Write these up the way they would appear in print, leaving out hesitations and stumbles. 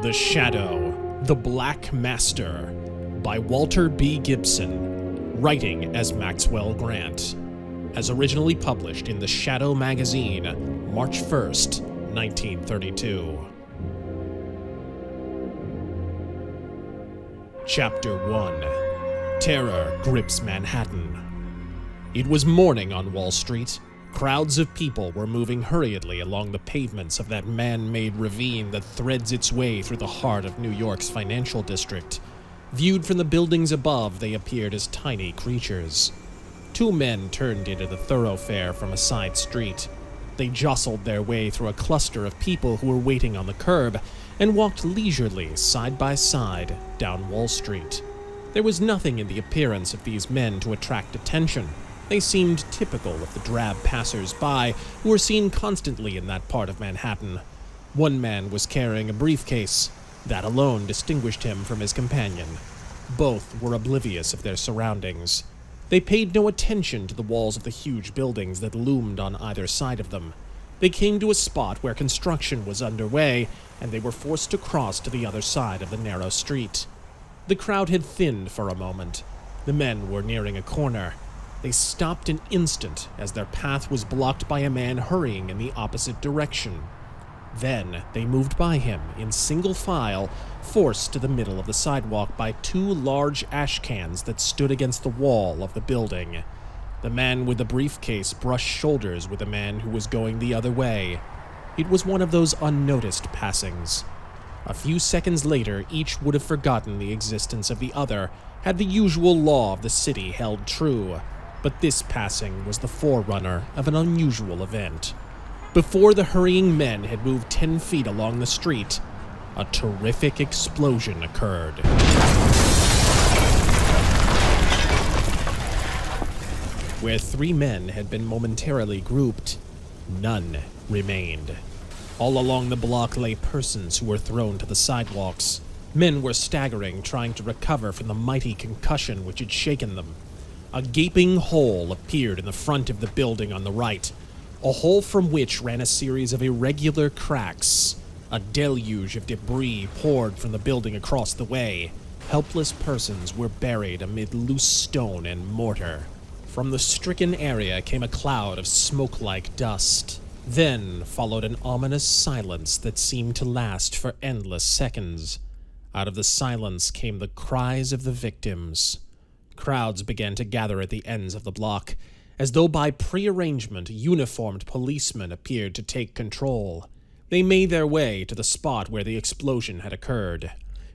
The Shadow, The Black Master by Walter B. Gibson, writing as Maxwell Grant. As originally published in The Shadow magazine, March 1st, 1932. Chapter 1. Terror Grips Manhattan. It was morning on Wall Street. Crowds of people were moving hurriedly along the pavements of that man-made ravine that threads its way through the heart of New York's financial district. Viewed from the buildings above, they appeared as tiny creatures. Two men turned into the thoroughfare from a side street. They jostled their way through a cluster of people who were waiting on the curb and walked leisurely, side by side, down Wall Street. There was nothing in the appearance of these men to attract attention. They seemed typical of the drab passers-by who were seen constantly in that part of Manhattan. One man was carrying a briefcase. That alone distinguished him from his companion. Both were oblivious of their surroundings. They paid no attention to the walls of the huge buildings that loomed on either side of them. They came to a spot where construction was underway, and they were forced to cross to the other side of the narrow street. The crowd had thinned for a moment. The men were nearing a corner. They stopped an instant as their path was blocked by a man hurrying in the opposite direction. Then they moved by him in single file, forced to the middle of the sidewalk by two large ash cans that stood against the wall of the building. The man with the briefcase brushed shoulders with a man who was going the other way. It was one of those unnoticed passings. A few seconds later, each would have forgotten the existence of the other, had the usual law of the city held true. But this passing was the forerunner of an unusual event. Before the hurrying men had moved 10 feet along the street, a terrific explosion occurred. Where three men had been momentarily grouped, none remained. All along the block lay persons who were thrown to the sidewalks. Men were staggering, trying to recover from the mighty concussion which had shaken them. A gaping hole appeared in the front of the building on the right, a hole from which ran a series of irregular cracks. A deluge of debris poured from the building across the way. Helpless persons were buried amid loose stone and mortar. From the stricken area came a cloud of smoke-like dust. Then followed an ominous silence that seemed to last for endless seconds. Out of the silence came the cries of the victims. Crowds began to gather at the ends of the block. As though by prearrangement, uniformed policemen appeared to take control. They made their way to the spot where the explosion had occurred.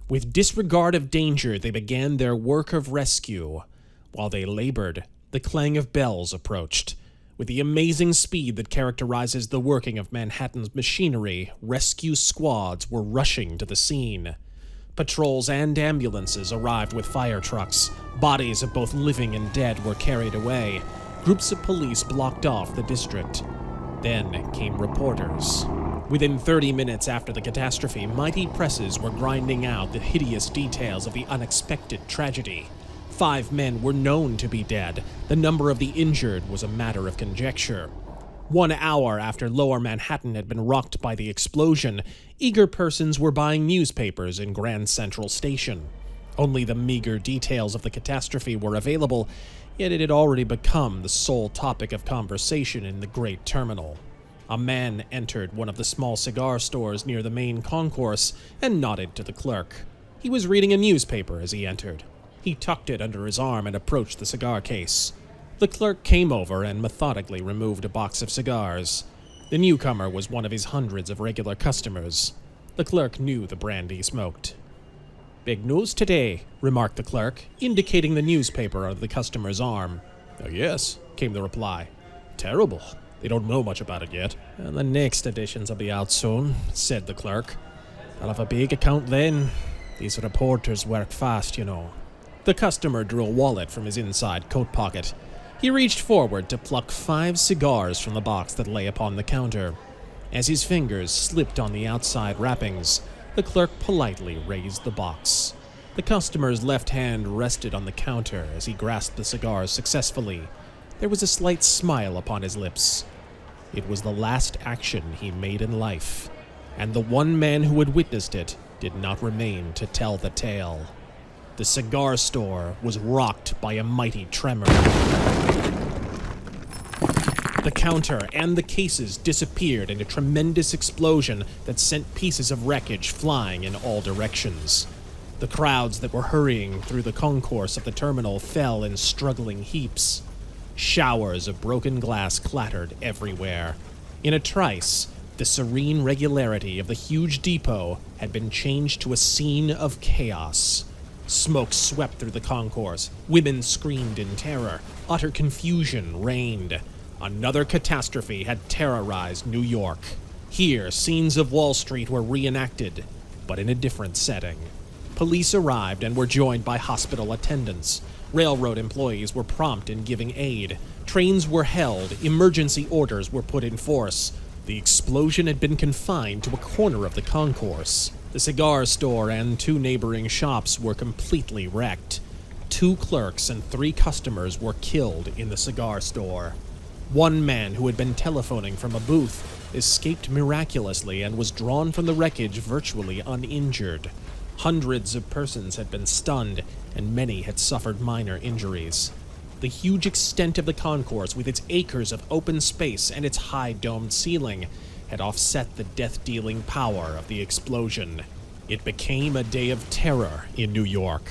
With disregard of danger, they began their work of rescue. While they labored, the clang of bells approached. With the amazing speed that characterizes the working of Manhattan's machinery, rescue squads were rushing to the scene. Patrols and ambulances arrived with fire trucks. Bodies of both living and dead were carried away. Groups of police blocked off the district. Then came reporters. Within 30 minutes after the catastrophe, mighty presses were grinding out the hideous details of the unexpected tragedy. 5 men were known to be dead. The number of the injured was a matter of conjecture. 1 hour after Lower Manhattan had been rocked by the explosion, eager persons were buying newspapers in Grand Central Station. Only the meager details of the catastrophe were available, yet it had already become the sole topic of conversation in the great terminal. A man entered one of the small cigar stores near the main concourse and nodded to the clerk. He was reading a newspaper as he entered. He tucked it under his arm and approached the cigar case. The clerk came over and methodically removed a box of cigars. The newcomer was one of his hundreds of regular customers. The clerk knew the brand he smoked. "Big news today," remarked the clerk, indicating the newspaper under the customer's arm. "Yes," came the reply. "Terrible. They don't know much about it yet." "And the next editions will be out soon," said the clerk. "I'll have a big account then. These reporters work fast, you know." The customer drew a wallet from his inside coat pocket. He reached forward to pluck 5 cigars from the box that lay upon the counter. As his fingers slipped on the outside wrappings, the clerk politely raised the box. The customer's left hand rested on the counter as he grasped the cigars successfully. There was a slight smile upon his lips. It was the last action he made in life, and the one man who had witnessed it did not remain to tell the tale. The cigar store was rocked by a mighty tremor. The counter and the cases disappeared in a tremendous explosion that sent pieces of wreckage flying in all directions. The crowds that were hurrying through the concourse of the terminal fell in struggling heaps. Showers of broken glass clattered everywhere. In a trice, the serene regularity of the huge depot had been changed to a scene of chaos. Smoke swept through the concourse. Women screamed in terror. Utter confusion reigned. Another catastrophe had terrorized New York. Here, scenes of Wall Street were reenacted, but in a different setting. Police arrived and were joined by hospital attendants. Railroad employees were prompt in giving aid. Trains were held. Emergency orders were put in force. The explosion had been confined to a corner of the concourse. The cigar store and 2 neighboring shops were completely wrecked. 2 clerks and 3 customers were killed in the cigar store. One man who had been telephoning from a booth escaped miraculously and was drawn from the wreckage virtually uninjured. Hundreds of persons had been stunned, and many had suffered minor injuries. The huge extent of the concourse, with its acres of open space and its high domed ceiling, had offset the death-dealing power of the explosion. It became a day of terror in New York.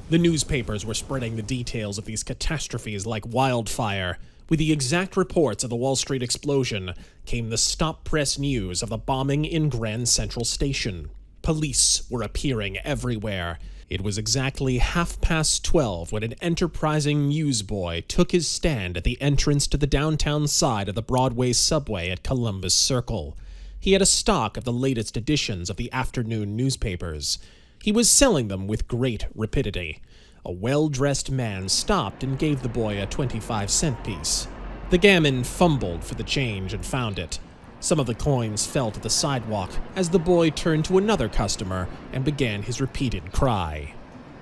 The newspapers were spreading the details of these catastrophes like wildfire. With the exact reports of the Wall Street explosion came the stop-press news of the bombing in Grand Central Station. Police were appearing everywhere. It was exactly 12:30 when an enterprising newsboy took his stand at the entrance to the downtown side of the Broadway subway at Columbus Circle. He had a stock of the latest editions of the afternoon newspapers. He was selling them with great rapidity. A well-dressed man stopped and gave the boy a 25-cent piece. The gamin fumbled for the change and found it. Some of the coins fell to the sidewalk as the boy turned to another customer and began his repeated cry.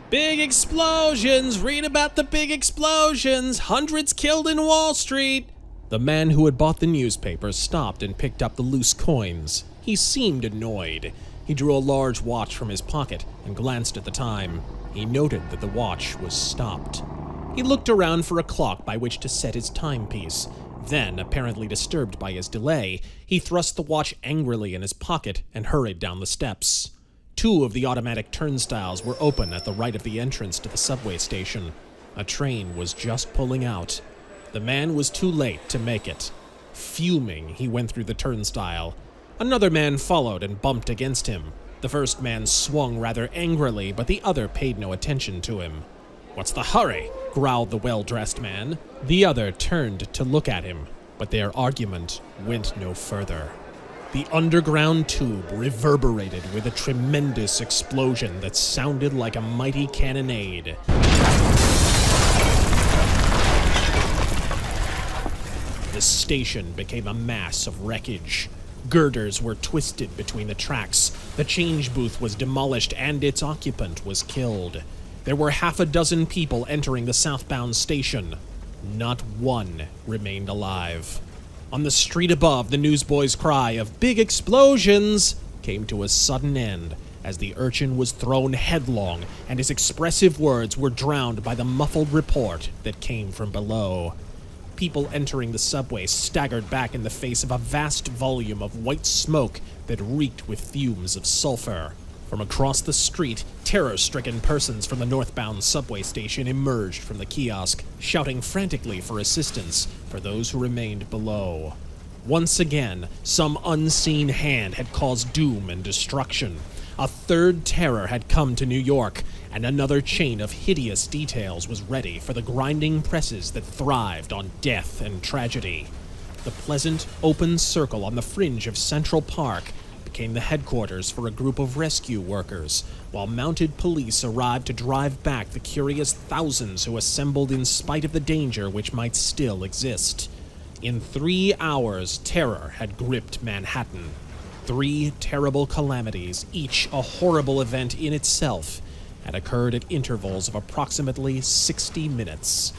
"Big explosions! Read about the big explosions! Hundreds killed in Wall Street!" The man who had bought the newspaper stopped and picked up the loose coins. He seemed annoyed. He drew a large watch from his pocket and glanced at the time. He noted that the watch was stopped. He looked around for a clock by which to set his timepiece. Then, apparently disturbed by his delay, he thrust the watch angrily in his pocket and hurried down the steps. 2 of the automatic turnstiles were open at the right of the entrance to the subway station. A train was just pulling out. The man was too late to make it. Fuming, he went through the turnstile. Another man followed and bumped against him. The first man swung rather angrily, but the other paid no attention to him. "What's the hurry?" growled the well-dressed man. The other turned to look at him, but their argument went no further. The underground tube reverberated with a tremendous explosion that sounded like a mighty cannonade. The station became a mass of wreckage. Girders were twisted between the tracks. The change booth was demolished and its occupant was killed. There were 6 people entering the southbound station. Not one remained alive. On the street above, the newsboy's cry of "big explosions" came to a sudden end as the urchin was thrown headlong and his expressive words were drowned by the muffled report that came from below. People entering the subway staggered back in the face of a vast volume of white smoke that reeked with fumes of sulfur. From across the street, terror-stricken persons from the northbound subway station emerged from the kiosk, shouting frantically for assistance for those who remained below. Once again, some unseen hand had caused doom and destruction. A 3rd terror had come to New York, and another chain of hideous details was ready for the grinding presses that thrived on death and tragedy. The pleasant, open circle on the fringe of Central Park became the headquarters for a group of rescue workers, while mounted police arrived to drive back the curious thousands who assembled in spite of the danger which might still exist. In 3 hours, terror had gripped Manhattan. 3 terrible calamities, each a horrible event in itself, had occurred at intervals of approximately 60 minutes.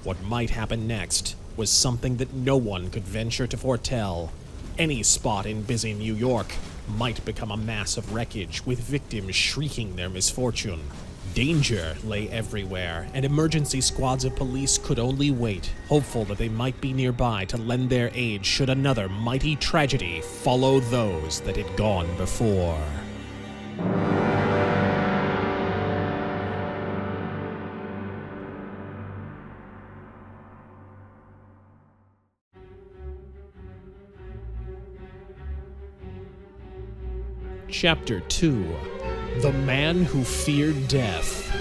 What might happen next was something that no one could venture to foretell. Any spot in busy New York might become a mass of wreckage, with victims shrieking their misfortune. Danger lay everywhere, and emergency squads of police could only wait, hopeful that they might be nearby to lend their aid should another mighty tragedy follow those that had gone before. Chapter 2: The Man Who Feared Death.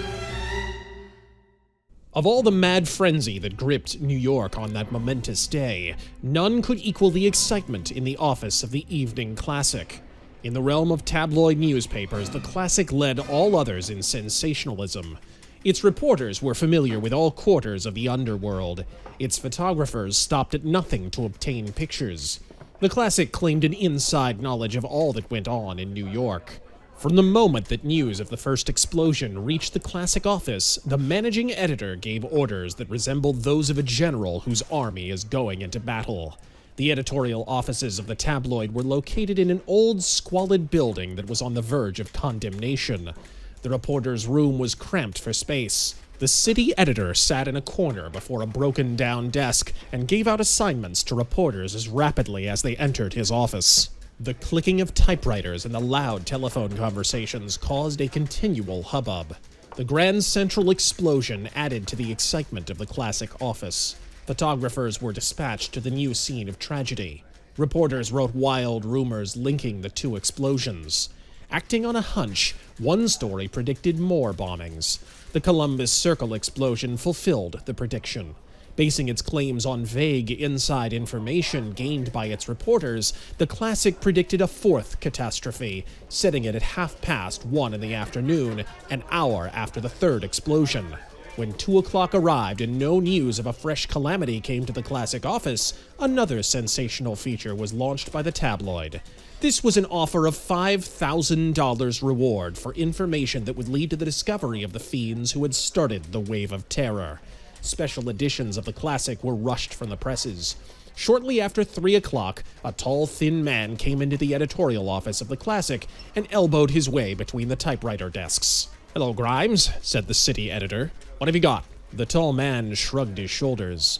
Of all the mad frenzy that gripped New York on that momentous day, none could equal the excitement in the office of the Evening Classic. In the realm of tabloid newspapers, the Classic led all others in sensationalism. Its reporters were familiar with all quarters of the underworld. Its photographers stopped at nothing to obtain pictures. The Classic claimed an inside knowledge of all that went on in New York. From the moment that news of the first explosion reached the Classic office, the managing editor gave orders that resembled those of a general whose army is going into battle. The editorial offices of the tabloid were located in an old, squalid building that was on the verge of condemnation. The reporter's room was cramped for space. The city editor sat in a corner before a broken-down desk and gave out assignments to reporters as rapidly as they entered his office. The clicking of typewriters and the loud telephone conversations caused a continual hubbub. The grand central explosion added to the excitement of the Classic office. Photographers were dispatched to the new scene of tragedy. Reporters wrote wild rumors linking the two explosions. Acting on a hunch, one story predicted more bombings. The Columbus Circle explosion fulfilled the prediction. Basing its claims on vague inside information gained by its reporters, the Classic predicted a fourth catastrophe, setting it at 1:30 in the afternoon, an hour after the third explosion. When 2 o'clock arrived and no news of a fresh calamity came to the Classic office, another sensational feature was launched by the tabloid. This was an offer of $5,000 reward for information that would lead to the discovery of the fiends who had started the wave of terror. Special editions of the Classic were rushed from the presses. Shortly after 3 o'clock, a tall, thin man came into the editorial office of the Classic and elbowed his way between the typewriter desks. "Hello, Grimes," said the city editor. "What have you got?" The tall man shrugged his shoulders.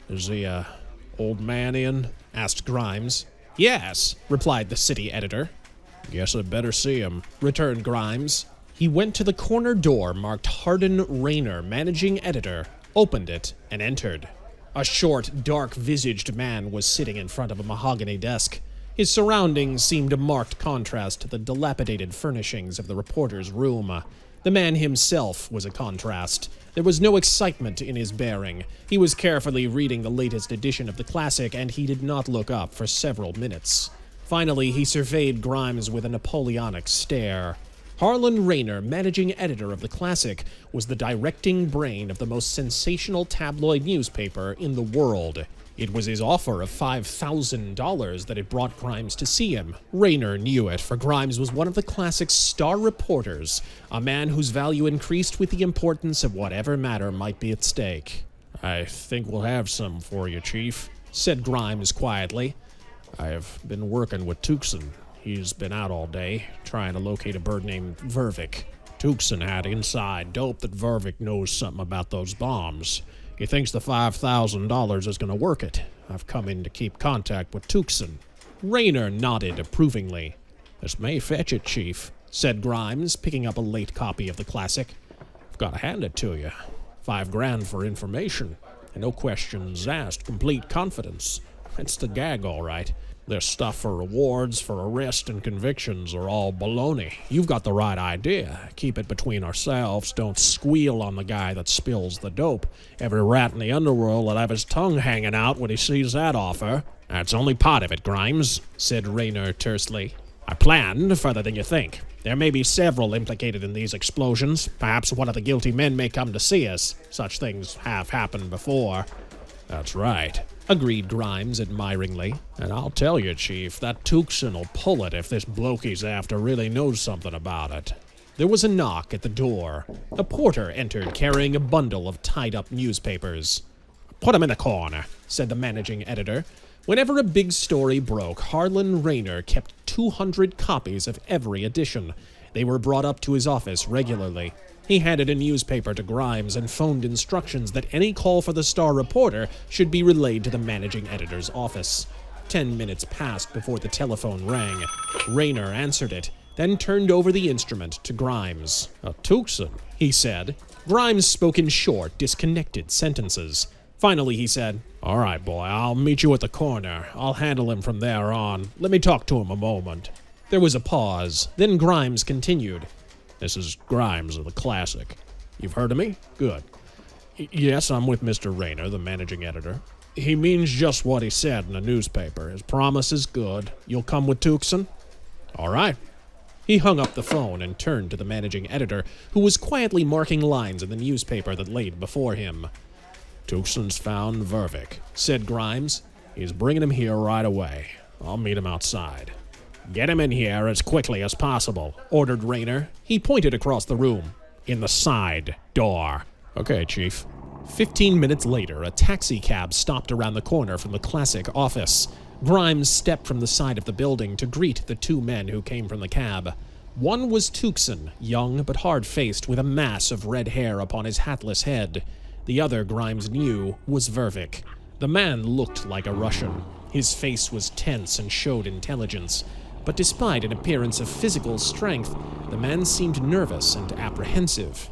"Is the, old man in?" asked Grimes. "Yes," replied the city editor. "Guess I'd better see him," returned Grimes. He went to the corner door marked Hardin Rayner, managing editor, opened it, and entered. A short, dark-visaged man was sitting in front of a mahogany desk. His surroundings seemed a marked contrast to the dilapidated furnishings of the reporter's room. The man himself was a contrast. There was no excitement in his bearing. He was carefully reading the latest edition of the Classic, and he did not look up for several minutes. Finally, he surveyed Grimes with a Napoleonic stare. Harlan Rayner, managing editor of the Classic, was the directing brain of the most sensational tabloid newspaper in the world. It was his offer of $5,000 that had brought Grimes to see him. Rayner knew it, for Grimes was one of the Classic's star reporters, a man whose value increased with the importance of whatever matter might be at stake. "I think we'll have some for you, Chief," said Grimes quietly. "I've been working with Tucson. He's been out all day, trying to locate a bird named Vervik. Tucson had inside dope that Vervik knows something about those bombs. He thinks the $5,000 is going to work it. I've come in to keep contact with Tucson." Rayner nodded approvingly. "This may fetch it, Chief," said Grimes, picking up a late copy of the Classic. "I've got to hand it to you. $5,000 for information, and no questions asked, complete confidence. It's the gag, all right. This stuff for rewards, for arrest and convictions are all baloney. You've got the right idea. Keep it between ourselves. Don't squeal on the guy that spills the dope. Every rat in the underworld will have his tongue hanging out when he sees that offer." "That's only part of it, Grimes," said Rayner tersely. "I planned further than you think. There may be several implicated in these explosions. Perhaps one of the guilty men may come to see us. Such things have happened before." "That's right," agreed Grimes admiringly. "And I'll tell you, Chief, that Tucson will pull it if this bloke he's after really knows something about it." There was a knock at the door. A porter entered carrying a bundle of tied-up newspapers. "I Put him in the corner, said the managing editor. Whenever a big story broke, Harlan Rayner kept 200 copies of every edition. They were brought up to his office regularly. He handed a newspaper to Grimes and phoned instructions that any call for the star reporter should be relayed to the managing editor's office. 10 minutes passed before the telephone rang. Rayner answered it, then turned over the instrument to Grimes. "Tucson," he said. Grimes spoke in short, disconnected sentences. Finally, he said, "All right, boy, I'll meet you at the corner. I'll handle him from there on. Let me talk to him a moment." There was a pause. Then Grimes continued. "This is Grimes of the Classic. You've heard of me? Good. Yes, I'm with Mr. Rayner, the managing editor. He means just what he said in the newspaper. His promise is good. You'll come with Tucson? All right." He hung up the phone and turned to the managing editor, who was quietly marking lines in the newspaper that laid before him. "Tucson's found Vervik," said Grimes. "He's bringing him here right away. I'll meet him outside." "Get him in here as quickly as possible," ordered Rayner. He pointed across the room. "In the side door." "Okay, Chief." 15 minutes later, a taxi cab stopped around the corner from the Classic office. Grimes stepped from the side of the building to greet the two men who came from the cab. One was Tucson, young but hard-faced, with a mass of red hair upon his hatless head. The other, Grimes knew, was Vervik. The man looked like a Russian. His face was tense and showed intelligence. But despite an appearance of physical strength, the man seemed nervous and apprehensive.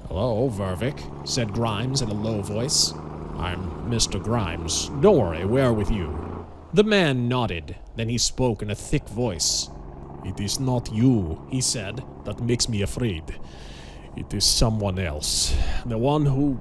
"Hello, Vervik," said Grimes in a low voice. "I'm Mr. Grimes. Don't worry, we're with you." The man nodded. Then he spoke in a thick voice. "It is not you," he said, "that makes me afraid. It is someone else. The one who...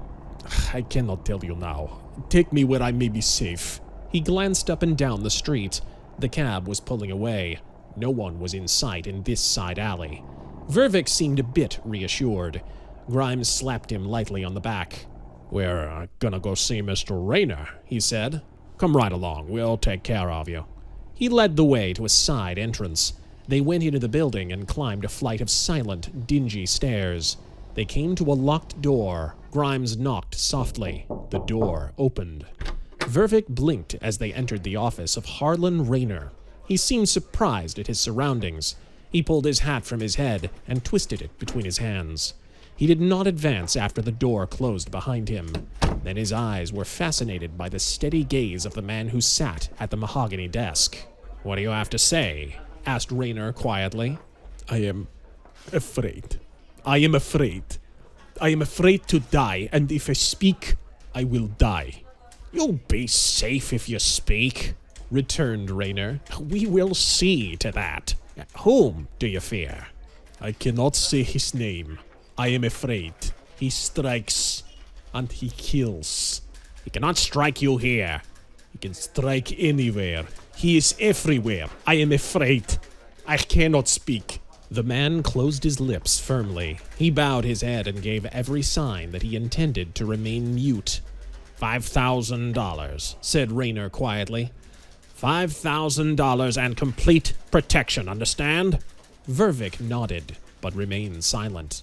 I cannot tell you now. Take me where I may be safe." He glanced up and down the street. The cab was pulling away. No one was in sight in this side alley. Vervik seemed a bit reassured. Grimes slapped him lightly on the back. "We're gonna go see Mr. Rayner," he said. "Come right along. We'll take care of you." He led the way to a side entrance. They went into the building and climbed a flight of silent, dingy stairs. They came to a locked door. Grimes knocked softly. The door opened. Vervik blinked as they entered the office of Harlan Rayner. He seemed surprised at his surroundings. He pulled his hat from his head and twisted it between his hands. He did not advance after the door closed behind him. Then his eyes were fascinated by the steady gaze of the man who sat at the mahogany desk. "What do you have to say?" asked Rayner quietly. "I am afraid. I am afraid. I am afraid to die, and if I speak, I will die." "You'll be safe if you speak," returned Rayner. "We will see to that. Whom do you fear?" "I cannot say his name. I am afraid. He strikes, and he kills." "He cannot strike you here." "He can strike anywhere. He is everywhere. I am afraid. I cannot speak." The man closed his lips firmly. He bowed his head and gave every sign that he intended to remain mute. $5,000, said Rayner quietly. $5,000 and complete protection, understand? Vervik nodded, but remained silent.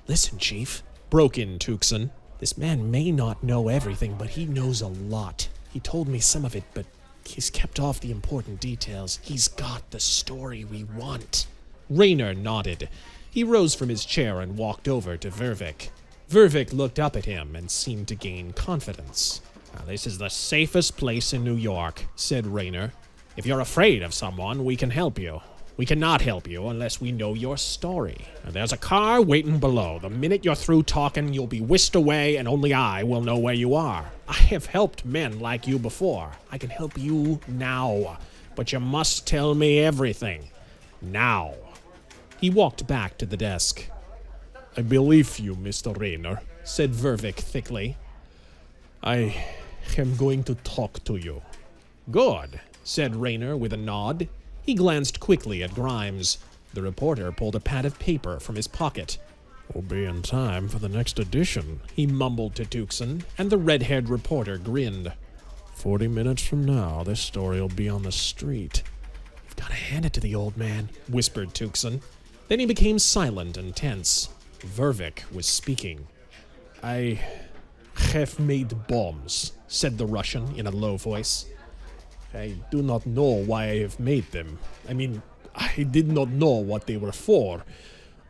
"Listen, Chief," broke in Tucson. "This man may not know everything, but he knows a lot. He told me some of it, but he's kept off the important details. He's got the story we want." Rayner nodded. He rose from his chair and walked over to Vervik. Vervik looked up at him and seemed to gain confidence. "This is the safest place in New York," said Rayner. "If you're afraid of someone, we can help you. We cannot help you unless we know your story. There's a car waiting below. The minute you're through talking, you'll be whisked away, and only I will know where you are. I have helped men like you before. I can help you now, but you must tell me everything. Now." He walked back to the desk. "I believe you, Mr. Rayner," said Vervik thickly. "I am going to talk to you." "Good," said Rayner with a nod. He glanced quickly at Grimes. The reporter pulled a pad of paper from his pocket. "We'll be in time for the next edition," he mumbled to Tucson, and the red-haired reporter grinned. 40 minutes from now, this story will be on the street." "You've got to hand it to the old man," whispered Tucson. Then he became silent and tense. Vervik was speaking. I have made bombs," said the Russian in a low voice. "I do not know why I have made them. I did not know what they were for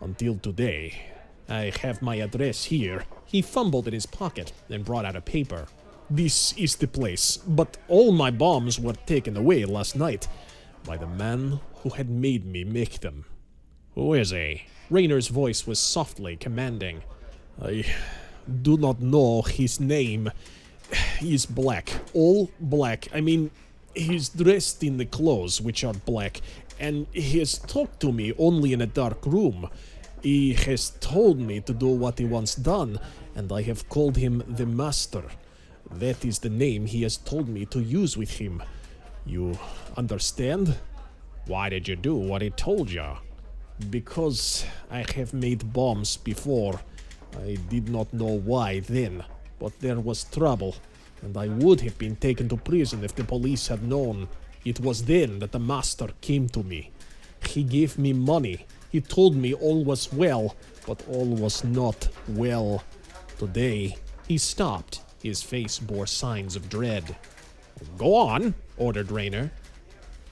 until today. I have my address here." He fumbled in his pocket and brought out a paper. "This is the place, but all my bombs were taken away last night by the man who had made me make them." "Who is he?" Raynor's voice was softly commanding. "I do not know his name. He's black, all black. He's dressed in the clothes, which are black, and he has talked to me only in a dark room. He has told me to do what he wants done, and I have called him the Master. That is the name he has told me to use with him. You understand?" "Why did you do what he told you?" "Because I have made bombs before. I did not know why then, but there was trouble, and I would have been taken to prison if the police had known. It was then that the Master came to me. He gave me money. He told me all was well, but all was not well. Today," he stopped. His face bore signs of dread. "Go on," ordered Raynor.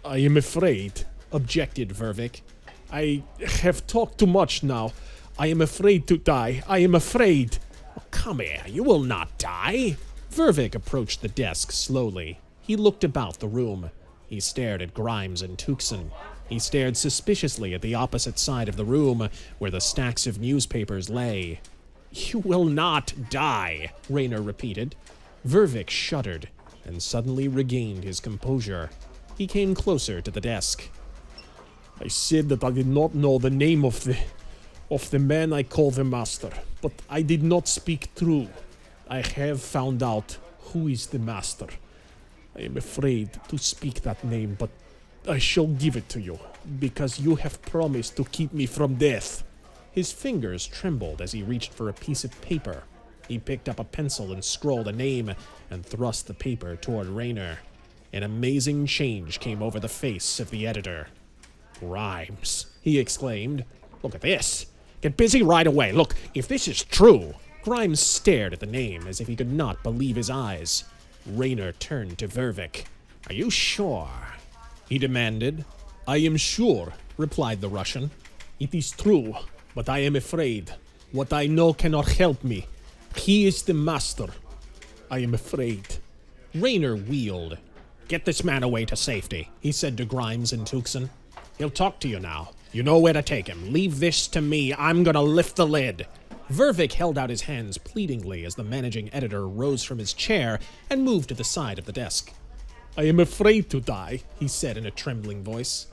"I am afraid," objected Vervik. "I have talked too much now. I am afraid to die. I am afraid." "Oh, come here. You will not die." Vervik approached the desk slowly. He looked about the room. He stared at Grimes and Tucson. He stared suspiciously at the opposite side of the room, where the stacks of newspapers lay. "You will not die," Raynor repeated. Vervik shuddered, and suddenly regained his composure. He came closer to the desk. "I said that I did not know the name of the man I call the Master, but I did not speak true. I have found out who is the Master. I am afraid to speak that name, but I shall give it to you, because you have promised to keep me from death." His fingers trembled as he reached for a piece of paper. He picked up a pencil and scrawled a name, and thrust the paper toward Raynor. An amazing change came over the face of the editor. "Grimes," he exclaimed. "Look at this. Get busy right away. Look, if this is true." Grimes stared at the name as if he could not believe his eyes. Raynor turned to Vervik. "Are you sure?" he demanded. "I am sure," replied the Russian. "It is true, but I am afraid. What I know cannot help me. He is the Master. I am afraid." Raynor wheeled. "Get this man away to safety," he said to Grimes and Tucson. "He'll talk to you now. You know where to take him. Leave this to me. I'm gonna lift the lid." Vervik held out his hands pleadingly as the managing editor rose from his chair and moved to the side of the desk. "I am afraid to die," he said in a trembling voice.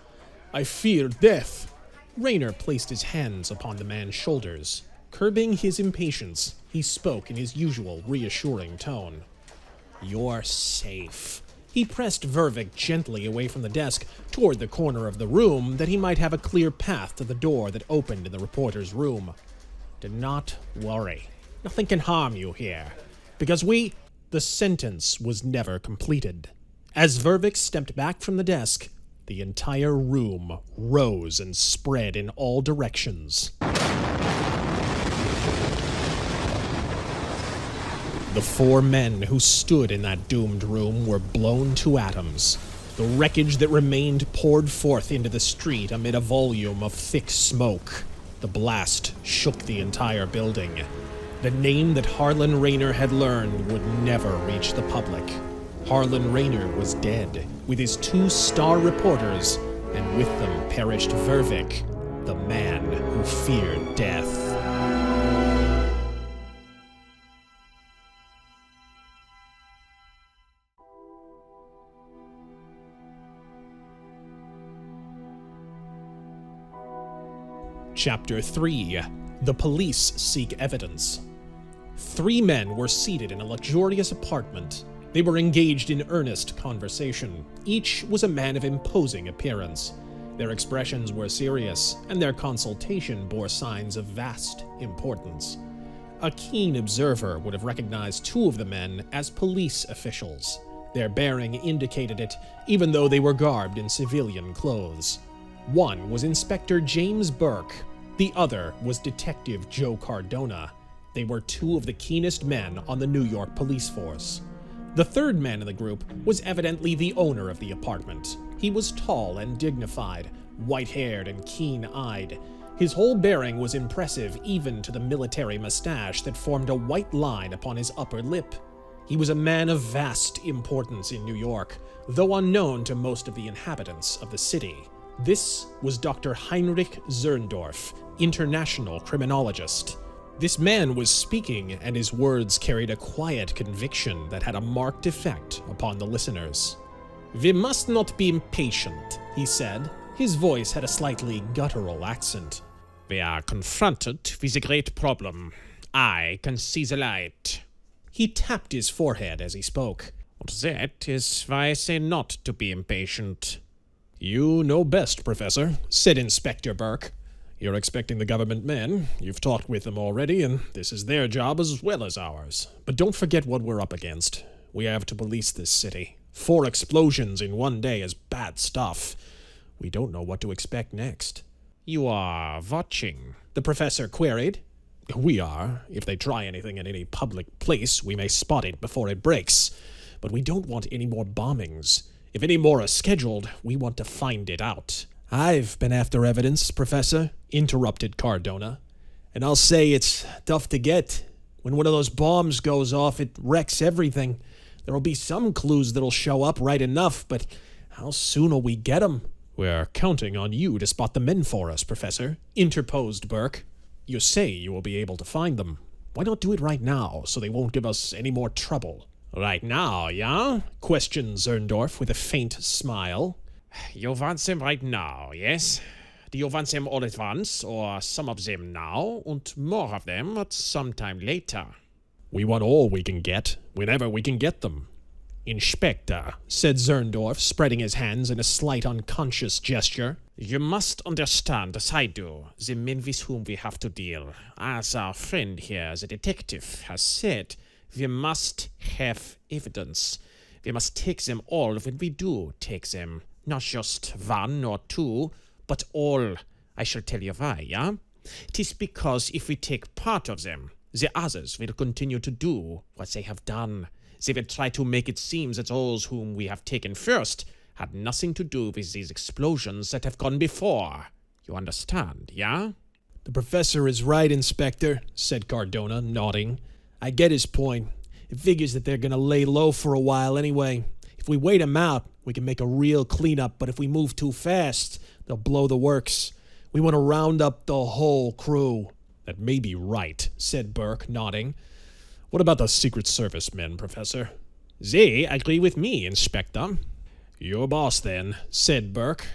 "I fear death." Raynor placed his hands upon the man's shoulders. Curbing his impatience, he spoke in his usual reassuring tone. "You're safe." He pressed Vervik gently away from the desk toward the corner of the room that he might have a clear path to the door that opened in the reporter's room. "Do not worry. Nothing can harm you here, because we—" The sentence was never completed. As Vervik stepped back from the desk, the entire room rose and spread in all directions. The four men who stood in that doomed room were blown to atoms. The wreckage that remained poured forth into the street amid a volume of thick smoke. The blast shook the entire building. The name that Harlan Raynor had learned would never reach the public. Harlan Raynor was dead, with his 2 star reporters, and with them perished Vervik, the man who feared death. Chapter 3. The Police Seek Evidence. 3 men were seated in a luxurious apartment. They were engaged in earnest conversation. Each was a man of imposing appearance. Their expressions were serious, and their consultation bore signs of vast importance. A keen observer would have recognized 2 of the men as police officials. Their bearing indicated it, even though they were garbed in civilian clothes. One was Inspector James Burke. The other was Detective Joe Cardona. They were two of the keenest men on the New York police force. The third man in the group was evidently the owner of the apartment. He was tall and dignified, white-haired and keen-eyed. His whole bearing was impressive, even to the military mustache that formed a white line upon his upper lip. He was a man of vast importance in New York, though unknown to most of the inhabitants of the city. This was Dr. Heinrich Zerndorff, international criminologist. This man was speaking, and his words carried a quiet conviction that had a marked effect upon the listeners. "We must not be impatient," he said. His voice had a slightly guttural accent. "We are confronted with a great problem. I can see the light." He tapped his forehead as he spoke. "And that is why I say not to be impatient." "You know best, Professor," said Inspector Burke. "You're expecting the government men. You've talked with them already, and this is their job as well as ours. But don't forget what we're up against. We have to police this city. 4 explosions in one day is bad stuff. We don't know what to expect next." "You are watching?" the professor queried. "We are. If they try anything in any public place, we may spot it before it breaks. But we don't want any more bombings. If any more are scheduled, we want to find it out." "I've been after evidence, Professor," interrupted Cardona. "And I'll say it's tough to get. When one of those bombs goes off, it wrecks everything. There'll be some clues that'll show up right enough, but how soon will we get 'em?" "We're counting on you to spot the men for us, Professor," interposed Burke. "You say you will be able to find them. Why not do it right now, so they won't give us any more trouble?" "Right now, yeah?" questioned Zerndorff with a faint smile. "You want them right now, yes? Do you want them all at once, or some of them now, and more of them at some time later?" "We want all we can get, whenever we can get them." "Inspector," said Zerndorff, spreading his hands in a slight unconscious gesture, "you must understand, as I do, the men with whom we have to deal. As our friend here, the detective, has said, we must have evidence. We must take them all when we do take them. Not just 1 or 2, but all. I shall tell you why, yeah? 'Tis because if we take part of them, the others will continue to do what they have done. They will try to make it seem that those whom we have taken first had nothing to do with these explosions that have gone before. You understand, yeah?" "The professor is right, Inspector," said Cardona, nodding. "I get his point. It figures that they're going to lay low for a while anyway. If we wait 'em out, we can make a real cleanup, but if we move too fast, they'll blow the works. We want to round up the whole crew." "That may be right," said Burke, nodding. "What about the Secret Service men, Professor?" "They agree with me, Inspector." "Your boss, then," said Burke.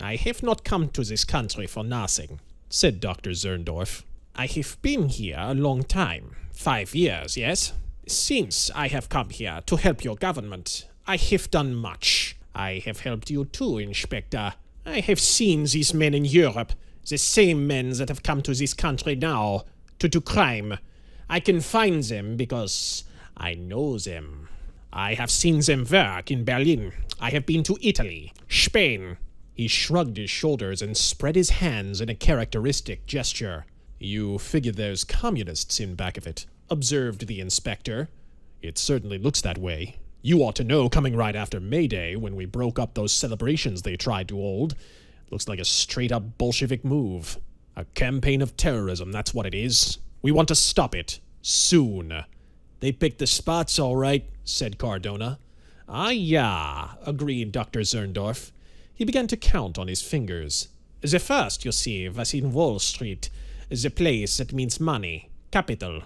"I have not come to this country for nothing," said Dr. Zerndorff. "I have been here a long time. 5 years, yes? Since I have come here to help your government, I have done much. I have helped you too, Inspector. I have seen these men in Europe, the same men that have come to this country now, to do crime. I can find them because I know them. I have seen them work in Berlin. I have been to Italy, Spain." He shrugged his shoulders and spread his hands in a characteristic gesture. "You figure there's communists in back of it," observed the inspector. "It certainly looks that way. You ought to know, coming right after May Day, when we broke up those celebrations they tried to hold. Looks like a straight-up Bolshevik move. A campaign of terrorism, that's what it is. We want to stop it. Soon." "They picked the spots all right," said Cardona. "Ah, yeah," agreed Dr. Zerndorff. He began to count on his fingers. "The first, you see, was in Wall Street, the place that means money, capital.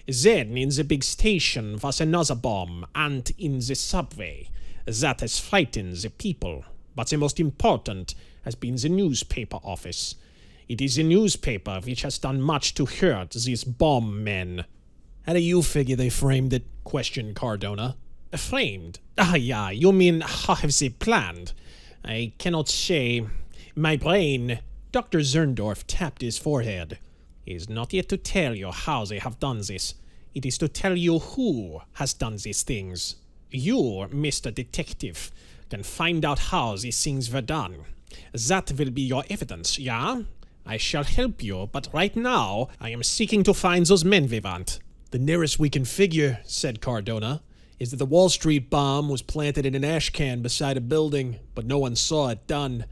Then in the big station was another bomb, and in the subway. That has frightened the people. But the most important has been the newspaper office. It is the newspaper which has done much to hurt these bomb men." "How do you figure they framed it?" questioned Cardona. "Framed? Ah, yeah, you mean how have they planned? I cannot say. My brain—" Dr. Zerndorff tapped his forehead. "Is not yet to tell you how they have done this. It is to tell you who has done these things. You, Mr. Detective, can find out how these things were done. That will be your evidence, yeah? I shall help you, but right now, I am seeking to find those men we want. The nearest we can figure, said Cardona, is that the Wall Street bomb was planted in an ash can beside a building, but no one saw it done.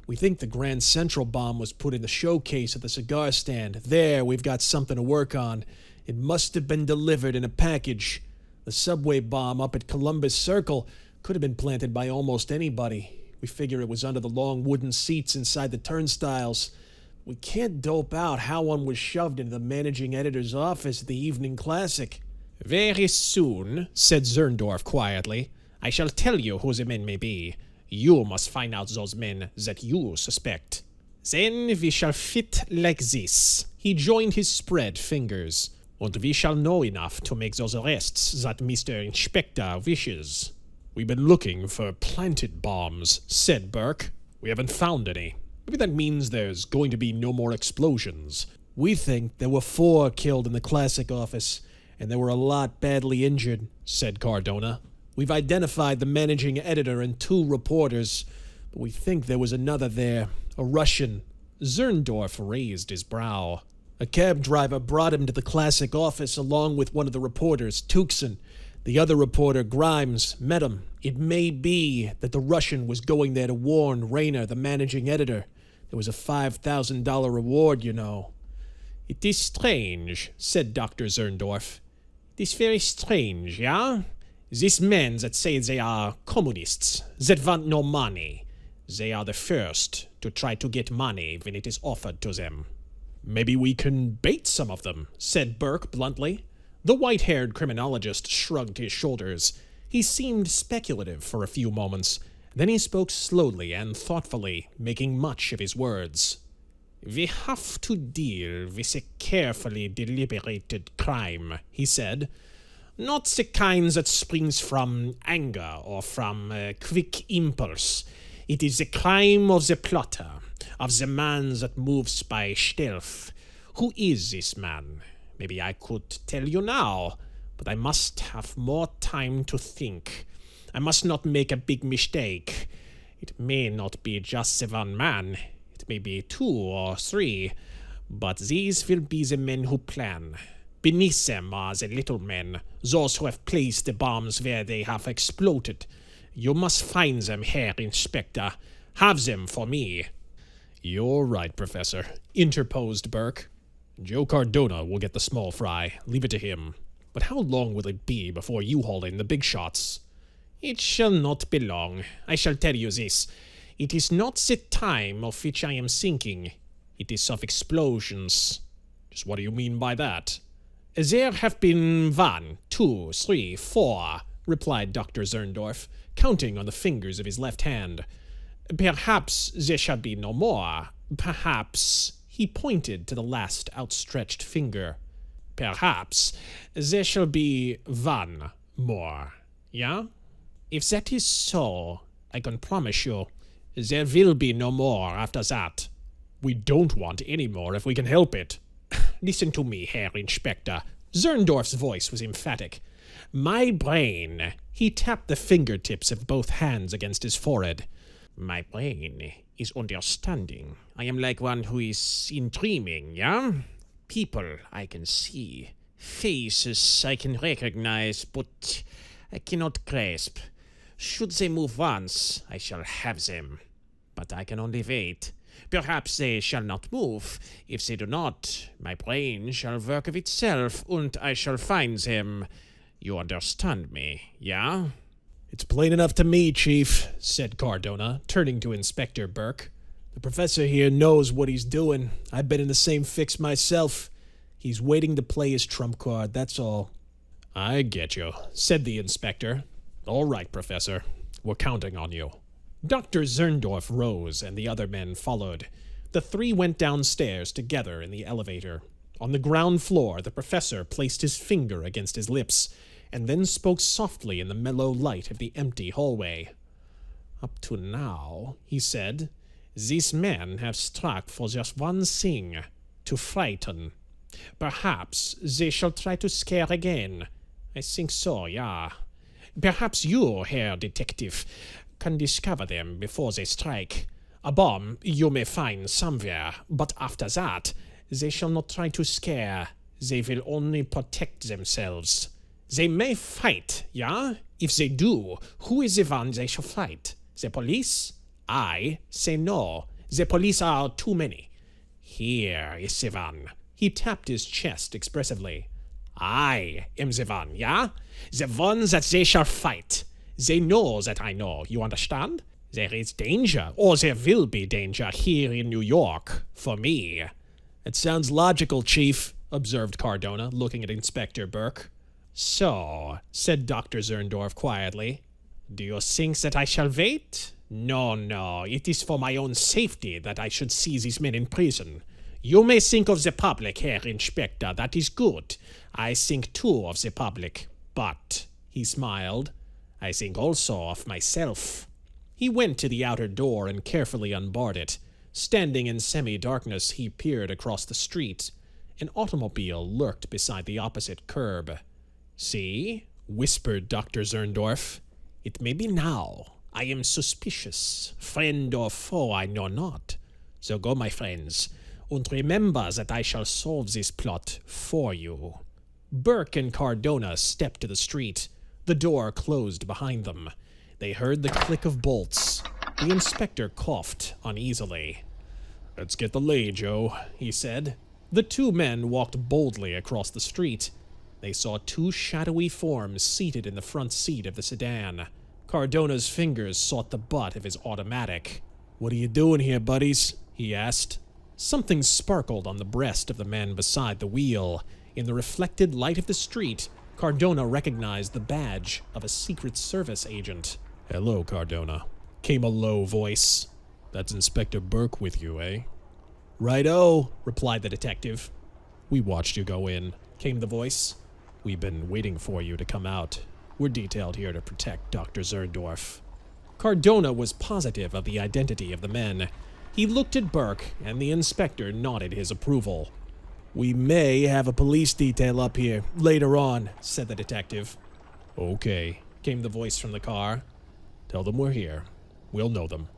We think the Grand Central bomb was put in the showcase at the cigar stand. There, we've got something to work on. It must have been delivered in a package. The subway bomb up at Columbus Circle could have been planted by almost anybody. We figure it was under the long wooden seats inside the turnstiles. We can't dope out how one was shoved into the managing editor's office at the Evening Classic. Very soon, said Zerndorff quietly, I shall tell you who the men may be. You must find out those men that you suspect. Then we shall fit like this. He joined his spread fingers. And we shall know enough to make those arrests that Mr. Inspector wishes. We've been looking for planted bombs, said Burke. We haven't found any. Maybe that means there's going to be no more explosions. We think there were 4 killed in the Classic office, and there were a lot badly injured, said Cardona. We've identified the managing editor and 2 reporters, but we think there was another there, a Russian. Zerndorff raised his brow. A cab driver brought him to the Classic office along with one of the reporters, Tucson. The other reporter, Grimes, met him. It may be that the Russian was going there to warn Rayner, the managing editor. There was a $5,000 reward, you know. It is strange, said Dr. Zerndorff. It is very strange, yeah? These men that say they are communists, that want no money, they are the first to try to get money when it is offered to them. Maybe we can bait some of them, said Burke bluntly. The white-haired criminologist shrugged his shoulders. He seemed speculative for a few moments. Then he spoke slowly and thoughtfully, making much of his words. We have to deal with a carefully deliberated crime, he said. Not the kind that springs from anger or from a quick impulse. It is the crime of the plotter, of the man that moves by stealth. Who is this man? Maybe I could tell you now, but I must have more time to think. I must not make a big mistake. It may not be just the one man. It may be 2 or 3, but these will be the men who plan. Beneath them are the little men, those who have placed the bombs where they have exploded. You must find them, Herr Inspector. Have them for me. You're right, Professor, interposed Burke. Joe Cardona will get the small fry. Leave it to him. But how long will it be before you haul in the big shots? It shall not be long. I shall tell you this. It is not the time of which I am thinking. It is of explosions. Just what do you mean by that? There have been 1, 2, 3, 4, replied Dr. Zerndorff, counting on the fingers of his left hand. Perhaps there shall be no more. Perhaps, he pointed to the last outstretched finger. Perhaps there shall be 1 more. Yeah? If that is so, I can promise you, there will be no more after that. We don't want any more if we can help it. Listen to me, Herr Inspector. Zerndorff's voice was emphatic. My brain. He tapped the fingertips of both hands against his forehead. My brain is understanding. I am like one who is in dreaming, yeah? People I can see. Faces I can recognize, but I cannot grasp. Should they move once, I shall have them. But I can only wait. Perhaps they shall not move. If they do not, my brain shall work of itself, and I shall find them. You understand me, yeah? It's plain enough to me, Chief, said Cardona, turning to Inspector Burke. The professor here knows what he's doing. I've been in the same fix myself. He's waiting to play his trump card, that's all. I get you, said the inspector. All right, Professor. We're counting on you. Dr. Zerndorff rose, and the other men followed. The 3 went downstairs together in the elevator. On the ground floor, the professor placed his finger against his lips, and then spoke softly in the mellow light of the empty hallway. Up to now, he said, these men have struck for just one thing, to frighten. Perhaps they shall try to scare again. I think so, yeah. Perhaps you, Herr Detective, can discover them before they strike. A bomb you may find somewhere, but after that, they shall not try to scare. They will only protect themselves. They may fight, yeah? If they do, who is the one they shall fight? The police? I say no. The police are too many. Here is the one. He tapped his chest expressively. I am the one, yeah? The one that they shall fight. They know that I know, you understand? There is danger, or there will be danger here in New York, for me. It sounds logical, Chief, observed Cardona, looking at Inspector Burke. So, said Dr. Zerndorff quietly, do you think that I shall wait? No, it is for my own safety that I should see these men in prison. You may think of the public, Herr Inspector, that is good. I think too of the public, but, he smiled, I think also of myself. He went to the outer door and carefully unbarred it. Standing in semi-darkness, he peered across the street. An automobile lurked beside the opposite curb. See, whispered Dr. Zerndorff. It may be now. I am suspicious. Friend or foe, I know not. So go, my friends, and remember that I shall solve this plot for you. Burke and Cardona stepped to the street. The door closed behind them. They heard the click of bolts. The inspector coughed uneasily. Let's get the lay, Joe, he said. The two men walked boldly across the street. They saw two shadowy forms seated in the front seat of the sedan. Cardona's fingers sought the butt of his automatic. What are you doing here, buddies? He asked. Something sparkled on the breast of the man beside the wheel. In the reflected light of the street, Cardona recognized the badge of a Secret Service agent. Hello, Cardona, came a low voice. That's Inspector Burke with you, eh? Right-o, replied the detective. We watched you go in, came the voice. We've been waiting for you to come out. We're detailed here to protect Dr. Zerndorff. Cardona was positive of the identity of the men. He looked at Burke, and the inspector nodded his approval. We may have a police detail up here later on, said the detective. Okay, came the voice from the car. Tell them we're here. We'll know them.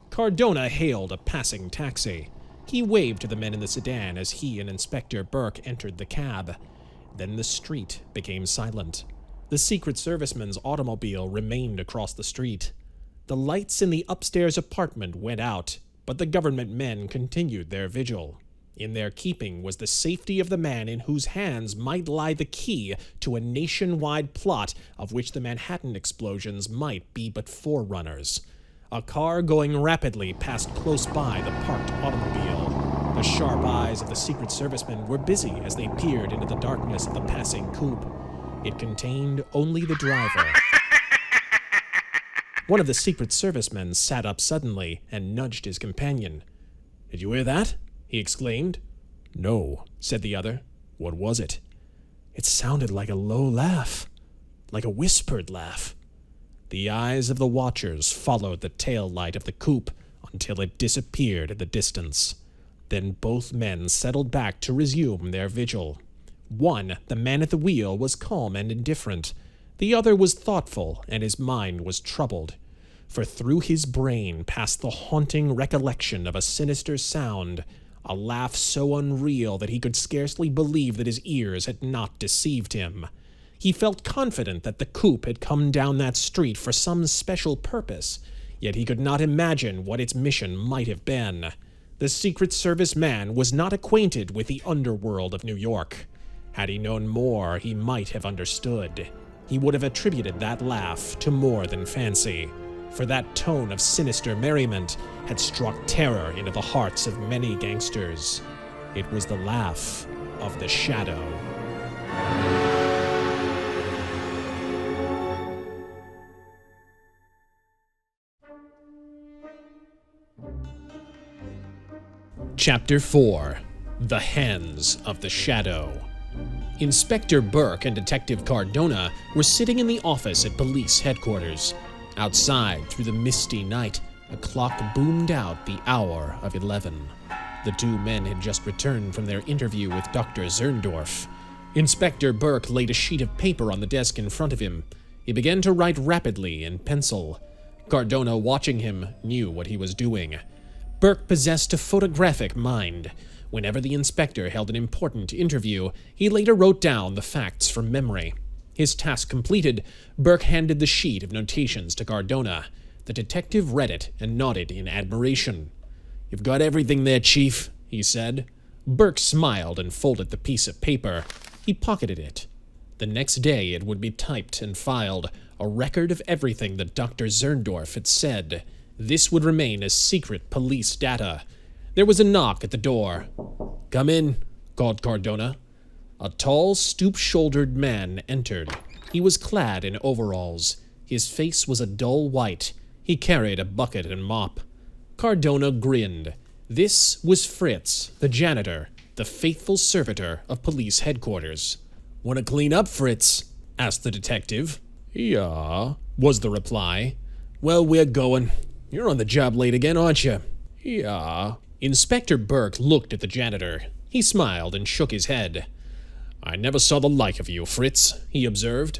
Cardona hailed a passing taxi. He waved to the men in the sedan as he and Inspector Burke entered the cab. Then the street became silent. The Secret Serviceman's automobile remained across the street. The lights in the upstairs apartment went out, but the government men continued their vigil. In their keeping was the safety of the man in whose hands might lie the key to a nationwide plot of which the Manhattan explosions might be but forerunners. A car going rapidly passed close by the parked automobile. The sharp eyes of the Secret Servicemen were busy as they peered into the darkness of the passing coupe. It contained only the driver. One of the Secret Servicemen sat up suddenly and nudged his companion. Did you hear that? He exclaimed. No, said the other. What was it? It sounded like a low laugh, like a whispered laugh. The eyes of the watchers followed the tail light of the coupe until it disappeared in the distance. Then both men settled back to resume their vigil. One, the man at the wheel, was calm and indifferent. The other was thoughtful, and his mind was troubled. For through his brain passed the haunting recollection of a sinister sound, a laugh so unreal that he could scarcely believe that his ears had not deceived him. He felt confident that the coupe had come down that street for some special purpose, yet he could not imagine what its mission might have been. The Secret Service man was not acquainted with the underworld of New York. Had he known more, he might have understood. He would have attributed that laugh to more than fancy, for that tone of sinister merriment had struck terror into the hearts of many gangsters. It was the laugh of the Shadow. Chapter 4. The Hands of the Shadow. Inspector Burke and Detective Cardona were sitting in the office at police headquarters. Outside, through the misty night, a clock boomed out the hour of 11. The two men had just returned from their interview with Dr. Zerndorff. Inspector Burke laid a sheet of paper on the desk in front of him. He began to write rapidly in pencil. Cardona, watching him, knew what he was doing. Burke possessed a photographic mind. Whenever the inspector held an important interview, he later wrote down the facts from memory. His task completed, Burke handed the sheet of notations to Cardona. The detective read it and nodded in admiration. "You've got everything there, Chief," he said. Burke smiled and folded the piece of paper. He pocketed it. The next day it would be typed and filed, a record of everything that Dr. Zerndorff had said. This would remain as secret police data. There was a knock at the door. "Come in," called Cardona. A tall, stoop-shouldered man entered. He was clad in overalls. His face was a dull white. He carried a bucket and mop. Cardona grinned. This was Fritz, the janitor, the faithful servitor of police headquarters. "Want to clean up, Fritz?" asked the detective. "Yeah," was the reply. "Well, we're going. You're on the job late again, aren't you?" "Yeah." Inspector Burke looked at the janitor. He smiled and shook his head. "I never saw the like of you, Fritz," he observed.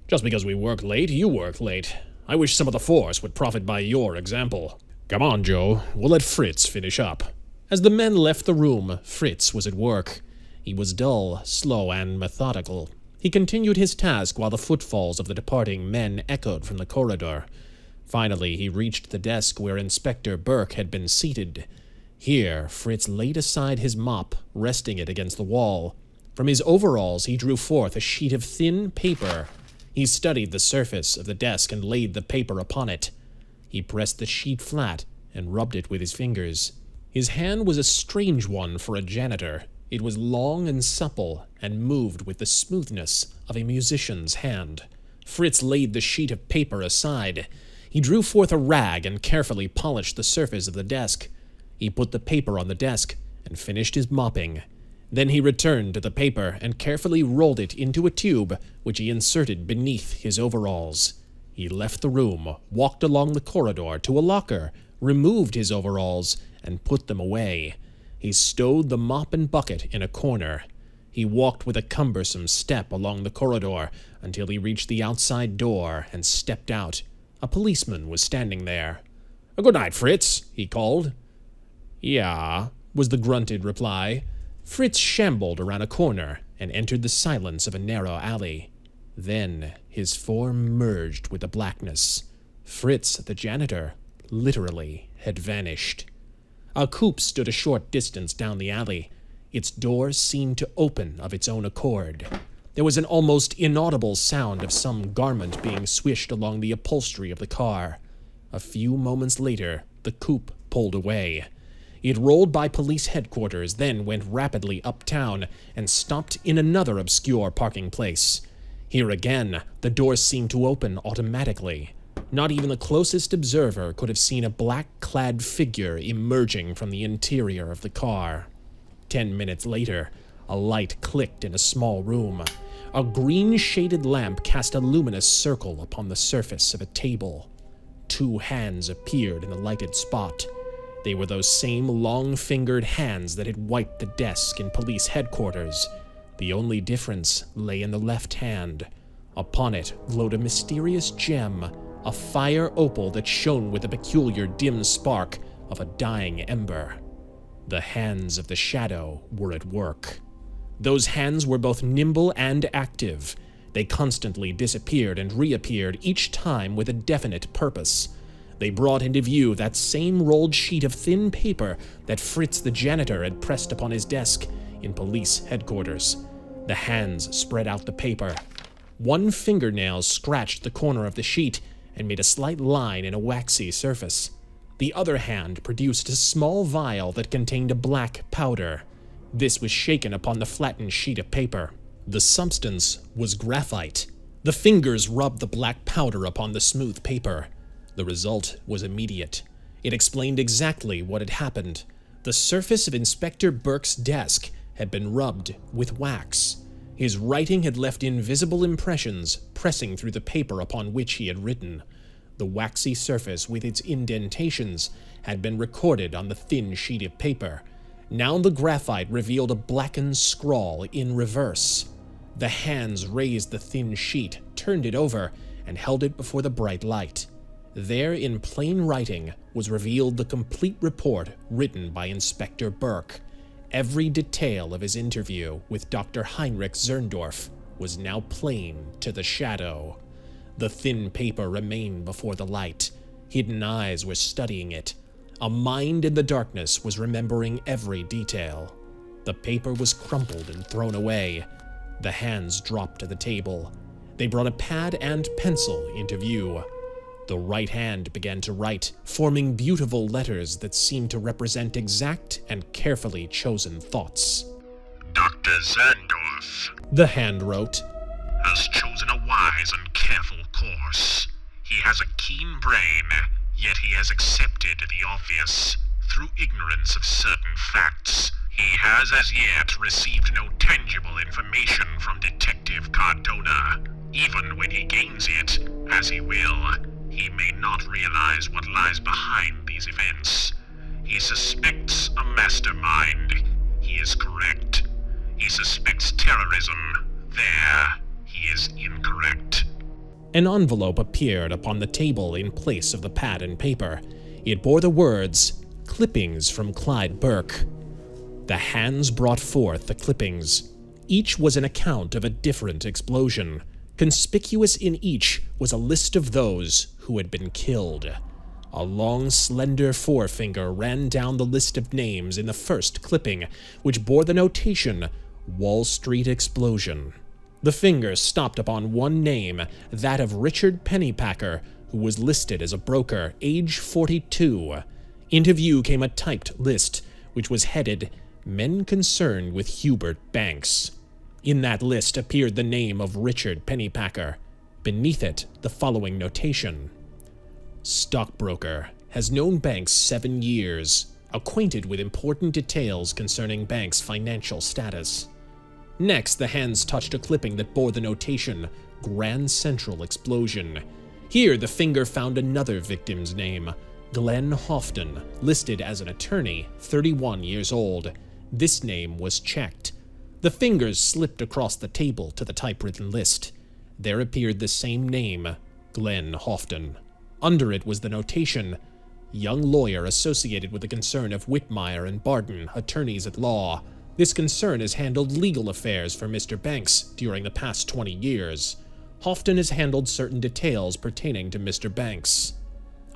"Just because we work late, you work late. I wish some of the force would profit by your example. Come on, Joe. We'll let Fritz finish up." As the men left the room, Fritz was at work. He was dull, slow, and methodical. He continued his task while the footfalls of the departing men echoed from the corridor. Finally, he reached the desk where Inspector Burke had been seated. Here, Fritz laid aside his mop, resting it against the wall. From his overalls, he drew forth a sheet of thin paper. He studied the surface of the desk and laid the paper upon it. He pressed the sheet flat and rubbed it with his fingers. His hand was a strange one for a janitor. It was long and supple and moved with the smoothness of a musician's hand. Fritz laid the sheet of paper aside. He drew forth a rag and carefully polished the surface of the desk. He put the paper on the desk and finished his mopping. Then he returned to the paper and carefully rolled it into a tube, which he inserted beneath his overalls. He left the room, walked along the corridor to a locker, removed his overalls, and put them away. He stowed the mop and bucket in a corner. He walked with a cumbersome step along the corridor until he reached the outside door and stepped out. A policeman was standing there. "Good night, Fritz," he called. "Yeah," was the grunted reply. Fritz shambled around a corner and entered the silence of a narrow alley. Then his form merged with the blackness. Fritz, the janitor, literally had vanished. A coupe stood a short distance down the alley. Its door seemed to open of its own accord. There was an almost inaudible sound of some garment being swished along the upholstery of the car. A few moments later, the coupe pulled away. It rolled by police headquarters, then went rapidly uptown and stopped in another obscure parking place. Here again, the door seemed to open automatically. Not even the closest observer could have seen a black-clad figure emerging from the interior of the car. 10 minutes later, a light clicked in a small room. A green-shaded lamp cast a luminous circle upon the surface of a table. 2 hands appeared in the lighted spot. They were those same long-fingered hands that had wiped the desk in police headquarters. The only difference lay in the left hand. Upon it glowed a mysterious gem, a fire opal that shone with the peculiar dim spark of a dying ember. The hands of the shadow were at work. Those hands were both nimble and active. They constantly disappeared and reappeared, each time with a definite purpose. They brought into view that same rolled sheet of thin paper that Fritz the janitor had pressed upon his desk in police headquarters. The hands spread out the paper. One fingernail scratched the corner of the sheet and made a slight line in a waxy surface. The other hand produced a small vial that contained a black powder. This was shaken upon the flattened sheet of paper. The substance was graphite. The fingers rubbed the black powder upon the smooth paper. The result was immediate. It explained exactly what had happened. The surface of Inspector Burke's desk had been rubbed with wax. His writing had left invisible impressions pressing through the paper upon which he had written. The waxy surface with its indentations had been recorded on the thin sheet of paper. Now the graphite revealed a blackened scrawl in reverse. The hands raised the thin sheet, turned it over, and held it before the bright light. There, in plain writing, was revealed the complete report written by Inspector Burke. Every detail of his interview with Dr. Heinrich Zerndorff was now plain to the Shadow. The thin paper remained before the light. Hidden eyes were studying it. A mind in the darkness was remembering every detail. The paper was crumpled and thrown away. The hands dropped to the table. They brought a pad and pencil into view. The right hand began to write, forming beautiful letters that seemed to represent exact and carefully chosen thoughts. Dr. Zerndorff, the hand wrote, has chosen a wise and careful course. He has a keen brain, yet he has accepted the obvious through ignorance of certain facts. He has as yet received no tangible information from Detective Cardona. Even when he gains it, as he will, he may not realize what lies behind these events. He suspects a mastermind. He is correct. He suspects terrorism. There, he is incorrect. An envelope appeared upon the table in place of the pad and paper. It bore the words, "Clippings from Clyde Burke." The hands brought forth the clippings. Each was an account of a different explosion. Conspicuous in each was a list of those who had been killed. A long, slender forefinger ran down the list of names in the first clipping, which bore the notation, "Wall Street Explosion." The finger stopped upon one name, that of Richard Pennypacker, who was listed as a broker, age 42. Into view came a typed list, which was headed, "Men Concerned with Hubert Banks." In that list appeared the name of Richard Pennypacker. Beneath it, the following notation: "Stockbroker, has known Banks 7 years, acquainted with important details concerning Banks' financial status." Next, the hands touched a clipping that bore the notation, "Grand Central Explosion." Here, the finger found another victim's name, Glenn Houghton, listed as an attorney, 31 years old. This name was checked. The fingers slipped across the table to the typewritten list. There appeared the same name, Glenn Houghton. Under it was the notation, "Young lawyer associated with the concern of Whitmire and Barton, attorneys at law. This concern has handled legal affairs for Mr. Banks during the past 20 years. Houghton has handled certain details pertaining to Mr. Banks."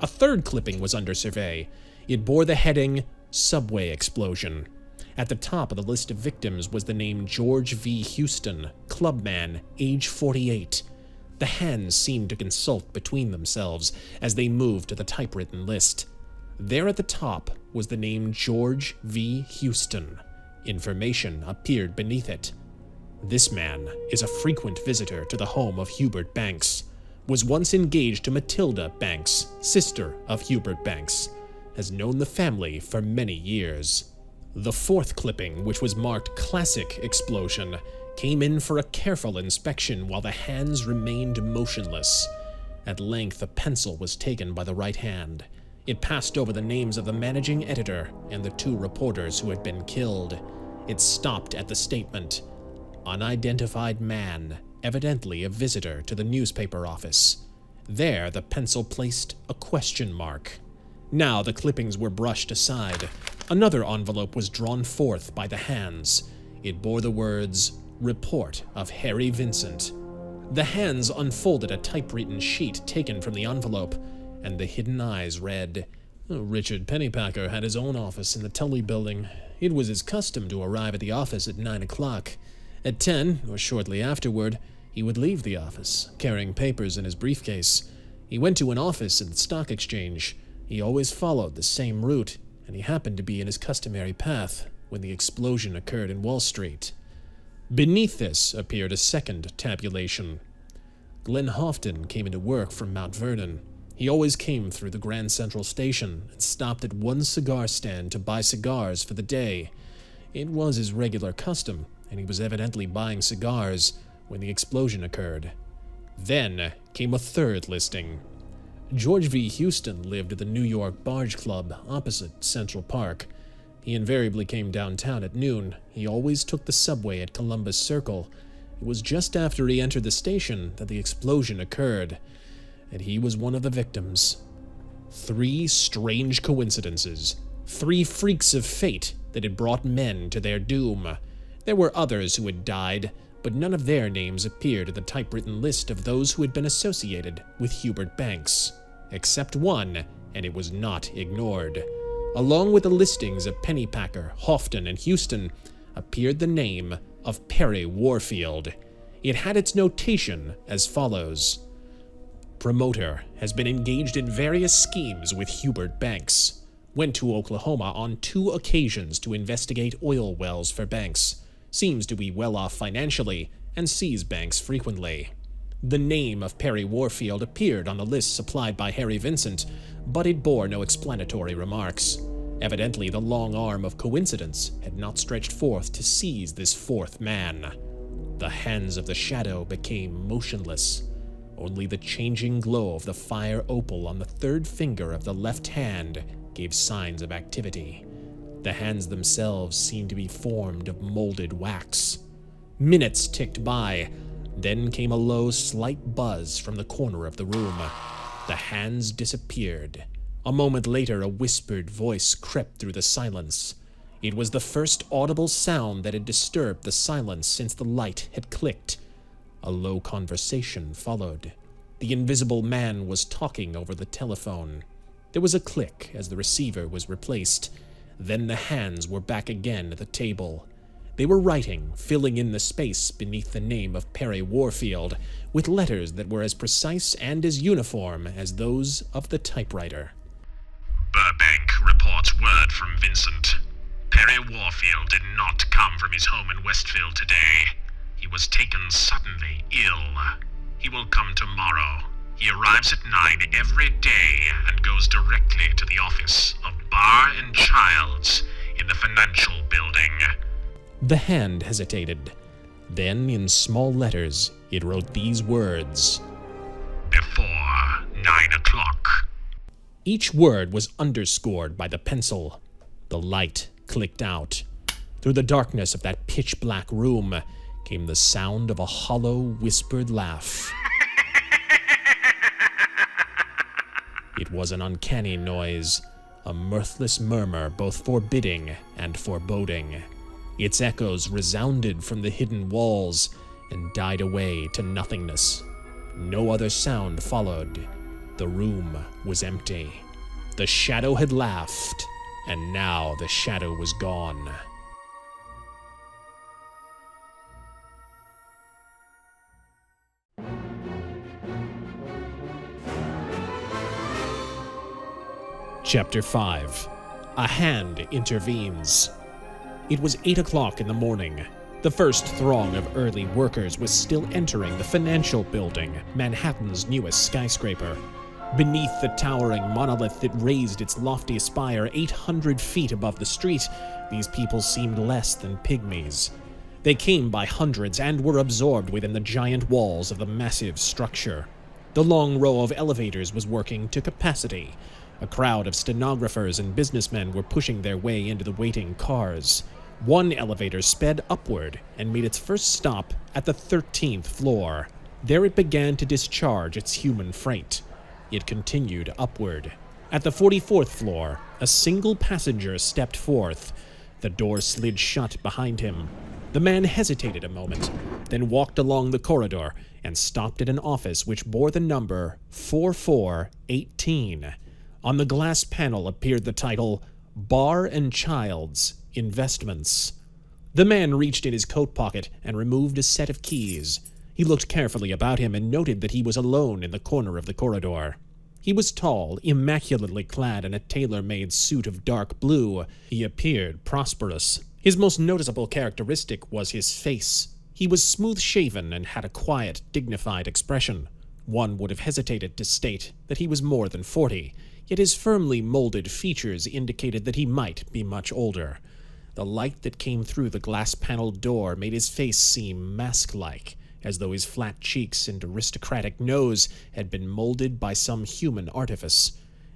A third clipping was under survey. It bore the heading, "Subway Explosion." At the top of the list of victims was the name George V. Houston, clubman, age 48. The hands seemed to consult between themselves as they moved to the typewritten list. There at the top was the name George V. Houston. Information appeared beneath it. "This man is a frequent visitor to the home of Hubert Banks. Was once engaged to Matilda Banks, sister of Hubert Banks. Has known the family for many years." The fourth clipping, which was marked "Classic Explosion," came in for a careful inspection while the hands remained motionless. At length, a pencil was taken by the right hand. It passed over the names of the managing editor and the 2 reporters who had been killed. It stopped at the statement, "Unidentified man, evidently a visitor to the newspaper office." There, the pencil placed a question mark. Now the clippings were brushed aside. Another envelope was drawn forth by the hands. It bore the words, "Report of Harry Vincent." The hands unfolded a typewritten sheet taken from the envelope, and the hidden eyes read, "Richard Pennypacker had his own office in the Tully building. It was his custom to arrive at the office at 9 o'clock. At 10, or shortly afterward, he would leave the office, carrying papers in his briefcase. He went to an office at the stock exchange. He always followed the same route, and he happened to be in his customary path when the explosion occurred in Wall Street." Beneath this appeared a second tabulation. "Glenn Houghton came into work from Mount Vernon. He always came through the Grand Central Station and stopped at one cigar stand to buy cigars for the day. It was his regular custom, and he was evidently buying cigars when the explosion occurred." Then came a third listing. George V. Houston lived at the New York Barge Club opposite Central Park. He invariably came downtown at noon. He always took the subway at Columbus Circle. It was just after he entered the station that the explosion occurred. and he was one of the victims. 3 strange coincidences, 3 freaks of fate that had brought men to their doom. There were others who had died, but none of their names appeared in the typewritten list of those who had been associated with Hubert Banks, except one, and it was not ignored. Along with the listings of Pennypacker, Houghton, and Houston, appeared the name of Perry Warfield. It had its notation as follows: Promoter has been engaged in various schemes with Hubert Banks. Went to Oklahoma on 2 occasions to investigate oil wells for Banks. Seems to be well off financially and sees Banks frequently. The name of Perry Warfield appeared on the list supplied by Harry Vincent, but it bore no explanatory remarks. Evidently, the long arm of coincidence had not stretched forth to seize this 4th man. The hands of the shadow became motionless. Only the changing glow of the fire opal on the 3rd finger of the left hand gave signs of activity. The hands themselves seemed to be formed of molded wax. Minutes ticked by. Then came a low, slight buzz from the corner of the room. The hands disappeared. A moment later, a whispered voice crept through the silence. It was the first audible sound that had disturbed the silence since the light had clicked. A low conversation followed. The invisible man was talking over the telephone. There was a click as the receiver was replaced. Then the hands were back again at the table. They were writing, filling in the space beneath the name of Perry Warfield, with letters that were as precise and as uniform as those of the typewriter. Burbank reports word from Vincent. Perry Warfield did not come from his home in Westville today. He was taken suddenly ill. He will come tomorrow. He arrives at 9 every day and goes directly to the office of Barr and Childs in the financial building. The hand hesitated. Then, in small letters, it wrote these words: Before 9 o'clock. Each word was underscored by the pencil. The light clicked out. Through the darkness of that pitch-black room came the sound of a hollow, whispered laugh. It was an uncanny noise, a mirthless murmur both forbidding and foreboding. Its echoes resounded from the hidden walls and died away to nothingness. No other sound followed. The room was empty. The shadow had laughed, and now the shadow was gone. Chapter 5. A Hand Intervenes. It was 8 o'clock in the morning. The first throng of early workers was still entering the financial building, Manhattan's newest skyscraper. Beneath the towering monolith that raised its lofty spire 800 feet above the street, these people seemed less than pygmies. They came by hundreds and were absorbed within the giant walls of the massive structure. The long row of elevators was working to capacity. A crowd of stenographers and businessmen were pushing their way into the waiting cars. One elevator sped upward and made its first stop at the 13th floor. There it began to discharge its human freight. It continued upward. At the 44th floor, a single passenger stepped forth. The door slid shut behind him. The man hesitated a moment, then walked along the corridor and stopped at an office which bore the number 4418. On the glass panel appeared the title, Barr and Childs Investments. The man reached in his coat pocket and removed a set of keys. He looked carefully about him and noted that he was alone in the corner of the corridor. He was tall, immaculately clad in a tailor-made suit of dark blue. He appeared prosperous. His most noticeable characteristic was his face. He was smooth-shaven and had a quiet, dignified expression. One would have hesitated to state that he was more than 40, yet his firmly molded features indicated that he might be much older. The light that came through the glass-paneled door made his face seem mask-like, as though his flat cheeks and aristocratic nose had been molded by some human artifice.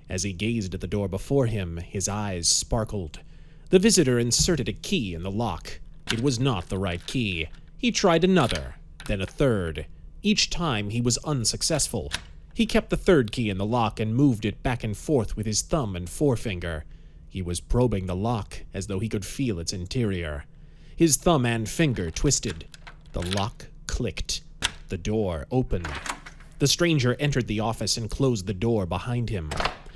As he gazed at the door before him, his eyes sparkled. The visitor inserted a key in the lock. It was not the right key. He tried another, then a third. Each time he was unsuccessful. He kept the third key in the lock and moved it back and forth with his thumb and forefinger. He was probing the lock as though he could feel its interior. His thumb and finger twisted. The lock clicked. The door opened. The stranger entered the office and closed the door behind him.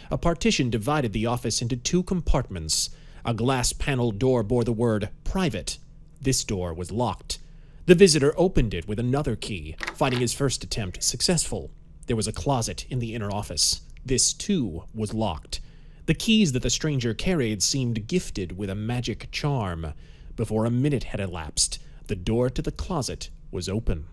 A partition divided the office into two compartments. A glass-paneled door bore the word "Private." This door was locked. The visitor opened it with another key, finding his first attempt successful. There was a closet in the inner office. This, too, was locked. The keys that the stranger carried seemed gifted with a magic charm. Before a minute had elapsed, the door to the closet was open.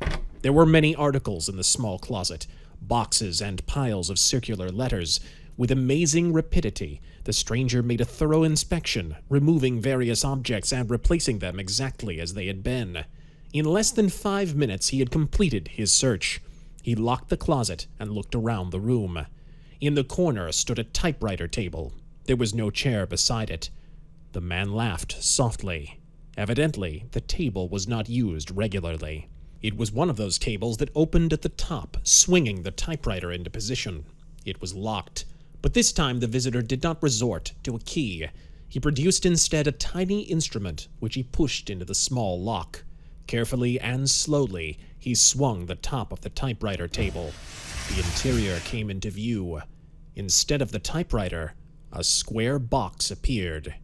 There were many articles in the small closet, boxes and piles of circular letters. With amazing rapidity, the stranger made a thorough inspection, removing various objects and replacing them exactly as they had been. In less than 5 minutes, he had completed his search. He locked the closet and looked around the room. In the corner stood a typewriter table. There was no chair beside it. The man laughed softly. Evidently, the table was not used regularly. It was one of those tables that opened at the top, swinging the typewriter into position. It was locked, but this time the visitor did not resort to a key. He produced instead a tiny instrument, which he pushed into the small lock. Carefully and slowly, he swung the top of the typewriter table. The interior came into view. Instead of the typewriter, a square box appeared.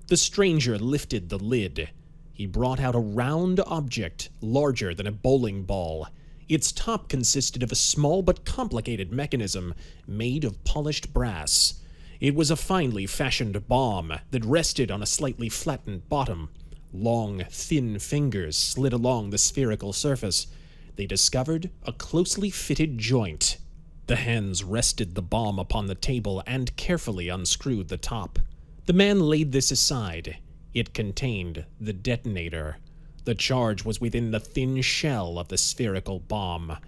The stranger lifted the lid. He brought out a round object, larger than a bowling ball. Its top consisted of a small but complicated mechanism made of polished brass. It was a finely fashioned bomb that rested on a slightly flattened bottom. Long, thin fingers slid along the spherical surface. They discovered a closely fitted joint. The hands rested the bomb upon the table and carefully unscrewed the top. The man laid this aside. It contained the detonator. The charge was within the thin shell of the spherical bomb.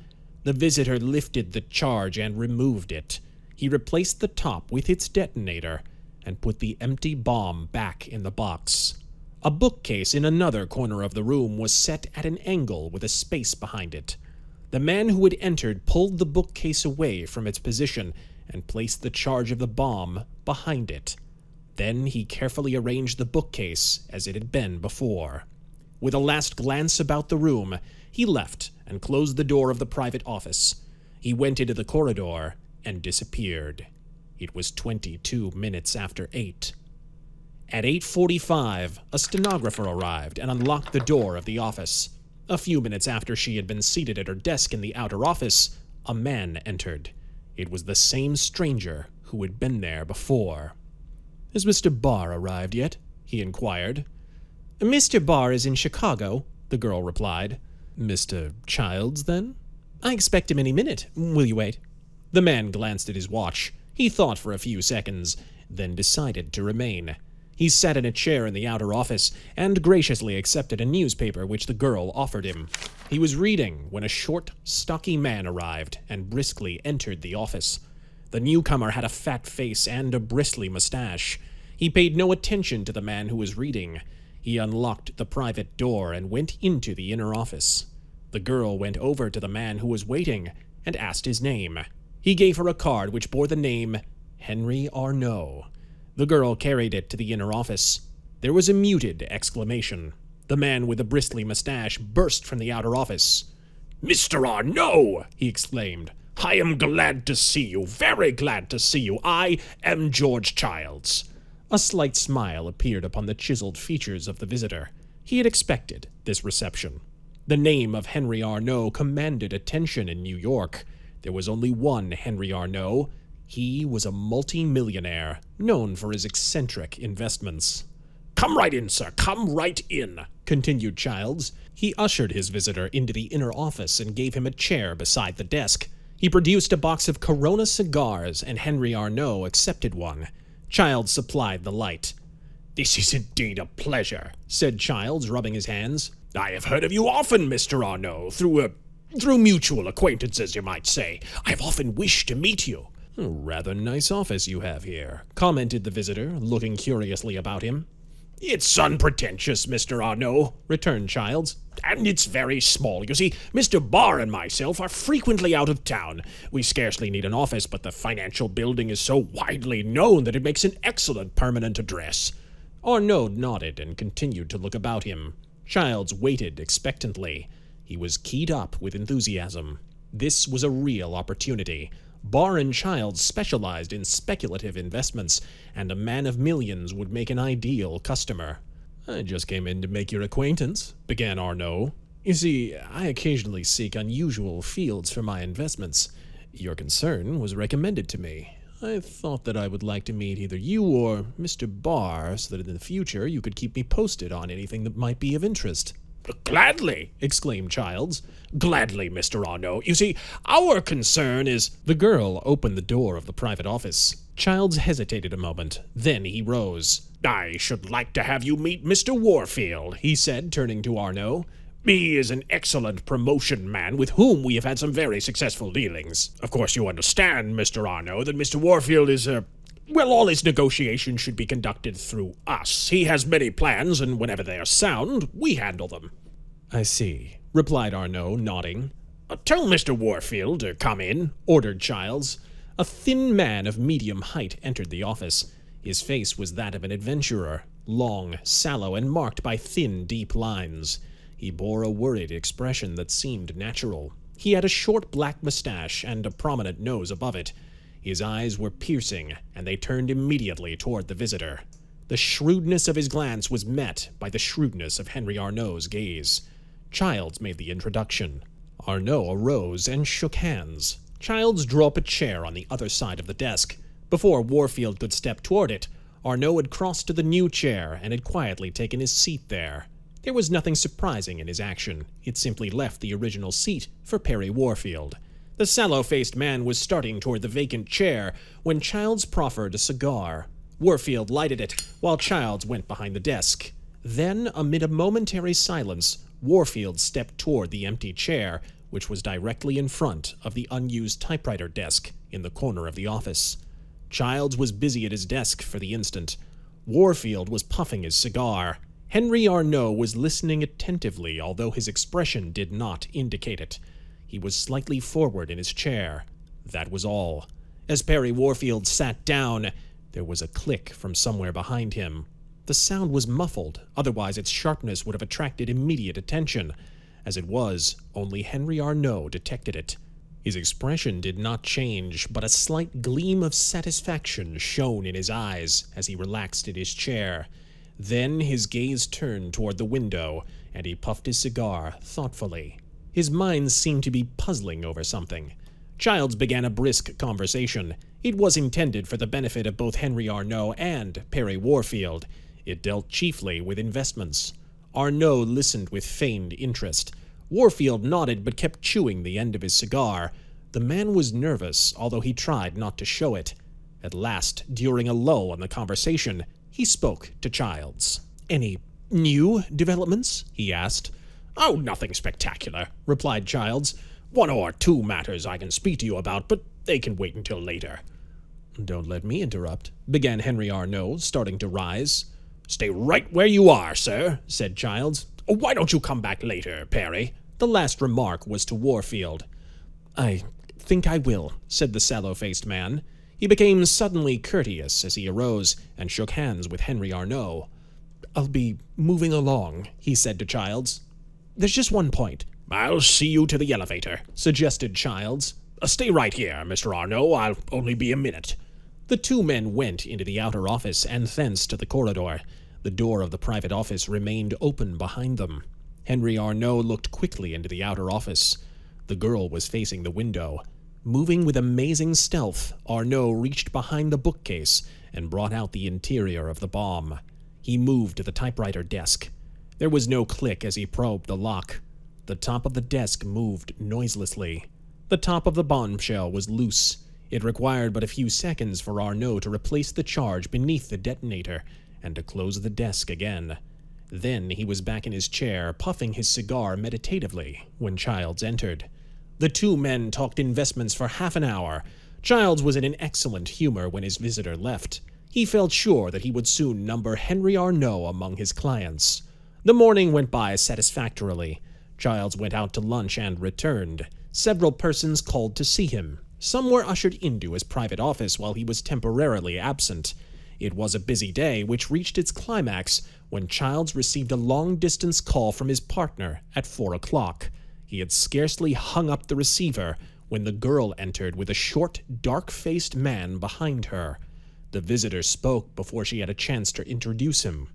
The visitor lifted the charge and removed it. He replaced the top with its detonator and put the empty bomb back in the box. A bookcase in another corner of the room was set at an angle with a space behind it. The man who had entered pulled the bookcase away from its position and placed the charge of the bomb behind it. Then he carefully arranged the bookcase as it had been before. With a last glance about the room, he left and closed the door of the private office. He went into the corridor and disappeared. It was 22 minutes after 8. At 8:45, a stenographer arrived and unlocked the door of the office. A few minutes after she had been seated at her desk in the outer office, a man entered. It was the same stranger who had been there before. "Has Mr. Barr arrived yet?" he inquired. "Mr. Barr is in Chicago," the girl replied. "Mr. Childs, then?" "I expect him any minute. Will you wait?" The man glanced at his watch. He thought for a few seconds, then decided to remain. He sat in a chair in the outer office and graciously accepted a newspaper which the girl offered him. He was reading when a short, stocky man arrived and briskly entered the office. The newcomer had a fat face and a bristly mustache. He paid no attention to the man who was reading. He unlocked the private door and went into the inner office. The girl went over to the man who was waiting and asked his name. He gave her a card which bore the name Henry Arnault. The girl carried it to the inner office. There was a muted exclamation. The man with the bristly mustache burst from the outer office. "Mr. Arnault!" he exclaimed. "I am glad to see you, very glad to see you. I am George Childs." A slight smile appeared upon the chiseled features of the visitor. He had expected this reception. The name of Henry Arnault commanded attention in New York. There was only one Henry Arnault. He was a multi-millionaire, known for his eccentric investments. "Come right in, sir, come right in," continued Childs. He ushered his visitor into the inner office and gave him a chair beside the desk. He produced a box of Corona cigars, and Henry Arnault accepted one. Childs supplied the light. "This is indeed a pleasure," said Childs, rubbing his hands. "I have heard of you often, Mr. Arnault, through mutual acquaintances, you might say. I have often wished to meet you." "Rather nice office you have here," commented the visitor, looking curiously about him. It's unpretentious, Mr. Arnaud, returned Childs. And it's very small. You see, Mr. Barr and myself are frequently out of town. We scarcely need an office, but the financial building is so widely known that it makes an excellent permanent address. Arnaud nodded and continued to look about him. Childs waited expectantly. He was keyed up with enthusiasm. This was a real opportunity. Barr and Childs specialized in speculative investments, and a man of millions would make an ideal customer. I just came in to make your acquaintance, began Arnaud. You see, I occasionally seek unusual fields for my investments. Your concern was recommended to me. I thought that I would like to meet either you or Mr. Barr so that in the future you could keep me posted on anything that might be of interest. Gladly, exclaimed Childs. Gladly, Mr. Arnaud. You see, our concern is... The girl opened the door of the private office. Childs hesitated a moment. Then he rose. I should like to have you meet Mr. Warfield, he said, turning to Arnaud. He is an excellent promotion man with whom we have had some very successful dealings. Of course, you understand, Mr. Arnaud, that Mr. Warfield is well, all his negotiations should be conducted through us. He has many plans, and whenever they are sound, we handle them. I see, replied Arnaud, nodding. Tell Mr. Warfield to come in, ordered Childs. A thin man of medium height entered the office. His face was that of an adventurer, long, sallow, and marked by thin, deep lines. He bore a worried expression that seemed natural. He had a short black mustache and a prominent nose above it. His eyes were piercing, and they turned immediately toward the visitor. The shrewdness of his glance was met by the shrewdness of Henry Arnaud's gaze. Childs made the introduction. Arnaud arose and shook hands. Childs drew up a chair on the other side of the desk. Before Warfield could step toward it, Arnaud had crossed to the new chair and had quietly taken his seat there. There was nothing surprising in his action. It simply left the original seat for Perry Warfield. The sallow-faced man was starting toward the vacant chair when Childs proffered a cigar. Warfield lighted it, while Childs went behind the desk. Then, amid a momentary silence, Warfield stepped toward the empty chair, which was directly in front of the unused typewriter desk in the corner of the office. Childs was busy at his desk for the instant. Warfield was puffing his cigar. Henry Arnaud was listening attentively, although his expression did not indicate it. He was slightly forward in his chair. That was all. As Perry Warfield sat down, there was a click from somewhere behind him. The sound was muffled, otherwise its sharpness would have attracted immediate attention. As it was, only Henry Arnaud detected it. His expression did not change, but a slight gleam of satisfaction shone in his eyes as he relaxed in his chair. Then his gaze turned toward the window, and he puffed his cigar thoughtfully. His mind seemed to be puzzling over something. Childs began a brisk conversation. It was intended for the benefit of both Henry Arnaud and Perry Warfield. It dealt chiefly with investments. Arnaud listened with feigned interest. Warfield nodded but kept chewing the end of his cigar. The man was nervous, although he tried not to show it. At last, during a lull in the conversation, he spoke to Childs. Any new developments? He asked. Oh, nothing spectacular, replied Childs. One or two matters I can speak to you about, but they can wait until later. Don't let me interrupt, began Henry Arnaud, starting to rise. Stay right where you are, sir, said Childs. Why don't you come back later, Perry? The last remark was to Warfield. I think I will, said the sallow-faced man. He became suddenly courteous as he arose and shook hands with Henry Arnaud. I'll be moving along, he said to Childs. There's just one point. I'll see you to the elevator, suggested Childs. Stay right here, Mr. Arnaud. I'll only be a minute. The two men went into the outer office and thence to the corridor. The door of the private office remained open behind them. Henry Arnaud looked quickly into the outer office. The girl was facing the window. Moving with amazing stealth, Arnaud reached behind the bookcase and brought out the interior of the bomb. He moved to the typewriter desk. There was no click as he probed the lock. The top of the desk moved noiselessly. The top of the bombshell was loose. It required but a few seconds for Arnaud to replace the charge beneath the detonator and to close the desk again. Then he was back in his chair, puffing his cigar meditatively, when Childs entered. The two men talked investments for half an hour. Childs was in an excellent humor when his visitor left. He felt sure that he would soon number Henry Arnault among his clients. The morning went by satisfactorily. Childs went out to lunch and returned. Several persons called to see him. Some were ushered into his private office while he was temporarily absent. It was a busy day, which reached its climax when Childs received a long-distance call from his partner at 4 o'clock. He had scarcely hung up the receiver when the girl entered with a short, dark-faced man behind her. The visitor spoke before she had a chance to introduce him.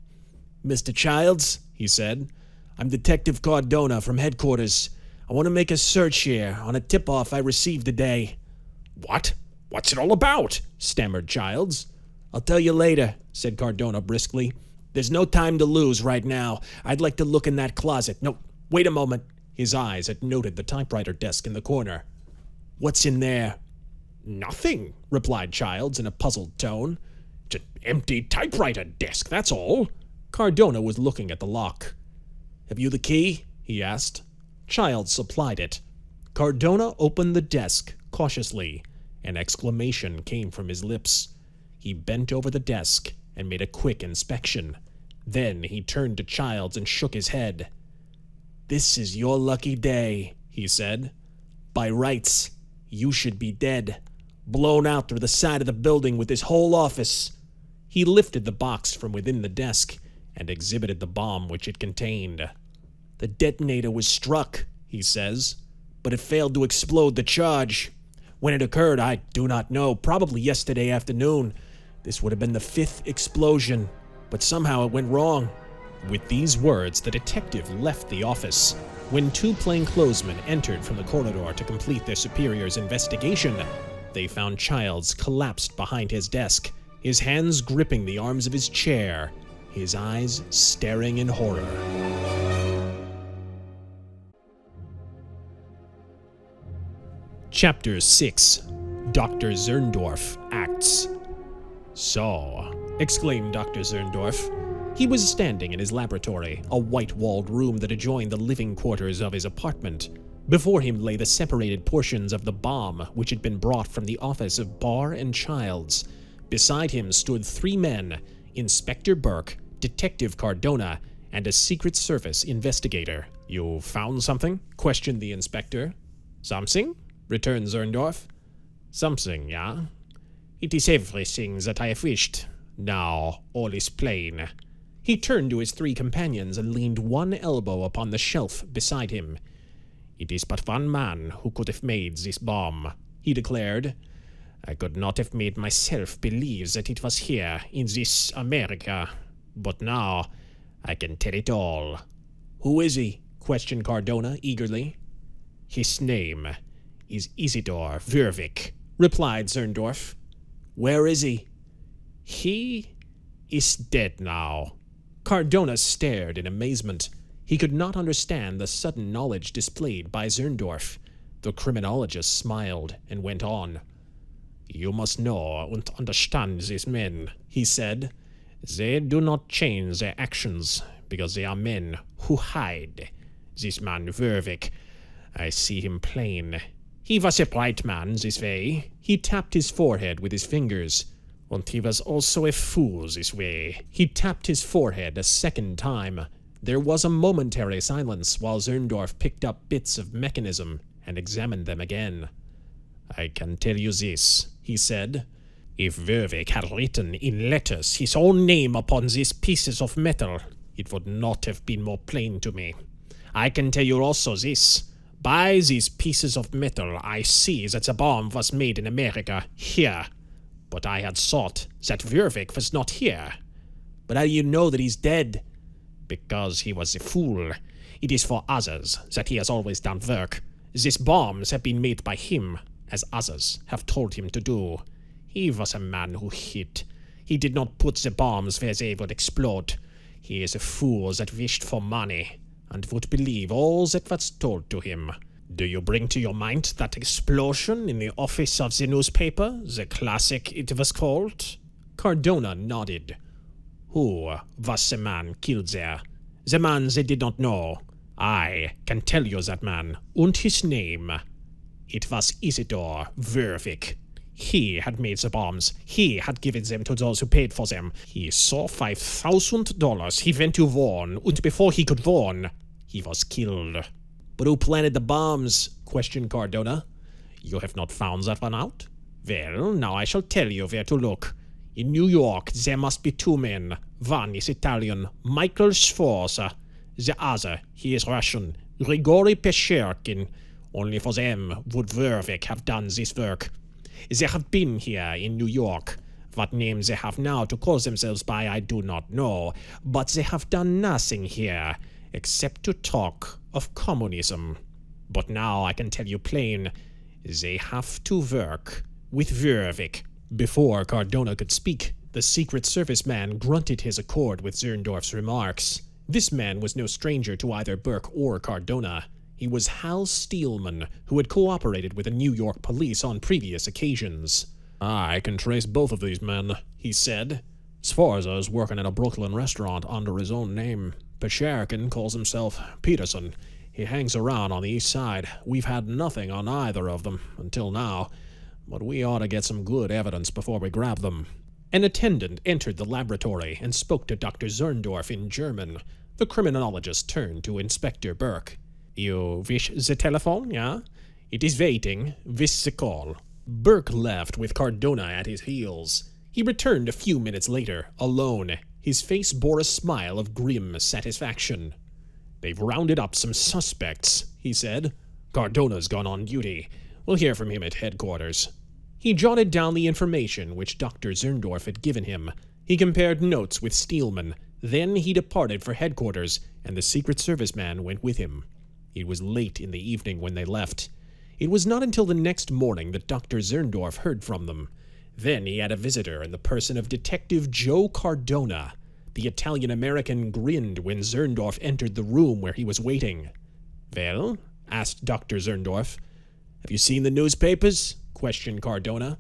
"Mr. Childs," he said, "I'm Detective Cardona from headquarters. I want to make a search here on a tip-off I received today." "What? What's it all about?" stammered Childs. "I'll tell you later," said Cardona briskly. "There's no time to lose right now. I'd like to look in that closet. No, wait a moment." His eyes had noted the typewriter desk in the corner. "What's in there?" "Nothing," replied Childs in a puzzled tone. "It's an empty typewriter desk, that's all." Cardona was looking at the lock. "Have you the key?" he asked. Childs supplied it. Cardona opened the desk cautiously. An exclamation came from his lips. He bent over the desk and made a quick inspection. Then he turned to Childs and shook his head. "This is your lucky day," he said. "By rights, you should be dead, blown out through the side of the building with this whole office." He lifted the box from within the desk and exhibited the bomb which it contained. "The detonator was struck," he says, "but it failed to explode the charge. When it occurred, I do not know, probably yesterday afternoon. This would have been the 5th explosion, but somehow it went wrong." With these words, the detective left the office. When 2 plainclothesmen entered from the corridor to complete their superior's investigation, they found Childs collapsed behind his desk, his hands gripping the arms of his chair, his eyes staring in horror. Chapter 6. Dr. Zerndorff Acts. "So," exclaimed Dr. Zerndorff. He was standing in his laboratory, a white-walled room that adjoined the living quarters of his apartment. Before him lay the separated portions of the bomb which had been brought from the office of Barr and Childs. Beside him stood 3 men, Inspector Burke, Detective Cardona, and a Secret Service investigator. "You found something?" questioned the inspector. "Something?" returned Zerndorff. "Something, yeah? It is everything that I have wished. Now all is plain." He turned to his 3 companions and leaned one elbow upon the shelf beside him. "It is but one man who could have made this bomb," he declared. "I could not have made myself believe that it was here, in this America. But now I can tell it all." "Who is he?" questioned Cardona eagerly. "His name is Isidor Vervik," replied Zerndorff. "Where is he?" "He is dead now." Cardona stared in amazement. He could not understand the sudden knowledge displayed by Zerndorff. The criminologist smiled and went on. "You must know and understand these men," he said. "They do not change their actions because they are men who hide. This man Vervik, I see him plain. He was a bright man this way." He tapped his forehead with his fingers. "And he was also a fool this way." He tapped his forehead a second time. There was a momentary silence while Zerndorff picked up bits of mechanism and examined them again. "I can tell you this," he said. "If Vervik had written in letters his own name upon these pieces of metal, it would not have been more plain to me. I can tell you also this. By these pieces of metal I see that the bomb was made in America, here. But I had thought that Vervik was not here." "But how do you know that he's dead?" "Because he was a fool. It is for others that he has always done work. These bombs have been made by him, as others have told him to do. He was a man who hid. He did not put the bombs where they would explode. He is a fool that wished for money, and would believe all that was told to him. Do you bring to your mind that explosion in the office of the newspaper, the classic it was called?" Cardona nodded. "Who was the man killed there? The man they did not know? I can tell you that man, and his name. It was Isidor Vervik. He had made the bombs. He had given them to those who paid for them. He saw $5,000. He went to warn, and before he could warn, he was killed. But who planted the bombs? Questioned Cardona. You have not found that one out? Well, now I shall tell you where to look. In New York, there must be two men. One is Italian, Michael Sforza. The other, he is Russian, Grigory Pescherkin. Only for them would Wervik have done this work. They have been here in New York. What name they have now to call themselves by I do not know, but they have done nothing here, except to talk of communism. But now I can tell you plain, they have to work with Wervik. Before Cardona could speak, the Secret Service man grunted his accord with Zerndorff's remarks. This man was no stranger to either Burke or Cardona. He was Hal Steelman, who had cooperated with the New York police on previous occasions. I can trace both of these men, he said. Sforza is working at a Brooklyn restaurant under his own name. Pescherkin calls himself Peterson. He hangs around on the east side. We've had nothing on either of them until now, but we ought to get some good evidence before we grab them. An attendant entered the laboratory and spoke to Dr. Zerndorff in German. The criminologist turned to Inspector Burke. You wish the telephone, yeah? It is waiting with the call. Burke left with Cardona at his heels. He returned a few minutes later, alone. His face bore a smile of grim satisfaction. They've rounded up some suspects, he said. Cardona's gone on duty. We'll hear from him at headquarters. He jotted down the information which Dr. Zerndorff had given him. He compared notes with Steelman. Then he departed for headquarters, and the Secret Service man went with him. It was late in the evening when they left. It was not until the next morning that Dr. Zerndorff heard from them. Then he had a visitor in the person of Detective Joe Cardona. The Italian-American grinned when Zerndorff entered the room where he was waiting. Well? Asked Dr. Zerndorff. Have you seen the newspapers? Questioned Cardona.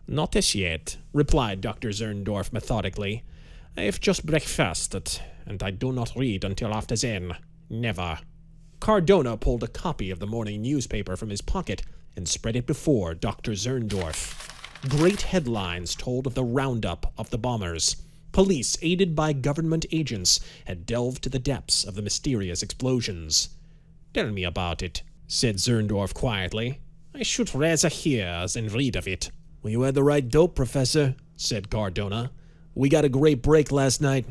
Not as yet, replied Dr. Zerndorff methodically. I have just breakfasted, and I do not read until after then. Never. Cardona pulled a copy of the morning newspaper from his pocket and spread it before Dr. Zerndorff. Great headlines told of the roundup of the bombers. Police, aided by government agents, had delved to the depths of the mysterious explosions. Tell me about it, said Zerndorff quietly. I should rather hear than read of it. Well, you had the right dope, Professor, said Cardona. We got a great break last night.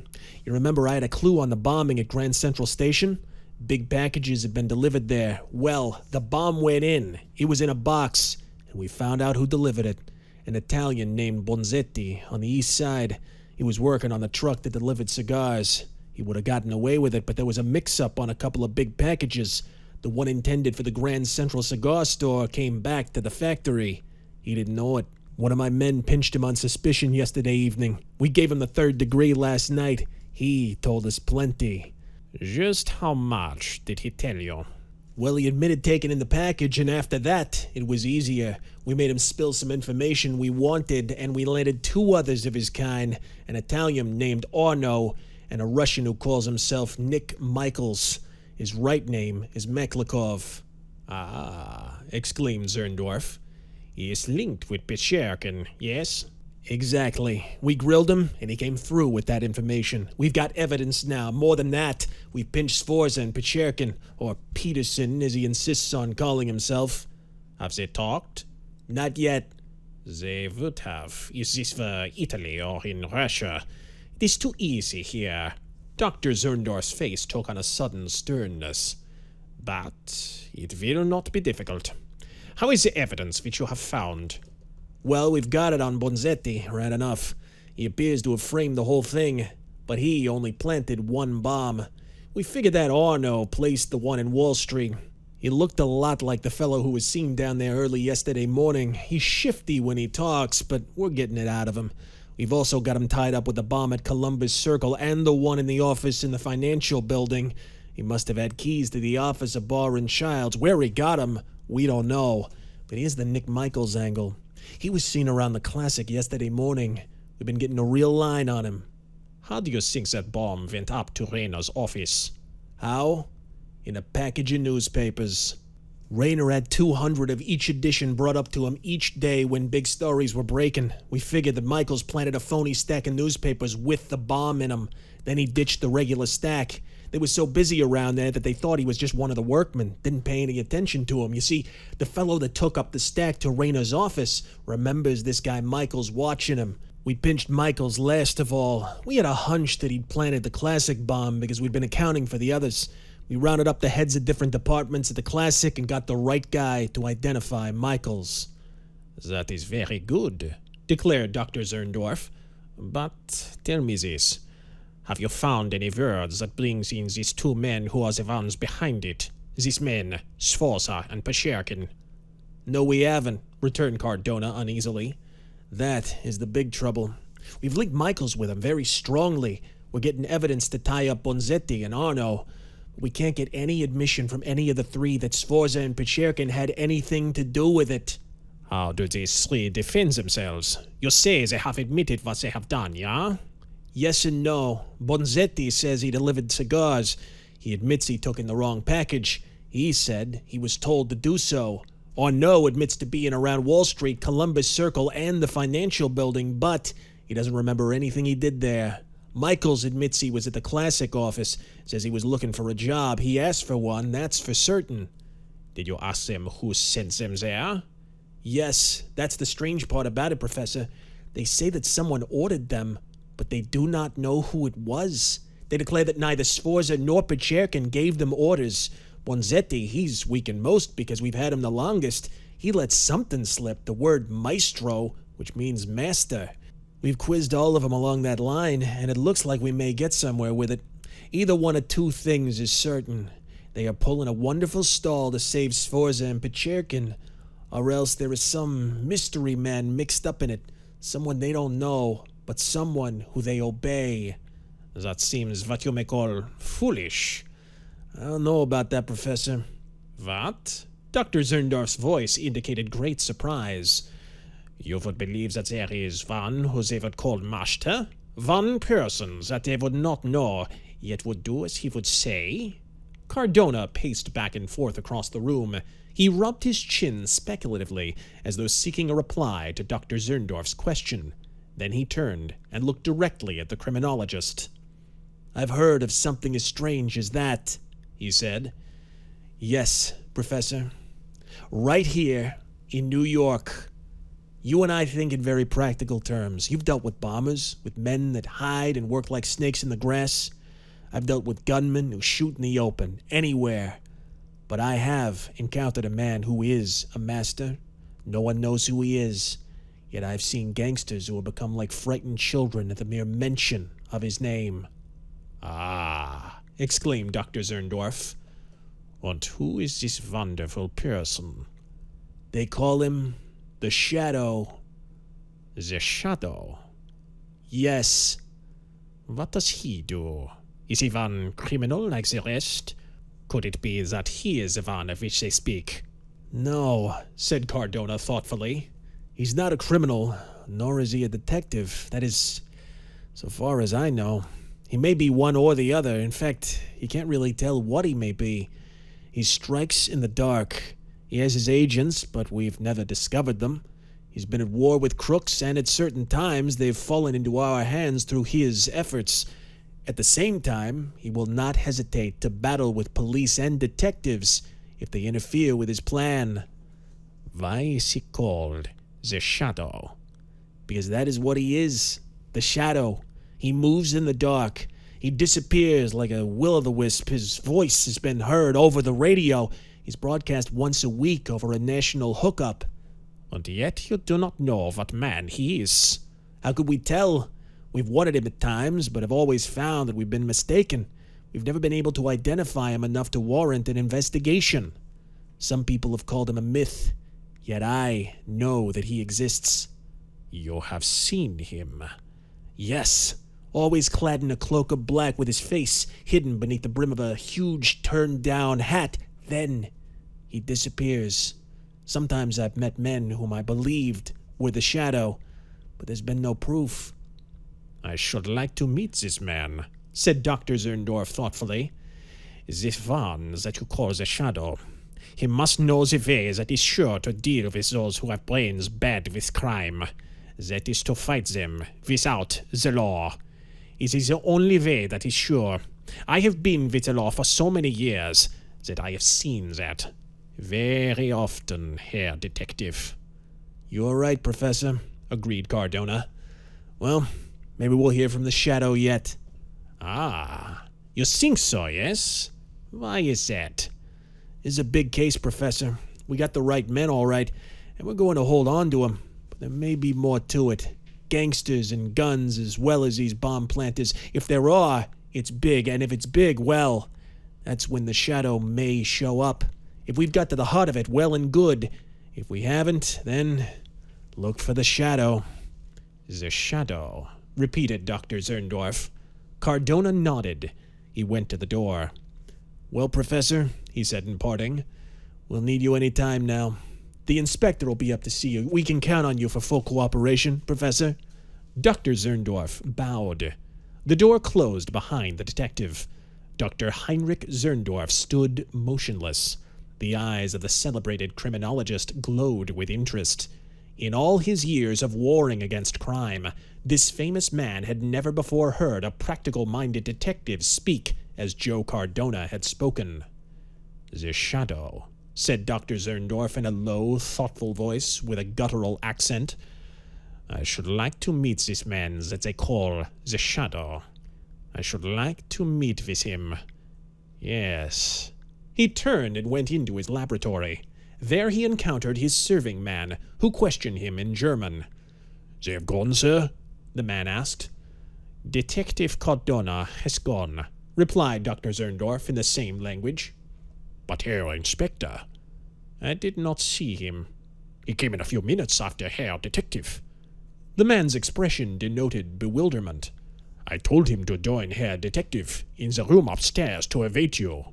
You remember I had a clue on the bombing at Grand Central Station? Big packages had been delivered there. Well, the bomb went in. It was in a box, and we found out who delivered it. An Italian named Bonzetti on the east side. He was working on the truck that delivered cigars. He would have gotten away with it, but there was a mix-up on a couple of big packages. The one intended for the Grand Central Cigar Store came back to the factory. He didn't know it. One of my men pinched him on suspicion yesterday evening. We gave him the 3rd degree last night. He told us plenty. Just how much did he tell you? Well, he admitted taking in the package, and after that, it was easier. We made him spill some information we wanted, and we landed 2 others of his kind, an Italian named Arno, and a Russian who calls himself Nick Michaels. His right name is Meklikov. Ah, exclaimed Zerndorff. He is linked with Pescherkin, yes? Exactly. We grilled him, and he came through with that information. We've got evidence now. More than that, we've pinched Sforza and Pescherkin, or Peterson, as he insists on calling himself. Have they talked? Not yet. They would have, if this were Italy or in Russia. It is too easy here. Dr. Zerndorff's face took on a sudden sternness. But it will not be difficult. How is the evidence which you have found? Well, we've got it on Bonzetti, right enough. He appears to have framed the whole thing, but he only planted 1 bomb. We figured that Arno placed the one in Wall Street. He looked a lot like the fellow who was seen down there early yesterday morning. He's shifty when he talks, but we're getting it out of him. We've also got him tied up with the bomb at Columbus Circle and the one in the office in the financial building. He must have had keys to the office of Barr and Childs. Where he got them, we don't know. But here's the Nick Michaels angle. He was seen around the Classic yesterday morning. We've been getting a real line on him. How do you think that bomb went up to Reyna's office? How? In a package of newspapers. Rayner had 200 of each edition brought up to him each day when big stories were breaking. We figured that Michaels planted a phony stack of newspapers with the bomb in them. Then he ditched the regular stack. They were so busy around there that they thought he was just one of the workmen, didn't pay any attention to him. You see, the fellow that took up the stack to Rayner's office remembers this guy Michaels watching him. We pinched Michaels last of all. We had a hunch that he'd planted the classic bomb because we'd been accounting for the others. We rounded up the heads of different departments at the classic and got the right guy to identify Michaels. That is very good, declared Dr. Zerndorff. But tell me this. Have you found any words that brings in these two men who are the ones behind it? These men, Sforza and Pescherkin. No, we haven't, returned Cardona uneasily. That is the big trouble. We've linked Michaels with him very strongly. We're getting evidence to tie up Bonzetti and Arno. We can't get any admission from any of the three that Sforza and Pescherkin had anything to do with it. How do these three defend themselves? You say they have admitted what they have done, yeah? Yes and no. Bonzetti says he delivered cigars. He admits he took in the wrong package. He said he was told to do so. Arno admits to being around Wall Street, Columbus Circle, and the financial building, but he doesn't remember anything he did there. Michaels admits he was at the Classic office, says he was looking for a job. He asked for one, that's for certain. Did you ask them who sent them there? Yes, that's the strange part about it, Professor. They say that someone ordered them, but they do not know who it was. They declare that neither Sforza nor Pescherkin gave them orders. Bonzetti, he's weak and most because we've had him the longest. He let something slip, the word maestro, which means master. We've quizzed all of them along that line, and it looks like we may get somewhere with it. Either one of two things is certain. They are pulling a wonderful stall to save Sforza and Pescherkin, or else there is some mystery man mixed up in it. Someone they don't know, but someone who they obey. That seems what you may call foolish. I don't know about that, Professor. What? Dr. Zerndorff's voice indicated great surprise. You would believe that there is one who they would call master? One person that they would not know, yet would do as he would say? Cardona paced back and forth across the room. He rubbed his chin speculatively, as though seeking a reply to Dr. Zerndorff's question. Then he turned and looked directly at the criminologist. I've heard of something as strange as that, he said. Yes, Professor. Right here in New York. You and I think in very practical terms. You've dealt with bombers, with men that hide and work like snakes in the grass. I've dealt with gunmen who shoot in the open, anywhere. But I have encountered a man who is a master. No one knows who he is. Yet I've seen gangsters who have become like frightened children at the mere mention of his name. Ah, exclaimed Dr. Zerndorff. And who is this wonderful person? They call him the Shadow. The Shadow? Yes. What does he do? Is he one criminal like the rest? Could it be that he is the one of which they speak? No, said Cardona thoughtfully. He's not a criminal, nor is he a detective. That is, so far as I know. He may be one or the other. In fact, he can't really tell what he may be. He strikes in the dark. He has his agents, but we've never discovered them. He's been at war with crooks, and at certain times they've fallen into our hands through his efforts. At the same time, he will not hesitate to battle with police and detectives if they interfere with his plan. Why is he called the Shadow? Because that is what he is, the Shadow. He moves in the dark. He disappears like a will-o'-the-wisp. His voice has been heard over the radio. He's broadcast once a week over a national hookup. And yet you do not know what man he is. How could we tell? We've wanted him at times, but have always found that we've been mistaken. We've never been able to identify him enough to warrant an investigation. Some people have called him a myth, yet I know that he exists. You have seen him? Yes. Always clad in a cloak of black with his face hidden beneath the brim of a huge turned-down hat. Then he disappears. Sometimes I've met men whom I believed were the Shadow, but there's been no proof. I should like to meet this man, said Dr. Zerndorff thoughtfully. This one that you call the Shadow. He must know the way that is sure to deal with those who have brains bad with crime. That is to fight them without the law. It is the only way that is sure. I have been with the law for so many years that I have seen that very often, Herr Detective." "You're right, Professor," agreed Cardona. "Well, maybe we'll hear from the Shadow yet." "Ah, you think so, yes? Why is that?" "It's a big case, Professor. We got the right men, all right, and we're going to hold on to 'em. But there may be more to it. Gangsters and guns as well as these bomb planters. If there are, it's big, and if it's big, well, that's when the Shadow may show up. If we've got to the heart of it, well and good. If we haven't, then look for the Shadow." "The Shadow," repeated Dr. Zerndorff. Cardona nodded. He went to the door. "Well, Professor," he said in parting, "we'll need you any time now. The inspector will be up to see you. We can count on you for full cooperation, Professor." Dr. Zerndorff bowed. The door closed behind the detective. Dr. Heinrich Zerndorff stood motionless. The eyes of the celebrated criminologist glowed with interest. In all his years of warring against crime, this famous man had never before heard a practical-minded detective speak as Joe Cardona had spoken. "The Shadow," said Dr. Zerndorff in a low, thoughtful voice with a guttural accent. "I should like to meet this man that they call the Shadow. I should like to meet with him. Yes." He turned and went into his laboratory. There he encountered his serving man, who questioned him in German. "They have gone, sir?" the man asked. "Detective Cardona has gone," replied Dr. Zerndorff in the same language. "But Herr Inspector?" "I did not see him." "He came in a few minutes after Herr Detective." The man's expression denoted bewilderment. "I told him to join Herr Detective in the room upstairs to await you."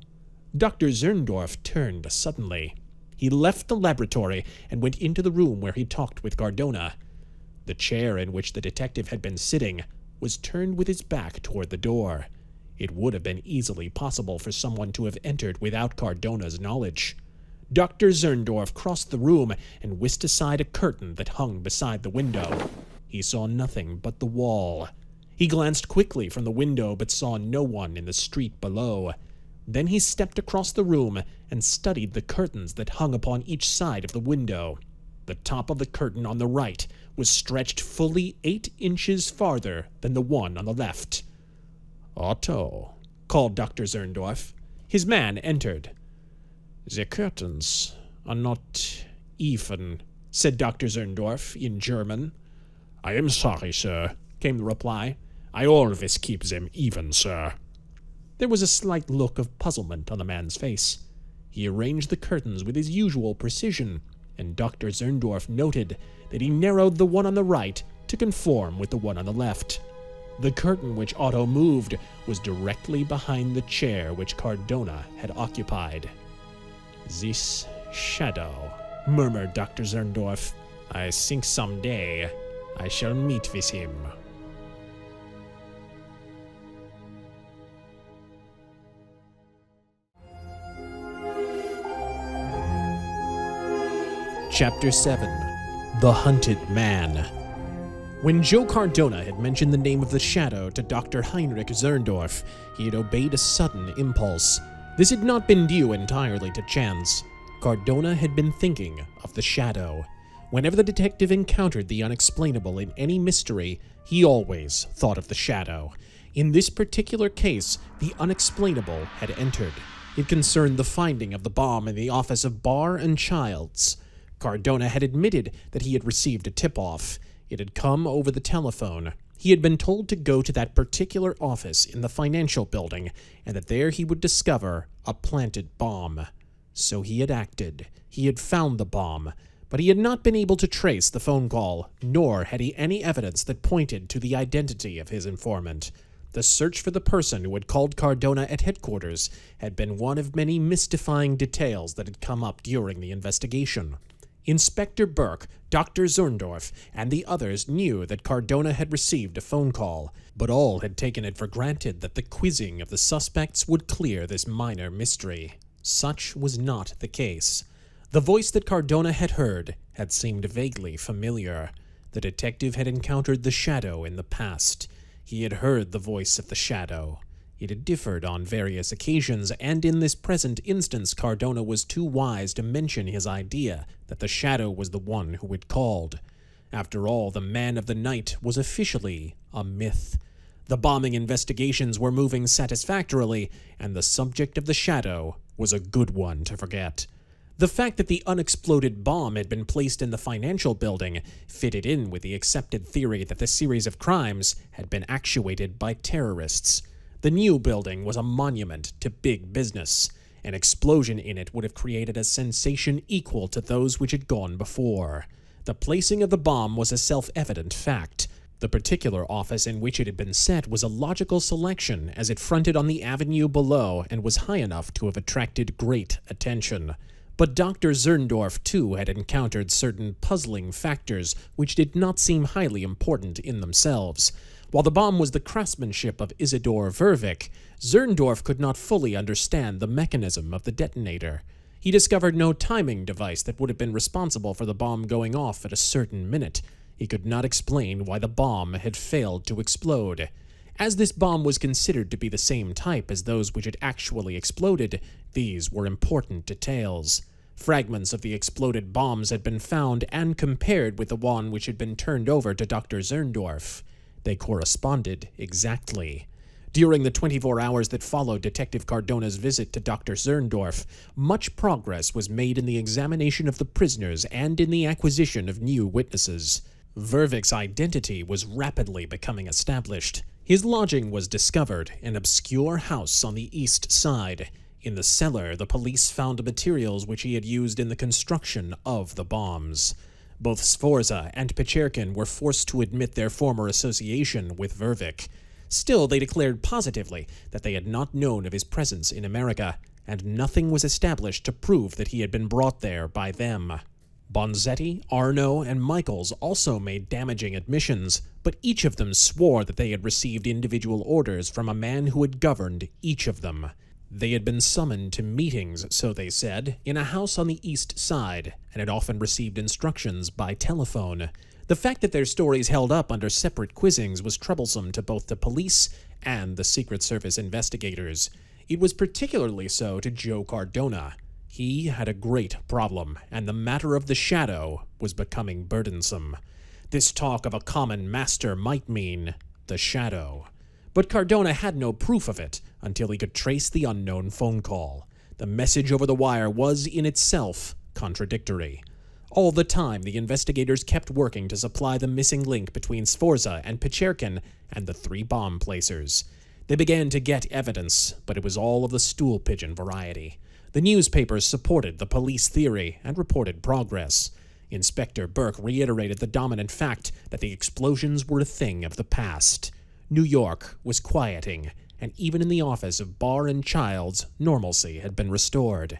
Dr. Zerndorff turned suddenly. He left the laboratory and went into the room where he talked with Cardona. The chair in which the detective had been sitting was turned with its back toward the door. It would have been easily possible for someone to have entered without Cardona's knowledge. Dr. Zerndorff crossed the room and whisked aside a curtain that hung beside the window. He saw nothing but the wall. He glanced quickly from the window but saw no one in the street below. Then he stepped across the room and studied the curtains that hung upon each side of the window. The top of the curtain on the right was stretched fully 8 inches farther than the one on the left. "Otto," called Dr. Zerndorff. His man entered. "The curtains are not even," said Dr. Zerndorff in German. "I am sorry, sir," came the reply. "I always keep them even, sir." There was a slight look of puzzlement on the man's face. He arranged the curtains with his usual precision, and Dr. Zerndorff noted that he narrowed the one on the right to conform with the one on the left. The curtain which Otto moved was directly behind the chair which Cardona had occupied. "This Shadow," murmured Dr. Zerndorff. "I think someday I shall meet with him." Chapter 7. The Hunted Man. When Joe Cardona had mentioned the name of the Shadow to Dr. Heinrich Zerndorff, he had obeyed a sudden impulse. This had not been due entirely to chance. Cardona had been thinking of the Shadow. Whenever the detective encountered the unexplainable in any mystery, he always thought of the Shadow. In this particular case, the unexplainable had entered. It concerned the finding of the bomb in the office of Barr and Childs. Cardona had admitted that he had received a tip-off. It had come over the telephone. He had been told to go to that particular office in the financial building, and that there he would discover a planted bomb. So he had acted. He had found the bomb, but he had not been able to trace the phone call, nor had he any evidence that pointed to the identity of his informant. The search for the person who had called Cardona at headquarters had been one of many mystifying details that had come up during the investigation. Inspector Burke, Dr. Zerndorff, and the others knew that Cardona had received a phone call, but all had taken it for granted that the quizzing of the suspects would clear this minor mystery. Such was not the case. The voice that Cardona had heard had seemed vaguely familiar. The detective had encountered the Shadow in the past. He had heard the voice of the Shadow. It had differed on various occasions, and in this present instance Cardona was too wise to mention his idea that the Shadow was the one who had called. After all, the Man of the Night was officially a myth. The bombing investigations were moving satisfactorily, and the subject of the Shadow was a good one to forget. The fact that the unexploded bomb had been placed in the financial building fitted in with the accepted theory that the series of crimes had been actuated by terrorists. The new building was a monument to big business. An explosion in it would have created a sensation equal to those which had gone before. The placing of the bomb was a self-evident fact. The particular office in which it had been set was a logical selection, as it fronted on the avenue below and was high enough to have attracted great attention. But Dr. Zerndorff, too, had encountered certain puzzling factors which did not seem highly important in themselves. While the bomb was the craftsmanship of Isidor Vervik, Zerndorff could not fully understand the mechanism of the detonator. He discovered no timing device that would have been responsible for the bomb going off at a certain minute. He could not explain why the bomb had failed to explode. As this bomb was considered to be the same type as those which had actually exploded, these were important details. Fragments of the exploded bombs had been found and compared with the one which had been turned over to Dr. Zerndorff. They corresponded exactly. During the 24 hours that followed Detective Cardona's visit to Dr. Zerndorff, much progress was made in the examination of the prisoners and in the acquisition of new witnesses. Vervik's identity was rapidly becoming established. His lodging was discovered, an obscure house on the east side. In the cellar, the police found materials which he had used in the construction of the bombs. Both Sforza and Pecherkin were forced to admit their former association with Vervik. Still, they declared positively that they had not known of his presence in America, and nothing was established to prove that he had been brought there by them. Bonzetti, Arno, and Michaels also made damaging admissions, but each of them swore that they had received individual orders from a man who had governed each of them. They had been summoned to meetings, so they said, in a house on the east side, and had often received instructions by telephone. The fact that their stories held up under separate quizzings was troublesome to both the police and the Secret Service investigators. It was particularly so to Joe Cardona. He had a great problem, and the matter of the Shadow was becoming burdensome. This talk of a common master might mean the Shadow. But Cardona had no proof of it until he could trace the unknown phone call. The message over the wire was, in itself, contradictory. All the time, the investigators kept working to supply the missing link between Sforza and Pecherkin and the three bomb placers. They began to get evidence, but it was all of the stool pigeon variety. The newspapers supported the police theory and reported progress. Inspector Burke reiterated the dominant fact that the explosions were a thing of the past. New York was quieting, and even in the office of Barr and Childs, normalcy had been restored.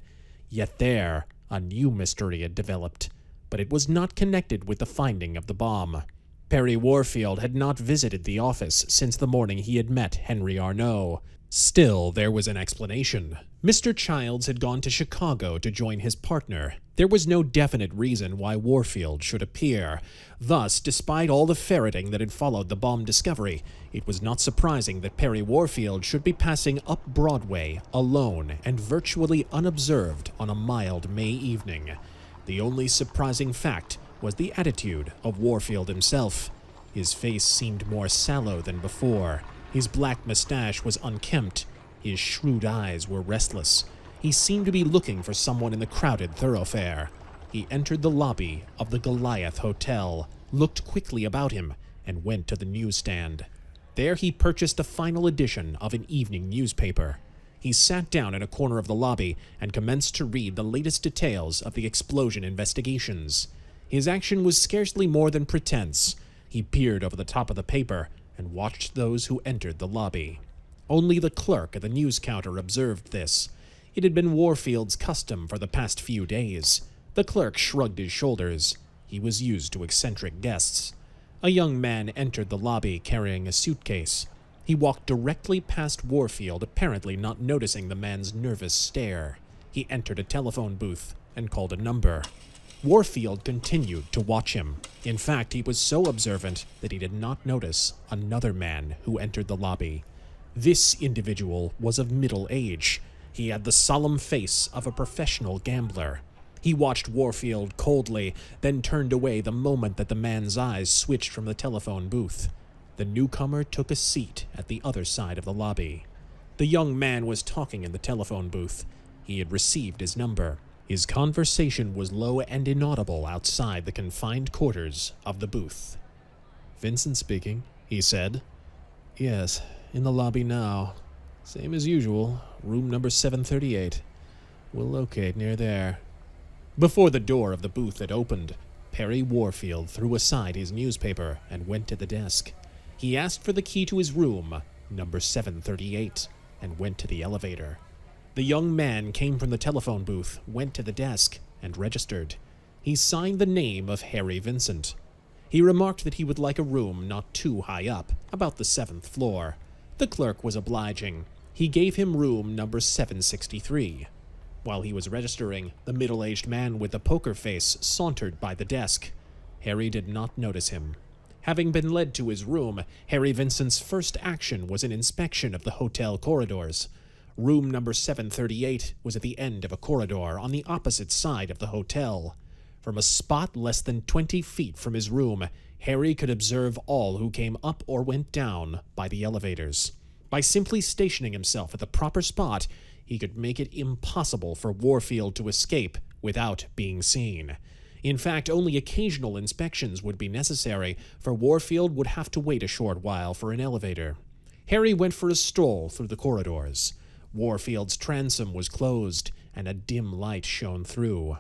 Yet there, a new mystery had developed, but it was not connected with the finding of the bomb. Perry Warfield had not visited the office since the morning he had met Henry Arnault. Still, there was an explanation. Mr. Childs had gone to Chicago to join his partner. There was no definite reason why Warfield should appear. Thus, despite all the ferreting that had followed the bomb discovery, it was not surprising that Perry Warfield should be passing up Broadway, alone and virtually unobserved on a mild May evening. The only surprising fact was the attitude of Warfield himself. His face seemed more sallow than before. His black mustache was unkempt. His shrewd eyes were restless. He seemed to be looking for someone in the crowded thoroughfare. He entered the lobby of the Goliath Hotel, looked quickly about him, and went to the newsstand. There he purchased a final edition of an evening newspaper. He sat down in a corner of the lobby and commenced to read the latest details of the explosion investigations. His action was scarcely more than pretense. He peered over the top of the paper and watched those who entered the lobby. Only the clerk at the news counter observed this. It had been Warfield's custom for the past few days. The clerk shrugged his shoulders. He was used to eccentric guests. A young man entered the lobby carrying a suitcase. He walked directly past Warfield, apparently not noticing the man's nervous stare. He entered a telephone booth and called a number. Warfield continued to watch him. In fact, he was so observant that he did not notice another man who entered the lobby. This individual was of middle age. He had the solemn face of a professional gambler. He watched Warfield coldly, then turned away the moment that the man's eyes switched from the telephone booth. The newcomer took a seat at the other side of the lobby. The young man was talking in the telephone booth. He had received his number. His conversation was low and inaudible outside the confined quarters of the booth. "Vincent speaking," he said. "Yes, in the lobby now. Same as usual, room number 738. We'll locate near there." Before the door of the booth had opened, Perry Warfield threw aside his newspaper and went to the desk. He asked for the key to his room, number 738, and went to the elevator. The young man came from the telephone booth, went to the desk, and registered. He signed the name of Harry Vincent. He remarked that he would like a room not too high up, about the 7th floor. The clerk was obliging. He gave him room number 763. While he was registering, the middle-aged man with the poker face sauntered by the desk. Harry did not notice him. Having been led to his room, Harry Vincent's first action was an inspection of the hotel corridors. Room number 738 was at the end of a corridor on the opposite side of the hotel. From a spot less than 20 feet from his room, Harry could observe all who came up or went down by the elevators. By simply stationing himself at the proper spot, he could make it impossible for Warfield to escape without being seen. In fact, only occasional inspections would be necessary, for Warfield would have to wait a short while for an elevator. Harry went for a stroll through the corridors. Warfield's transom was closed, and a dim light shone through.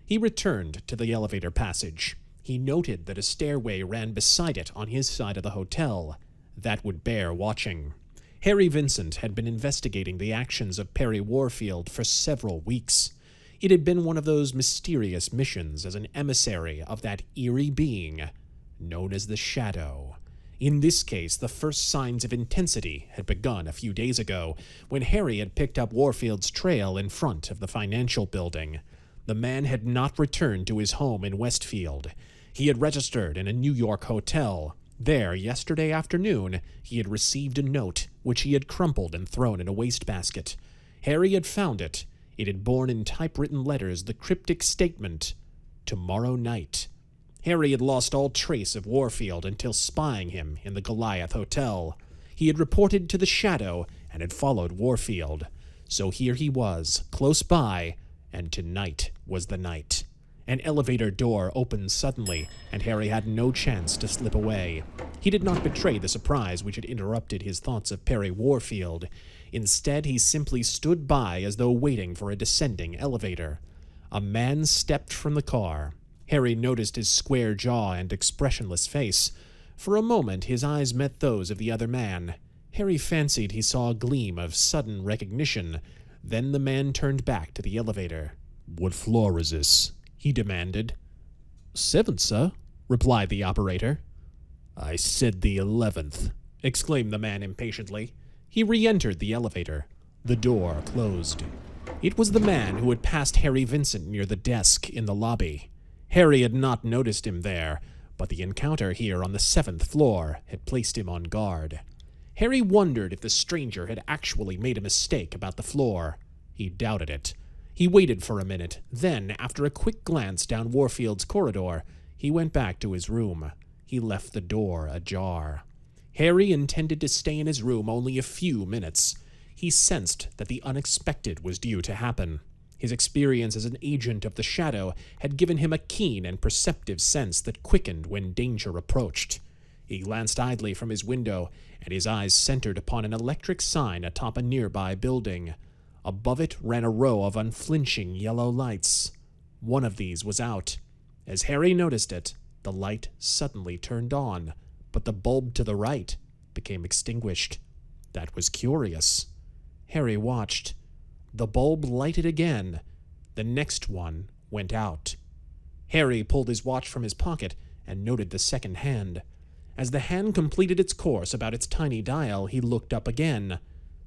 He returned to the elevator passage. He noted that a stairway ran beside it on his side of the hotel. That would bear watching. Harry Vincent had been investigating the actions of Perry Warfield for several weeks. It had been one of those mysterious missions as an emissary of that eerie being known as the Shadow. In this case, the first signs of intensity had begun a few days ago, when Harry had picked up Warfield's trail in front of the financial building. The man had not returned to his home in Westfield. He had registered in a New York hotel. There, yesterday afternoon, he had received a note, which he had crumpled and thrown in a wastebasket. Harry had found it. It had borne in typewritten letters the cryptic statement, "Tomorrow night." Harry had lost all trace of Warfield until spying him in the Goliath Hotel. He had reported to the Shadow and had followed Warfield. So here he was, close by, and tonight was the night. An elevator door opened suddenly, and Harry had no chance to slip away. He did not betray the surprise which had interrupted his thoughts of Perry Warfield. Instead, he simply stood by as though waiting for a descending elevator. A man stepped from the car. Harry noticed his square jaw and expressionless face. For a moment, his eyes met those of the other man. Harry fancied he saw a gleam of sudden recognition. Then the man turned back to the elevator. "What floor is this?" he demanded. "7th, sir," replied the operator. "I said the 11th, exclaimed the man impatiently. He re-entered the elevator. The door closed. It was the man who had passed Harry Vincent near the desk in the lobby. Harry had not noticed him there, but the encounter here on the 7th floor had placed him on guard. Harry wondered if the stranger had actually made a mistake about the floor. He doubted it. He waited for a minute, then, after a quick glance down Warfield's corridor, he went back to his room. He left the door ajar. Harry intended to stay in his room only a few minutes. He sensed that the unexpected was due to happen. His experience as an agent of the Shadow had given him a keen and perceptive sense that quickened when danger approached. He glanced idly from his window, and his eyes centered upon an electric sign atop a nearby building. Above it ran a row of unflinching yellow lights. One of these was out. As Harry noticed it, the light suddenly turned on, but the bulb to the right became extinguished. That was curious. Harry watched. The bulb lighted again. The next one went out. Harry pulled his watch from his pocket and noted the second hand. As the hand completed its course about its tiny dial, he looked up again.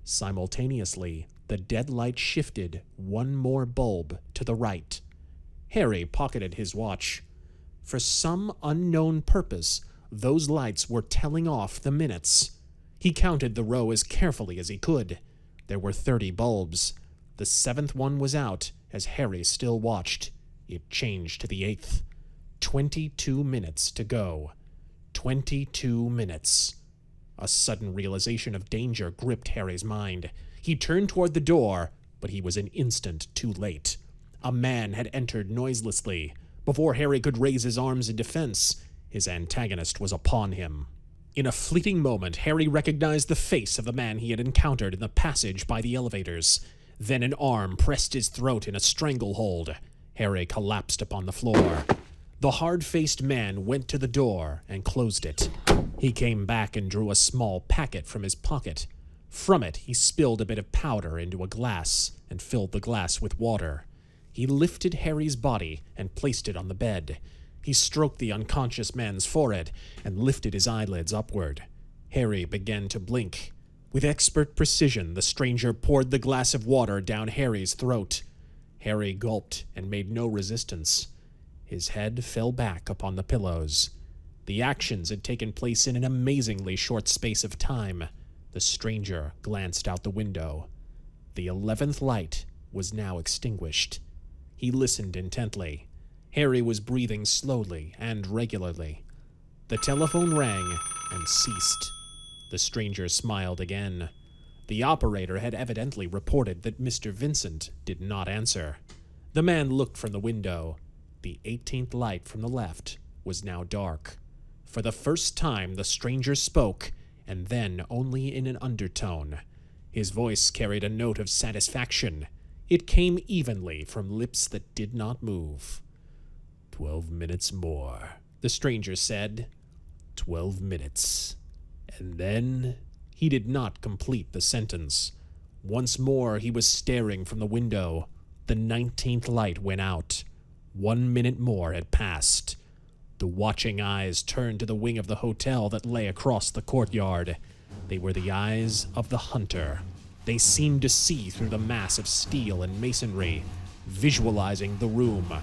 Simultaneously, The dead light shifted one more bulb to the right. Harry pocketed his watch. For some unknown purpose, those lights were telling off the minutes. He counted the row as carefully as he could. There were 30 bulbs. The 7th one was out as Harry still watched. It changed to the 8th. 22 minutes to go. 22 minutes. A sudden realization of danger gripped Harry's mind. He turned toward the door, but he was an instant too late. A man had entered noiselessly. Before Harry could raise his arms in defense, his antagonist was upon him. In a fleeting moment, Harry recognized the face of the man he had encountered in the passage by the elevators. Then an arm pressed his throat in a stranglehold. Harry collapsed upon the floor. The hard-faced man went to the door and closed it. He came back and drew a small packet from his pocket. From it, he spilled a bit of powder into a glass and filled the glass with water. He lifted Harry's body and placed it on the bed. He stroked the unconscious man's forehead and lifted his eyelids upward. Harry began to blink. With expert precision, the stranger poured the glass of water down Harry's throat. Harry gulped and made no resistance. His head fell back upon the pillows. The actions had taken place in an amazingly short space of time. The stranger glanced out the window. The 11th light was now extinguished. He listened intently. Harry was breathing slowly and regularly. The telephone rang and ceased. The stranger smiled again. The operator had evidently reported that Mr. Vincent did not answer. The man looked from the window. The 18th light from the left was now dark. For the first time, the stranger spoke, and then only in an undertone. His voice carried a note of satisfaction. It came evenly from lips that did not move. 12 minutes more, the stranger said. 12 minutes. And then he did not complete the sentence. Once more he was staring from the window. The 19th light went out. 1 minute more had passed. The watching eyes turned to the wing of the hotel that lay across the courtyard. They were the eyes of the hunter. They seemed to see through the mass of steel and masonry, visualizing the room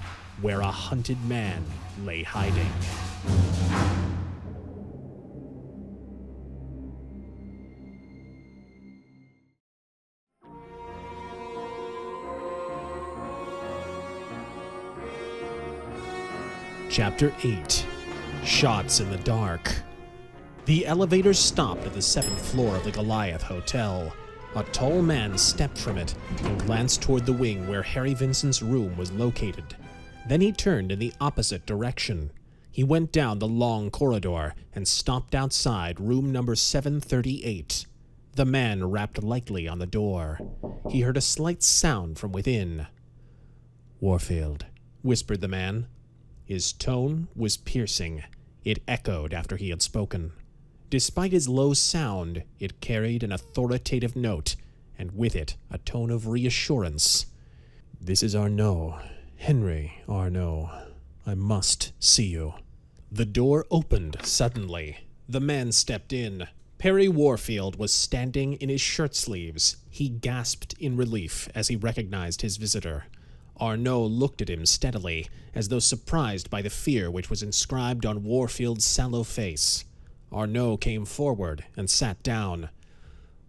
where a hunted man lay hiding. Chapter 8. Shots in the Dark. The elevator stopped at the 7th floor of the Goliath Hotel. A tall man stepped from it and glanced toward the wing where Harry Vincent's room was located. Then he turned in the opposite direction. He went down the long corridor and stopped outside room number 738. The man rapped lightly on the door. He heard a slight sound from within. "Warfield," whispered the man. His tone was piercing. It echoed after he had spoken. Despite his low sound, it carried an authoritative note, and with it a tone of reassurance. "This is Arnaud. Henry Arnaud. I must see you." The door opened suddenly. The man stepped in. Perry Warfield was standing in his shirt sleeves. He gasped in relief as he recognized his visitor. Arnaud looked at him steadily, as though surprised by the fear which was inscribed on Warfield's sallow face. Arnaud came forward and sat down.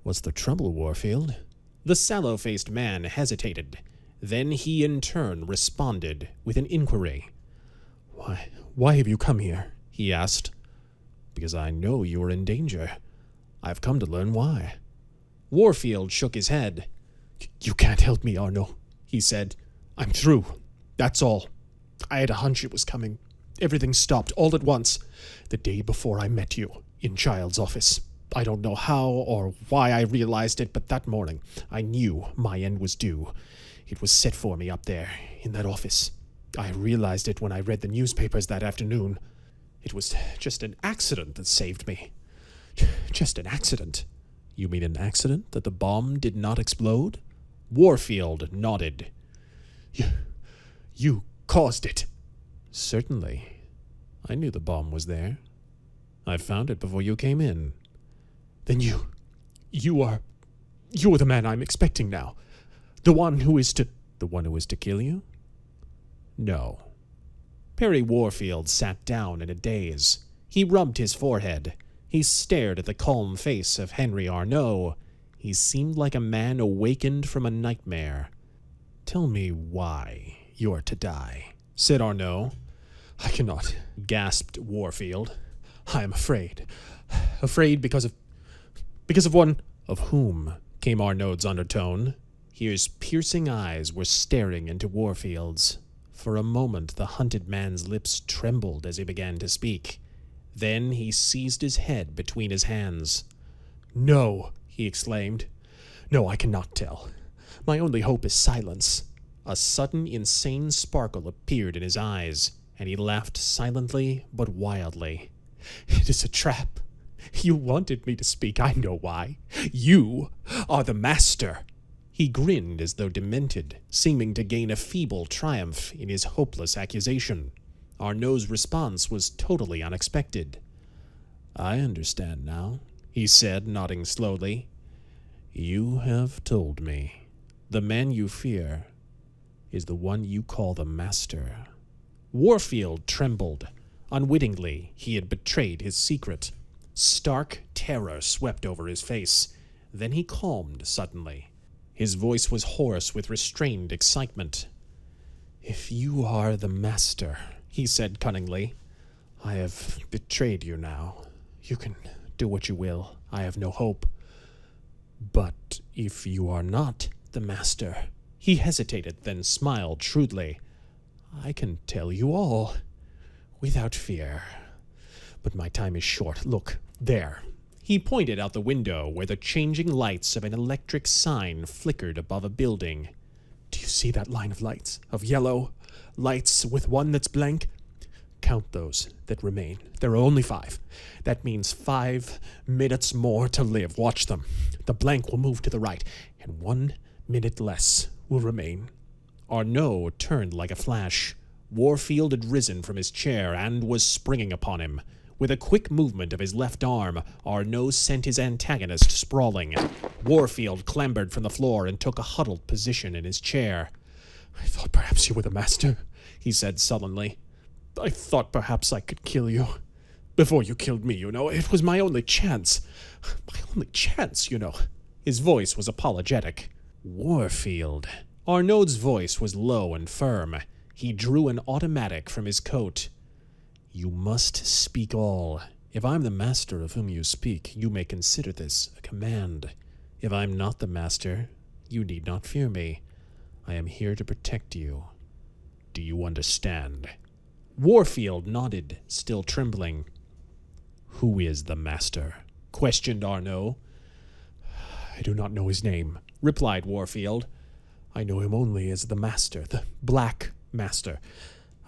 "What's the trouble, Warfield?" The sallow-faced man hesitated. Then he in turn responded with an inquiry. Why have you come here?" he asked. "Because I know you are in danger. I've come to learn why." Warfield shook his head. "You can't help me, Arnaud," he said. "I'm through. That's all. I had a hunch it was coming. Everything stopped all at once, the day before I met you, in Child's office. I don't know how or why I realized it, but that morning I knew my end was due. It was set for me up there, in that office. I realized it when I read the newspapers that afternoon. It was just an accident that saved me. Just an accident." "You mean an accident that the bomb did not explode?" Warfield nodded. You caused it." "Certainly. I knew the bomb was there. I found it before you came in." "Then you are the man I'm expecting now. The one who is to kill you? No. Perry Warfield sat down in a daze. He rubbed his forehead. He stared at the calm face of Henry Arnault. He seemed like a man awakened from a nightmare. Tell me why you're to die, said Arnault. I cannot, gasped Warfield. I am afraid. Afraid because of one. Of whom? Came Arnaud's undertone. His piercing eyes were staring into Warfield's. For a moment the hunted man's lips trembled as he began to speak. Then he seized his head between his hands. No, he exclaimed. No, I cannot tell. My only hope is silence. A sudden insane sparkle appeared in his eyes, and he laughed silently but wildly. It is a trap. You wanted me to speak, I know why. You are the master. He grinned as though demented, seeming to gain a feeble triumph in his hopeless accusation. Arnaud's response was totally unexpected. I understand now, he said, nodding slowly. You have told me. The man you fear is the one you call the master. Warfield trembled. Unwittingly, he had betrayed his secret. Stark terror swept over his face. Then he calmed suddenly. His voice was hoarse with restrained excitement. If you are the master, he said cunningly, I have betrayed you now. You can do what you will. I have no hope. But if you are not the master, he hesitated, then smiled shrewdly. I can tell you all, without fear. But my time is short. Look, there. He pointed out the window where the changing lights of an electric sign flickered above a building. Do you see that line of lights? Of yellow lights with one that's blank? Count those that remain. There are only 5. That means 5 minutes more to live. Watch them. The blank will move to the right, and 1 minute less will remain. Arnaud turned like a flash. Warfield had risen from his chair and was springing upon him. With a quick movement of his left arm, Arnaud sent his antagonist sprawling. Warfield clambered from the floor and took a huddled position in his chair. I thought perhaps you were the master, he said sullenly. I thought perhaps I could kill you. Before you killed me, you know. It was my only chance. My only chance, you know. His voice was apologetic. Warfield. Arnaud's voice was low and firm. He drew an automatic from his coat. You must speak all. If I'm the master of whom you speak, you may consider this a command. If I'm not the master, you need not fear me. I am here to protect you. Do you understand? Warfield nodded, still trembling. Who is the master? Questioned Arnaud. I do not know his name, replied Warfield. I know him only as the master, the Black Master.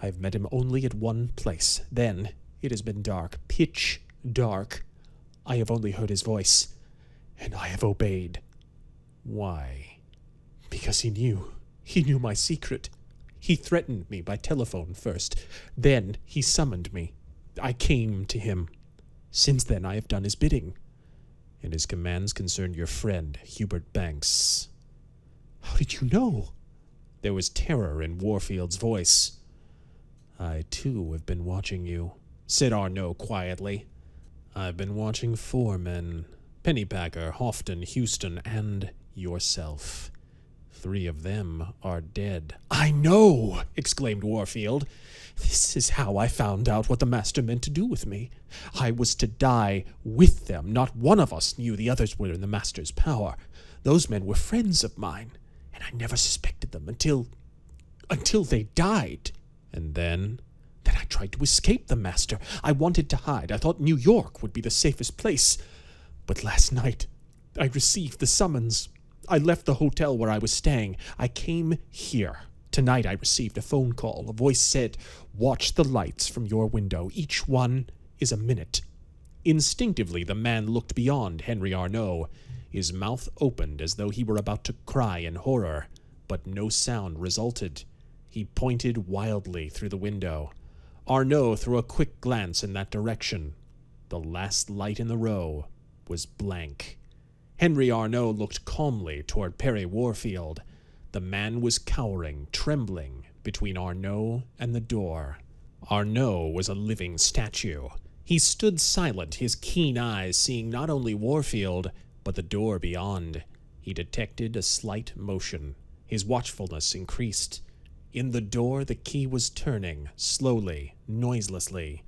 I have met him only at one place. Then it has been dark, pitch dark. I have only heard his voice, and I have obeyed. Why? Because he knew. He knew my secret. He threatened me by telephone first. Then he summoned me. I came to him. Since then I have done his bidding. And his commands concerned your friend, Hubert Banks. How did you know? There was terror in Warfield's voice. I, too, have been watching you, said Arnaud quietly. I've been watching 4 men, Pennypacker, Houghton, Houston, and yourself. 3 of them are dead. I know, exclaimed Warfield. This is how I found out what the master meant to do with me. I was to die with them. Not one of us knew the others were in the master's power. Those men were friends of mine, and I never suspected them until they died. And then I tried to escape the master. I wanted to hide. I thought New York would be the safest place. But last night, I received the summons. I left the hotel where I was staying. I came here. Tonight I received a phone call. A voice said, watch the lights from your window. Each one is a minute. Instinctively, the man looked beyond Henry Arnault. His mouth opened as though he were about to cry in horror, but no sound resulted. He pointed wildly through the window. Arnaud threw a quick glance in that direction. The last light in the row was blank. Henry Arnault looked calmly toward Perry Warfield. The man was cowering, trembling, between Arnaud and the door. Arnaud was a living statue. He stood silent, his keen eyes seeing not only Warfield, but the door beyond. He detected a slight motion. His watchfulness increased. In the door, the key was turning, slowly, noiselessly.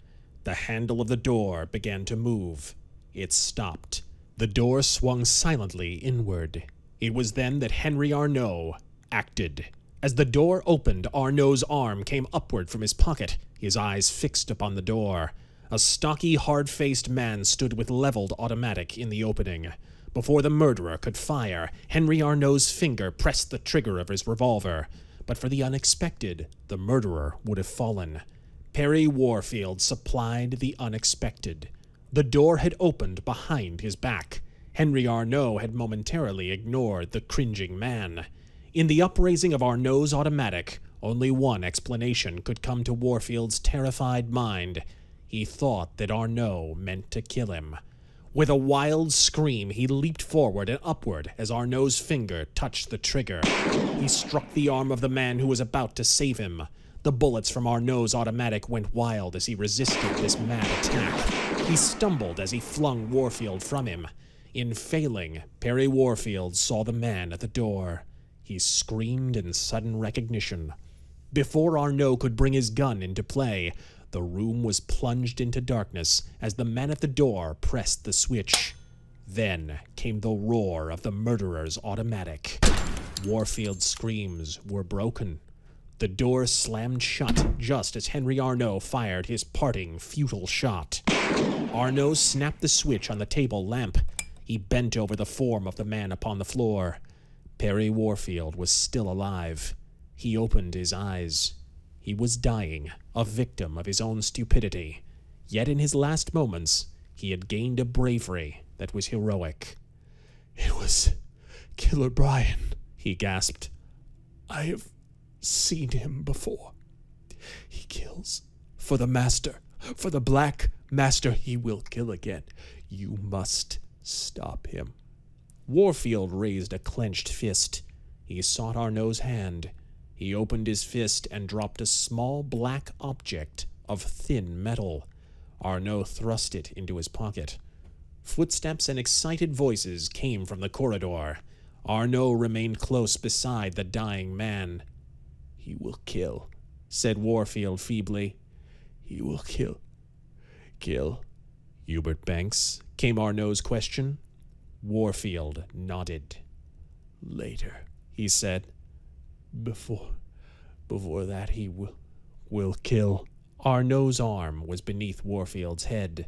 The handle of the door began to move. It stopped. The door swung silently inward. It was then that Henry Arnaud acted. As the door opened, Arnaud's arm came upward from his pocket, his eyes fixed upon the door. A stocky, hard-faced man stood with leveled automatic in the opening. Before the murderer could fire, Henry Arnaud's finger pressed the trigger of his revolver. But for the unexpected, the murderer would have fallen. Perry Warfield supplied the unexpected. The door had opened behind his back. Henry Arnaud had momentarily ignored the cringing man. In the upraising of Arnaud's automatic, only one explanation could come to Warfield's terrified mind. He thought that Arnaud meant to kill him. With a wild scream, he leaped forward and upward as Arnaud's finger touched the trigger. He struck the arm of the man who was about to save him. The bullets from Arnaud's automatic went wild as he resisted this mad attack. He stumbled as he flung Warfield from him. In failing, Perry Warfield saw the man at the door. He screamed in sudden recognition. Before Arnaud could bring his gun into play, the room was plunged into darkness as the man at the door pressed the switch. Then came the roar of the murderer's automatic. Warfield's screams were broken. The door slammed shut just as Henry Arnaud fired his parting, futile shot. Arnaud snapped the switch on the table lamp. He bent over the form of the man upon the floor. Perry Warfield was still alive. He opened his eyes. He was dying, a victim of his own stupidity. Yet in his last moments, he had gained a bravery that was heroic. "It was Killer Bryan," he gasped. "I have seen him before. He kills for the Master, for the Black Master. He will kill again. You must stop him." Warfield raised a clenched fist. He sought Arnaud's hand. He opened his fist and dropped a small black object of thin metal. Arnaud thrust it into his pocket. Footsteps and excited voices came from the corridor. Arnaud remained close beside the dying man. "He will kill," said Warfield feebly. "He will kill. Hubert Banks, came Arnaud's question. Warfield nodded. "Later," he said. Before that he will kill." Arnaud's arm was beneath Warfield's head.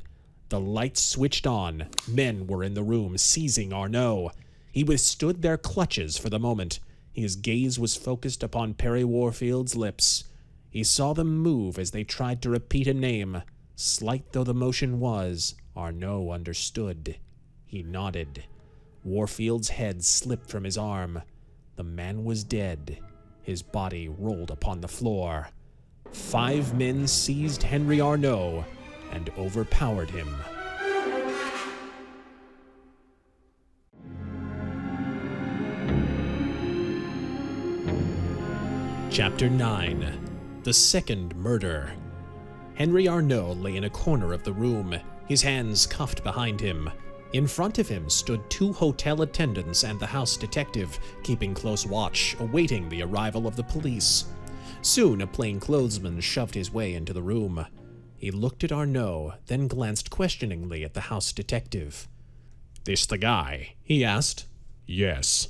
The lights switched on. Men were in the room, seizing Arnaud. He withstood their clutches for the moment. His gaze was focused upon Perry Warfield's lips. He saw them move as they tried to repeat a name. Slight though the motion was, Arnaud understood. He nodded. Warfield's head slipped from his arm. The man was dead. His body rolled upon the floor. 5 men seized Henry Arnaud and overpowered him. Chapter 9. The Second Murder. Henry Arnaud lay in a corner of the room, his hands cuffed behind him. In front of him stood 2 hotel attendants and the house detective, keeping close watch, awaiting the arrival of the police. Soon a plainclothesman shoved his way into the room. He looked at Arnaud, then glanced questioningly at the house detective. "This the guy?" he asked. "Yes."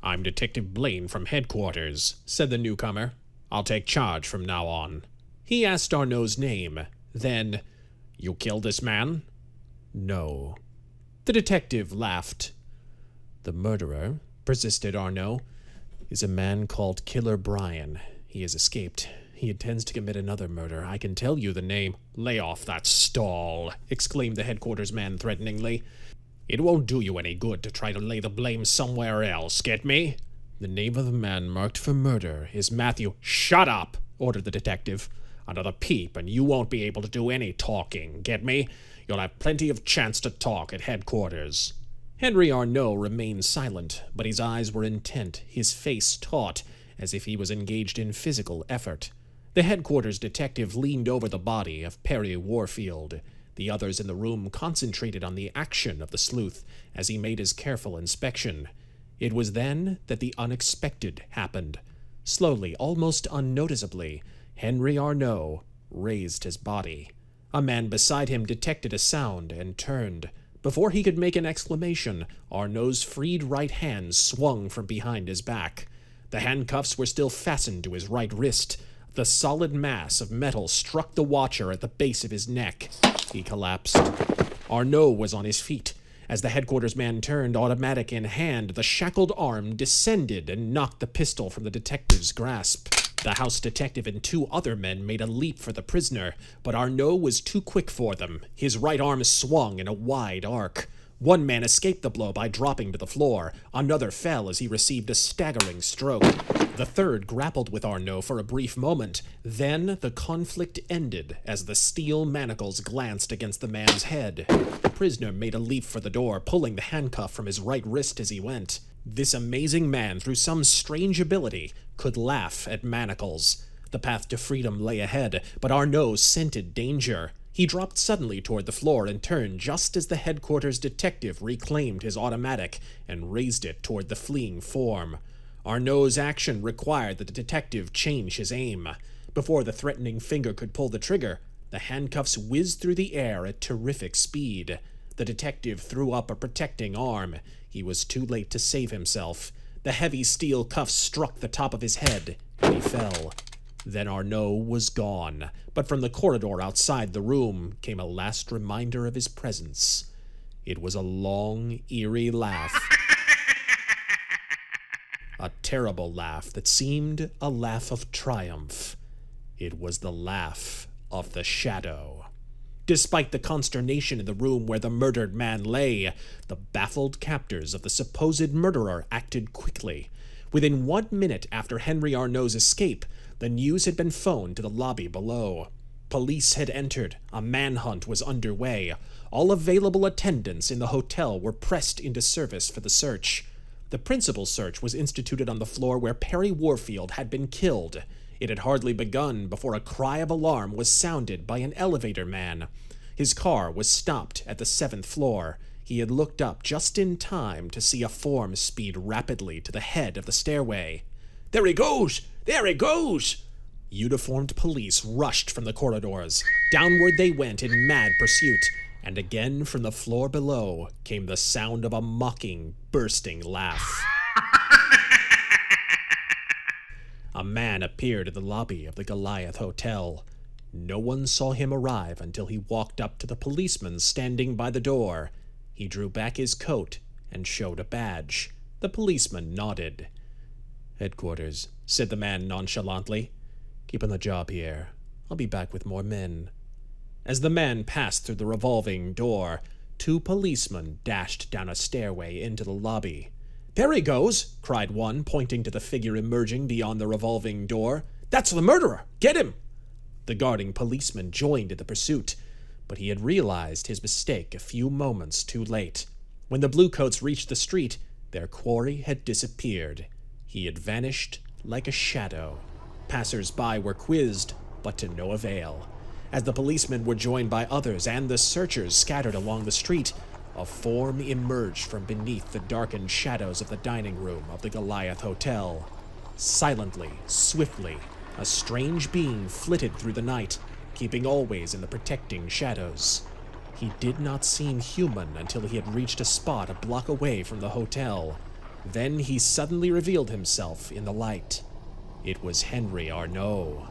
"I'm Detective Blaine from headquarters," said the newcomer. "I'll take charge from now on." He asked Arnaud's name. Then, "You killed this man?" "No." The detective laughed. "The murderer," persisted Arnaud, "is a man called Killer Bryan. He has escaped. He intends to commit another murder. I can tell you the name." "Lay off that stall," exclaimed the headquarters man threateningly. "It won't do you any good to try to lay the blame somewhere else, get me?" "The name of the man marked for murder is Matthew—" "Shut up," ordered the detective. "Another peep and you won't be able to do any talking, get me? You'll have plenty of chance to talk at headquarters." Henry Arnault remained silent, but his eyes were intent, his face taut, as if he was engaged in physical effort. The headquarters detective leaned over the body of Perry Warfield. The others in the room concentrated on the action of the sleuth as he made his careful inspection. It was then that the unexpected happened. Slowly, almost unnoticeably, Henry Arnault raised his body. A man beside him detected a sound and turned. Before he could make an exclamation, Arnault's freed right hand swung from behind his back. The handcuffs were still fastened to his right wrist. The solid mass of metal struck the watcher at the base of his neck. He collapsed. Arnault was on his feet. As the headquarters man turned, automatic in hand, the shackled arm descended and knocked the pistol from the detective's grasp. The house detective and two other men made a leap for the prisoner, but Arnault was too quick for them. His right arm swung in a wide arc. One man escaped the blow by dropping to the floor. Another fell as he received a staggering stroke. The third grappled with Arnault for a brief moment. Then the conflict ended as the steel manacles glanced against the man's head. The prisoner made a leap for the door, pulling the handcuff from his right wrist as he went. This amazing man, through some strange ability, could laugh at manacles. The path to freedom lay ahead, but Arnault scented danger. He dropped suddenly toward the floor and turned just as the headquarters detective reclaimed his automatic and raised it toward the fleeing form. Arnault's action required that the detective change his aim. Before the threatening finger could pull the trigger, the handcuffs whizzed through the air at terrific speed. The detective threw up a protecting arm. He was too late to save himself. The heavy steel cuffs struck the top of his head, and he fell. Then Arnault was gone, but from the corridor outside the room came a last reminder of his presence. It was a long, eerie laugh. A terrible laugh that seemed a laugh of triumph. It was the laugh of the shadow. Despite the consternation in the room where the murdered man lay, the baffled captors of the supposed murderer acted quickly. Within 1 minute after Henry Arnault's escape, the news had been phoned to the lobby below. Police had entered. A manhunt was underway. All available attendants in the hotel were pressed into service for the search. The principal search was instituted on the floor where Perry Warfield had been killed. It had hardly begun before a cry of alarm was sounded by an elevator man. His car was stopped at the 7th floor. He had looked up just in time to see a form speed rapidly to the head of the stairway. "There he goes! There he goes!" Uniformed police rushed from the corridors. Downward they went in mad pursuit, and again from the floor below came the sound of a mocking, bursting laugh. A man appeared in the lobby of the Goliath Hotel. No one saw him arrive until he walked up to the policeman standing by the door. He drew back his coat and showed a badge. The policeman nodded. "Headquarters," said the man nonchalantly. "Keep on the job here. I'll be back with more men." As the man passed through the revolving door, 2 policemen dashed down a stairway into the lobby. "There he goes!" cried one, pointing to the figure emerging beyond the revolving door. "That's the murderer! Get him!" The guarding policeman joined in the pursuit, but he had realized his mistake a few moments too late. When the bluecoats reached the street, their quarry had disappeared. He had vanished like a shadow. Passers-by were quizzed, but to no avail. As the policemen were joined by others and the searchers scattered along the street, a form emerged from beneath the darkened shadows of the dining room of the Goliath Hotel. Silently, swiftly, a strange being flitted through the night, keeping always in the protecting shadows. He did not seem human until he had reached a spot a block away from the hotel. Then he suddenly revealed himself in the light. It was Henry Arnault.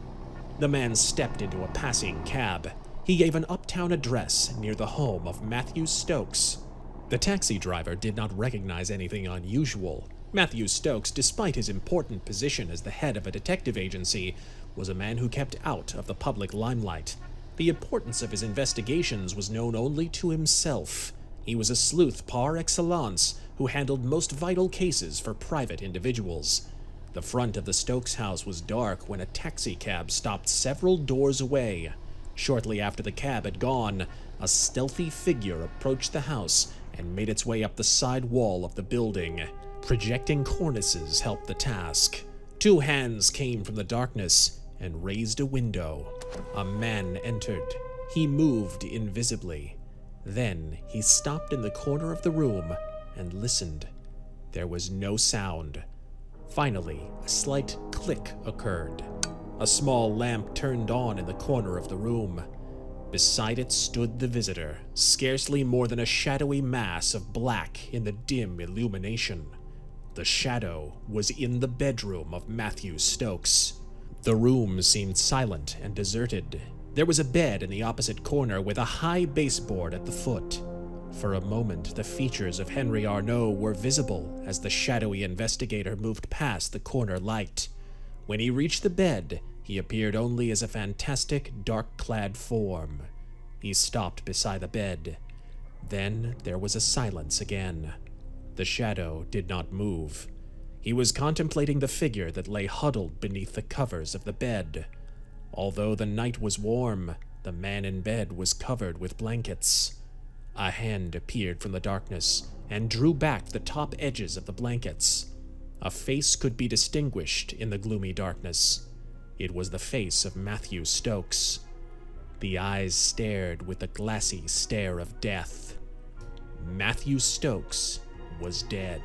The man stepped into a passing cab. He gave an uptown address near the home of Matthew Stokes. The taxi driver did not recognize anything unusual. Matthew Stokes, despite his important position as the head of a detective agency, was a man who kept out of the public limelight. The importance of his investigations was known only to himself. He was a sleuth par excellence who handled most vital cases for private individuals. The front of the Stokes house was dark when a taxicab stopped several doors away. Shortly after the cab had gone, a stealthy figure approached the house and made its way up the side wall of the building. Projecting cornices helped the task. 2 hands came from the darkness and raised a window. A man entered. He moved invisibly. Then he stopped in the corner of the room and listened. There was no sound. Finally, a slight click occurred. A small lamp turned on in the corner of the room. Beside it stood the visitor, scarcely more than a shadowy mass of black in the dim illumination. The shadow was in the bedroom of Matthew Stokes. The room seemed silent and deserted. There was a bed in the opposite corner with a high baseboard at the foot. For a moment, the features of Henry Arnault were visible as the shadowy investigator moved past the corner light. When he reached the bed, he appeared only as a fantastic, dark-clad form. He stopped beside the bed. Then there was a silence again. The shadow did not move. He was contemplating the figure that lay huddled beneath the covers of the bed. Although the night was warm, the man in bed was covered with blankets. A hand appeared from the darkness and drew back the top edges of the blankets. A face could be distinguished in the gloomy darkness. It was the face of Matthew Stokes. The eyes stared with the glassy stare of death. Matthew Stokes was dead.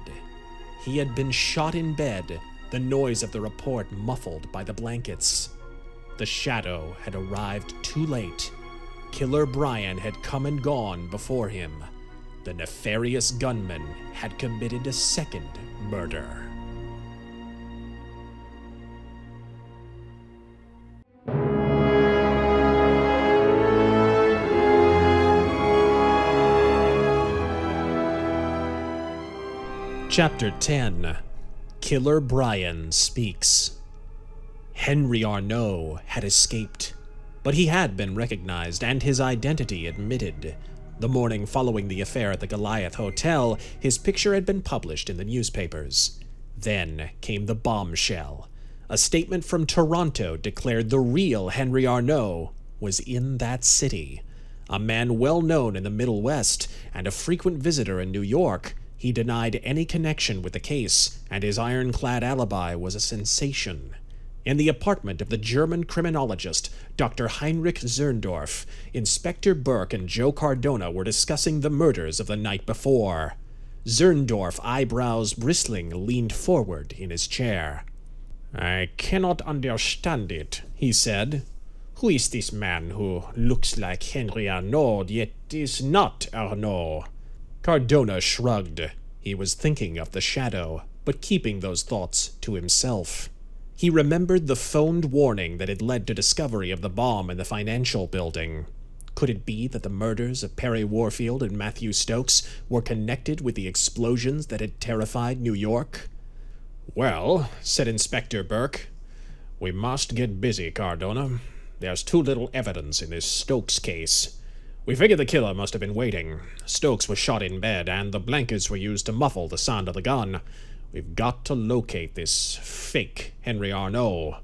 He had been shot in bed, the noise of the report muffled by the blankets. The shadow had arrived too late. Killer Bryan had come and gone before him. The nefarious gunman had committed a second murder. Chapter 10. Killer Bryan Speaks. Henry Arnault had escaped, but he had been recognized and his identity admitted. The morning following the affair at the Goliath Hotel, his picture had been published in the newspapers. Then came the bombshell. A statement from Toronto declared the real Henry Arnault was in that city. A man well known in the Middle West and a frequent visitor in New York, he denied any connection with the case, and his ironclad alibi was a sensation. In the apartment of the German criminologist, Dr. Heinrich Zerndorff, Inspector Burke and Joe Cardona were discussing the murders of the night before. Zerndorff, eyebrows bristling, leaned forward in his chair. "I cannot understand it," he said. "Who is this man who looks like Henry Arnault, yet is not Arnault?" Cardona shrugged. He was thinking of the shadow, but keeping those thoughts to himself. He remembered the phoned warning that had led to discovery of the bomb in the financial building. Could it be that the murders of Perry Warfield and Matthew Stokes were connected with the explosions that had terrified New York? "Well," said Inspector Burke, "we must get busy, Cardona. There's too little evidence in this Stokes case. We figure the killer must have been waiting. Stokes was shot in bed, and the blankets were used to muffle the sound of the gun. We've got to locate this fake Henry Arnault."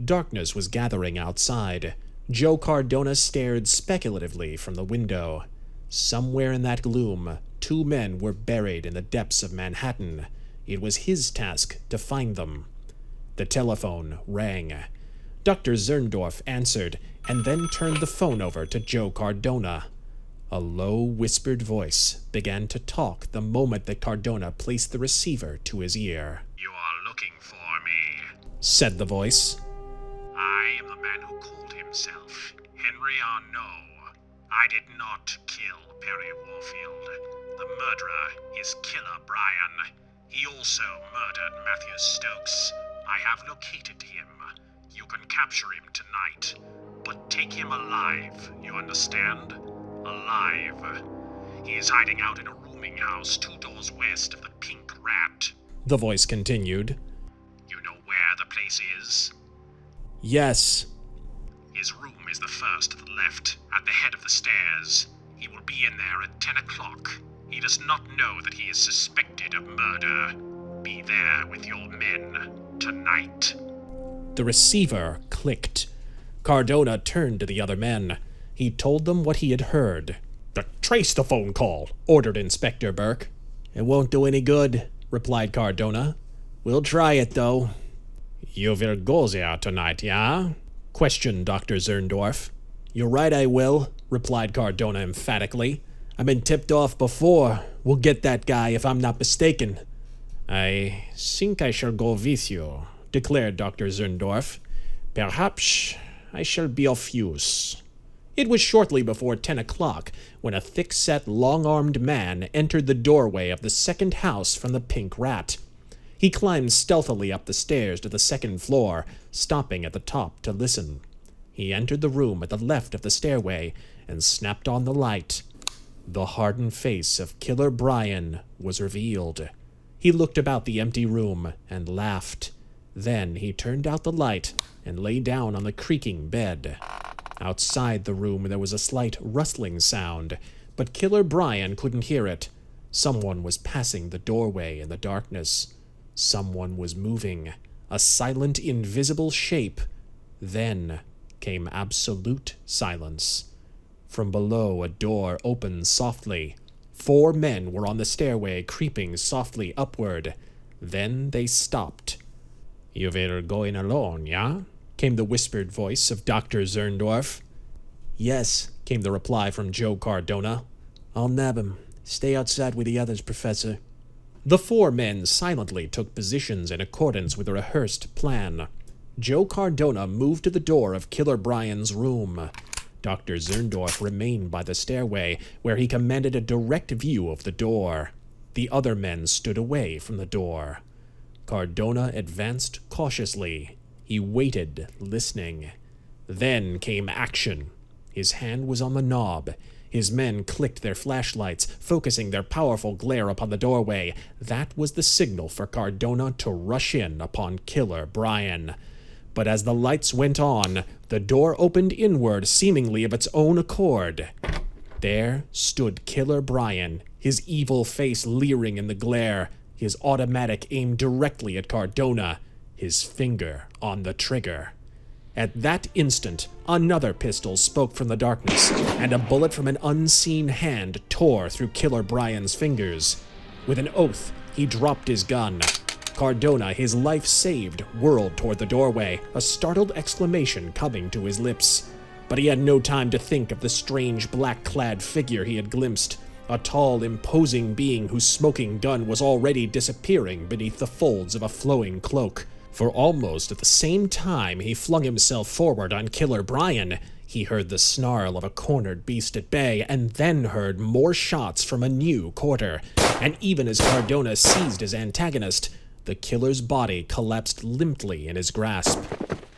Darkness was gathering outside. Joe Cardona stared speculatively from the window. Somewhere in that gloom, 2 men were buried in the depths of Manhattan. It was his task to find them. The telephone rang. Dr. Zerndorff answered, and then turned the phone over to Joe Cardona. A low, whispered voice began to talk the moment that Cardona placed the receiver to his ear. "You are looking for me," said the voice. "I am the man who called himself Henry Arnault. I did not kill Perry Warfield. The murderer is Killer Bryan. He also murdered Matthew Stokes. I have located him. You can capture him tonight, but take him alive, you understand? Alive. He is hiding out in a rooming house 2 doors west of the Pink Rat." The voice continued. "You know where the place is?" "Yes." "His room is the first to the left, at the head of the stairs. He will be in there at 10 o'clock. He does not know that he is suspected of murder. Be there with your men tonight." The receiver clicked. Cardona turned to the other men. He told them what he had heard. "The Trace the phone call, ordered Inspector Burke. It won't do any good, replied Cardona. We'll try it, though. You will go there tonight, yeah? Questioned Dr. Zerndorff. You're right, I will, replied Cardona emphatically. I've been tipped off before. We'll get that guy, if I'm not mistaken. I think I shall go with you, declared Dr. Zerndorff. Perhaps I shall be of use. It was shortly before 10 o'clock when a thick-set, long-armed man entered the doorway of the second house from the Pink Rat. He climbed stealthily up the stairs to the second floor, stopping at the top to listen. He entered the room at the left of the stairway and snapped on the light. The hardened face of Killer Bryan was revealed. He looked about the empty room and laughed. Then he turned out the light and lay down on the creaking bed. Outside the room there was a slight rustling sound, but Killer Bryan couldn't hear it. Someone was passing the doorway in the darkness. Someone was moving, a silent, invisible shape. Then came absolute silence. From below, a door opened softly. 4 men were on the stairway, creeping softly upward. Then they stopped. You were going alone, yeah? Came the whispered voice of Dr. Zerndorff. Yes, came the reply from Joe Cardona. I'll nab him. Stay outside with the others, Professor. The 4 men silently took positions in accordance with a rehearsed plan. Joe Cardona moved to the door of Killer Bryan's room. Dr. Zerndorff remained by the stairway, where he commanded a direct view of the door. The other men stood away from the door. Cardona advanced cautiously. He waited, listening. Then came action. His hand was on the knob. His men clicked their flashlights, focusing their powerful glare upon the doorway. That was the signal for Cardona to rush in upon Killer Bryan. But as the lights went on, the door opened inward, seemingly of its own accord. There stood Killer Bryan, his evil face leering in the glare, his automatic aimed directly at Cardona, his finger on the trigger. At that instant, another pistol spoke from the darkness, and a bullet from an unseen hand tore through Killer Bryan's fingers. With an oath, he dropped his gun. Cardona, his life saved, whirled toward the doorway, a startled exclamation coming to his lips. But he had no time to think of the strange black-clad figure he had glimpsed, a tall, imposing being whose smoking gun was already disappearing beneath the folds of a flowing cloak. For almost at the same time he flung himself forward on Killer Bryan, he heard the snarl of a cornered beast at bay, and then heard more shots from a new quarter. And even as Cardona seized his antagonist, the killer's body collapsed limply in his grasp.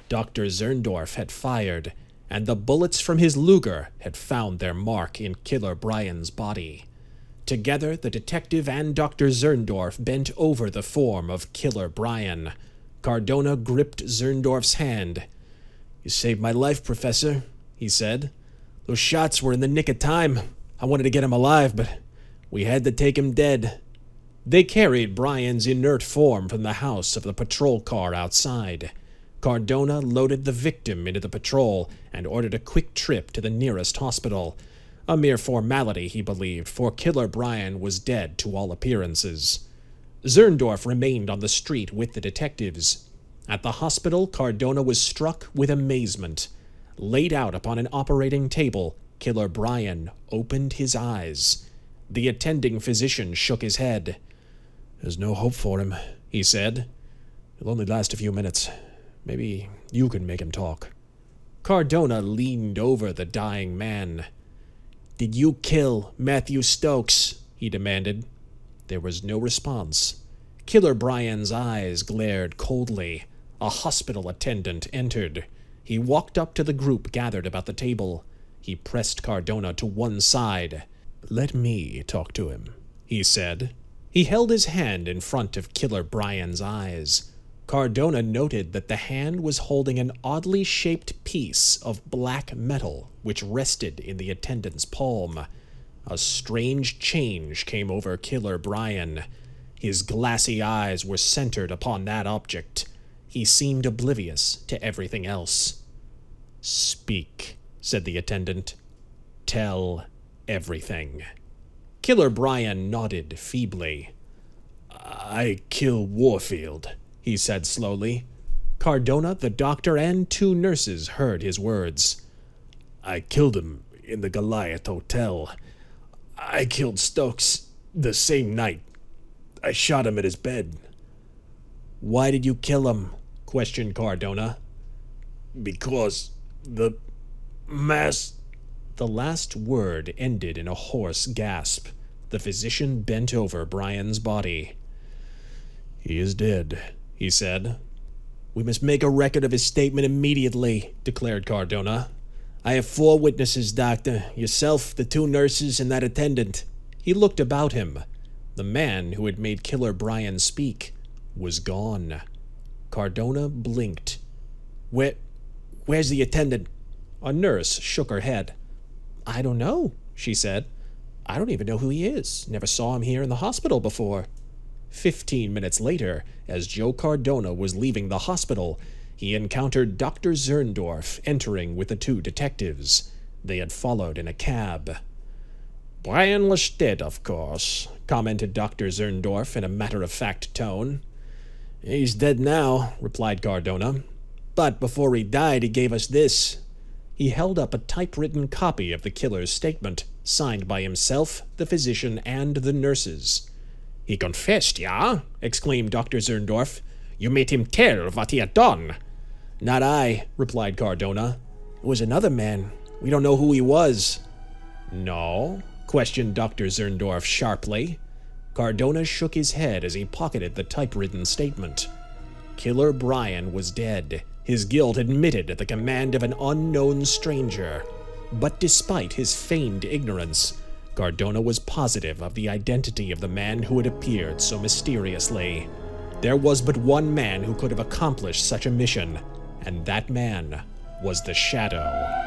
Dr. Zerndorff had fired, and the bullets from his Luger had found their mark in Killer Bryan's body. Together, the detective and Dr. Zerndorff bent over the form of Killer Bryan. Cardona gripped Zerndorff's hand. "You saved my life, Professor," he said. "Those shots were in the nick of time. I wanted to get him alive, but we had to take him dead." They carried Bryan's inert form from the house of the patrol car outside. Cardona loaded the victim into the patrol and ordered a quick trip to the nearest hospital. A mere formality, he believed, for Killer Bryan was dead to all appearances. Zerndorff remained on the street with the detectives. At the hospital, Cardona was struck with amazement. Laid out upon an operating table, Killer Bryan opened his eyes. The attending physician shook his head. "There's no hope for him," he said. "It'll only last a few minutes. Maybe you can make him talk." Cardona leaned over the dying man. "Did you kill Matthew Stokes?" he demanded. There was no response. Killer Bryan's eyes glared coldly. A hospital attendant entered. He walked up to the group gathered about the table. He pressed Cardona to one side. "Let me talk to him," he said. He held his hand in front of Killer Bryan's eyes. Cardona noted that the hand was holding an oddly shaped piece of black metal which rested in the attendant's palm. A strange change came over Killer Bryan. His glassy eyes were centered upon that object. He seemed oblivious to everything else. "Speak," said the attendant. "Tell everything. Killer Bryan nodded feebly. I killed Warfield, he said slowly. Cardona, the doctor, and 2 nurses heard his words. I killed him in the Goliath Hotel. I killed Stokes the same night. I shot him at his bed. Why did you kill him? Questioned Cardona. Because the mass... The last word ended in a hoarse gasp. The physician bent over Bryan's body. He is dead, he said. We must make a record of his statement immediately, declared Cardona. I have 4 witnesses, Doctor. Yourself, the 2 nurses, and that attendant. He looked about him. The man who had made Killer Bryan speak was gone. Cardona blinked. Where's the attendant? A nurse shook her head. I don't know, she said. I don't even know who he is. Never saw him here in the hospital before. 15 minutes later, as Joe Cardona was leaving the hospital, he encountered Dr. Zerndorff entering with the 2 detectives. They had followed in a cab. Bryan was dead, of course, commented Dr. Zerndorff in a matter-of-fact tone. He's dead now, replied Cardona. But before he died, he gave us this. He held up a typewritten copy of the killer's statement, signed by himself, the physician, and the nurses. He confessed, yeah? Exclaimed Dr. Zerndorff. You made him tell what he had done. Not I, replied Cardona. It was another man. We don't know who he was. No? Questioned Dr. Zerndorff sharply. Cardona shook his head as he pocketed the typewritten statement. Killer Bryan was dead, his guilt admitted at the command of an unknown stranger. But despite his feigned ignorance, Cardona was positive of the identity of the man who had appeared so mysteriously. There was but one man who could have accomplished such a mission, and that man was the Shadow.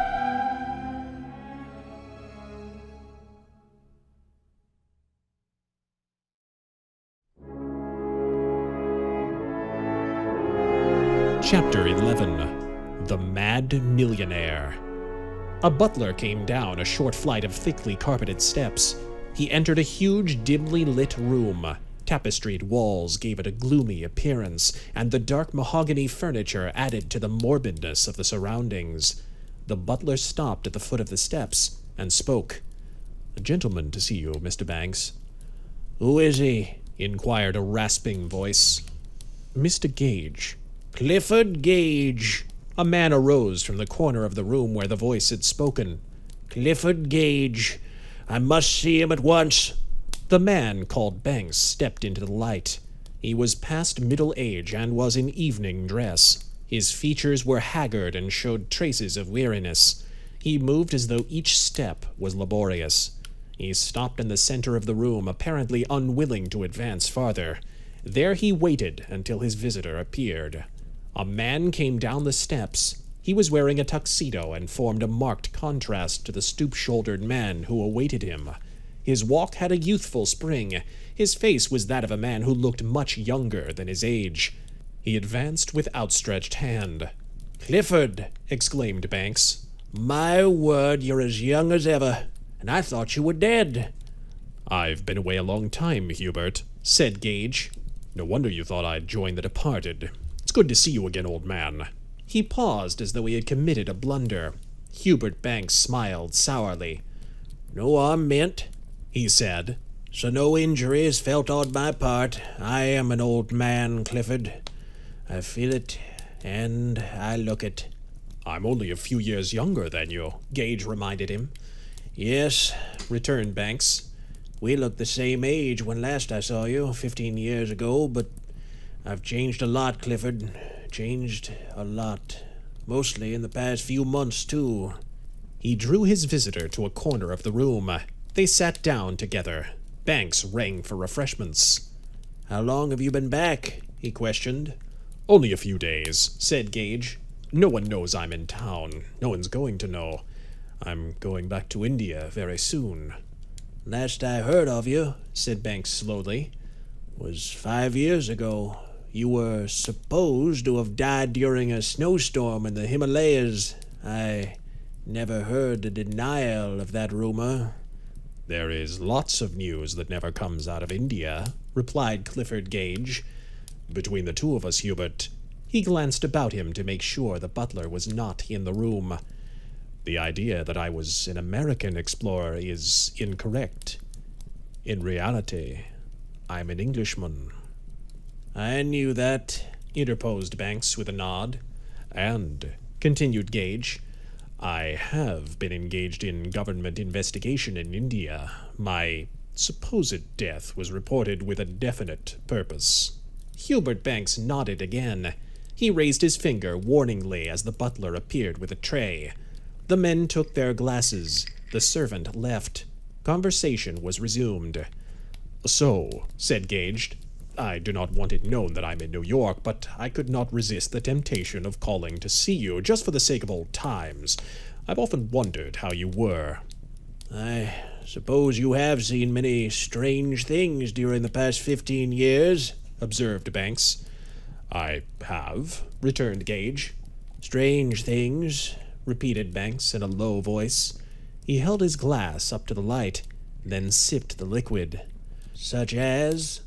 Chapter 11. The Mad Millionaire. A butler came down a short flight of thickly carpeted steps. He entered a huge, dimly lit room. Tapestried walls gave it a gloomy appearance, and the dark mahogany furniture added to the morbidness of the surroundings. The butler stopped at the foot of the steps and spoke. "A gentleman to see you, Mr. Banks." "Who is he?" inquired a rasping voice. "Mr. Gage." "Clifford Gage." A man arose from the corner of the room where the voice had spoken. "Clifford Gage. I must see him at once." The man called Banks stepped into the light. He was past middle age and was in evening dress. His features were haggard and showed traces of weariness. He moved as though each step was laborious. He stopped in the center of the room, apparently unwilling to advance farther. There he waited until his visitor appeared. A man came down the steps. He was wearing a tuxedo and formed a marked contrast to the stoop-shouldered man who awaited him. His walk had a youthful spring. His face was that of a man who looked much younger than his age. He advanced with outstretched hand. "Clifford!" exclaimed Banks. "My word, you're as young as ever, and I thought you were dead." "I've been away a long time, Hubert," said Gage. "No wonder you thought I'd joined the departed. It's good to see you again, old man." He paused as though he had committed a blunder. Hubert Banks smiled sourly. "No harm meant," he said. "So no injury is felt on my part. I am an old man, Clifford. I feel it, and I look it." "I'm only a few years younger than you," Gage reminded him. "Yes," returned Banks. "We looked the same age when last I saw you, 15 years ago, but I've changed a lot, Clifford. Changed a lot. Mostly in the past few months, too." He drew his visitor to a corner of the room. They sat down together. Banks rang for refreshments. "How long have you been back?" he questioned. "Only a few days," said Gage. "No one knows I'm in town. No one's going to know. I'm going back to India very soon." "Last I heard of you," said Banks slowly, "was 5 years ago. You were supposed to have died during a snowstorm in the Himalayas. I never heard the denial of that rumor. There is lots of news that never comes out of India, replied Clifford Gage. Between the two of us, Hubert, he glanced about him to make sure the butler was not in the room. The idea that I was an American explorer is incorrect. In reality, I'm an Englishman. I knew that, interposed Banks with a nod. And, continued Gage, I have been engaged in government investigation in India. My supposed death was reported with a definite purpose. Hubert Banks nodded again. He raised his finger warningly as the butler appeared with a tray. The men took their glasses. The servant left. Conversation was resumed. So, said Gage, I do not want it known that I'm in New York, but I could not resist the temptation of calling to see you, just for the sake of old times. I've often wondered how you were. I suppose you have seen many strange things during the past 15 years, observed Banks. I have, returned Gage. Strange things, repeated Banks in a low voice. He held his glass up to the light, then sipped the liquid. Such as?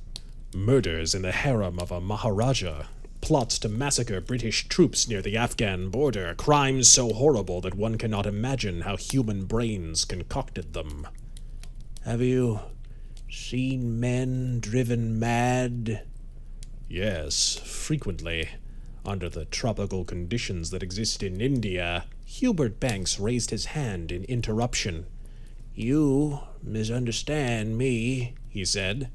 Murders in the harem of a Maharaja, plots to massacre British troops near the Afghan border, crimes so horrible that one cannot imagine how human brains concocted them. Have you seen men driven mad? Yes, frequently. Under the tropical conditions that exist in India. Hubert Banks raised his hand in interruption. You misunderstand me, he said.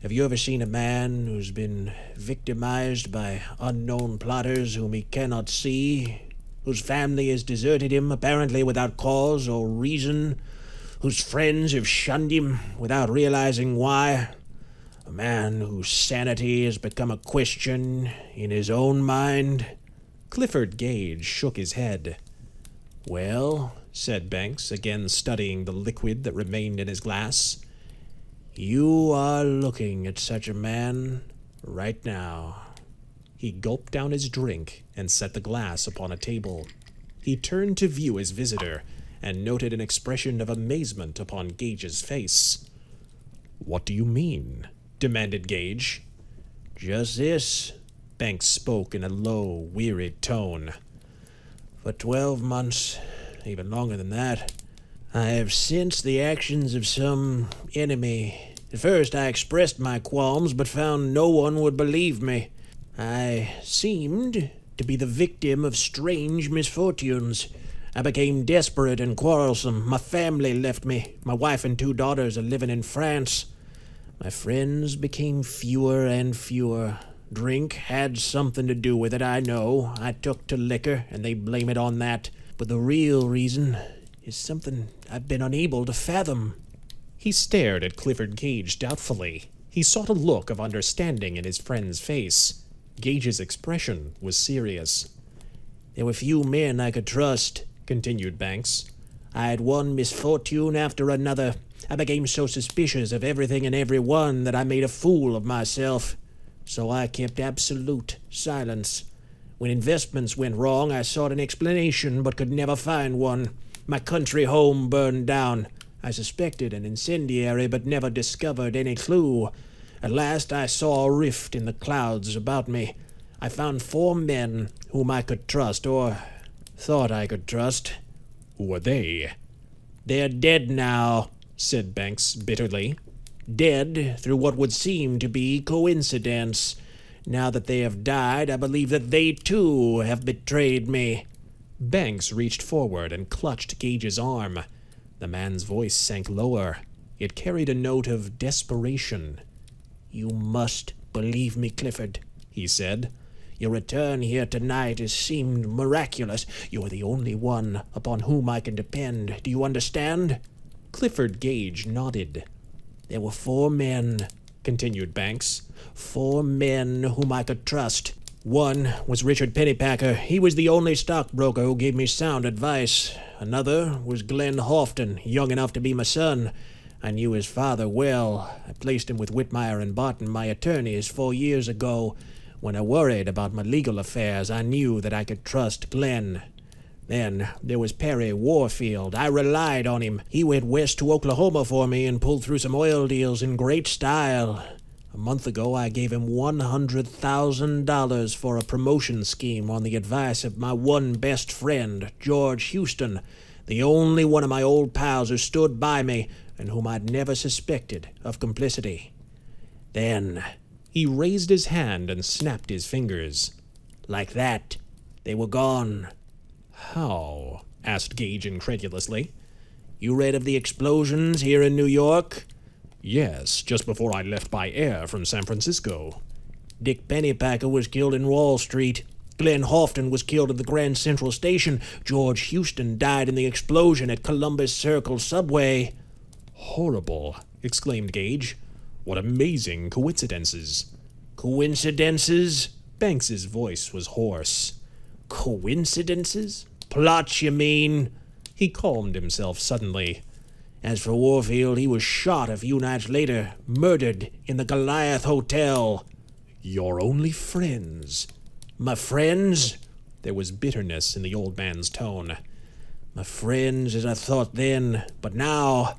Have you ever seen a man who's been victimized by unknown plotters whom he cannot see, whose family has deserted him apparently without cause or reason, whose friends have shunned him without realizing why? A man whose sanity has become a question in his own mind? Clifford Gage shook his head. Well, said Banks, again studying the liquid that remained in his glass, you are looking at such a man right now. He gulped down his drink and set the glass upon a table. He turned to view his visitor and noted an expression of amazement upon Gage's face. What do you mean? Demanded Gage. Just this, Banks spoke in a low, wearied tone. For 12 months, even longer than that, I have sensed the actions of some enemy. At first I expressed my qualms, but found no one would believe me. I seemed to be the victim of strange misfortunes. I became desperate and quarrelsome. My family left me. My wife and 2 daughters are living in France. My friends became fewer and fewer. Drink had something to do with it, I know. I took to liquor, and they blame it on that. But the real reason is something I've been unable to fathom. He stared at Clifford Gage doubtfully. He sought a look of understanding in his friend's face. Gage's expression was serious. There were few men I could trust, continued Banks. I had one misfortune after another. I became so suspicious of everything and everyone that I made a fool of myself. So I kept absolute silence. When investments went wrong, I sought an explanation but could never find one. My country home burned down. I suspected an incendiary but never discovered any clue. At last I saw a rift in the clouds about me. I found 4 men whom I could trust, or thought I could trust. Who were they? They're dead now, said Banks bitterly. Dead through what would seem to be coincidence. Now that they have died, I believe that they too have betrayed me. Banks reached forward and clutched Gage's arm. The man's voice sank lower. It carried a note of desperation. You must believe me, Clifford, he said. Your return here tonight has seemed miraculous. You are the only one upon whom I can depend. Do you understand? Clifford Gage nodded. There were 4 men, continued Banks. 4 men whom I could trust. One was Richard Pennypacker. He was the only stockbroker who gave me sound advice. Another was Glenn Houghton, young enough to be my son. I knew his father well. I placed him with Whitmire and Barton, my attorneys, 4 years ago. When I worried about my legal affairs, I knew that I could trust Glenn. Then there was Perry Warfield. I relied on him. He went west to Oklahoma for me and pulled through some oil deals in great style. A month ago, I gave him $100,000 for a promotion scheme on the advice of my one best friend, George Houston, the only one of my old pals who stood by me and whom I'd never suspected of complicity. Then He raised his hand and snapped his fingers. like that, they were gone. How? Asked Gage incredulously. You read of the explosions here in New York? Yes, just before I left by air from San Francisco. Dick Pennypacker was killed in Wall Street. Glenn Houghton was killed at the Grand Central Station. George Houston died in the explosion at Columbus Circle Subway. Horrible, exclaimed Gage. What amazing coincidences. Coincidences? Banks's voice was hoarse. Coincidences? Plots, you mean? He calmed himself suddenly. As for Warfield, he was shot a few nights later, murdered in the Goliath Hotel. Your only friends. My friends? There was bitterness in the old man's tone. My friends, as I thought then, but now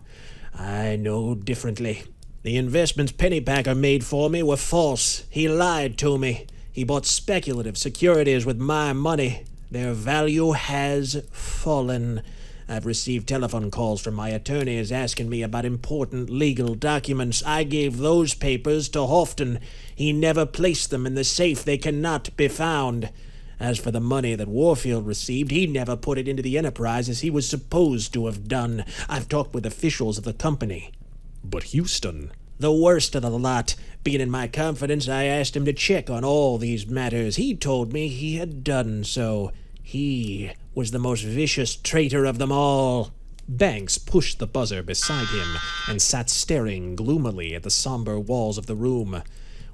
I know differently. The investments Pennypacker made for me were false. He lied to me. He bought speculative securities with my money. Their value has fallen. I've received telephone calls from my attorneys asking me about important legal documents. I gave those papers to Houghton. He never placed them in the safe. They cannot be found. As for the money that Warfield received, he never put it into the enterprise as he was supposed to have done. I've talked with officials of the company. But Houston. The worst of the lot. Being in my confidence, I asked him to check on all these matters. He told me he had done so. He was the most vicious traitor of them all. Banks pushed the buzzer beside him and sat staring gloomily at the somber walls of the room.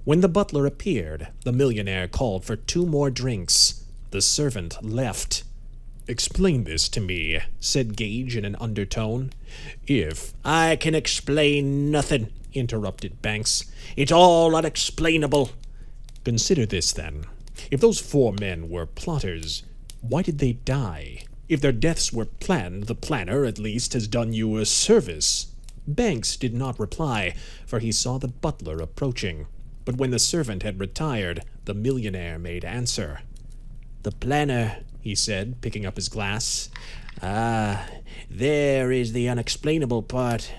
When the butler appeared, the millionaire called for 2 more drinks. The servant left. Explain this to me, said Gage in an undertone. If I can explain nothing, interrupted Banks. It's all unexplainable. Consider this, then. If those 4 men were plotters, why did they die? If their deaths were planned, the planner, at least, has done you a service. Banks did not reply, for he saw the butler approaching. But when the servant had retired, the millionaire made answer. The planner, he said, picking up his glass. Ah, there is the unexplainable part.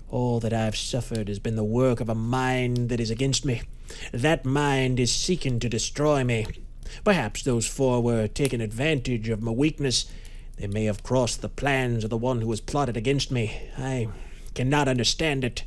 All that I've suffered has been the work of a mind that is against me. That mind is seeking to destroy me. Perhaps those 4 were taking advantage of my weakness. They may have crossed the plans of the one who has plotted against me. I cannot understand it.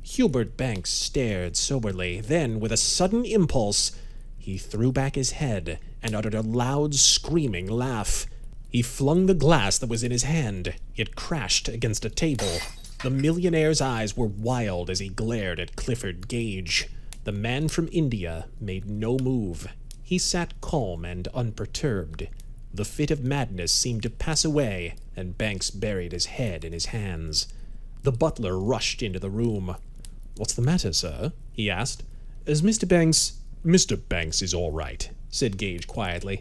Hubert Banks stared soberly. Then, with a sudden impulse, he threw back his head and uttered a loud, screaming laugh. He flung the glass that was in his hand. It crashed against a table. The millionaire's eyes were wild as he glared at Clifford Gage. The man from India made no move. He sat calm and unperturbed. The fit of madness seemed to pass away, and Banks buried his head in his hands. The butler rushed into the room. "What's the matter, sir?" he asked. "Is Mr. Banks—" "Mr. Banks is all right," said Gage quietly.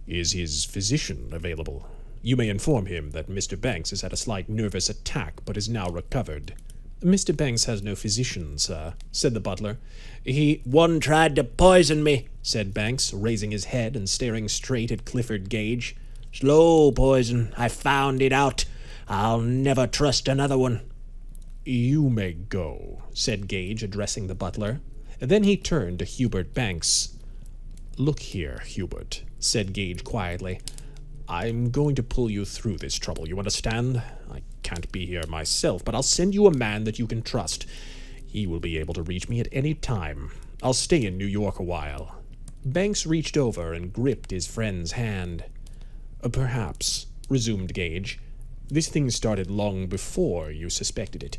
"Is his physician available? You may inform him that Mr. Banks has had a slight nervous attack, but is now recovered." "Mr. Banks has no physician, sir," said the butler. One tried to poison me," said Banks, raising his head and staring straight at Clifford Gage. "Slow poison. I found it out. I'll never trust another one." "You may go," said Gage, addressing the butler. Then he turned to Hubert Banks. "Look here, Hubert," said Gage quietly. "I'm going to pull you through this trouble, you understand? I can't be here myself, but I'll send you a man that you can trust. He will be able to reach me at any time. I'll stay in New York a while." Banks reached over and gripped his friend's hand. "Perhaps," resumed Gage, "this thing started long before you suspected it.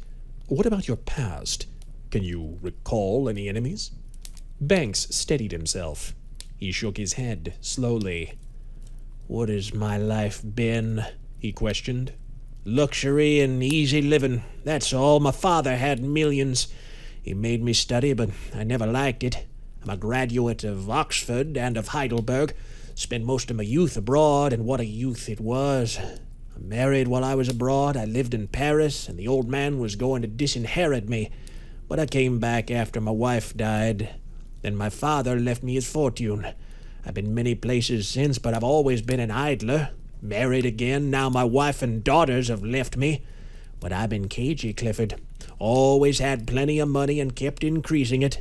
What about your past? Can you recall any enemies?" Banks steadied himself. He shook his head slowly. "What has my life been?" he questioned. "Luxury and easy living. That's all. My father had millions. He made me study, but I never liked it. I'm a graduate of Oxford and of Heidelberg. Spent most of my youth abroad, and what a youth it was. I married while I was abroad. I lived in Paris, and the old man was going to disinherit me. But I came back after my wife died. Then my father left me his fortune. I've been many places since, but I've always been an idler. Married again, now my wife and daughters have left me. But I've been cagey, Clifford. Always had plenty of money and kept increasing it.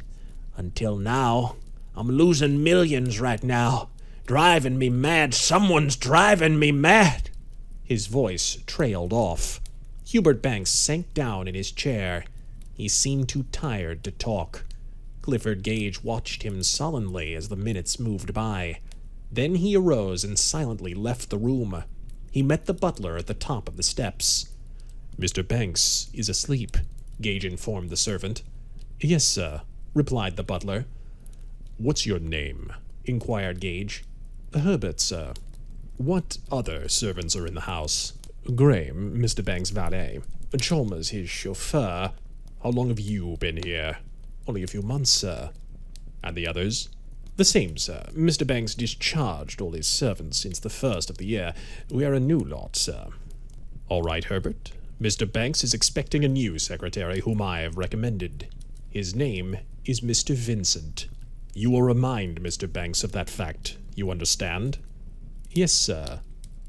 Until now. I'm losing millions right now. Driving me mad. Someone's driving me mad. His voice trailed off. Hubert Banks sank down in his chair. He seemed too tired to talk. Clifford Gage watched him sullenly as the minutes moved by. Then he arose and silently left the room. He met the butler at the top of the steps. "Mr. Banks is asleep," Gage informed the servant. "Yes, sir," replied the butler. "What's your name?" inquired Gage. "Herbert, sir." "What other servants are in the house?" "Graham, Mr. Banks' valet. Chalmers, his chauffeur." "How long have you been here?" "Only a few months, sir." "And the others?" "The same, sir. Mr. Banks discharged all his servants since the first of the year. We are a new lot, sir." "All right, Herbert. Mr. Banks is expecting a new secretary whom I have recommended. His name is Mr. Vincent. You will remind Mr. Banks of that fact. You understand?" "Yes, sir."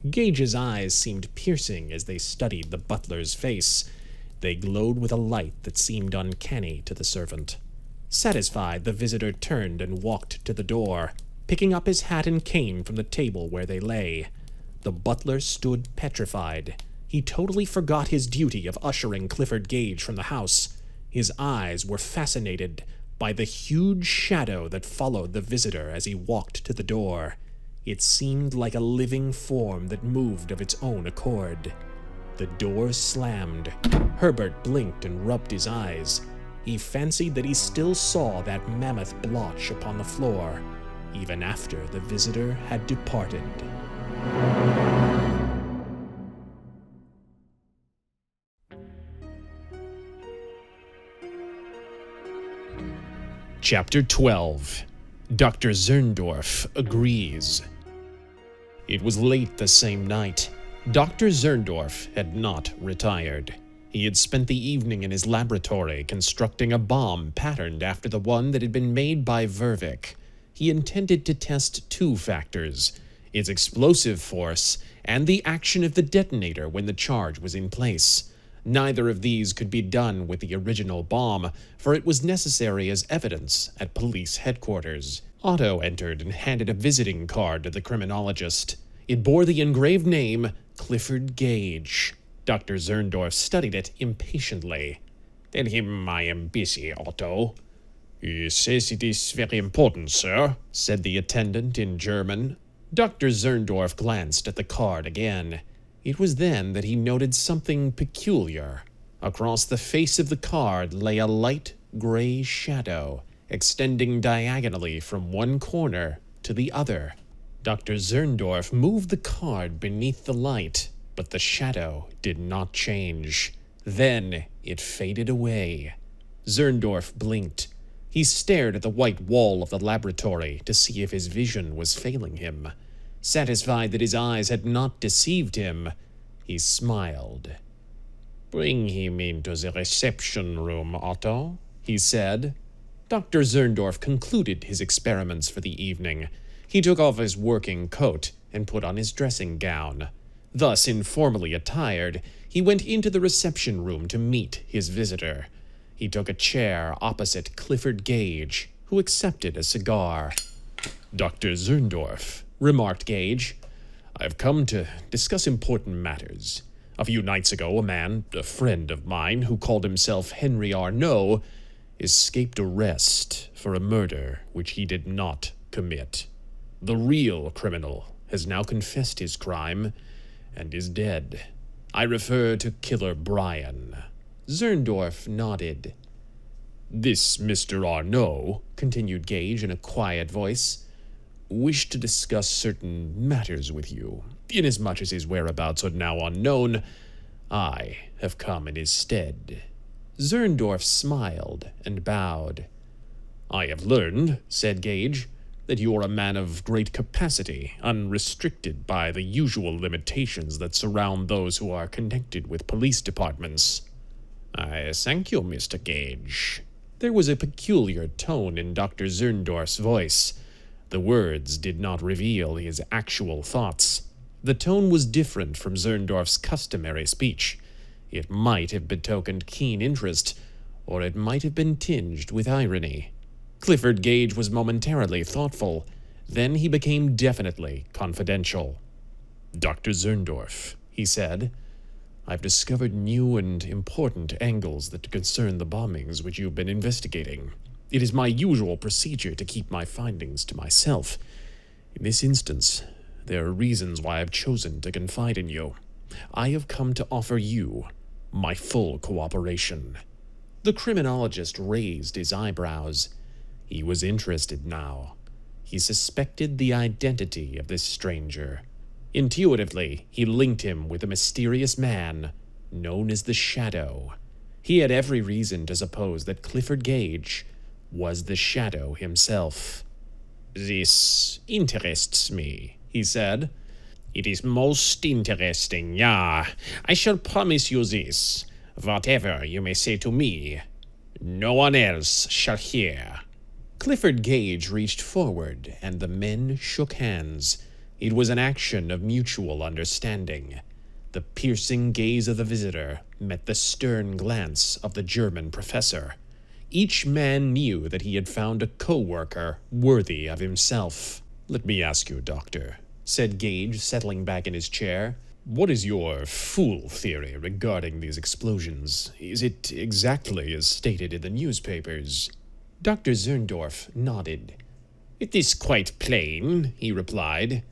Gage's eyes seemed piercing as they studied the butler's face. They glowed with a light that seemed uncanny to the servant. Satisfied, the visitor turned and walked to the door, picking up his hat and cane from the table where they lay. The butler stood petrified. He totally forgot his duty of ushering Clifford Gage from the house. His eyes were fascinated by the huge shadow that followed the visitor as he walked to the door. It seemed like a living form that moved of its own accord. The door slammed. Herbert blinked and rubbed his eyes. He fancied that he still saw that mammoth blotch upon the floor, even after the visitor had departed. Chapter 12. Dr. Zerndorff Agrees. It was late the same night. Dr. Zerndorff had not retired. He had spent the evening in his laboratory constructing a bomb patterned after the one that had been made by VIII. He intended to test two factors: its explosive force and the action of the detonator when the charge was in place. Neither of these could be done with the original bomb, for it was necessary as evidence at police headquarters. Otto entered and handed a visiting card to the criminologist. It bore the engraved name Clifford Gage. Dr. Zerndorff studied it impatiently. "Tell him I am busy, Otto." "He says it is very important, sir," said the attendant in German. Dr. Zerndorff glanced at the card again. It was then that he noted something peculiar. Across the face of the card lay a light gray shadow, extending diagonally from one corner to the other. Dr. Zerndorff moved the card beneath the light, but the shadow did not change. Then it faded away. Zerndorff blinked. He stared at the white wall of the laboratory to see if his vision was failing him. Satisfied that his eyes had not deceived him, he smiled. "Bring him into the reception room, Otto," he said. Dr. Zerndorff concluded his experiments for the evening. He took off his working coat and put on his dressing gown. Thus informally attired, he went into the reception room to meet his visitor. He took a chair opposite Clifford Gage, who accepted a cigar. "Dr. Zerndorff," remarked Gage, "I've come to discuss important matters. A few nights ago, a man, a friend of mine, who called himself Henry Arnault, escaped arrest for a murder which he did not commit. The real criminal has now confessed his crime and is dead. I refer to Killer Bryan." Zerndorff nodded. "This Mr. Arnault," continued Gage in a quiet voice, "wished to discuss certain matters with you. Inasmuch as his whereabouts are now unknown, I have come in his stead." Zerndorff smiled and bowed. "I have learned," said Gage, that you're a man of great capacity, unrestricted by the usual limitations that surround those who are connected with police departments. I thank you, Mr. Gage. There was a peculiar tone in Dr. Zerndorff's voice. The words did not reveal his actual thoughts. The tone was different from Zerndorff's customary speech. It might have betokened keen interest, or it might have been tinged with irony. Clifford Gage was momentarily thoughtful. Then he became definitely confidential. Dr. Zerndorff, he said, I've discovered new and important angles that concern the bombings which you've been investigating. It is my usual procedure to keep my findings to myself. In this instance, there are reasons why I've chosen to confide in you. I have come to offer you my full cooperation. The criminologist raised his eyebrows. He was interested now. He suspected the identity of this stranger. Intuitively, he linked him with a mysterious man known as the Shadow. He had every reason to suppose that Clifford Gage was the Shadow himself. This interests me, he said. It is most interesting, yeah. I shall promise you this. Whatever you may say to me, no one else shall hear. Clifford Gage reached forward, and the men shook hands. It was an action of mutual understanding. The piercing gaze of the visitor met the stern glance of the German professor. Each man knew that he had found a co-worker worthy of himself. Let me ask you, Doctor, said Gage, settling back in his chair. What is your fool theory regarding these explosions? Is it exactly as stated in the newspapers? Dr. Zerndorff nodded. It is quite plain, he replied.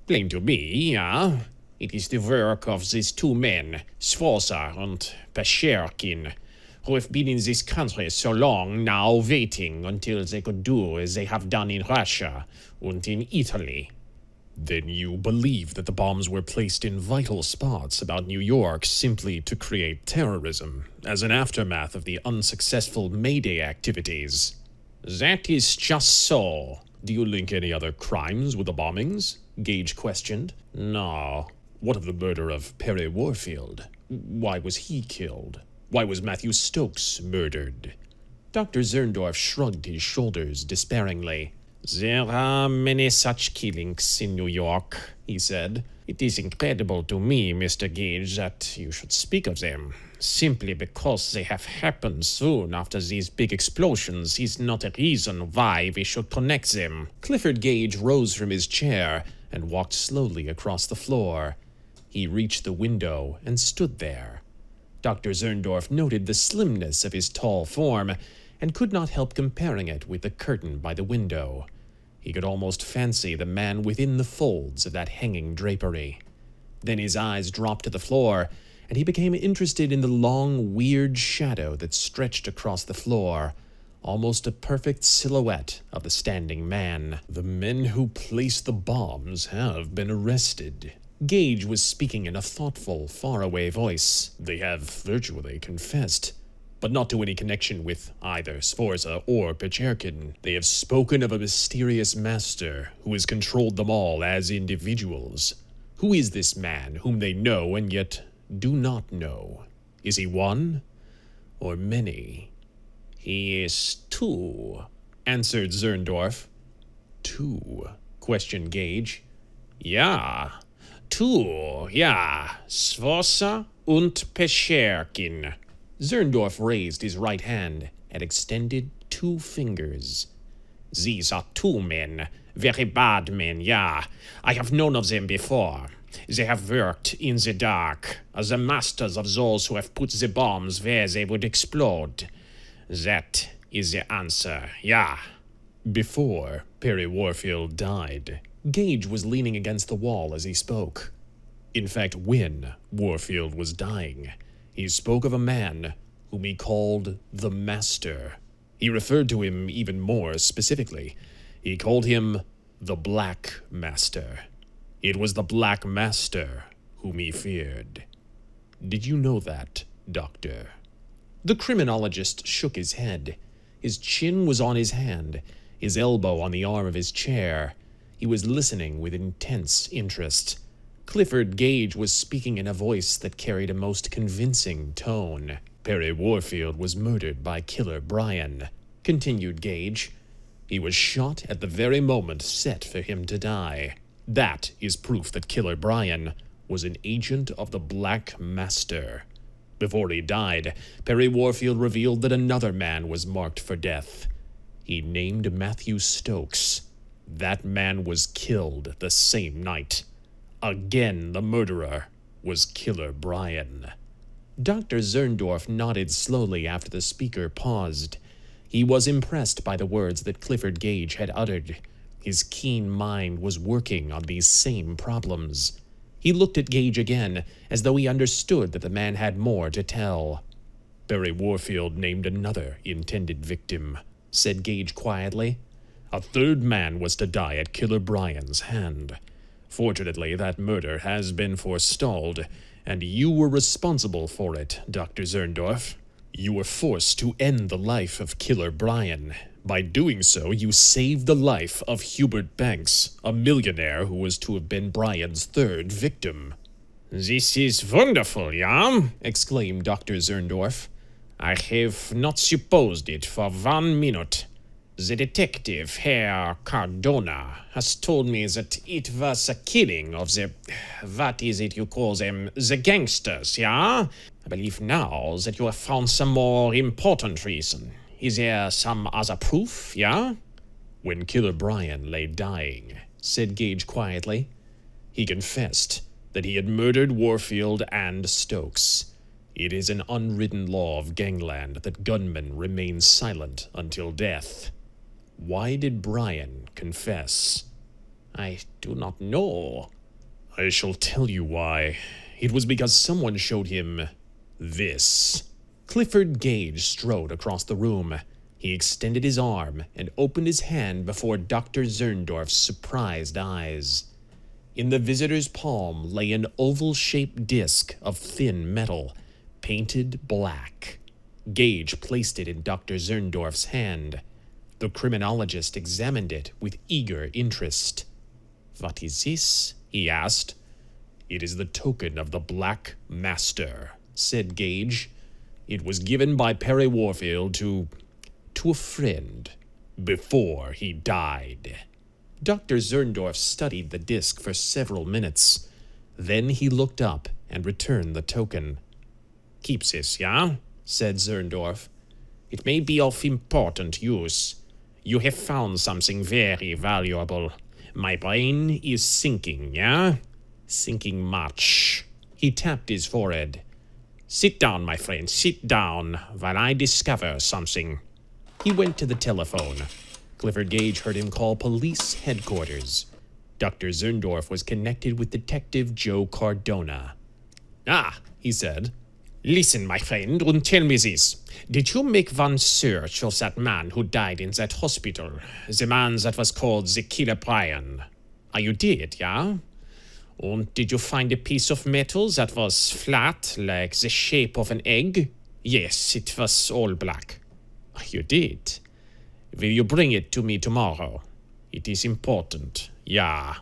Plain to me, yeah. It is the work of these two men, Sforza and Pescherkin, who have been in this country so long now, waiting until they could do as they have done in Russia and in Italy. Then you believe that the bombs were placed in vital spots about New York simply to create terrorism, as an aftermath of the unsuccessful Mayday activities? That is just so. Do you link any other crimes with the bombings? Gage questioned. No. What of the murder of Perry Warfield? Why was he killed? Why was Matthew Stokes murdered? Dr. Zerndorff shrugged his shoulders despairingly. There are many such killings in New York, he said. It is incredible to me, Mr. Gage, that you should speak of them. Simply because they have happened soon after these big explosions is not a reason why we should connect them. Clifford Gage rose from his chair and walked slowly across the floor. He reached the window and stood there. Dr. Zerndorff noted the slimness of his tall form and could not help comparing it with the curtain by the window. He could almost fancy the man within the folds of that hanging drapery. Then his eyes dropped to the floor, and he became interested in the long, weird shadow that stretched across the floor, almost a perfect silhouette of the standing man. The men who placed the bombs have been arrested. Gage was speaking in a thoughtful, faraway voice. They have virtually confessed, but not to any connection with either Sforza or Pescherkin. They have spoken of a mysterious master who has controlled them all as individuals. Who is this man whom they know and yet do not know? Is he one or many? He is two, answered Zerndorff. Two? Questioned Gage. Ja, two, ja, Sforza und Pescherkin. Zerndorff raised his right hand and extended two fingers. These are two men, very bad men, yeah. I have known of them before. They have worked in the dark, as the masters of those who have put the bombs where they would explode. That is the answer, yeah. Before Perry Warfield died, Gage was leaning against the wall as he spoke. In fact, when Warfield was dying, he spoke of a man whom he called the Master. He referred to him even more specifically. He called him the Black Master. It was the Black Master whom he feared. Did you know that, Doctor? The criminologist shook his head. His chin was on his hand, his elbow on the arm of his chair. He was listening with intense interest. Clifford Gage was speaking in a voice that carried a most convincing tone. "Perry Warfield was murdered by Killer Bryan," continued Gage. "He was shot at the very moment set for him to die. That is proof that Killer Bryan was an agent of the Black Master. Before he died, Perry Warfield revealed that another man was marked for death. He named Matthew Stokes. That man was killed the same night. Again, the murderer was Killer Bryan." Dr. Zerndorff nodded slowly after the speaker paused. He was impressed by the words that Clifford Gage had uttered. His keen mind was working on these same problems. He looked at Gage again, as though he understood that the man had more to tell. "Perry Warfield named another intended victim," said Gage quietly. "A third man was to die at Killer Bryan's hand. Fortunately, that murder has been forestalled, and you were responsible for it, Dr. Zerndorff. You were forced to end the life of Killer Bryan. By doing so, you saved the life of Hubert Banks, a millionaire who was to have been Bryan's third victim." "This is wonderful, ja?" exclaimed Dr. Zerndorff. "I have not supposed it for 1 minute. The detective, Herr Cardona, has told me that it was a killing of the... what is it you call them? The gangsters, yeah? I believe now that you have found some more important reason. Is there some other proof, yeah?" "When Killer Bryan lay dying," said Gage quietly, "he confessed that he had murdered Warfield and Stokes. It is an unwritten law of gangland that gunmen remain silent until death. Why did Bryan confess?" "I do not know." "I shall tell you why. It was because someone showed him this." Clifford Gage strode across the room. He extended his arm and opened his hand before Dr. Zerndorff's surprised eyes. In the visitor's palm lay an oval-shaped disc of thin metal, painted black. Gage placed it in Dr. Zerndorff's hand. The criminologist examined it with eager interest. "What is this?" he asked. "It is the token of the Black Master," said Gage. "It was given by Perry Warfield to a friend before he died." Dr. Zerndorff studied the disc for several minutes. Then he looked up and returned the token. "Keep this, yeah?" said Zerndorff. "It may be of important use. You have found something very valuable. My brain is sinking, yeah? Sinking much." He tapped his forehead. "Sit down, my friend, sit down, while I discover something." He went to the telephone. Clifford Gage heard him call police headquarters. Dr. Zerndorff was connected with Detective Joe Cardona. "Ah," he said. "Listen, my friend, and tell me this. Did you make one search of that man who died in that hospital? The man that was called the Killer Bryan? You did, yeah? And did you find a piece of metal that was flat, like the shape of an egg? Yes, it was all black. You did. Will you bring it to me tomorrow? It is important, yeah."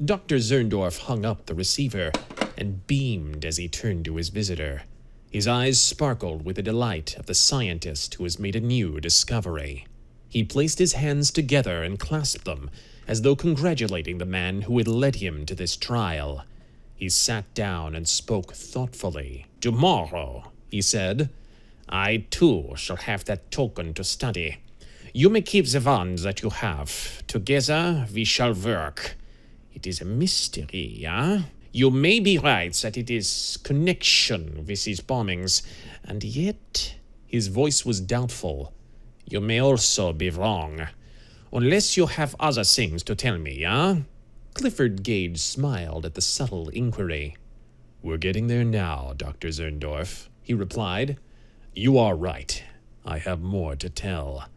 Dr. Zerndorff hung up the receiver and beamed as he turned to his visitor. His eyes sparkled with the delight of the scientist who has made a new discovery. He placed his hands together and clasped them, as though congratulating the man who had led him to this trial. He sat down and spoke thoughtfully. "Tomorrow," he said, "I too shall have that token to study. You may keep the one that you have. Together we shall work. It is a mystery, yeah? You may be right that it is connection with these bombings, and yet..." His voice was doubtful. "You may also be wrong. Unless you have other things to tell me, yeah?" Clifford Gage smiled at the subtle inquiry. "We're getting there now, Dr. Zerndorff," he replied. "You are right. I have more to tell.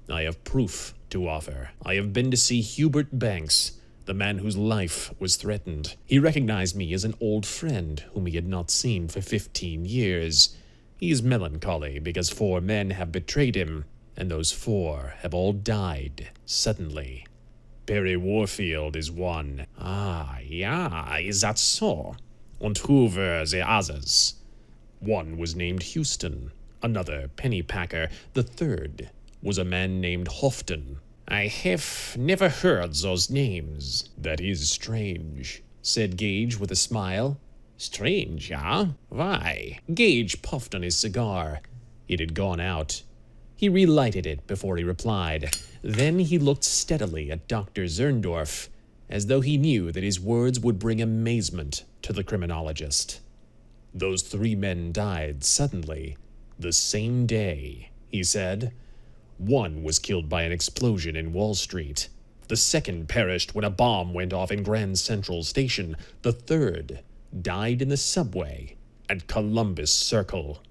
I have proof to offer. I have been to see Hubert Banks, the man whose life was threatened. He recognized me as an old friend whom he had not seen for 15 years. He is melancholy because 4 men have betrayed him. and those 4 have all died suddenly. Perry Warfield is one. Ah, ja, is that so? Und who were the others? One was named Houston, another Pennypacker. The 3rd was a man named Houghton. I have never heard those names. That is strange, said Gage with a smile. Strange, huh? Why? Gage puffed on his cigar. It had gone out. He relighted it before he replied. Then he looked steadily at Dr. Zerndorff, as though he knew that his words would bring amazement to the criminologist. Those 3 men died suddenly, the same day, he said. One was killed by an explosion in Wall Street. The 2nd perished when a bomb went off in Grand Central Station. The 3rd died in the subway at Columbus Circle.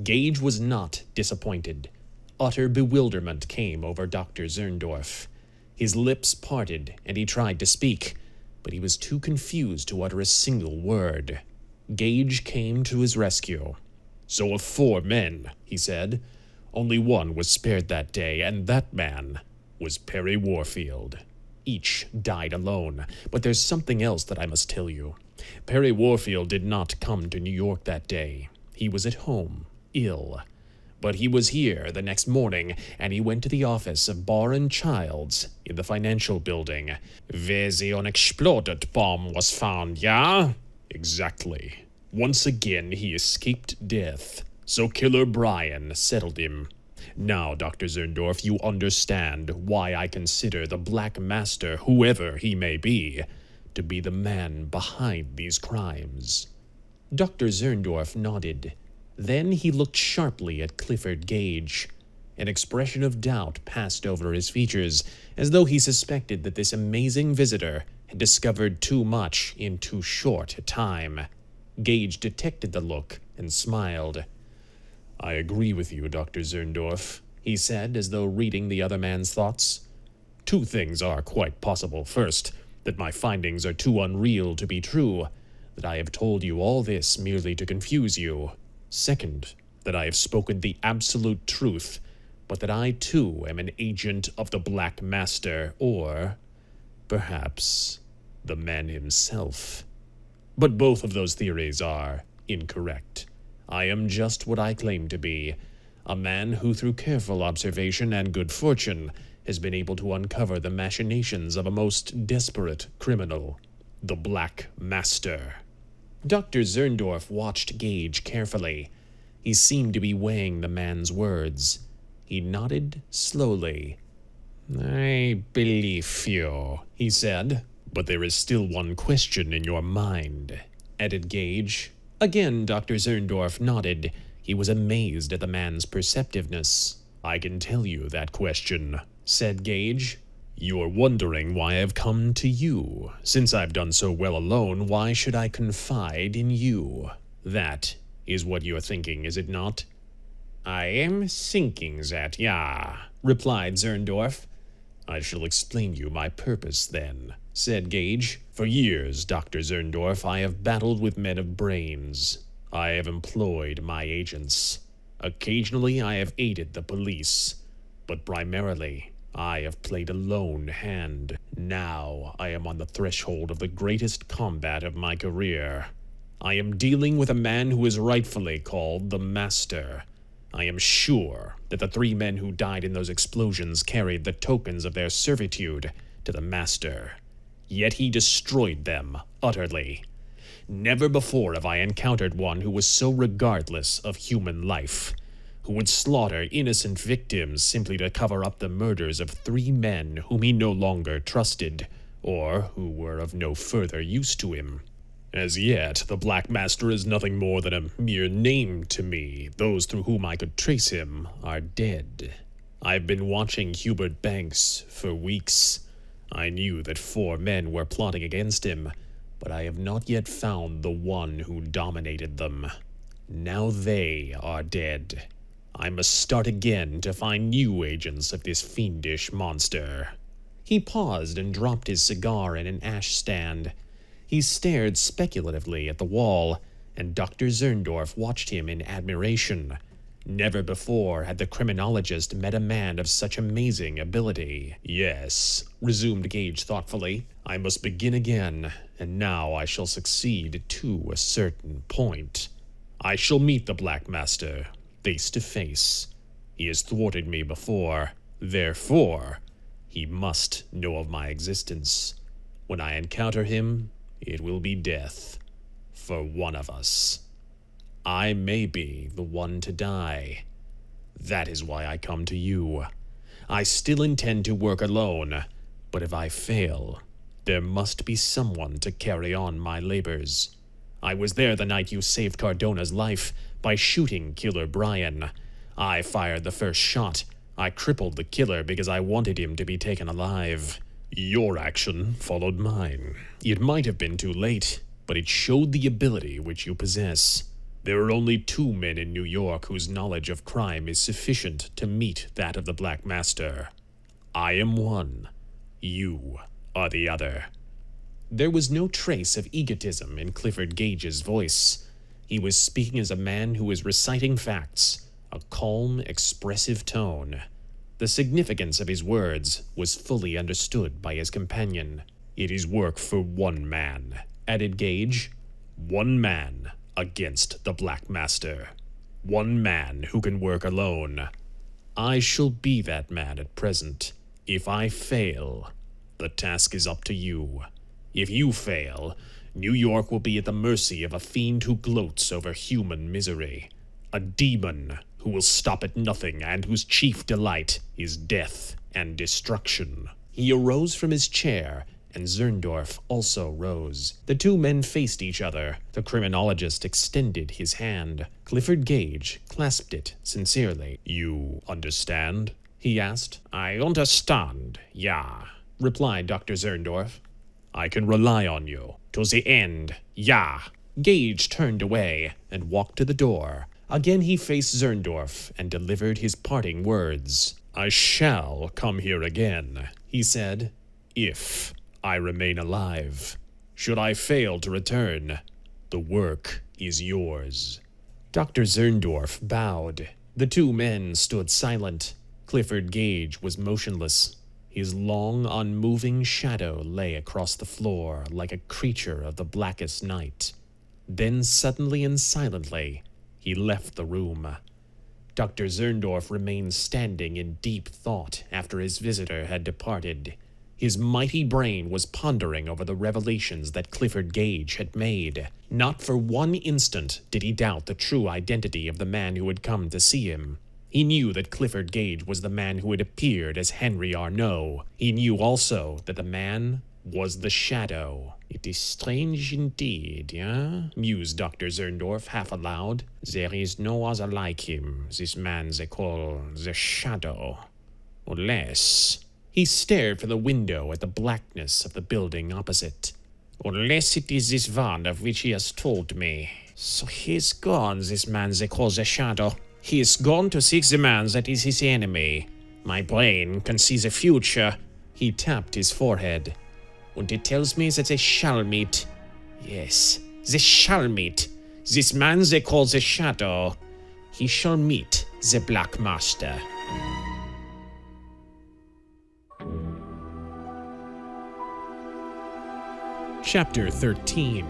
Gage was not disappointed. Utter bewilderment came over Dr. Zerndorff. His lips parted, and he tried to speak, but he was too confused to utter a single word. Gage came to his rescue. "So of 4 men," he said, "only one was spared that day, and that man was Perry Warfield. Each died alone, but there's something else that I must tell you. Perry Warfield did not come to New York that day. He was at home, ill. But he was here the next morning, and he went to the office of Barr & Childs in the financial building, where the unexploded bomb was found, yeah? Exactly. Once again he escaped death, so Killer Bryan settled him. Now, Dr. Zerndorff, you understand why I consider the Black Master, whoever he may be, to be the man behind these crimes." Dr. Zerndorff nodded. Then he looked sharply at Clifford Gage. An expression of doubt passed over his features, as though he suspected that this amazing visitor had discovered too much in too short a time. Gage detected the look and smiled. "I agree with you, Dr. Zerndorff," he said, as though reading the other man's thoughts. "2 things are quite possible. First, that my findings are too unreal to be true, that I have told you all this merely to confuse you. Second, that I have spoken the absolute truth, but that I too am an agent of the Black Master, or perhaps the man himself. But both of those theories are incorrect. I am just what I claim to be, a man who through careful observation and good fortune has been able to uncover the machinations of a most desperate criminal, the Black Master." Dr. Zerndorff watched Gage carefully. He seemed to be weighing the man's words. He nodded slowly. "I believe you," he said. "But there is still one question in your mind," added Gage. Again, Dr. Zerndorff nodded. He was amazed at the man's perceptiveness. "I can tell you that question," said Gage. "You're wondering why I've come to you. Since I've done so well alone, why should I confide in you? That is what you're thinking, is it not?" "I am thinking that, yeah," replied Zerndorff. "I shall explain you my purpose, then," said Gage. "For years, Dr. Zerndorff, I have battled with men of brains. I have employed my agents. Occasionally I have aided the police, but primarily I have played a lone hand. Now I am on the threshold of the greatest combat of my career. I am dealing with a man who is rightfully called the Master. I am sure that the 3 men who died in those explosions carried the tokens of their servitude to the Master. Yet he destroyed them utterly. Never before have I encountered one who was so regardless of human life, who would slaughter innocent victims simply to cover up the murders of 3 men whom he no longer trusted, or who were of no further use to him. As yet, the Black Master is nothing more than a mere name to me. Those through whom I could trace him are dead. I've been watching Hubert Banks for weeks. I knew that 4 men were plotting against him, but I have not yet found the one who dominated them. Now they are dead. I must start again to find new agents of this fiendish monster." He paused and dropped his cigar in an ash stand. He stared speculatively at the wall, and Dr. Zerndorff watched him in admiration. Never before had the criminologist met a man of such amazing ability. "Yes," resumed Gage thoughtfully, "I must begin again, and now I shall succeed to a certain point. I shall meet the Black Master, face to face. He has thwarted me before, therefore he must know of my existence. When I encounter him, it will be death for one of us. I may be the one to die. That is why I come to you. I still intend to work alone, but if I fail, there must be someone to carry on my labors. I was there the night you saved Cardona's life by shooting Killer Bryan. I fired the first shot. I crippled the killer because I wanted him to be taken alive. Your action followed mine. It might have been too late, but it showed the ability which you possess. There are only 2 men in New York whose knowledge of crime is sufficient to meet that of the Black Master. I am one. You are the other." There was no trace of egotism in Clifford Gage's voice. He was speaking as a man who was reciting facts, a calm, expressive tone. The significance of his words was fully understood by his companion. "It is work for one man," added Gage. "One man against the Black Master. One man who can work alone. I shall be that man at present. If I fail, the task is up to you. If you fail, New York will be at the mercy of a fiend who gloats over human misery. A demon who will stop at nothing and whose chief delight is death and destruction." He arose from his chair, and Zerndorff also rose. The 2 men faced each other. The criminologist extended his hand. Clifford Gage clasped it sincerely. "You understand?" he asked. "I understand, ja," replied Dr. Zerndorff. "I can rely on you. To the end, ja." Gage turned away and walked to the door. Again he faced Zerndorff and delivered his parting words. "I shall come here again," he said, "if I remain alive. Should I fail to return, the work is yours." Dr. Zerndorff bowed. The 2 men stood silent. Clifford Gage was motionless. His long, unmoving shadow lay across the floor like a creature of the blackest night. Then suddenly and silently, he left the room. Dr. Zerndorff remained standing in deep thought after his visitor had departed. His mighty brain was pondering over the revelations that Clifford Gage had made. Not for one instant did he doubt the true identity of the man who had come to see him. He knew that Clifford Gage was the man who had appeared as Henry Arnault. He knew also that the man was the Shadow. "It is strange indeed, mused Dr. Zerndorff half aloud. "There is no other like him, this man they call the Shadow. Unless—" He stared from the window at the blackness of the building opposite. "Unless it is this one of which he has told me. So he is gone, this man they call the Shadow. He is gone to seek the man that is his enemy. My brain can see the future." He tapped his forehead. "And it tells me that they shall meet. Yes, they shall meet. This man they call the Shadow. He shall meet the Black Master." Chapter 13.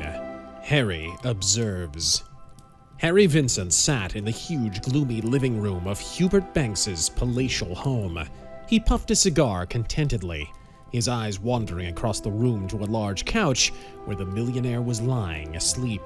Harry Observes. Harry Vincent sat in the huge, gloomy living room of Hubert Banks's palatial home. He puffed a cigar contentedly, his eyes wandering across the room to a large couch where the millionaire was lying asleep.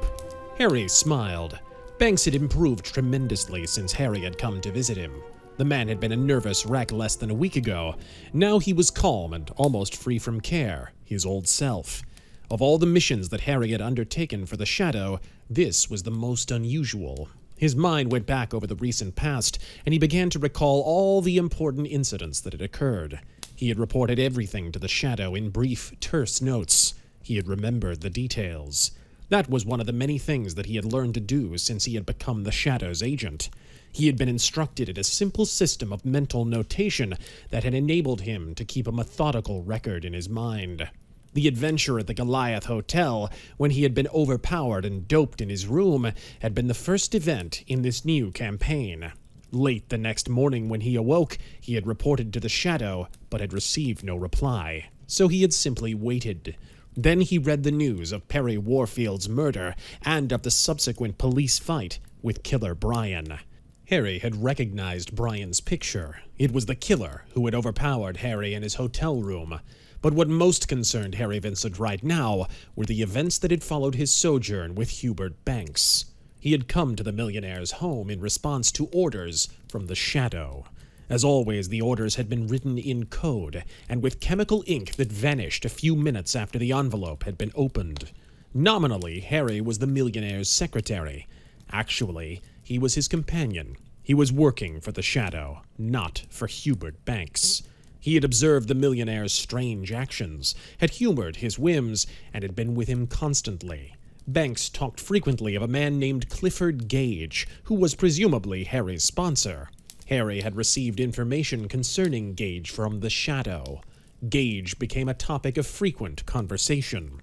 Harry smiled. Banks had improved tremendously since Harry had come to visit him. The man had been a nervous wreck less than a week ago. Now he was calm and almost free from care, his old self. Of all the missions that Harry had undertaken for the Shadow, this was the most unusual. His mind went back over the recent past, and he began to recall all the important incidents that had occurred. He had reported everything to the Shadow in brief, terse notes. He had remembered the details. That was one of the many things that he had learned to do since he had become the Shadow's agent. He had been instructed in a simple system of mental notation that had enabled him to keep a methodical record in his mind. The adventure at the Goliath Hotel, when he had been overpowered and doped in his room, had been the first event in this new campaign. Late the next morning when he awoke, he had reported to the Shadow, but had received no reply, so he had simply waited. Then he read the news of Perry Warfield's murder and of the subsequent police fight with Killer Bryan. Harry had recognized Bryan's picture. It was the killer who had overpowered Harry in his hotel room. But what most concerned Harry Vincent right now were the events that had followed his sojourn with Hubert Banks. He had come to the millionaire's home in response to orders from the Shadow. As always, the orders had been written in code, and with chemical ink that vanished a few minutes after the envelope had been opened. Nominally, Harry was the millionaire's secretary. Actually, he was his companion. He was working for the Shadow, not for Hubert Banks. He had observed the millionaire's strange actions, had humored his whims, and had been with him constantly. Banks talked frequently of a man named Clifford Gage, who was presumably Harry's sponsor. Harry had received information concerning Gage from the Shadow. Gage became a topic of frequent conversation.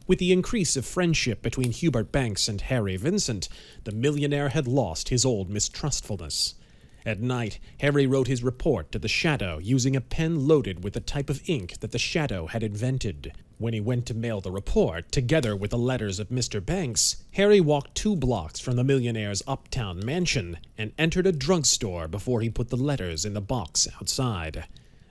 With the increase of friendship between Hubert Banks and Harry Vincent, the millionaire had lost his old mistrustfulness. At night, Harry wrote his report to the Shadow using a pen loaded with the type of ink that the Shadow had invented. When he went to mail the report, together with the letters of Mr. Banks, Harry walked 2 blocks from the millionaire's uptown mansion and entered a drugstore before he put the letters in the box outside.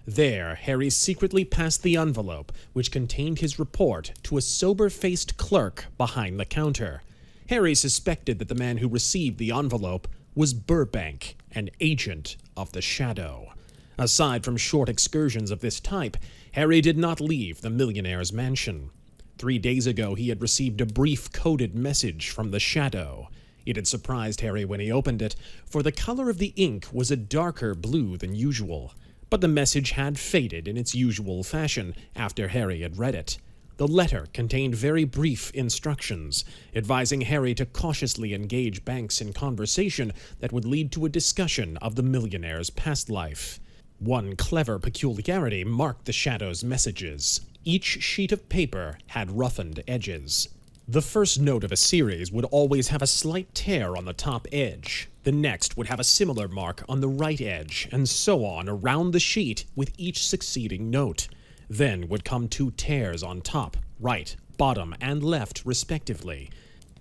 There, Harry secretly passed the envelope, which contained his report, to a sober-faced clerk behind the counter. Harry suspected that the man who received the envelope was Burbank, an agent of the Shadow. Aside from short excursions of this type, Harry did not leave the millionaire's mansion. 3 days ago, he had received a brief coded message from the Shadow. It had surprised Harry when he opened it, for the color of the ink was a darker blue than usual. But the message had faded in its usual fashion after Harry had read it. The letter contained very brief instructions, advising Harry to cautiously engage Banks in conversation that would lead to a discussion of the millionaire's past life. One clever peculiarity marked the Shadow's messages. Each sheet of paper had roughened edges. The first note of a series would always have a slight tear on the top edge. The next would have a similar mark on the right edge, and so on around the sheet with each succeeding note. Then would come 2 tears on top, right, bottom, and left, respectively.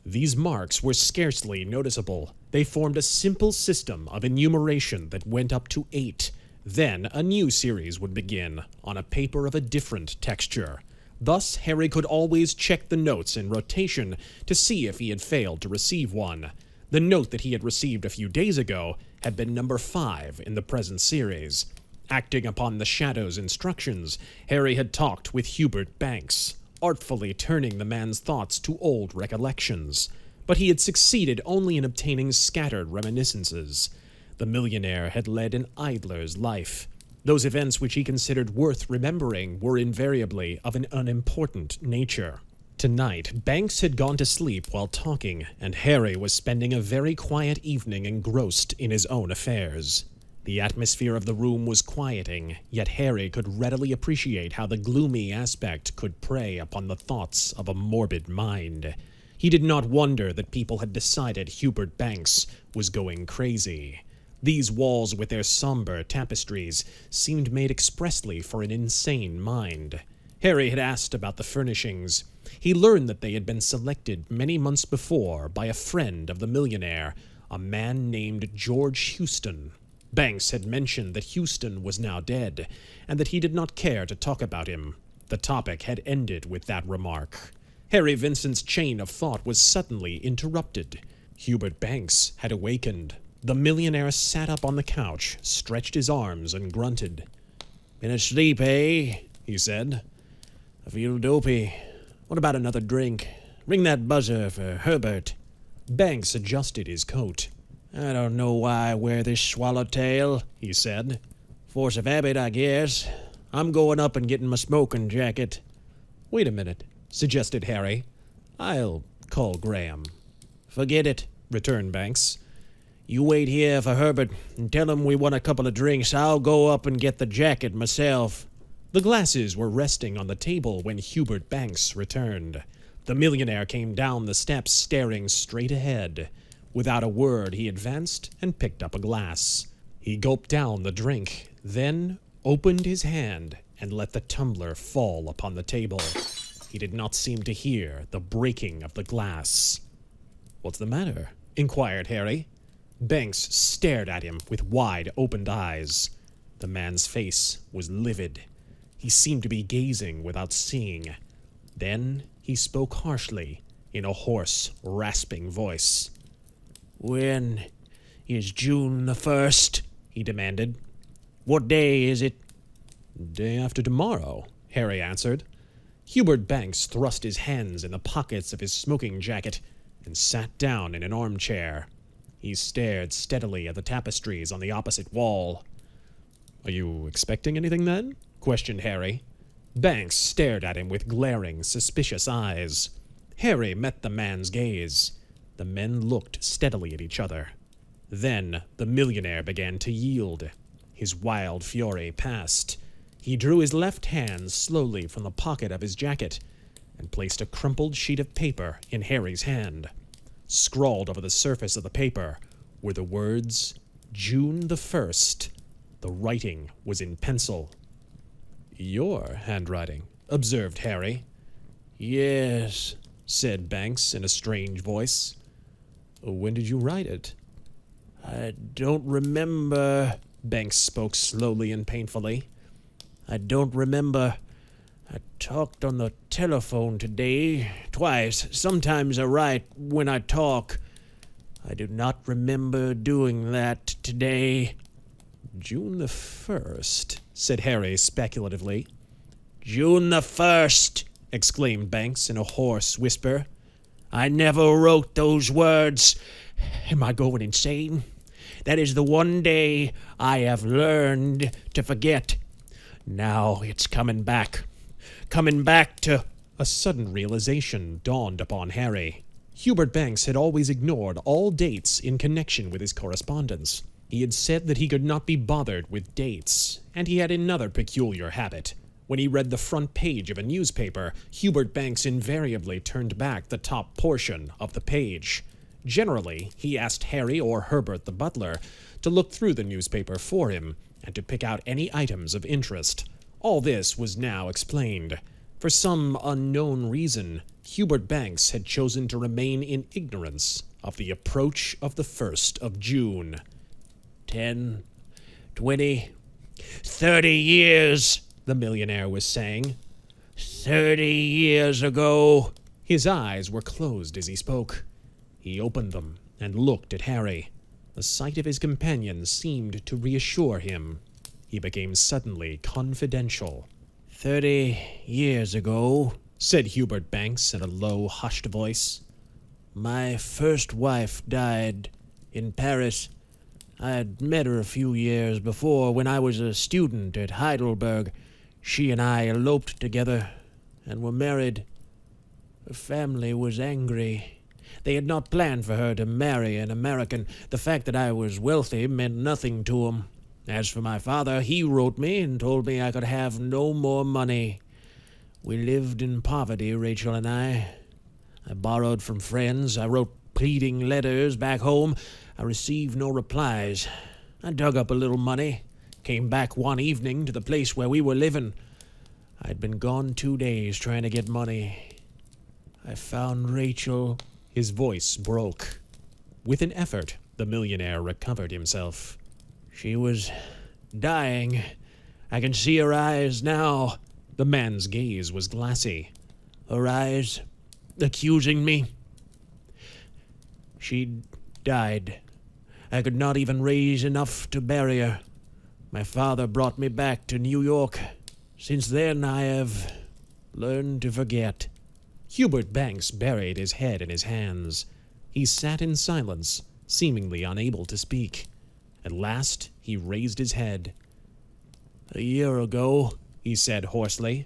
These marks were scarcely noticeable. They formed a simple system of enumeration that went up to 8. Then a new series would begin, on a paper of a different texture. Thus, Harry could always check the notes in rotation to see if he had failed to receive one. The note that he had received a few days ago had been number 5 in the present series. Acting upon the Shadow's instructions, Harry had talked with Hubert Banks, artfully turning the man's thoughts to old recollections. But he had succeeded only in obtaining scattered reminiscences. The millionaire had led an idler's life. Those events which he considered worth remembering were invariably of an unimportant nature. Tonight, Banks had gone to sleep while talking, and Harry was spending a very quiet evening engrossed in his own affairs. The atmosphere of the room was quieting, yet Harry could readily appreciate how the gloomy aspect could prey upon the thoughts of a morbid mind. He did not wonder that people had decided Hubert Banks was going crazy. These walls with their somber tapestries seemed made expressly for an insane mind. Harry had asked about the furnishings. He learned that they had been selected many months before by a friend of the millionaire, a man named George Houston. Banks had mentioned that Houston was now dead, and that he did not care to talk about him. The topic had ended with that remark. Harry Vincent's chain of thought was suddenly interrupted. Hubert Banks had awakened. The millionaire sat up on the couch, stretched his arms, and grunted. "Been asleep, eh?" he said. "I feel dopey. What about another drink? Ring that buzzer for Herbert." Banks adjusted his coat. "I don't know why I wear this swallowtail," he said. "Force of habit, I guess. I'm going up and getting my smoking jacket." "Wait a minute," suggested Harry. "I'll call Graham." "Forget it," returned Banks. "You wait here for Herbert and tell him we want a couple of drinks. I'll go up and get the jacket myself." The glasses were resting on the table when Hubert Banks returned. The millionaire came down the steps staring straight ahead. Without a word, he advanced and picked up a glass. He gulped down the drink, then opened his hand and let the tumbler fall upon the table. He did not seem to hear the breaking of the glass. "What's the matter?" inquired Harry. Banks stared at him with wide-opened eyes. The man's face was livid. He seemed to be gazing without seeing. Then he spoke harshly, in a hoarse, rasping voice. "When is June the 1st?" he demanded. "What day is it?" "Day after tomorrow," Harry answered. Hubert Banks thrust his hands in the pockets of his smoking jacket and sat down in an armchair. He stared steadily at the tapestries on the opposite wall. "Are you expecting anything, then?" questioned Harry. Banks stared at him with glaring, suspicious eyes. Harry met the man's gaze. The men looked steadily at each other. Then the millionaire began to yield. His wild fury passed. He drew his left hand slowly from the pocket of his jacket and placed a crumpled sheet of paper in Harry's hand. Scrawled over the surface of the paper were the words, June the 1st. The writing was in pencil. "Your handwriting," observed Harry. "Yes," said Banks in a strange voice. "When did you write it?" "I don't remember." Banks spoke slowly and painfully. "I don't remember. I talked on the telephone today, twice. Sometimes I write when I talk. I do not remember doing that today." "June the 1st, said Harry speculatively. "June the 1st, exclaimed Banks in a hoarse whisper. "I never wrote those words. Am I going insane? That is the one day I have learned to forget. Now it's coming back. Coming back to..." A sudden realization dawned upon Harry. Hubert Banks had always ignored all dates in connection with his correspondence. He had said that he could not be bothered with dates, and he had another peculiar habit. When he read the front page of a newspaper, Hubert Banks invariably turned back the top portion of the page. Generally, he asked Harry or Herbert the butler to look through the newspaper for him and to pick out any items of interest. All this was now explained. For some unknown reason, Hubert Banks had chosen to remain in ignorance of the approach of the 1st of June. 10, 20, 30 years, the millionaire was saying. 30 years ago. His eyes were closed as he spoke. He opened them and looked at Harry. The sight of his companion seemed to reassure him. He became suddenly confidential. 30 years ago, said Hubert Banks in a low, hushed voice. My first wife died in Paris. I had met her a few years before when I was a student at Heidelberg. She and I eloped together and were married. Her family was angry. They had not planned for her to marry an American. The fact that I was wealthy meant nothing to them. As for my father, he wrote me and told me I could have no more money. We lived in poverty, Rachel and I. I borrowed from friends. I wrote pleading letters back home. I received no replies. I dug up a little money, came back one evening to the place where we were living. I'd been gone 2 days trying to get money. I found Rachel. His voice broke. With an effort, the millionaire recovered himself. She was dying. I can see her eyes now. The man's gaze was glassy. Her eyes accusing me. She died. I could not even raise enough to bury her. My father brought me back to New York. Since then, I have learned to forget. Hubert Banks buried his head in his hands. He sat in silence, seemingly unable to speak. At last, he raised his head. A year ago, he said hoarsely,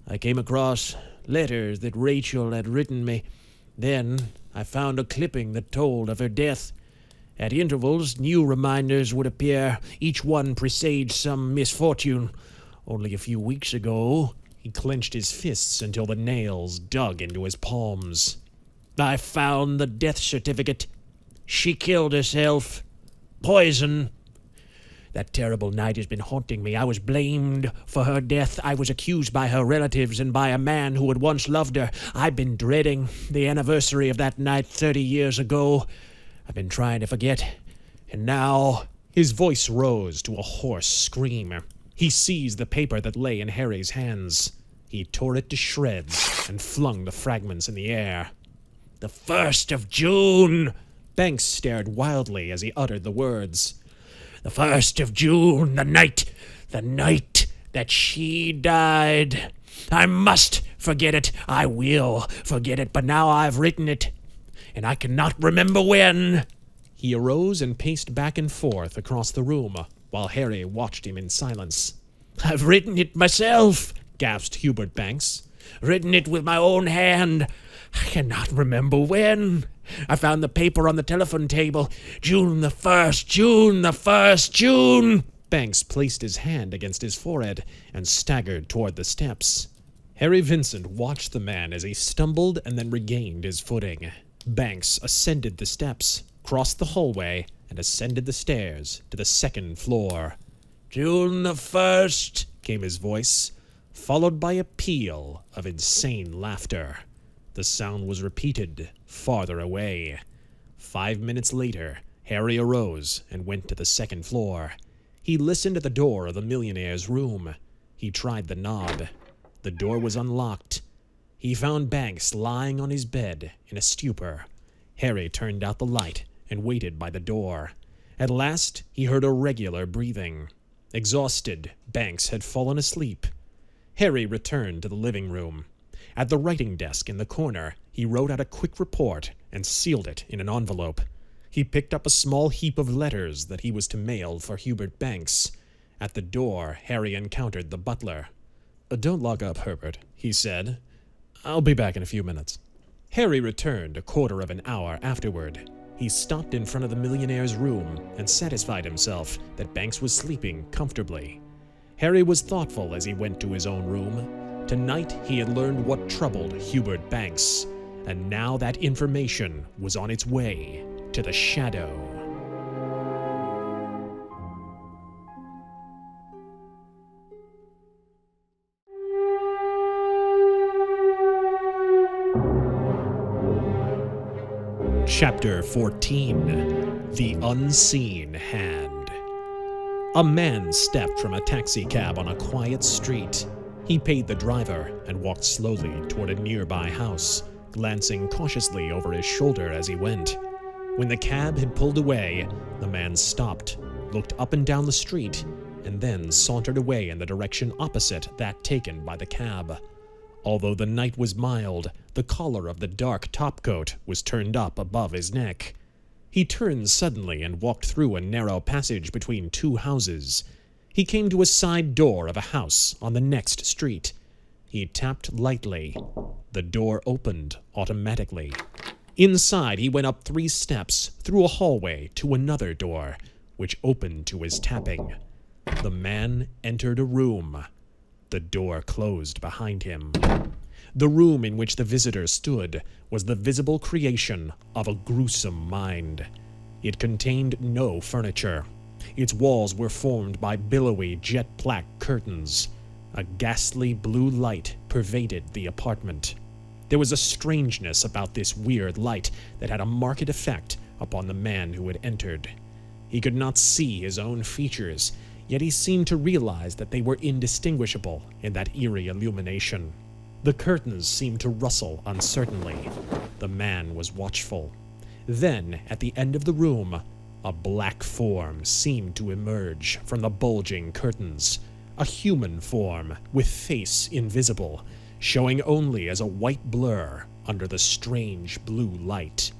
I came across letters that Rachel had written me. Then I found a clipping that told of her death. At intervals, new reminders would appear. Each one presaged some misfortune. Only a few weeks ago, he clenched his fists until the nails dug into his palms. I found the death certificate. She killed herself. Poison. That terrible night has been haunting me. I was blamed for her death. I was accused by her relatives and by a man who had once loved her. I've been dreading the anniversary of that night 30 years ago. I've been trying to forget. And now... His voice rose to a hoarse scream. He seized the paper that lay in Harry's hands. He tore it to shreds and flung the fragments in the air. The 1st of June! Banks stared wildly as he uttered the words. The 1st of June, the night that she died. I must forget it. I will forget it, but now I've written it, and I cannot remember when. He arose and paced back and forth across the room, while Harry watched him in silence. I've written it myself, gasped Hubert Banks. Written it with my own hand. I cannot remember when. I found the paper on the telephone table. June the 1st, June the 1st, June. Banks placed his hand against his forehead and staggered toward the steps. Harry Vincent watched the man as he stumbled and then regained his footing. Banks ascended the steps, crossed the hallway, and ascended the stairs to the 2nd floor. June the 1st, came his voice, followed by a peal of insane laughter. The sound was repeated farther away. 5 minutes later, Harry arose and went to the 2nd floor. He listened at the door of the millionaire's room. He tried the knob. The door was unlocked. He found Banks lying on his bed in a stupor. Harry turned out the light and waited by the door. At last, he heard a regular breathing. Exhausted, Banks had fallen asleep. Harry returned to the living room. At the writing desk in the corner, he wrote out a quick report and sealed it in an envelope. He picked up a small heap of letters that he was to mail for Hubert Banks. At the door, Harry encountered the butler. "Don't lock up, Herbert," he said. "I'll be back in a few minutes." Harry returned a quarter of an hour afterward. He stopped in front of the millionaire's room and satisfied himself that Banks was sleeping comfortably. Harry was thoughtful as he went to his own room. Tonight he had learned what troubled Hubert Banks, and now that information was on its way to the Shadow. Chapter 14. The Unseen Hand. A man stepped from a taxicab on a quiet street. He paid the driver and walked slowly toward a nearby house, glancing cautiously over his shoulder as he went. When the cab had pulled away, the man stopped, looked up and down the street, and then sauntered away in the direction opposite that taken by the cab. Although the night was mild, the collar of the dark topcoat was turned up above his neck. He turned suddenly and walked through a narrow passage between two houses. He came to a side door of a house on the next street. He tapped lightly. The door opened automatically. Inside, he went up 3 steps, through a hallway to another door, which opened to his tapping. The man entered a room. The door closed behind him. The room in which the visitor stood was the visible creation of a gruesome mind. It contained no furniture. Its walls were formed by billowy jet-black curtains. A ghastly blue light pervaded the apartment. There was a strangeness about this weird light that had a marked effect upon the man who had entered. He could not see his own features, yet he seemed to realize that they were indistinguishable in that eerie illumination. The curtains seemed to rustle uncertainly. The man was watchful. Then, at the end of the room, a black form seemed to emerge from the bulging curtains. A human form, with face invisible, showing only as a white blur under the strange blue light.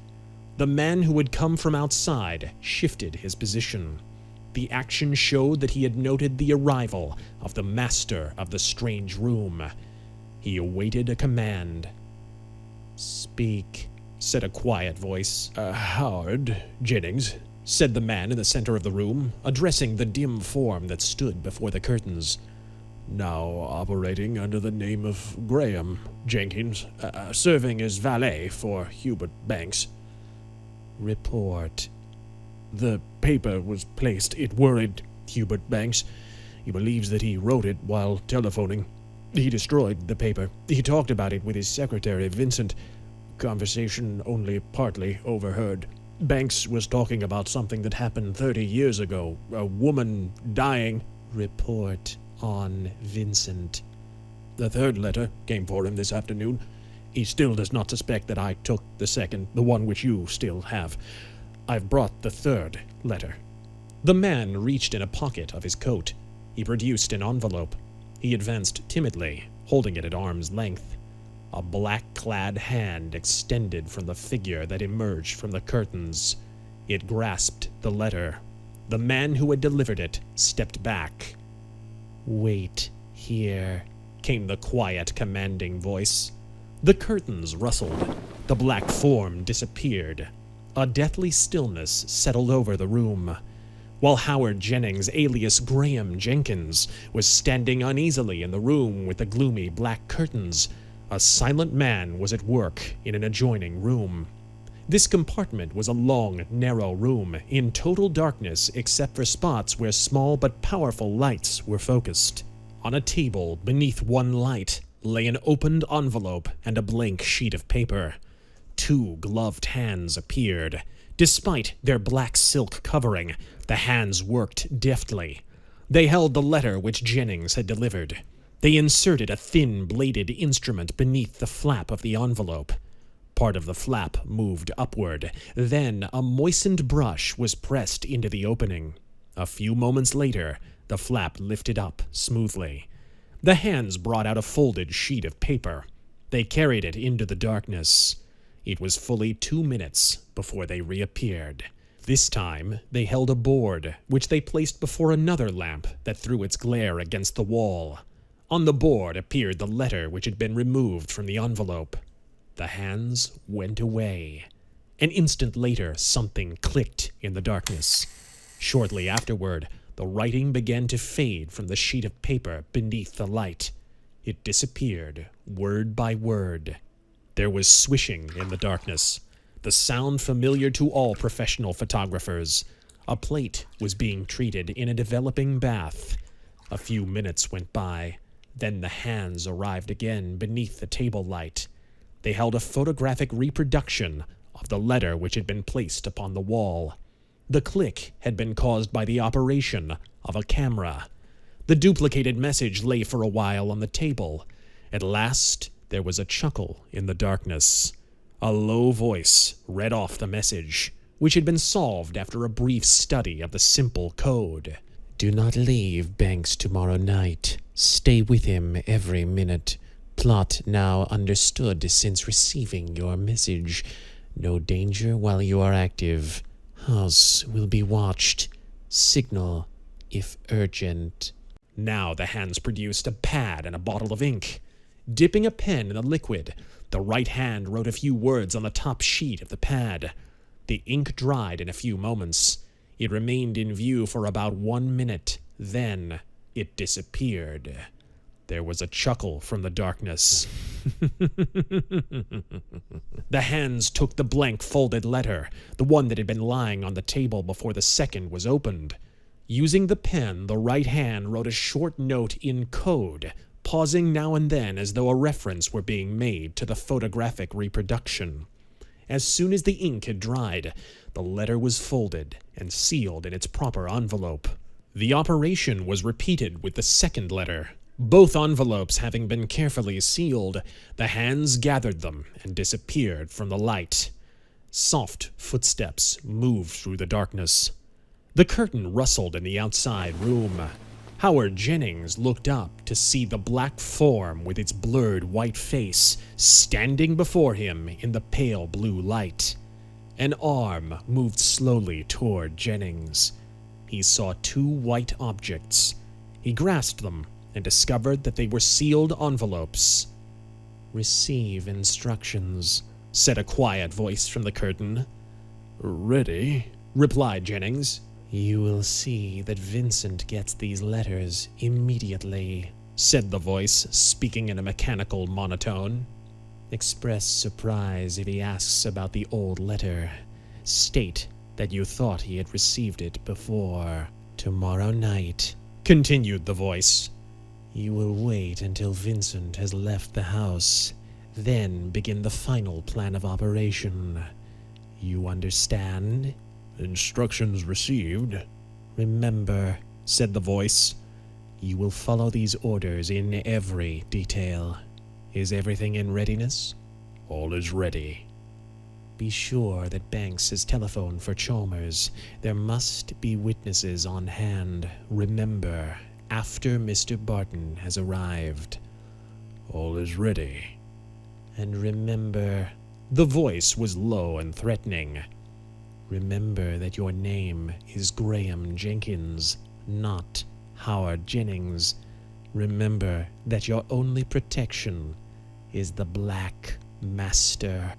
The man who had come from outside shifted his position. The action showed that he had noted the arrival of the master of the strange room. He awaited a command. "Speak," said a quiet voice. "Howard Jennings," said the man in the center of the room, addressing the dim form that stood before the curtains. "Now operating under the name of Graham Jenkins, serving as valet for Hubert Banks." Report. The paper was placed. It worried Hubert Banks. He believes that he wrote it while telephoning. He destroyed the paper. He talked about it with his secretary, Vincent. Conversation only partly overheard. Banks was talking about something that happened 30 years ago. A woman dying. Report on Vincent. The third letter came for him this afternoon. He still does not suspect that I took the second, the one which you still have. I've brought the third letter. The man reached in a pocket of his coat. He produced an envelope. He advanced timidly, holding it at arm's length. A black-clad hand extended from the figure that emerged from the curtains. It grasped the letter. The man who had delivered it stepped back. Wait here, came the quiet, commanding voice. The curtains rustled. The black form disappeared. A deathly stillness settled over the room, while Howard Jennings, alias Graham Jenkins, was standing uneasily in the room with the gloomy black curtains. A silent man was at work in an adjoining room. This compartment was a long, narrow room, in total darkness except for spots where small but powerful lights were focused. On a table, beneath one light, lay an opened envelope and a blank sheet of paper. Two gloved hands appeared. Despite their black silk covering, the hands worked deftly. They held the letter which Jennings had delivered. They inserted a thin bladed instrument beneath the flap of the envelope. Part of the flap moved upward. Then a moistened brush was pressed into the opening. A few moments later, the flap lifted up smoothly. The hands brought out a folded sheet of paper. They carried it into the darkness. It was fully 2 minutes before they reappeared. This time, they held a board, which they placed before another lamp that threw its glare against the wall. On the board appeared the letter which had been removed from the envelope. The hands went away. An instant later, something clicked in the darkness. Shortly afterward, the writing began to fade from the sheet of paper beneath the light. It disappeared, word by word. There was swishing in the darkness, the sound familiar to all professional photographers. A plate was being treated in a developing bath. A few minutes went by. Then the hands arrived again beneath the table light. They held a photographic reproduction of the letter which had been placed upon the wall. The click had been caused by the operation of a camera. The duplicated message lay for a while on the table. At last, there was a chuckle in the darkness. A low voice read off the message, which had been solved after a brief study of the simple code. Do not leave Banks tomorrow night. Stay with him every minute. Plot now understood since receiving your message. No danger while you are active. House will be watched. Signal if urgent. Now the hands produced a pad and a bottle of ink. Dipping a pen in the liquid, the right hand wrote a few words on the top sheet of the pad. The ink dried in a few moments. It remained in view for about 1 minute. Then it disappeared. There was a chuckle from the darkness. The hands took the blank folded letter, the one that had been lying on the table before the second was opened. Using the pen, the right hand wrote a short note in code, pausing now and then as though a reference were being made to the photographic reproduction. As soon as the ink had dried, the letter was folded and sealed in its proper envelope. The operation was repeated with the second letter. Both envelopes having been carefully sealed, the hands gathered them and disappeared from the light. Soft footsteps moved through the darkness. The curtain rustled in the outside room. Howard Jennings looked up to see the black form with its blurred white face standing before him in the pale blue light. An arm moved slowly toward Jennings. He saw 2 white objects. He grasped them and discovered that they were sealed envelopes. Receive instructions, said a quiet voice from the curtain. Ready, replied Jennings. You will see that Vincent gets these letters immediately, said the voice, speaking in a mechanical monotone. Express surprise if he asks about the old letter. state that you thought he had received it before. Tomorrow night, continued the voice, you will wait until Vincent has left the house, then begin the final plan of operation. You understand? Instructions received. Remember, said the voice, you will follow these orders in every detail. Is everything in readiness? All is ready. Be sure that Banks has telephoned for Chalmers. There must be witnesses on hand. Remember, after Mr. Barton has arrived. All is ready. And remember, the voice was low and threatening. Remember that your name is Graham Jenkins, not Howard Jennings. Remember that your only protection is the Black Master.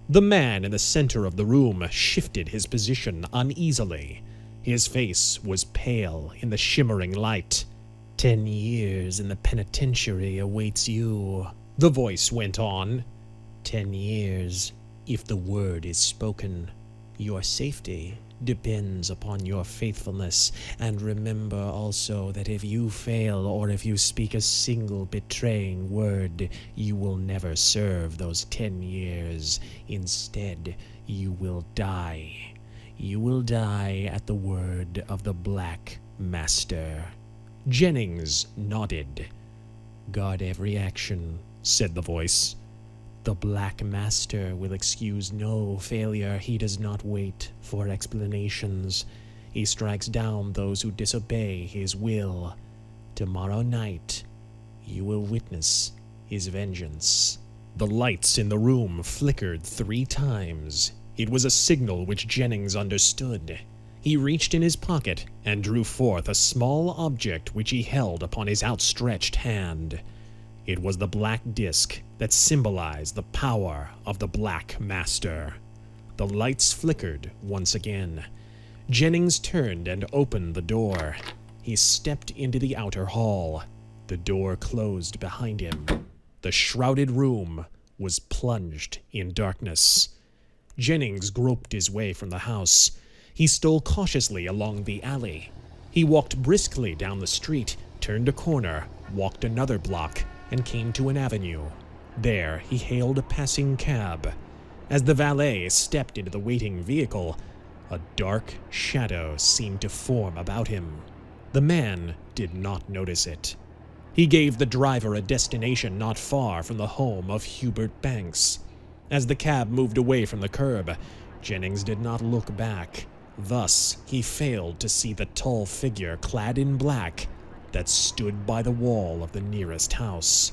The man in the center of the room shifted his position uneasily. His face was pale in the shimmering light. 10 years in the penitentiary awaits you, the voice went on. 10 years, if the word is spoken. Your safety depends upon your faithfulness, and remember also that if you fail or if you speak a single betraying word, you will never serve those 10 years. Instead, you will die. You will die at the word of the Black Master. Jennings nodded. Guard every action, said the voice. The Black Master will excuse no failure. He does not wait for explanations. He strikes down those who disobey his will. Tomorrow night, you will witness his vengeance. The lights in the room flickered 3 times. It was a signal which Jennings understood. He reached in his pocket and drew forth a small object which he held upon his outstretched hand. It was the black disc that symbolized the power of the Black Master. The lights flickered once again. Jennings turned and opened the door. He stepped into the outer hall. The door closed behind him. The shrouded room was plunged in darkness. Jennings groped his way from the house. He stole cautiously along the alley. He walked briskly down the street, turned a corner, walked another block, and came to an avenue. There, he hailed a passing cab. As the valet stepped into the waiting vehicle, a dark shadow seemed to form about him. The man did not notice it. He gave the driver a destination not far from the home of Hubert Banks. As the cab moved away from the curb, Jennings did not look back. Thus, he failed to see the tall figure clad in black that stood by the wall of the nearest house.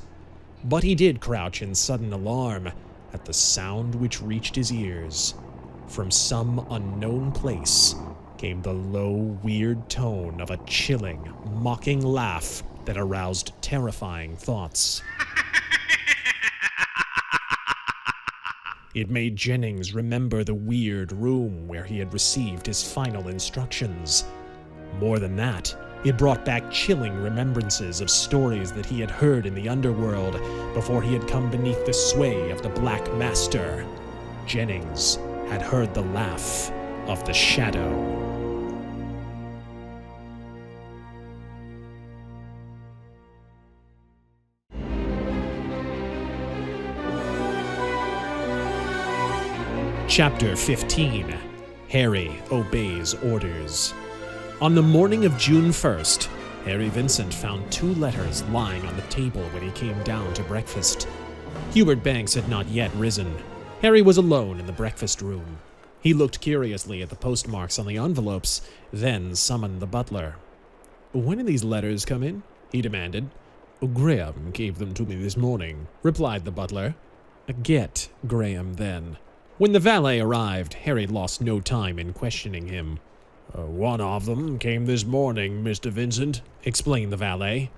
But he did crouch in sudden alarm at the sound which reached his ears. From some unknown place came the low, weird tone of a chilling, mocking laugh that aroused terrifying thoughts. It made Jennings remember the weird room where he had received his final instructions. More than that, it brought back chilling remembrances of stories that he had heard in the underworld before he had come beneath the sway of the Black Master. Jennings had heard the laugh of the Shadow. Chapter 15. Harry Obeys Orders. On the morning of June 1st, Harry Vincent found 2 letters lying on the table when he came down to breakfast. Hubert Banks had not yet risen. Harry was alone in the breakfast room. He looked curiously at the postmarks on the envelopes, then summoned the butler. "When did these letters come in?" he demanded. "Graham gave them to me this morning," replied the butler. "Get Graham, then." When the valet arrived, Harry lost no time in questioning him. One of them came this morning, Mr. Vincent," explained the valet.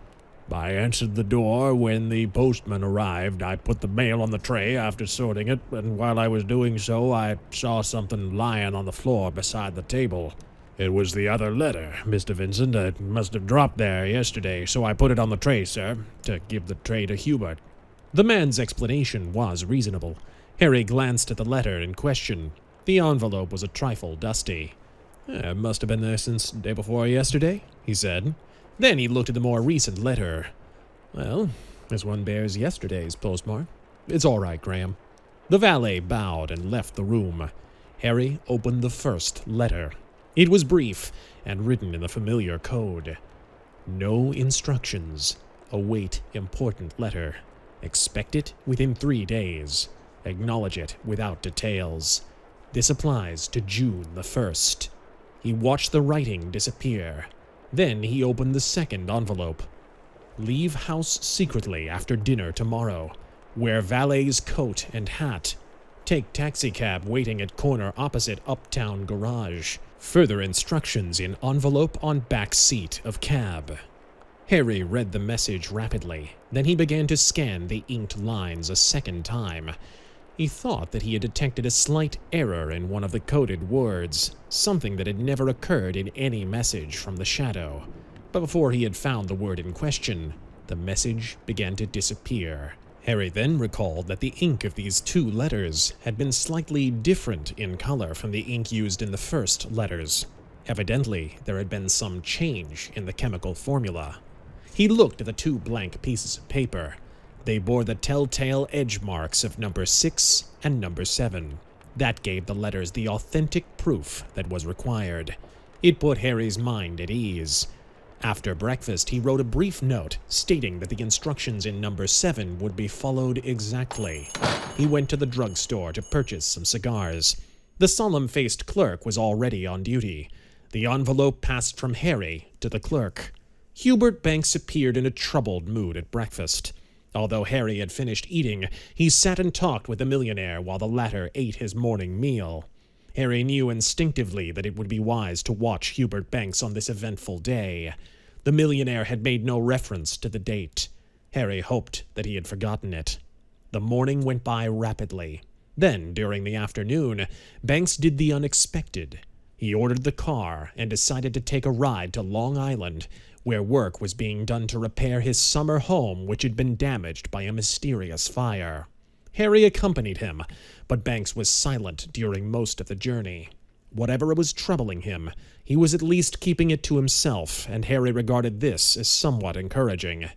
"I answered the door when the postman arrived. I put the mail on the tray after sorting it, and while I was doing so, I saw something lying on the floor beside the table. It was the other letter, Mr. Vincent. It must have dropped there yesterday, so I put it on the tray, sir, to give the tray to Hubert." The man's explanation was reasonable. Harry glanced at the letter in question. The envelope was a trifle dusty. "It must have been there since day before yesterday," he said. Then he looked at the more recent letter. "Well, this one bears yesterday's postmark. It's all right, Graham." The valet bowed and left the room. Harry opened the first letter. It was brief and written in the familiar code. "No instructions. Await important letter. Expect it within 3 days. Acknowledge it without details. This applies to June the 1st. He watched the writing disappear. Then he opened the second envelope. "Leave house secretly after dinner tomorrow. Wear valet's coat and hat. Take taxicab waiting at corner opposite Uptown Garage. Further instructions in envelope on back seat of cab." Harry read the message rapidly. Then he began to scan the inked lines a second time. He thought that he had detected a slight error in one of the coded words, something that had never occurred in any message from the Shadow. But before he had found the word in question, the message began to disappear. Harry then recalled that the ink of these two letters had been slightly different in color from the ink used in the first letters. Evidently, there had been some change in the chemical formula. He looked at the two blank pieces of paper. They bore the telltale edge marks of number 6 and number 7. That gave the letters the authentic proof that was required. It put Harry's mind at ease. After breakfast, he wrote a brief note stating that the instructions in number 7 would be followed exactly. He went to the drugstore to purchase some cigars. The solemn-faced clerk was already on duty. The envelope passed from Harry to the clerk. Hubert Banks appeared in a troubled mood at breakfast. Although Harry had finished eating, he sat and talked with the millionaire while the latter ate his morning meal. Harry knew instinctively that it would be wise to watch Hubert Banks on this eventful day. The millionaire had made no reference to the date. Harry hoped that he had forgotten it. The morning went by rapidly. Then, during the afternoon, Banks did the unexpected. He ordered the car and decided to take a ride to Long Island, where work was being done to repair his summer home which had been damaged by a mysterious fire. Harry accompanied him, but Banks was silent during most of the journey. Whatever was troubling him, he was at least keeping it to himself, and Harry regarded this as somewhat encouraging.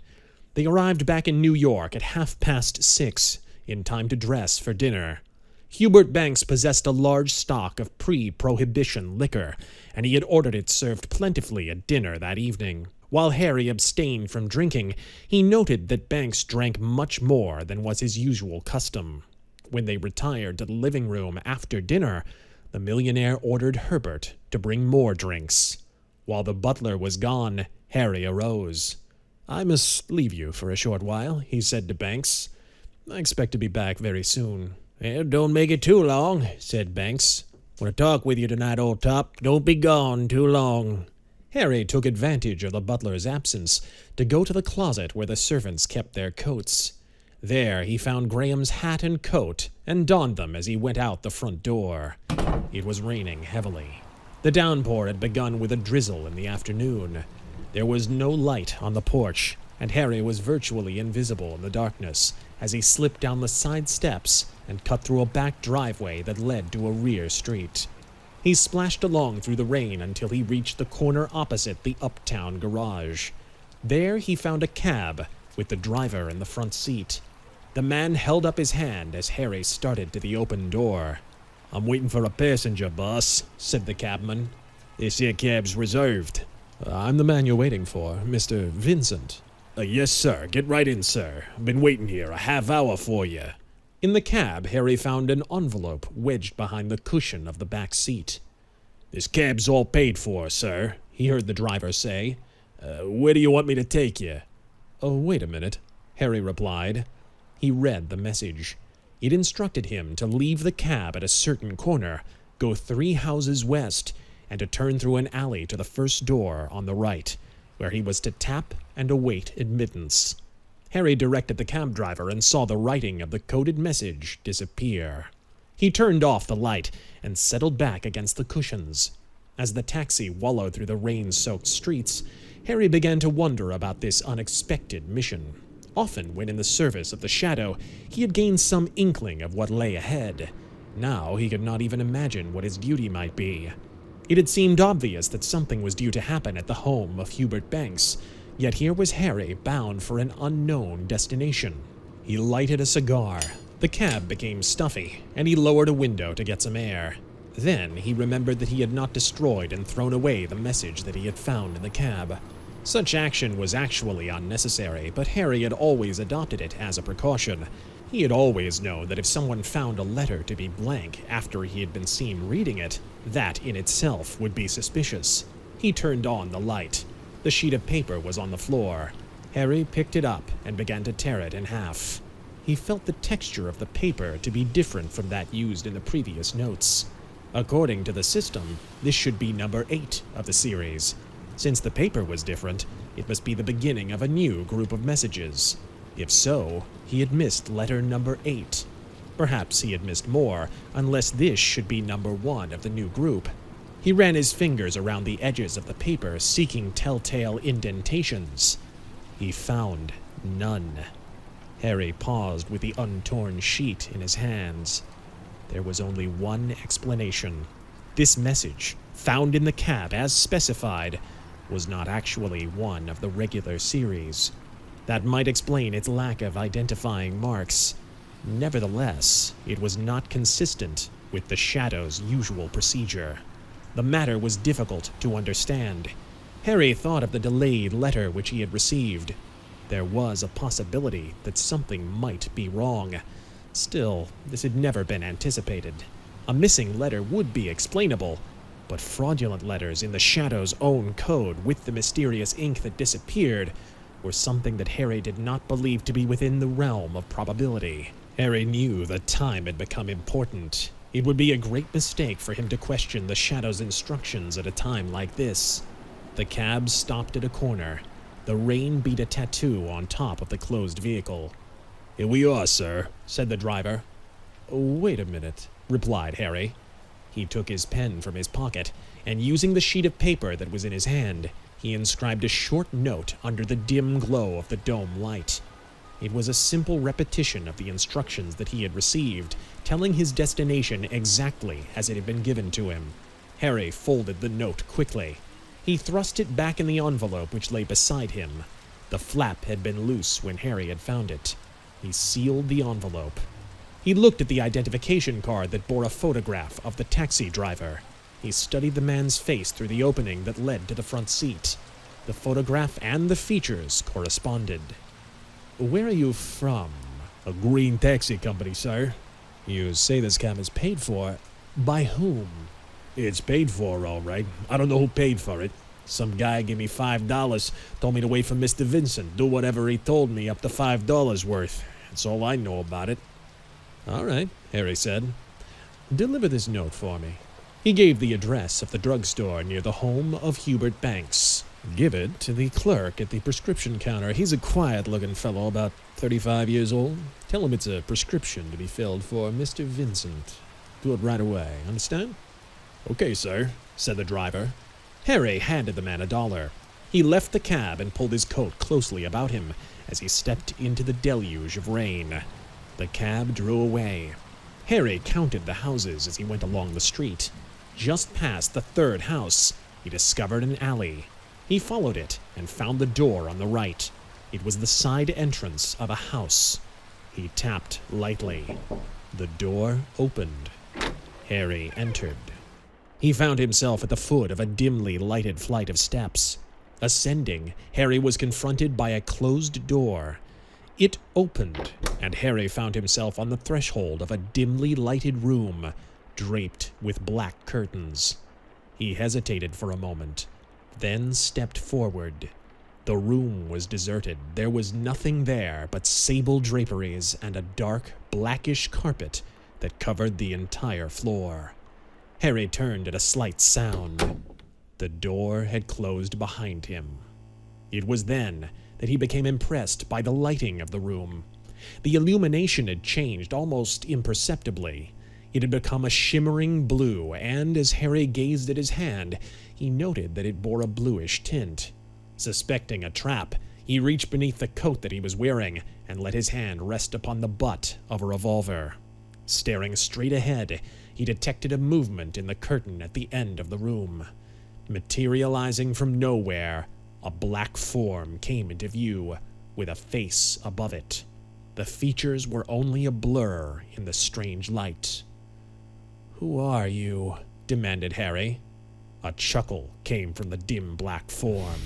They arrived back in New York at 6:30, in time to dress for dinner. Hubert Banks possessed a large stock of pre-prohibition liquor, and he had ordered it served plentifully at dinner that evening. While Harry abstained from drinking, he noted that Banks drank much more than was his usual custom. When they retired to the living room after dinner, the millionaire ordered Herbert to bring more drinks. While the butler was gone, Harry arose. "I must leave you for a short while," he said to Banks. "I expect to be back very soon." "Don't make it too long," said Banks. "Want to talk with you tonight, old top. Don't be gone too long." Harry took advantage of the butler's absence to go to the closet where the servants kept their coats. There he found Graham's hat and coat and donned them as he went out the front door. It was raining heavily. The downpour had begun with a drizzle in the afternoon. There was no light on the porch, and Harry was virtually invisible in the darkness as he slipped down the side steps and cut through a back driveway that led to a rear street. He splashed along through the rain until he reached the corner opposite the Uptown Garage. There he found a cab with the driver in the front seat. The man held up his hand as Harry started to the open door. "I'm waiting for a passenger, boss," said the cabman. "This here cab's reserved." "I'm the man you're waiting for, Mr. Vincent." Yes, sir. Get right in, sir. Been waiting here a half hour for you." In the cab, Harry found an envelope wedged behind the cushion of the back seat. "This cab's all paid for, sir," he heard the driver say. "Where do you want me to take you?" "Oh, wait a minute," Harry replied. He read the message. It instructed him to leave the cab at a certain corner, go 3 houses west, and to turn through an alley to the first door on the right, where he was to tap and await admittance. Harry directed the cab driver and saw the writing of the coded message disappear. He turned off the light and settled back against the cushions. As the taxi wallowed through the rain-soaked streets, Harry began to wonder about this unexpected mission. Often, when in the service of the Shadow, he had gained some inkling of what lay ahead. Now he could not even imagine what his duty might be. It had seemed obvious that something was due to happen at the home of Hubert Banks, yet here was Harry bound for an unknown destination. He lighted a cigar. The cab became stuffy, and he lowered a window to get some air. Then he remembered that he had not destroyed and thrown away the message that he had found in the cab. Such action was actually unnecessary, but Harry had always adopted it as a precaution. He had always known that if someone found a letter to be blank after he had been seen reading it, that in itself would be suspicious. He turned on the light. The sheet of paper was on the floor. Harry picked it up and began to tear it in half. He felt the texture of the paper to be different from that used in the previous notes. According to the system, this should be number 8 of the series. Since the paper was different, it must be the beginning of a new group of messages. If so, he had missed letter number 8. Perhaps he had missed more, unless this should be number 1 of the new group. He ran his fingers around the edges of the paper, seeking telltale indentations. He found none. Harry paused with the untorn sheet in his hands. There was only one explanation. This message, found in the cab as specified, was not actually one of the regular series. That might explain its lack of identifying marks. Nevertheless, it was not consistent with the Shadow's usual procedure. The matter was difficult to understand. Harry thought of the delayed letter which he had received. There was a possibility that something might be wrong. Still, this had never been anticipated. A missing letter would be explainable, but fraudulent letters in the Shadow's own code with the mysterious ink that disappeared were something that Harry did not believe to be within the realm of probability. Harry knew that time had become important. It would be a great mistake for him to question the Shadow's instructions at a time like this. The cab stopped at a corner. The rain beat a tattoo on top of the closed vehicle. "Here we are, sir," said the driver. "Wait a minute," replied Harry. He took his pen from his pocket, and using the sheet of paper that was in his hand, he inscribed a short note under the dim glow of the dome light. It was a simple repetition of the instructions that he had received, telling his destination exactly as it had been given to him. Harry folded the note quickly. He thrust it back in the envelope which lay beside him. The flap had been loose when Harry had found it. He sealed the envelope. He looked at the identification card that bore a photograph of the taxi driver. He studied the man's face through the opening that led to the front seat. The photograph and the features corresponded. "Where are you from?" "A green taxi company, sir." "You say this cab is paid for. By whom?" "It's paid for, all right. I don't know who paid for it. Some guy gave me $5, told me to wait for Mr. Vincent, do whatever he told me up to $5 worth. That's all I know about it." "All right," Harry said. "Deliver this note for me." He gave the address of the drugstore near the home of Hubert Banks. "Give it to the clerk at the prescription counter. He's a quiet-looking fellow, about 35 years old. Tell him it's a prescription to be filled for Mr. Vincent. Do it right away, understand?" "Okay, sir," said the driver. Harry handed the man $1. He left the cab and pulled his coat closely about him as he stepped into the deluge of rain. The cab drew away. Harry counted the houses as he went along the street. Just past the 3rd house, he discovered an alley. He followed it and found the door on the right. It was the side entrance of a house. He tapped lightly. The door opened. Harry entered. He found himself at the foot of a dimly lighted flight of steps. Ascending, Harry was confronted by a closed door. It opened, and Harry found himself on the threshold of a dimly lighted room, draped with black curtains. He hesitated for a moment, then stepped forward. The room was deserted. There was nothing there but sable draperies and a dark, blackish carpet that covered the entire floor. Harry turned at a slight sound. The door had closed behind him. It was then that he became impressed by the lighting of the room. The illumination had changed almost imperceptibly. It had become a shimmering blue, and as Harry gazed at his hand, he noted that it bore a bluish tint. Suspecting a trap, he reached beneath the coat that he was wearing and let his hand rest upon the butt of a revolver. Staring straight ahead, he detected a movement in the curtain at the end of the room. Materializing from nowhere, a black form came into view, with a face above it. The features were only a blur in the strange light. "Who are you?" demanded Harry. A chuckle came from the dim black form.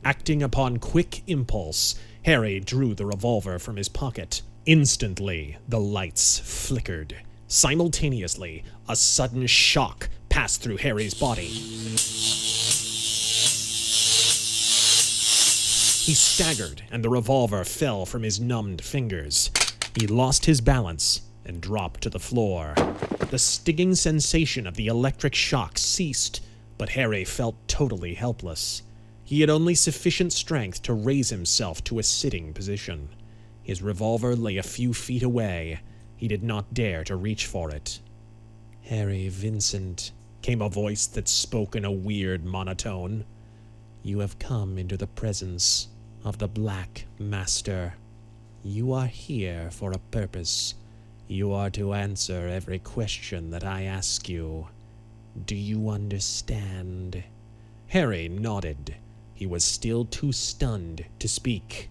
Acting upon quick impulse, Harry drew the revolver from his pocket. Instantly, the lights flickered. Simultaneously, a sudden shock passed through Harry's body. He staggered, and the revolver fell from his numbed fingers. He lost his balance and dropped to the floor. The stinging sensation of the electric shock ceased, but Harry felt totally helpless. He had only sufficient strength to raise himself to a sitting position. His revolver lay a few feet away. He did not dare to reach for it. "Harry Vincent," came a voice that spoke in a weird monotone. "You have come into the presence of the Black Master. You are here for a purpose. You are to answer every question that I ask you. Do you understand?" Harry nodded. He was still too stunned to speak.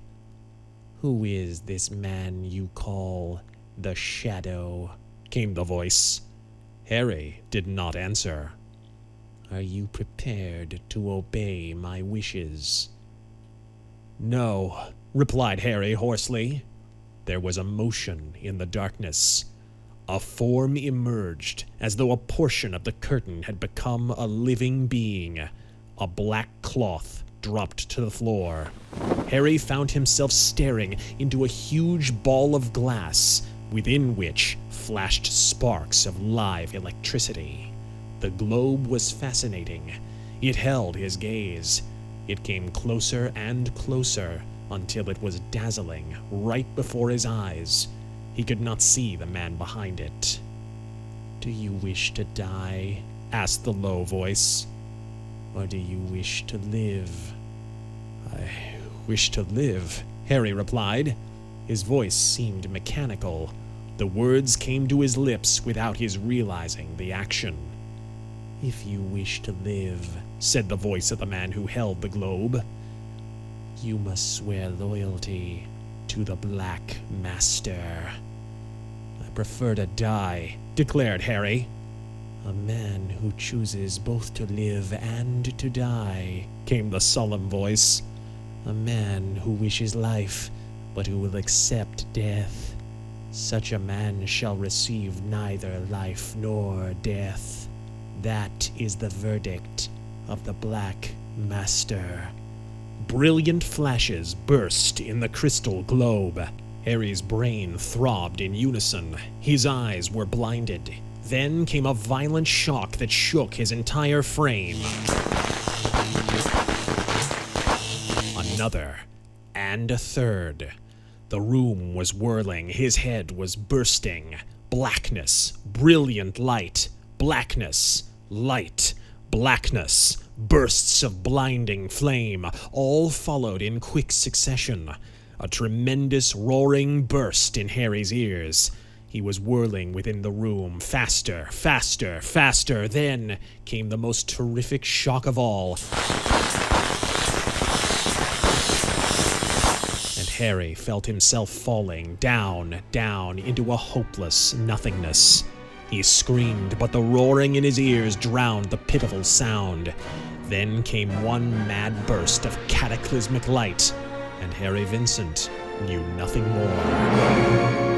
"Who is this man you call the Shadow?" came the voice. Harry did not answer. "Are you prepared to obey my wishes?" "No," replied Harry hoarsely. There was a motion in the darkness. A form emerged, as though a portion of the curtain had become a living being. A black cloth dropped to the floor. Harry found himself staring into a huge ball of glass, within which flashed sparks of live electricity. The globe was fascinating. It held his gaze. It came closer and closer, until it was dazzling right before his eyes. He could not see the man behind it. "Do you wish to die?" asked the low voice. "Or do you wish to live?" "I wish to live," Harry replied. His voice seemed mechanical. The words came to his lips without his realizing the action. "If you wish to live," said the voice of the man who held the globe, "you must swear loyalty to the Black Master." "I prefer to die," declared Harry. "A man who chooses both to live and to die," came the solemn voice. "A man who wishes life, but who will accept death. Such a man shall receive neither life nor death. That is the verdict of the Black Master." Brilliant flashes burst in the crystal globe. Harry's brain throbbed in unison. His eyes were blinded. Then came a violent shock that shook his entire frame. Another, and a third. The room was whirling. His head was bursting. Blackness, brilliant light, blackness, light, blackness, bursts of blinding flame, all followed in quick succession. A tremendous roaring burst in Harry's ears. He was whirling within the room, faster, faster, faster. Then came the most terrific shock of all. And Harry felt himself falling down, down into a hopeless nothingness. He screamed, but the roaring in his ears drowned the pitiful sound. Then came one mad burst of cataclysmic light, and Harry Vincent knew nothing more.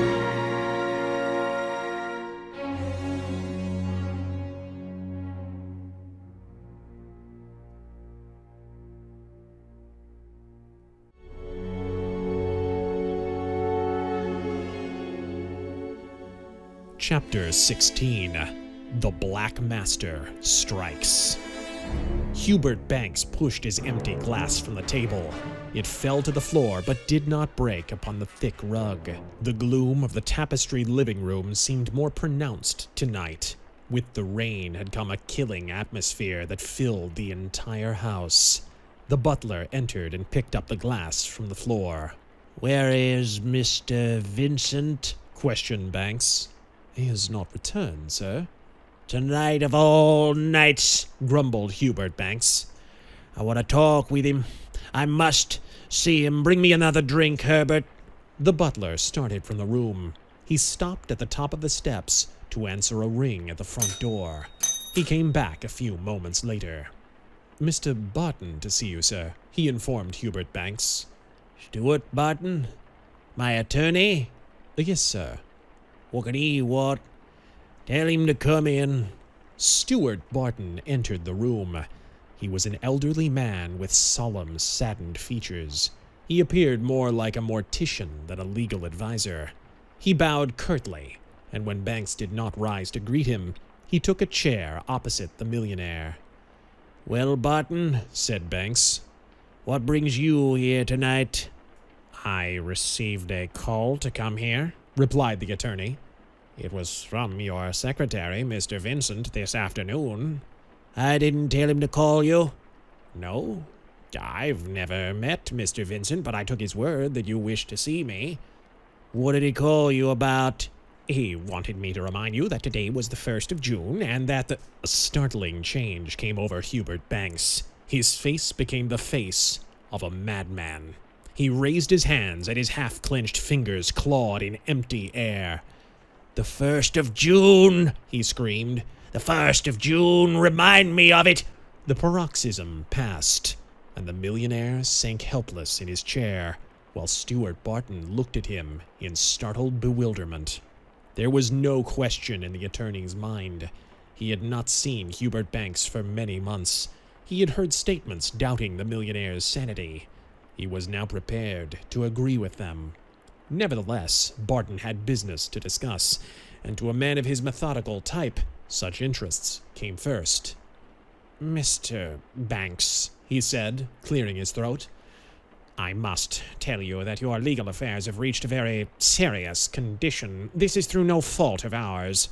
Chapter 16. The Black Master Strikes. Hubert Banks pushed his empty glass from the table. It fell to the floor, but did not break upon the thick rug. The gloom of the tapestried living room seemed more pronounced tonight. With the rain had come a killing atmosphere that filled the entire house. The butler entered and picked up the glass from the floor. "Where is Mr. Vincent?" questioned Banks. He has not returned, sir. Tonight of all nights, grumbled Hubert Banks. I want to talk with him. I must see him. Bring me another drink, Herbert. The butler started from the room. He stopped at the top of the steps to answer a ring at the front door. He came back a few moments later. Mr. Barton to see you, sir, he informed Hubert Banks. Stuart Barton? My attorney? Yes, sir. What can he want? Tell him to come in. Stuart Barton entered the room. He was an elderly man with solemn, saddened features. He appeared more like a mortician than a legal advisor. He bowed curtly, and when Banks did not rise to greet him, he took a chair opposite the millionaire. Well, Barton, said Banks, what brings you here tonight? I received a call to come here, replied the attorney. It was from your secretary, Mr. Vincent, this afternoon. I didn't tell him to call you. No, I've never met Mr. Vincent, but I took his word that you wished to see me. What did he call you about? He wanted me to remind you that today was the 1st of June, and that A startling change came over Hubert Banks. His face became the face of a madman. He raised his hands, and his half-clenched fingers clawed in empty air. The 1st of June, he screamed. The 1st of June, remind me of it. The paroxysm passed, and the millionaire sank helpless in his chair, while Stuart Barton looked at him in startled bewilderment. There was no question in the attorney's mind. He had not seen Hubert Banks for many months. He had heard statements doubting the millionaire's sanity. He was now prepared to agree with them. Nevertheless, Barton had business to discuss, and to a man of his methodical type, such interests came first. Mr. Banks, he said, clearing his throat, I must tell you that your legal affairs have reached a very serious condition. This is through no fault of ours.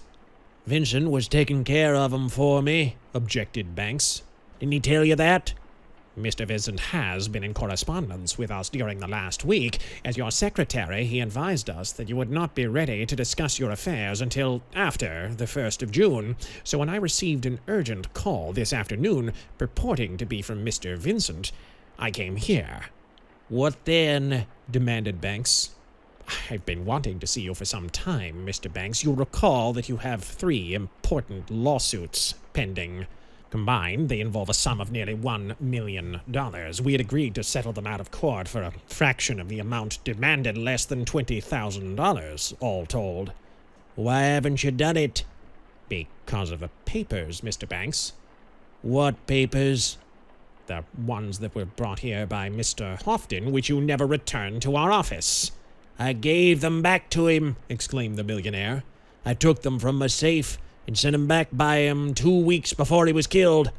Vincent was taking care of 'em for me, objected Banks. Didn't he tell you that? Mr. Vincent has been in correspondence with us during the last week. As your secretary, he advised us that you would not be ready to discuss your affairs until after the 1st of June. So when I received an urgent call this afternoon purporting to be from Mr. Vincent, I came here. What then? Demanded Banks. I've been wanting to see you for some time, Mr. Banks. You'll recall that you have 3 important lawsuits pending. Combined, they involve a sum of nearly $1 million. We had agreed to settle them out of court for a fraction of the amount demanded, less than $20,000, all told. Why haven't you done it? Because of the papers, Mr. Banks. What papers? The ones that were brought here by Mr. Houghton, which you never returned to our office. I gave them back to him, exclaimed the millionaire. I took them from my safe and sent him back by him 2 weeks before he was killed.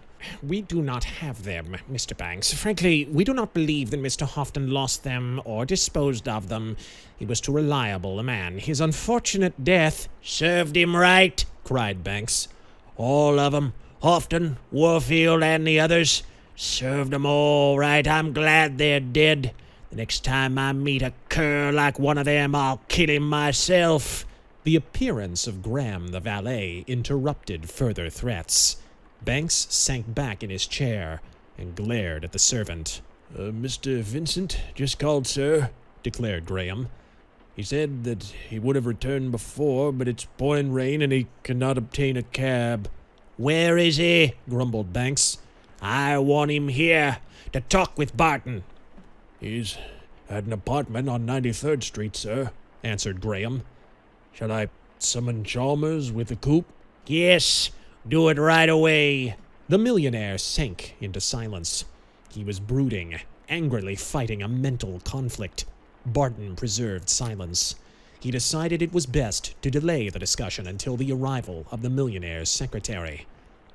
We do not have them, Mr. Banks. Frankly, we do not believe that Mr. Houghton lost them or disposed of them. He was too reliable a man. His unfortunate death served him right, cried Banks. All of 'em, Houghton, Warfield, and the others, served 'em all right. I'm glad they're dead. The next time I meet a cur like one of them, I'll kill him myself. The appearance of Graham, the valet, interrupted further threats. Banks sank back in his chair and glared at the servant. Mr. Vincent just called, sir, declared Graham. He said that he would have returned before, but it's pouring rain and he cannot obtain a cab. Where is he? Grumbled Banks. I want him here to talk with Barton. He's at an apartment on 93rd Street, sir, answered Graham. Shall I summon Chalmers with the coupe? Yes, do it right away. The millionaire sank into silence. He was brooding, angrily fighting a mental conflict. Barton preserved silence. He decided it was best to delay the discussion until the arrival of the millionaire's secretary.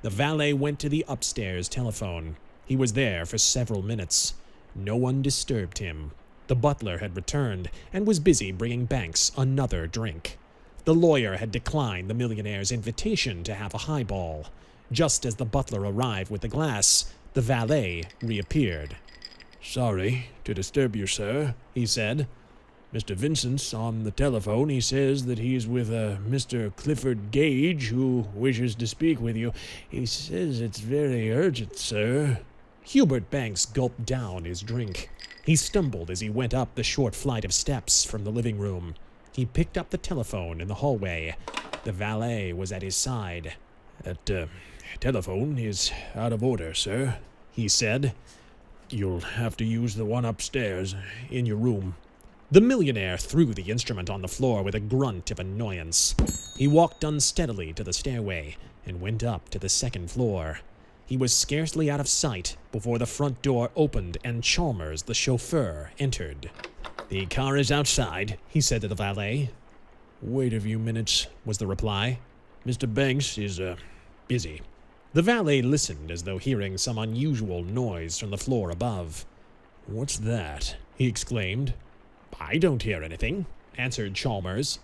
The valet went to the upstairs telephone. He was there for several minutes. No one disturbed him. The butler had returned and was busy bringing Banks another drink. The lawyer had declined the millionaire's invitation to have a highball. Just as the butler arrived with the glass, the valet reappeared. Sorry to disturb you, sir, he said. Mr. Vincent's on the telephone. He says that he's with Mr. Clifford Gage, who wishes to speak with you. He says it's very urgent, sir." Hubert Banks gulped down his drink. He stumbled as he went up the short flight of steps from the living room. He picked up the telephone in the hallway. The valet was at his side. "That telephone is out of order, sir," he said. "You'll have to use the one upstairs, in your room." The millionaire threw the instrument on the floor with a grunt of annoyance. He walked unsteadily to the stairway and went up to the second floor. He was scarcely out of sight before the front door opened and Chalmers, the chauffeur, entered. "The car is outside," he said to the valet. "Wait a few minutes," was the reply. "Mr. Banks is, busy." The valet listened as though hearing some unusual noise from the floor above. "What's that?" he exclaimed. "I don't hear anything," answered Chalmers.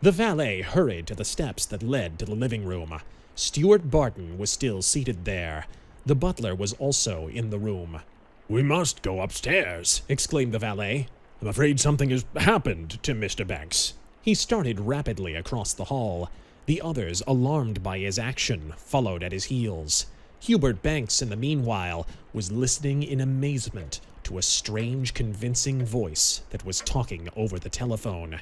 The valet hurried to the steps that led to the living room. Stuart Barton was still seated there. The butler was also in the room. "We must go upstairs," exclaimed the valet. "I'm afraid something has happened to Mr. Banks." He started rapidly across the hall. The others, alarmed by his action, followed at his heels. Hubert Banks, in the meanwhile, was listening in amazement to a strange, convincing voice that was talking over the telephone.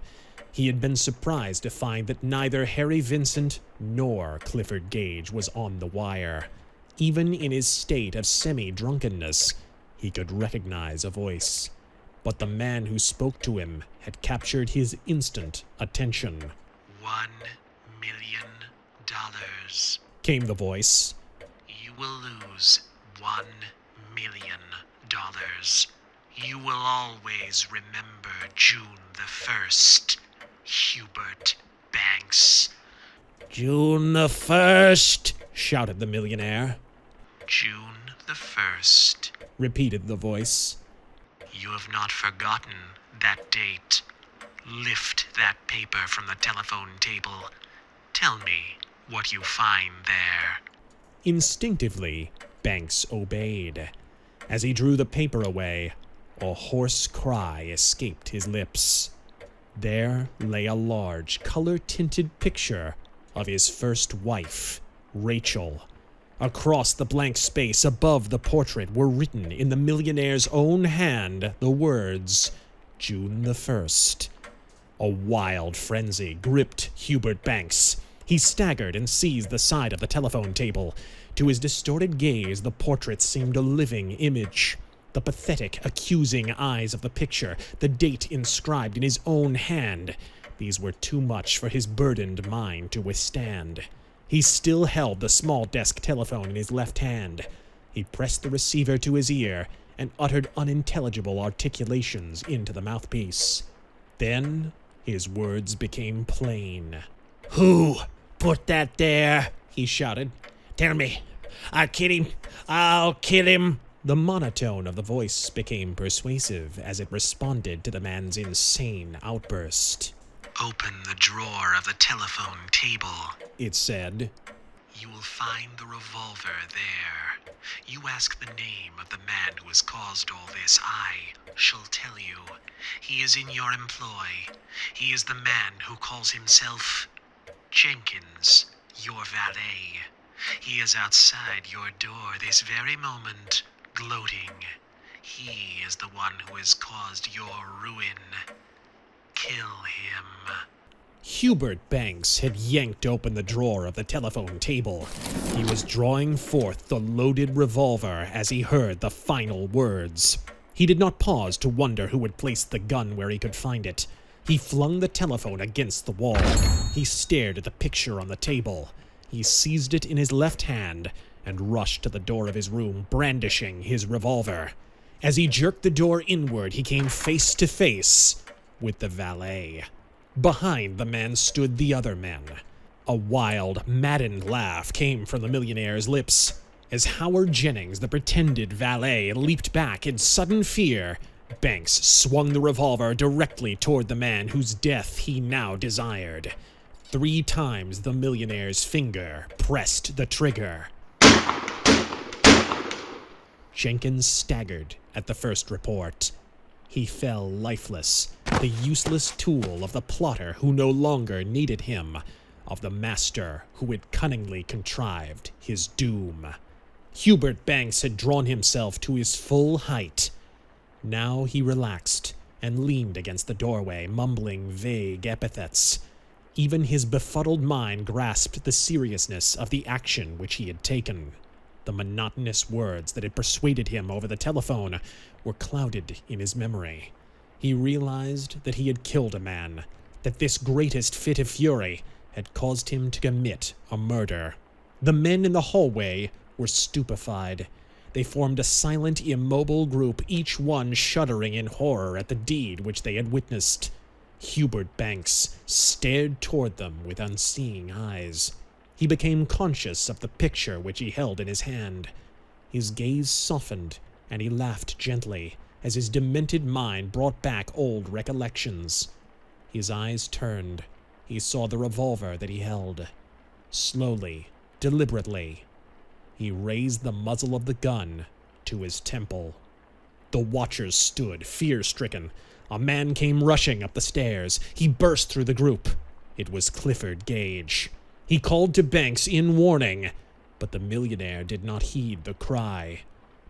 He had been surprised to find that neither Harry Vincent nor Clifford Gage was on the wire. Even in his state of semi-drunkenness, he could recognize a voice. But the man who spoke to him had captured his instant attention. $1 million, came the voice. You will lose $1 million. You will always remember June the 1st, Hubert Banks. "June the 1st, shouted the millionaire. June the 1st, repeated the voice. You have not forgotten that date. Lift that paper from the telephone table. Tell me what you find there. Instinctively, Banks obeyed. As he drew the paper away, a hoarse cry escaped his lips. There lay a large, color-tinted picture of his first wife, Rachel. Across the blank space above the portrait were written in the millionaire's own hand the words, June the 1st. A wild frenzy gripped Hubert Banks. He staggered and seized the side of the telephone table. To his distorted gaze, the portrait seemed a living image. The pathetic, accusing eyes of the picture, the date inscribed in his own hand. These were too much for his burdened mind to withstand. He still held the small desk telephone in his left hand. He pressed the receiver to his ear and uttered unintelligible articulations into the mouthpiece. Then his words became plain. "Who put that there?" he shouted. "Tell me. I'll kill him. I'll kill him." The monotone of the voice became persuasive as it responded to the man's insane outburst. Open the drawer of the telephone table, it said. You will find the revolver there. You ask the name of the man who has caused all this. I shall tell you. He is in your employ. He is the man who calls himself Jenkins, your valet. He is outside your door this very moment, gloating. He is the one who has caused your ruin. Kill him. Hubert Banks had yanked open the drawer of the telephone table. He was drawing forth the loaded revolver as he heard the final words. He did not pause to wonder who had placed the gun where he could find it. He flung the telephone against the wall. He stared at the picture on the table. He seized it in his left hand and rushed to the door of his room, brandishing his revolver. As he jerked the door inward, he came face to face with the valet. Behind the man stood the other men. A wild, maddened laugh came from the millionaire's lips. As Howard Jennings, the pretended valet, leaped back in sudden fear, Banks swung the revolver directly toward the man whose death he now desired. 3 times the millionaire's finger pressed the trigger. Jenkins staggered at the first report. He fell lifeless, the useless tool of the plotter who no longer needed him, of the master who had cunningly contrived his doom. Hubert Banks had drawn himself to his full height. Now he relaxed and leaned against the doorway, mumbling vague epithets. Even his befuddled mind grasped the seriousness of the action which he had taken. The monotonous words that had persuaded him over the telephone were clouded in his memory. He realized that he had killed a man, that this greatest fit of fury had caused him to commit a murder. The men in the hallway were stupefied. They formed a silent, immobile group, each one shuddering in horror at the deed which they had witnessed. Hubert Banks stared toward them with unseeing eyes. He became conscious of the picture which he held in his hand. His gaze softened, and he laughed gently as his demented mind brought back old recollections. His eyes turned. He saw the revolver that he held. Slowly, deliberately, he raised the muzzle of the gun to his temple. The watchers stood, fear-stricken. A man came rushing up the stairs. He burst through the group. It was Clifford Gage. He called to Banks in warning, but the millionaire did not heed the cry.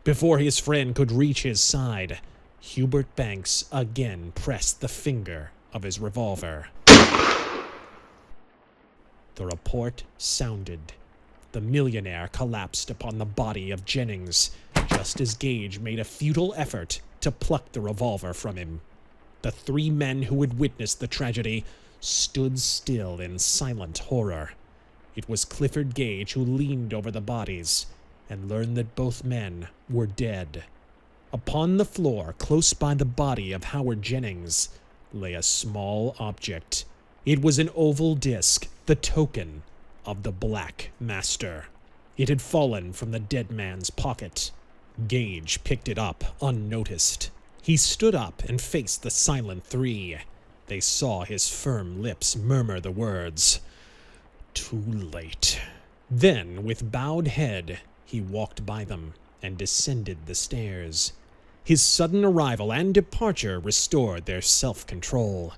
Before his friend could reach his side, Hubert Banks again pressed the finger of his revolver. The report sounded. The millionaire collapsed upon the body of Jennings, just as Gage made a futile effort to pluck the revolver from him. The three men who had witnessed the tragedy stood still in silent horror. It was Clifford Gage who leaned over the bodies and learned that both men were dead. Upon the floor, close by the body of Howard Jennings, lay a small object. It was an oval disc, the token of the Black Master. It had fallen from the dead man's pocket. Gage picked it up, unnoticed. He stood up and faced the silent three. They saw his firm lips murmur the words, "Too late." Then, with bowed head, he walked by them and descended the stairs. His sudden arrival and departure restored their self-control.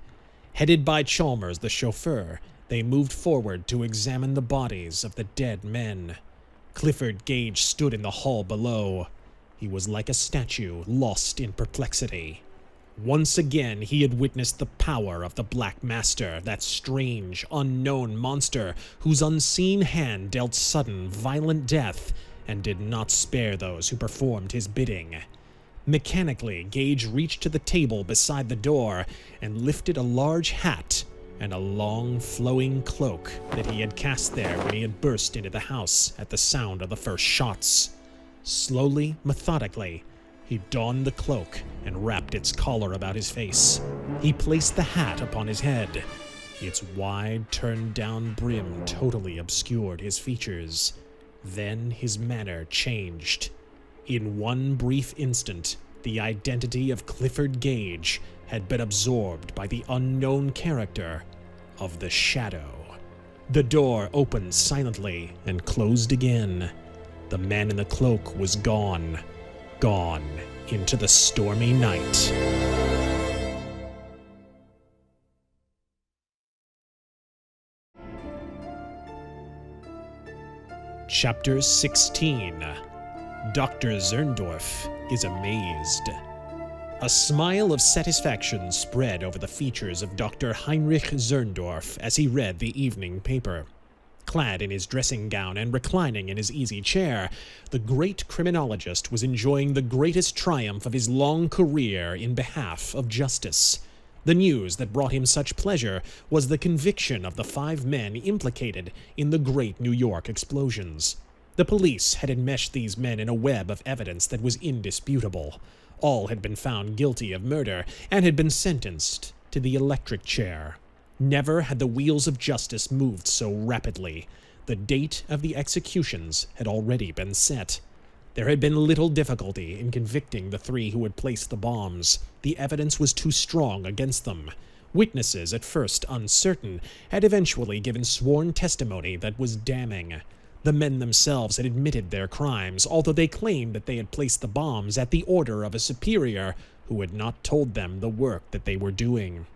Headed by Chalmers, the chauffeur, they moved forward to examine the bodies of the dead men. Clifford Gage stood in the hall below. He was like a statue, lost in perplexity. Once again he had witnessed the power of the Black Master, that strange, unknown monster whose unseen hand dealt sudden, violent death and did not spare those who performed his bidding. Mechanically, Gage reached to the table beside the door and lifted a large hat and a long, flowing cloak that he had cast there when he had burst into the house at the sound of the first shots. Slowly, methodically, he donned the cloak and wrapped its collar about his face. He placed the hat upon his head. Its wide, turned-down brim totally obscured his features. Then his manner changed. In one brief instant, the identity of Clifford Gage had been absorbed by the unknown character of the Shadow. The door opened silently and closed again. The man in the cloak was gone. Gone into the stormy night. Chapter 16. Dr. Zerndorff is amazed. A smile of satisfaction spread over the features of Dr. Heinrich Zerndorff as he read the evening paper. Clad in his dressing gown and reclining in his easy chair, the great criminologist was enjoying the greatest triumph of his long career in behalf of justice. The news that brought him such pleasure was the conviction of the 5 men implicated in the great New York explosions. The police had enmeshed these men in a web of evidence that was indisputable. All had been found guilty of murder and had been sentenced to the electric chair. Never had the wheels of justice moved so rapidly. The date of the executions had already been set. There had been little difficulty in convicting the 3 who had placed the bombs. The evidence was too strong against them. Witnesses, at first uncertain, had eventually given sworn testimony that was damning. The men themselves had admitted their crimes, although they claimed that they had placed the bombs at the order of a superior who had not told them the work that they were doing.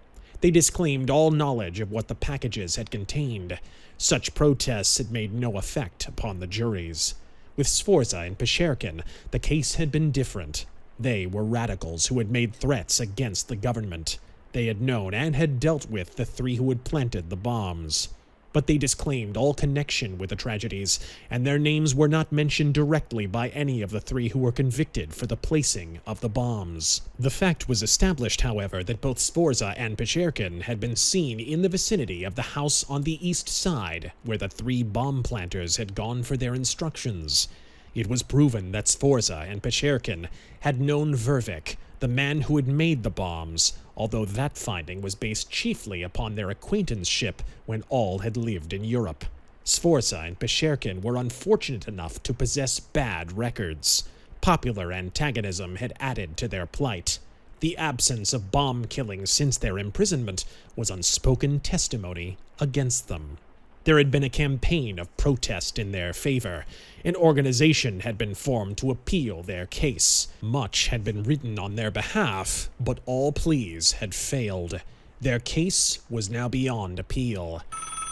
They disclaimed all knowledge of what the packages had contained. Such protests had made no effect upon the juries. With Sforza and Pescherkin, the case had been different. They were radicals who had made threats against the government. They had known and had dealt with the three who had planted the bombs. But they disclaimed all connection with the tragedies, and their names were not mentioned directly by any of the three who were convicted for the placing of the bombs. The fact was established, however, that both Sforza and Pescherkin had been seen in the vicinity of the house on the east side, where the three bomb planters had gone for their instructions. It was proven that Sforza and Pescherkin had known Vervik, the man who had made the bombs, although that finding was based chiefly upon their acquaintanceship when all had lived in Europe. Sforza and Pescherkin were unfortunate enough to possess bad records. Popular antagonism had added to their plight. The absence of bomb killings since their imprisonment was unspoken testimony against them. There had been a campaign of protest in their favor. An organization had been formed to appeal their case. Much had been written on their behalf, but all pleas had failed. Their case was now beyond appeal.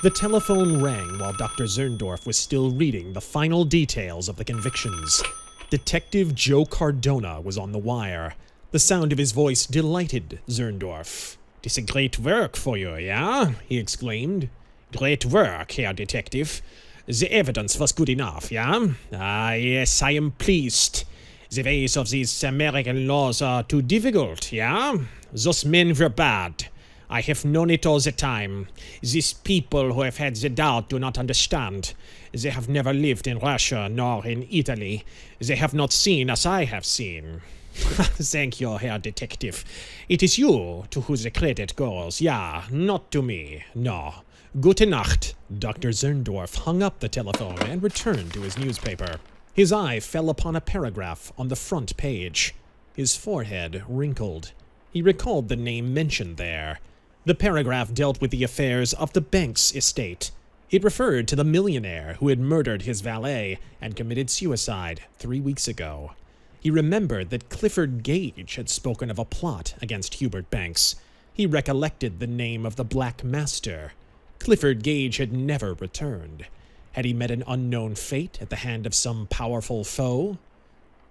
The telephone rang while Dr. Zerndorff was still reading the final details of the convictions. Detective Joe Cardona was on the wire. The sound of his voice delighted Zerndorff. "'Tis a great work for you, yeah?" he exclaimed. "Great work, Herr Detective. The evidence was good enough, yeah? Ah, yes, I am pleased. The ways of these American laws are too difficult, yeah? Those men were bad. I have known it all the time. These people who have had the doubt do not understand. They have never lived in Russia nor in Italy. They have not seen as I have seen." "Thank you, Herr Detective. It is you to whom the credit goes, yeah, not to me, no. Gute Nacht." Dr. Zerndorff hung up the telephone and returned to his newspaper. His eye fell upon a paragraph on the front page. His forehead wrinkled. He recalled the name mentioned there. The paragraph dealt with the affairs of the Banks estate. It referred to the millionaire who had murdered his valet and committed suicide 3 weeks ago. He remembered that Clifford Gage had spoken of a plot against Hubert Banks. He recollected the name of the Black Master. Clifford Gage had never returned. Had he met an unknown fate at the hand of some powerful foe?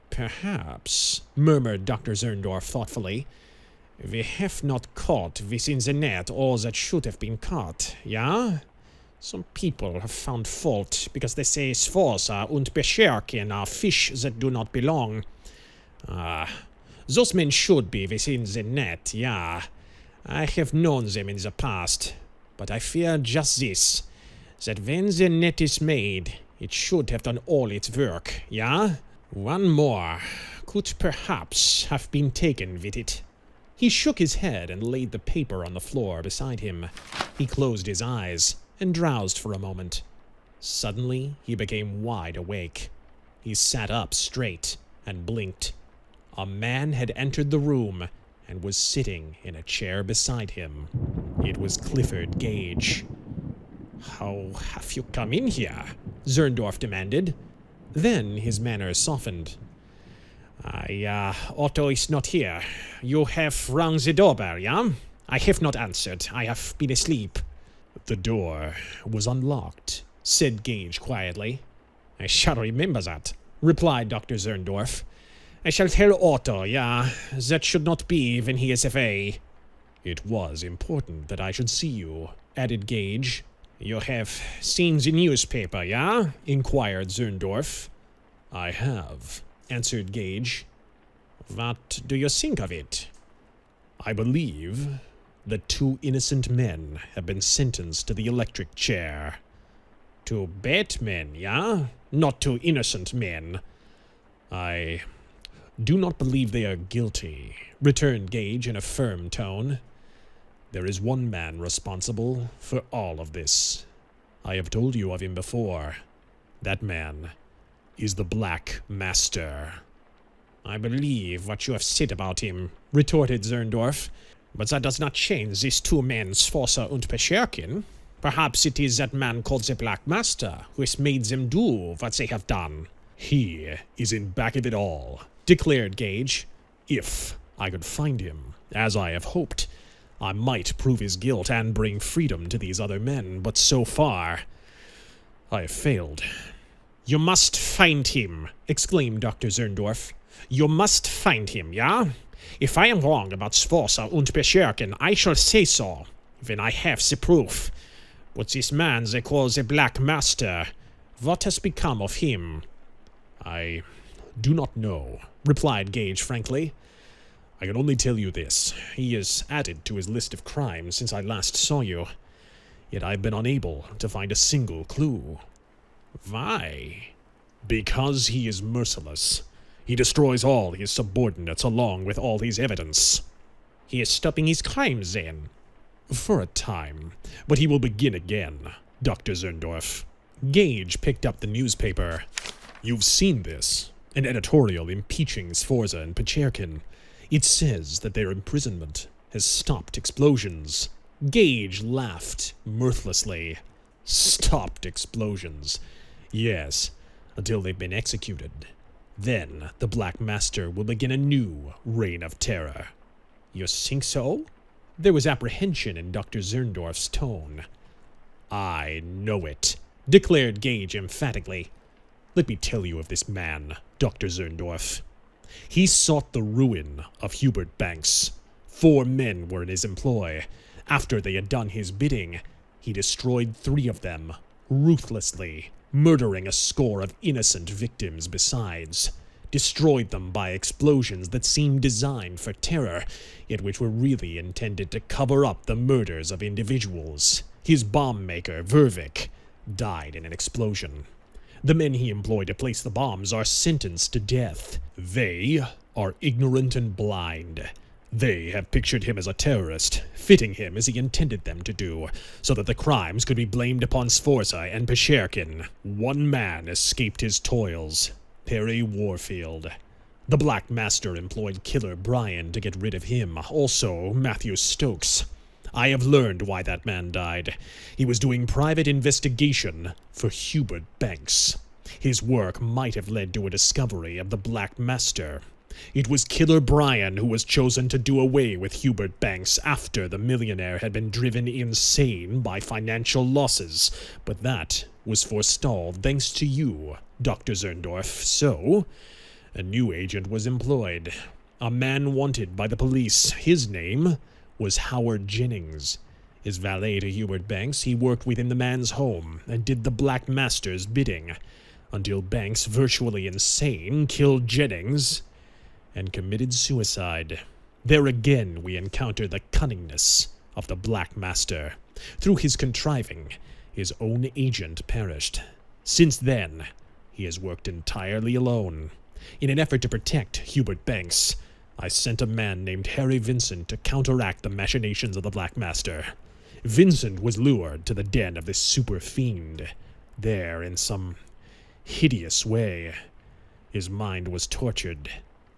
"Perhaps," murmured Dr. Zerndorff thoughtfully, "we have not caught within the net all that should have been caught, yeah? Some people have found fault because they say Sforza und Pescherkin are fish that do not belong. Those men should be within the net, yeah. I have known them in the past. But I fear just this, that when the net is made, it should have done all its work, yeah? One more could perhaps have been taken with it." He shook his head and laid the paper on the floor beside him. He closed his eyes and drowsed for a moment. Suddenly, he became wide awake. He sat up straight and blinked. A man had entered the room and was sitting in a chair beside him. It was Clifford Gage. "How have you come in here?" Zerndorff demanded. Then his manner softened. Otto is not here. You have rung the doorbell, yeah? I have not answered. I have been asleep." "The door was unlocked," said Gage quietly. "I shall remember that," replied Dr. Zerndorff. "I shall tell Otto, yeah, that should not be when he is away." "It was important that I should see you," added Gage. "You have seen the newspaper, yeah?" inquired Zerndorff. "I have," answered Gage. "What do you think of it?" "I believe that 2 innocent men have been sentenced to the electric chair." "Two bad men, yeah? Not 2 innocent men." "I do not believe they are guilty," returned Gage in a firm tone. "There is one man responsible for all of this. I have told you of him before. That man is the Black Master." "I believe what you have said about him," retorted Zerndorff. "But that does not change these 2 men, Sforza und Pescherkin. Perhaps it is that man called the Black Master who has made them do what they have done." "He is in back of it all," declared Gage. "If I could find him, as I have hoped. I might prove his guilt and bring freedom to these other men, but so far, I have failed." "You must find him," exclaimed Dr. Zerndorff. "You must find him, ja? If I am wrong about Sforza und Bescherken, I shall say so, when I have the proof. But this man they call the Black Master, what has become of him?" "I do not know," replied Gage frankly. "I can only tell you this. He is added to his list of crimes since I last saw you. Yet I've been unable to find a single clue." "Why?" "Because he is merciless. He destroys all his subordinates along with all his evidence." "He is stopping his crimes, then?" "For a time. But he will begin again, Dr. Zerndorff." Gage picked up the newspaper. "You've seen this. An editorial impeaching Sforza and Pecherkin. It says that their imprisonment has stopped explosions." Gage laughed mirthlessly. "Stopped explosions? Yes, until they've been executed. Then the Black Master will begin a new reign of terror." "You think so?" There was apprehension in Dr. Zerndorff's tone. "I know it," declared Gage emphatically. "Let me tell you of this man, Dr. Zerndorff. He sought the ruin of Hubert Banks. 4 men were in his employ. After they had done his bidding, he destroyed 3 of them, ruthlessly, murdering a score of innocent victims besides. Destroyed them by explosions that seemed designed for terror, yet which were really intended to cover up the murders of individuals. His bomb maker, Vervik, died in an explosion. The men he employed to place the bombs are sentenced to death. They are ignorant and blind. They have pictured him as a terrorist, fitting him as he intended them to do, so that the crimes could be blamed upon Sforza and Pecherkin. One man escaped his toils, Perry Warfield. The Black Master employed killer Bryan to get rid of him, also Matthew Stokes. I have learned why that man died. He was doing private investigation for Hubert Banks. His work might have led to a discovery of the Black Master. It was Killer Bryan who was chosen to do away with Hubert Banks after the millionaire had been driven insane by financial losses, but that was forestalled thanks to you, Dr. Zerndorff. So, a new agent was employed. A man wanted by the police. His name was Howard Jennings. As valet to Hubert Banks, he worked within the man's home and did the Black Master's bidding, until Banks, virtually insane, killed Jennings and committed suicide. There again we encounter the cunningness of the Black Master. Through his contriving, his own agent perished. Since then, he has worked entirely alone. In an effort to protect Hubert Banks, I sent a man named Harry Vincent to counteract the machinations of the Black Master. Vincent was lured to the den of this super fiend. There, in some hideous way, his mind was tortured.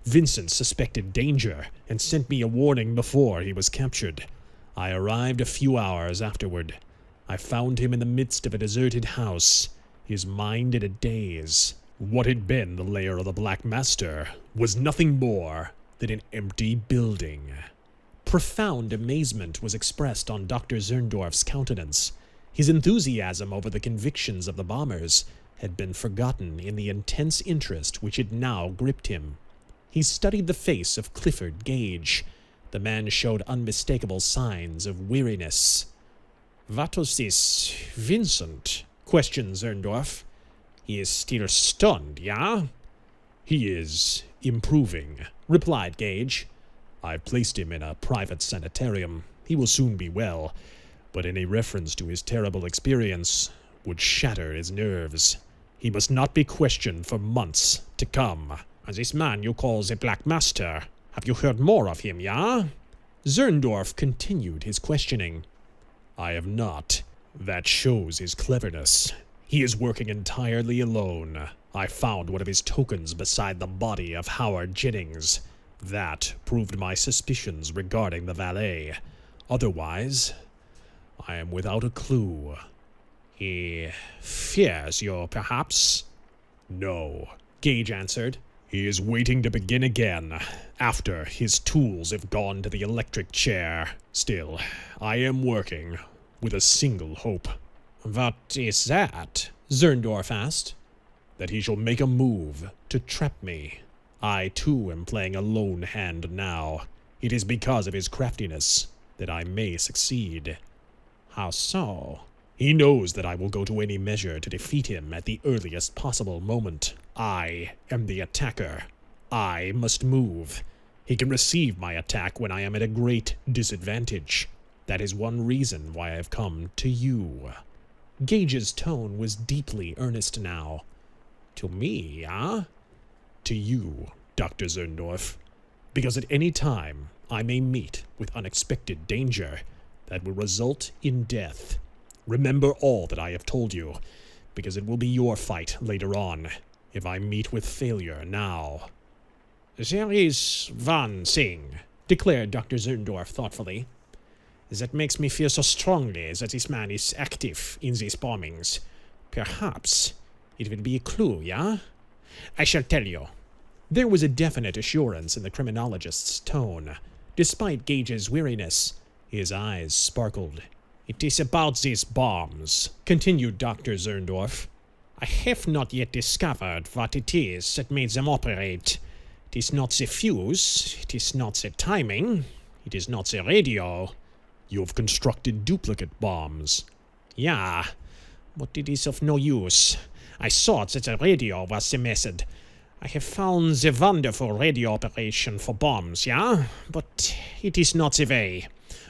Vincent suspected danger and sent me a warning before he was captured. I arrived a few hours afterward. I found him in the midst of a deserted house, his mind in a daze. What had been the lair of the Black Master was nothing more than an empty building. Profound amazement was expressed on Dr. Zerndorff's countenance. His enthusiasm over the convictions of the bombers had been forgotten in the intense interest which had now gripped him. He studied the face of Clifford Gage. The man showed unmistakable signs of weariness. "What was this Vincent?" questioned Zerndorff. "He is still stunned, yeah?" "He is improving," replied Gage. "I've placed him in a private sanitarium. He will soon be well, but any reference to his terrible experience would shatter his nerves. He must not be questioned for months to come." "And this man you call the Black Master, have you heard more of him, yeah?" Zerndorff continued his questioning. "I have not. That shows his cleverness. He is working entirely alone. I found one of his tokens beside the body of Howard Jennings. That proved my suspicions regarding the valet. Otherwise, I am without a clue." "He fears you, perhaps?" "No," Gage answered. He is waiting to begin again, after his tools have gone to the electric chair. Still, I am working, with a single hope. What is that? Zerndorff asked. That he shall make a move to trap me. I too am playing a lone hand now. It is because of his craftiness that I may succeed. How so? He knows that I will go to any measure to defeat him at the earliest possible moment. I am the attacker. I must move. He can receive my attack when I am at a great disadvantage. That is one reason why I have come to you. Gage's tone was deeply earnest now. To me, huh? To you, Dr. Zerndorff. Because at any time I may meet with unexpected danger that will result in death. Remember all that I have told you, because it will be your fight later on, if I meet with failure now. There is one thing, declared Dr. Zerndorff thoughtfully, that makes me feel so strongly that this man is active in these bombings. Perhaps it will be a clue, yeah? I shall tell you. There was a definite assurance in the criminologist's tone. Despite Gage's weariness, his eyes sparkled. It is about these bombs, continued Dr. Zerndorff. I have not yet discovered what it is that made them operate. It is not the fuse, it is not the timing, it is not the radio. You have constructed duplicate bombs. Yeah, but it is of no use. I thought that the radio was the method. I have found the wonderful radio operation for bombs, yeah? But it is not the way.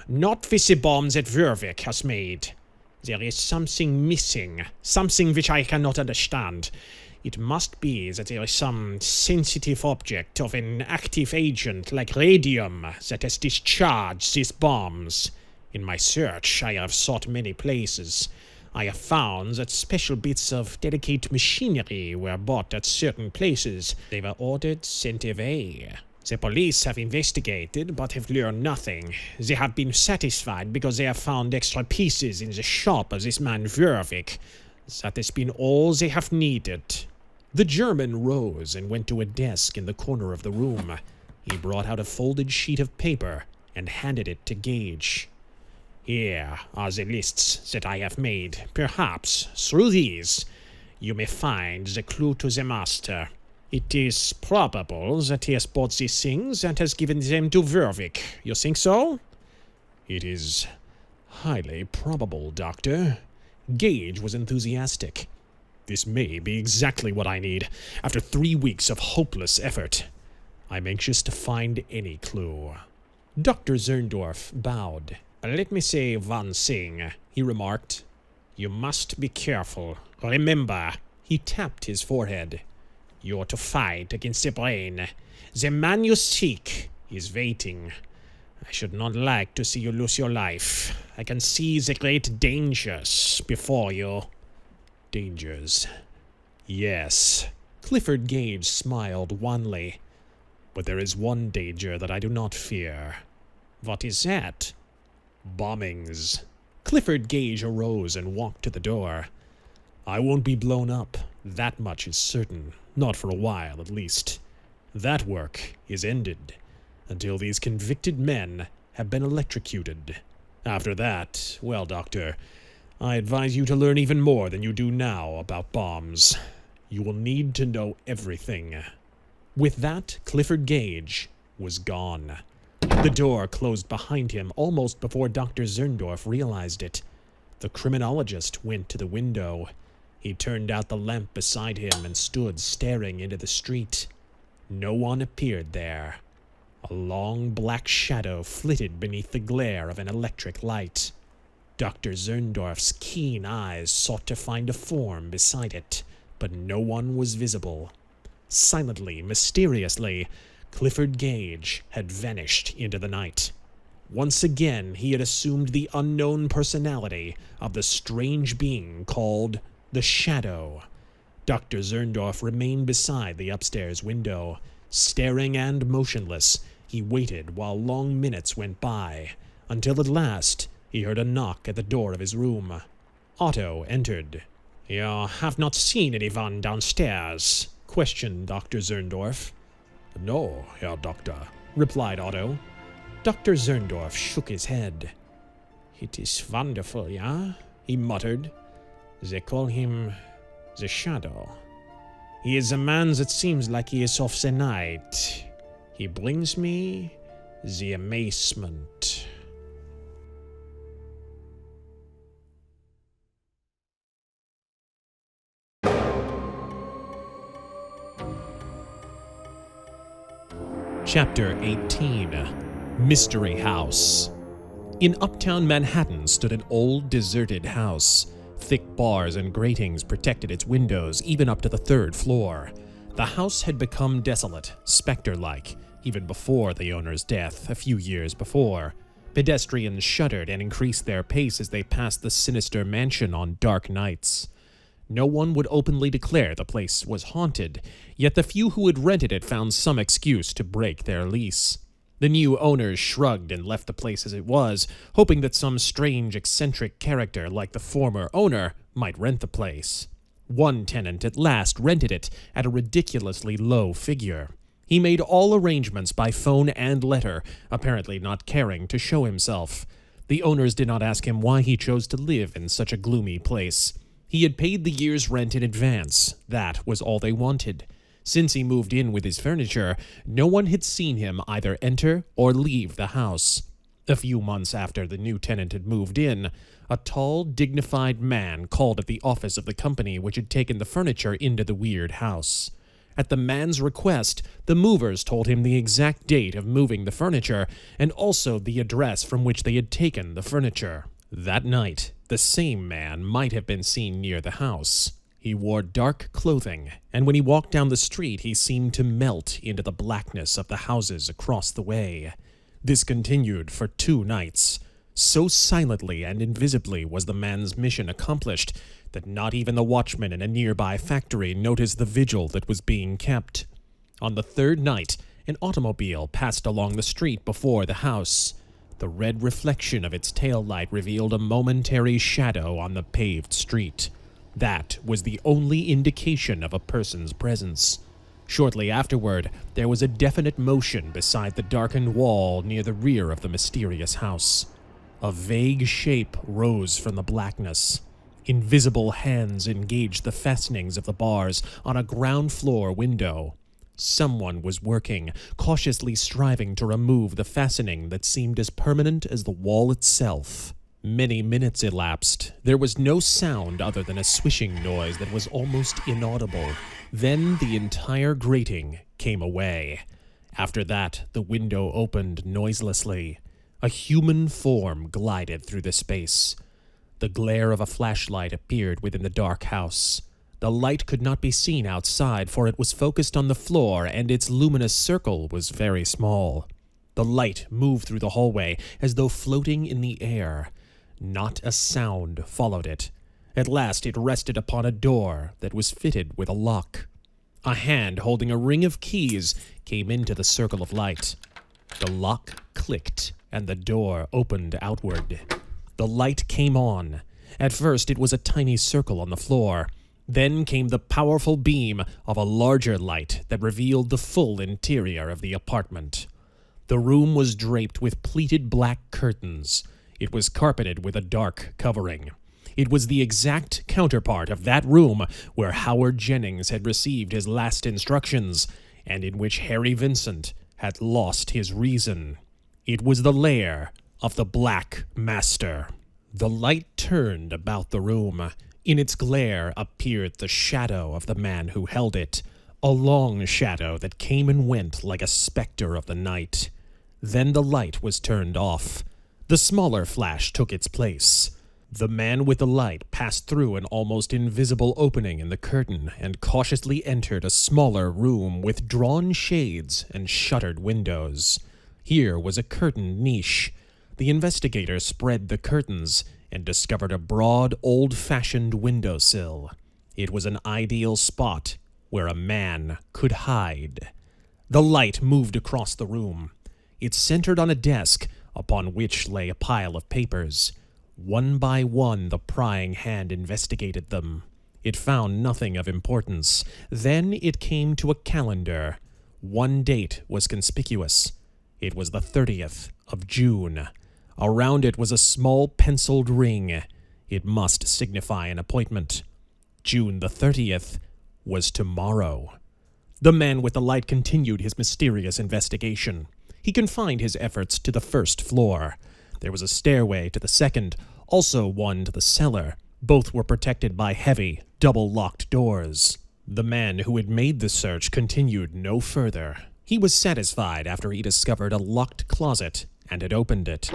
Not with the bombs that VIII has made. There is something missing, something which I cannot understand. It must be that there is some sensitive object of an active agent like radium that has discharged these bombs. In my search, I have sought many places. I have found that special bits of delicate machinery were bought at certain places. They were ordered sent away. The police have investigated, but have learned nothing. They have been satisfied because they have found extra pieces in the shop of this man VIII. That has been all they have needed. The German rose and went to a desk in the corner of the room. He brought out a folded sheet of paper and handed it to Gage. Here are the lists that I have made. Perhaps, through these, you may find the clue to the master. It is probable that he has bought these things and has given them to VIII. You think so? It is highly probable, Doctor. Gage was enthusiastic. This may be exactly what I need, after 3 weeks of hopeless effort. I'm anxious to find any clue. Dr. Zerndorff bowed. Let me say one thing, he remarked. You must be careful. Remember, he tapped his forehead. You're to fight against the brain. The man you seek is waiting. I should not like to see you lose your life. I can see the great dangers before you. Dangers. Yes. Clifford Gage smiled wanly. But there is one danger that I do not fear. What is that? Bombings. Clifford Gage arose and walked to the door. I won't be blown up. That much is certain. Not for a while, at least. That work is ended, until these convicted men have been electrocuted. After that, well, Doctor, I advise you to learn even more than you do now about bombs. You will need to know everything. With that, Clifford Gage was gone. The door closed behind him almost before Dr. Zerndorff realized it. The criminologist went to the window. He turned out the lamp beside him and stood staring into the street. No one appeared there. A long black shadow flitted beneath the glare of an electric light. Dr. Zerndorff's keen eyes sought to find a form beside it, but no one was visible. Silently, mysteriously, Clifford Gage had vanished into the night. Once again, he had assumed the unknown personality of the strange being called the Shadow. Dr. Zerndorff remained beside the upstairs window. Staring and motionless, he waited while long minutes went by, until at last he heard a knock at the door of his room. Otto entered. You have not seen anyone downstairs? questioned Dr. Zerndorff. No, Herr Doctor, Replied Otto. Dr. Zerndorff shook his head. It is wonderful, yeah? He muttered. They call him the Shadow. He is a man that seems like he is of the night. He brings me the amazement. Chapter 18. Mystery House. In uptown Manhattan stood an old, deserted house. Thick bars and gratings protected its windows, even up to the 3rd floor. The house had become desolate, specter-like, even before the owner's death, a few years before. Pedestrians shuddered and increased their pace as they passed the sinister mansion on dark nights. No one would openly declare the place was haunted, yet the few who had rented it found some excuse to break their lease. The new owners shrugged and left the place as it was, hoping that some strange, eccentric character like the former owner might rent the place. One tenant at last rented it at a ridiculously low figure. He made all arrangements by phone and letter, apparently not caring to show himself. The owners did not ask him why he chose to live in such a gloomy place. He had paid the year's rent in advance. That was all they wanted. Since he moved in with his furniture, no one had seen him either enter or leave the house. A few months after the new tenant had moved in, a tall, dignified man called at the office of the company which had taken the furniture into the weird house. At the man's request, the movers told him the exact date of moving the furniture and also the address from which they had taken the furniture. That night, the same man might have been seen near the house. He wore dark clothing, and when he walked down the street, he seemed to melt into the blackness of the houses across the way. This continued for 2 nights. So silently and invisibly was the man's mission accomplished that not even the watchman in a nearby factory noticed the vigil that was being kept. On the 3rd night, an automobile passed along the street before the house. The red reflection of its taillight revealed a momentary shadow on the paved street. That was the only indication of a person's presence. Shortly afterward, there was a definite motion beside the darkened wall near the rear of the mysterious house. A vague shape rose from the blackness. Invisible hands engaged the fastenings of the bars on a ground-floor window. Someone was working, cautiously striving to remove the fastening that seemed as permanent as the wall itself. Many minutes elapsed. There was no sound other than a swishing noise that was almost inaudible. Then the entire grating came away. After that, the window opened noiselessly. A human form glided through the space. The glare of a flashlight appeared within the dark house. The light could not be seen outside, for it was focused on the floor, and its luminous circle was very small. The light moved through the hallway as though floating in the air. Not a sound followed it. At last it rested upon a door that was fitted with a lock. A hand holding a ring of keys came into the circle of light. The lock clicked, and the door opened outward. The light came on. At first it was a tiny circle on the floor. Then came the powerful beam of a larger light that revealed the full interior of the apartment. The room was draped with pleated black curtains. It was carpeted with a dark covering. It was the exact counterpart of that room where Howard Jennings had received his last instructions, and in which Harry Vincent had lost his reason. It was the lair of the Black Master. The light turned about the room. In its glare appeared the shadow of the man who held it, a long shadow that came and went like a specter of the night. Then the light was turned off. The smaller flash took its place. The man with the light passed through an almost invisible opening in the curtain and cautiously entered a smaller room with drawn shades and shuttered windows. Here was a curtained niche. The investigator spread the curtains and discovered a broad, old-fashioned windowsill. It was an ideal spot where a man could hide. The light moved across the room. It centered on a desk upon which lay a pile of papers. One by one, the prying hand investigated them. It found nothing of importance. Then it came to a calendar. One date was conspicuous. It was the 30th of June. Around it was a small penciled ring. It must signify an appointment. June the 30th was tomorrow. The man with the light continued his mysterious investigation. He confined his efforts to the first floor. There was a stairway to the second, also one to the cellar. Both were protected by heavy, double-locked doors. The man who had made the search continued no further. He was satisfied after he discovered a locked closet and had opened it.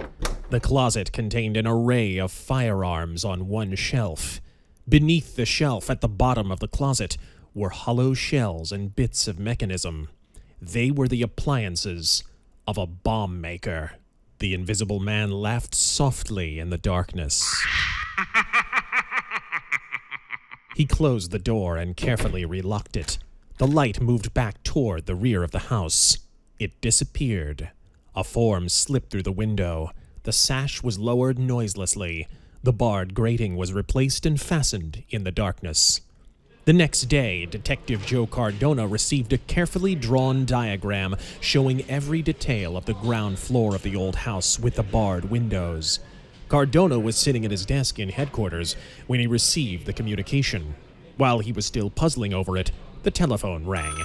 The closet contained an array of firearms on one shelf. Beneath the shelf at the bottom of the closet were hollow shells and bits of mechanism. They were the appliances of a bomb maker. The invisible man laughed softly in the darkness. He closed the door and carefully relocked it. The light moved back toward the rear of the house. It disappeared. A form slipped through the window. The sash was lowered noiselessly. The barred grating was replaced and fastened in the darkness. The next day, Detective Joe Cardona received a carefully drawn diagram showing every detail of the ground floor of the old house with the barred windows. Cardona was sitting at his desk in headquarters when he received the communication. While he was still puzzling over it, the telephone rang.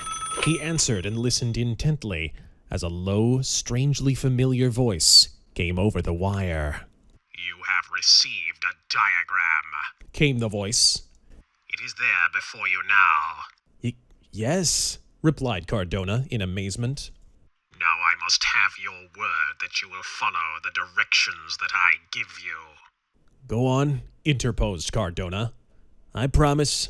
He answered and listened intently as a low, strangely familiar voice came over the wire. You have received a diagram. Came the voice. It is there before you now. Yes, replied Cardona in amazement. Now I must have your word that you will follow the directions that I give you. Go on, interposed Cardona. I promise.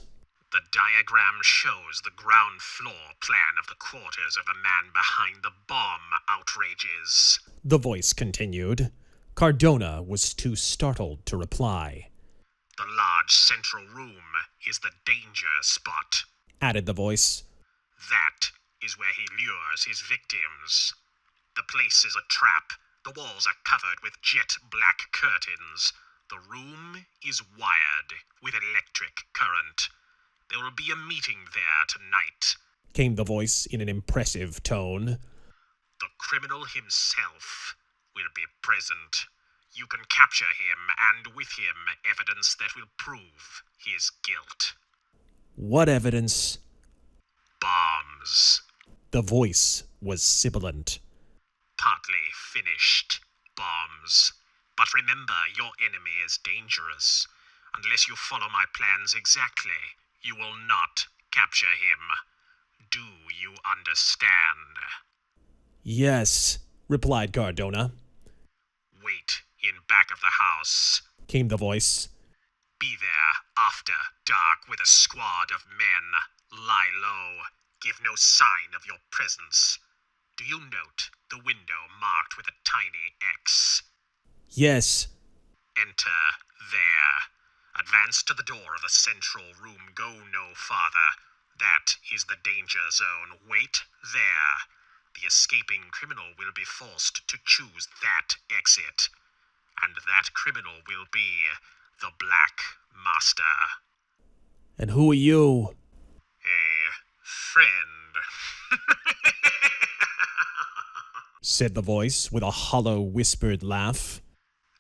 The diagram shows the ground floor plan of the quarters of the man behind the bomb outrages. The voice continued. Cardona was too startled to reply. The large central room is the danger spot, added the voice. That is where he lures his victims. The place is a trap. The walls are covered with jet black curtains. The room is wired with electric current. There will be a meeting there tonight, came the voice in an impressive tone. The criminal himself will be present. You can capture him, and with him, evidence that will prove his guilt. What evidence? Bombs. The voice was sibilant. Partly finished bombs. But remember, your enemy is dangerous. Unless you follow my plans exactly, you will not capture him. Do you understand? Yes, replied Cardona. Wait in back of the house, came the voice. Be there after dark with a squad of men. Lie low. Give no sign of your presence. Do you note the window marked with a tiny X? Yes. Enter there. Advance to the door of the central room. Go no farther. That is the danger zone. Wait there. The escaping criminal will be forced to choose that exit. And that criminal will be the Black Master. And who are you? A friend. said the voice with a hollow, whispered laugh.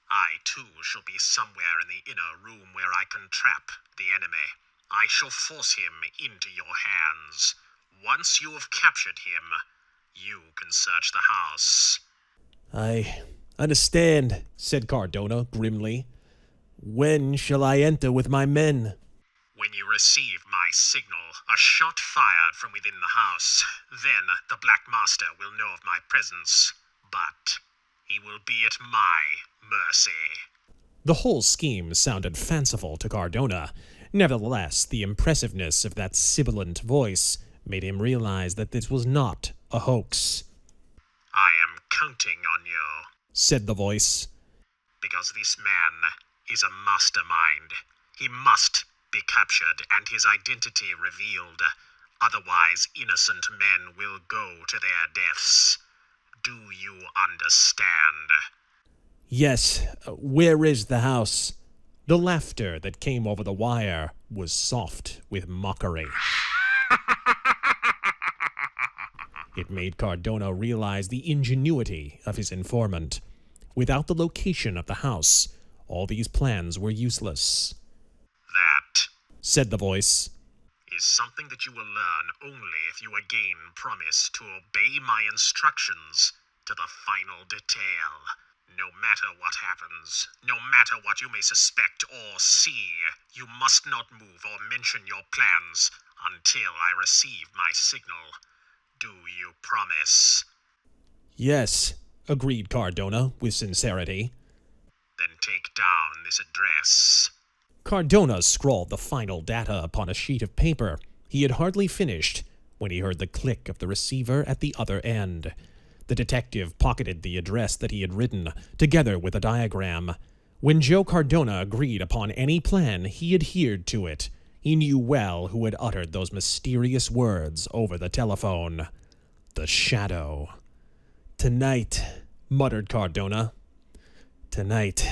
I too shall be somewhere in the inner room where I can trap the enemy. I shall force him into your hands. Once you have captured him, you can search the house. I understand, said Cardona grimly. When shall I enter with my men? When you receive my signal, a shot fired from within the house, then the Black Master will know of my presence. But he will be at my mercy. The whole scheme sounded fanciful to Cardona. Nevertheless, the impressiveness of that sibilant voice made him realize that this was not a hoax. I am counting on you, said the voice. Because this man is a mastermind. He must be captured and his identity revealed. Otherwise, innocent men will go to their deaths. Do you understand? Yes. Where is the house? The laughter that came over the wire was soft with mockery. It made Cardona realize the ingenuity of his informant. Without the location of the house, all these plans were useless. That Said the voice. is something that you will learn only if you again promise to obey my instructions to the final detail. No matter what happens, no matter what you may suspect or see, you must not move or mention your plans until I receive my signal. Do you promise? Yes, agreed Cardona with sincerity. Then take down this address. Cardona scrawled the final data upon a sheet of paper. He had hardly finished when he heard the click of the receiver at the other end. The detective pocketed the address that he had written, together with a diagram. When Joe Cardona agreed upon any plan, he adhered to it. He knew well who had uttered those mysterious words over the telephone. The Shadow. "Tonight," muttered Cardona. "Tonight."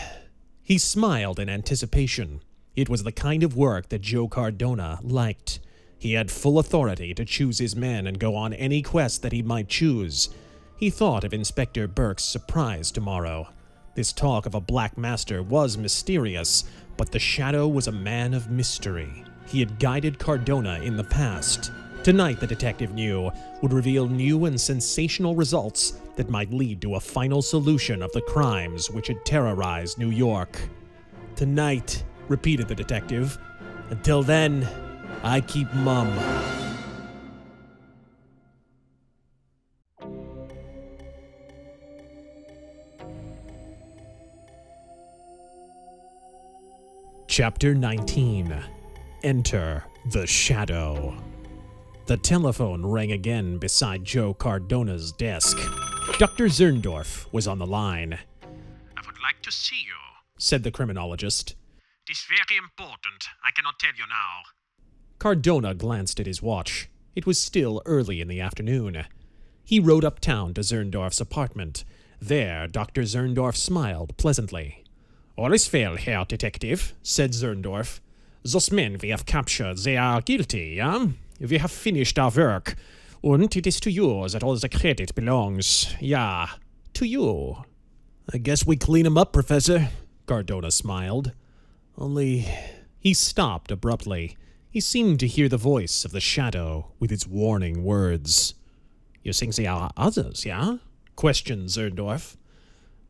He smiled in anticipation. It was the kind of work that Joe Cardona liked. He had full authority to choose his men and go on any quest that he might choose. He thought of Inspector Burke's surprise tomorrow. This talk of a Black Master was mysterious, but the Shadow was a man of mystery. He had guided Cardona in the past. Tonight, the detective knew, would reveal new and sensational results that might lead to a final solution of the crimes which had terrorized New York. "Tonight," repeated the detective. "Until then, I keep mum." Chapter 19. Enter the Shadow. The telephone rang again beside Joe Cardona's desk. Dr. Zerndorff was on the line. I would like to see you. Said the criminologist. It is very important. I cannot tell you now. Cardona glanced at his watch. It was still early in the afternoon. He rode uptown to Zerndorff's apartment. There, Dr. Zerndorff smiled pleasantly. "All is well, Herr Detective," said Zerndorff. "Those men we have captured, they are guilty, yeah? We have finished our work, and it is to you that all the credit belongs. Yeah, to you." "I guess we clean 'em up, Professor," Cardona smiled. "Only—" He stopped abruptly. He seemed to hear the voice of the Shadow with its warning words. "You think there are others, yeah?" questioned Zerndorff.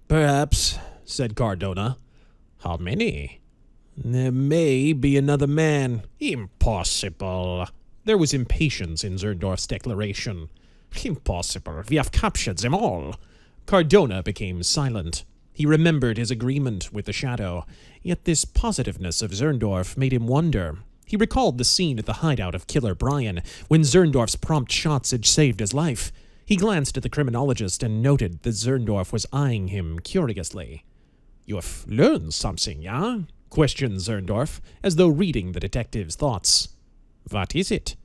"Perhaps," said Cardona. "How many?" "There may be another man." "Impossible." There was impatience in Zerndorff's declaration. "Impossible. We have captured them all." Cardona became silent. He remembered his agreement with the Shadow, yet this positiveness of Zerndorff made him wonder. He recalled the scene at the hideout of Killer Bryan, when Zerndorff's prompt shots had saved his life. He glanced at the criminologist and noted that Zerndorff was eyeing him curiously. "You have learned something, yeah?" questioned Zerndorff, as though reading the detective's thoughts. "What is it?"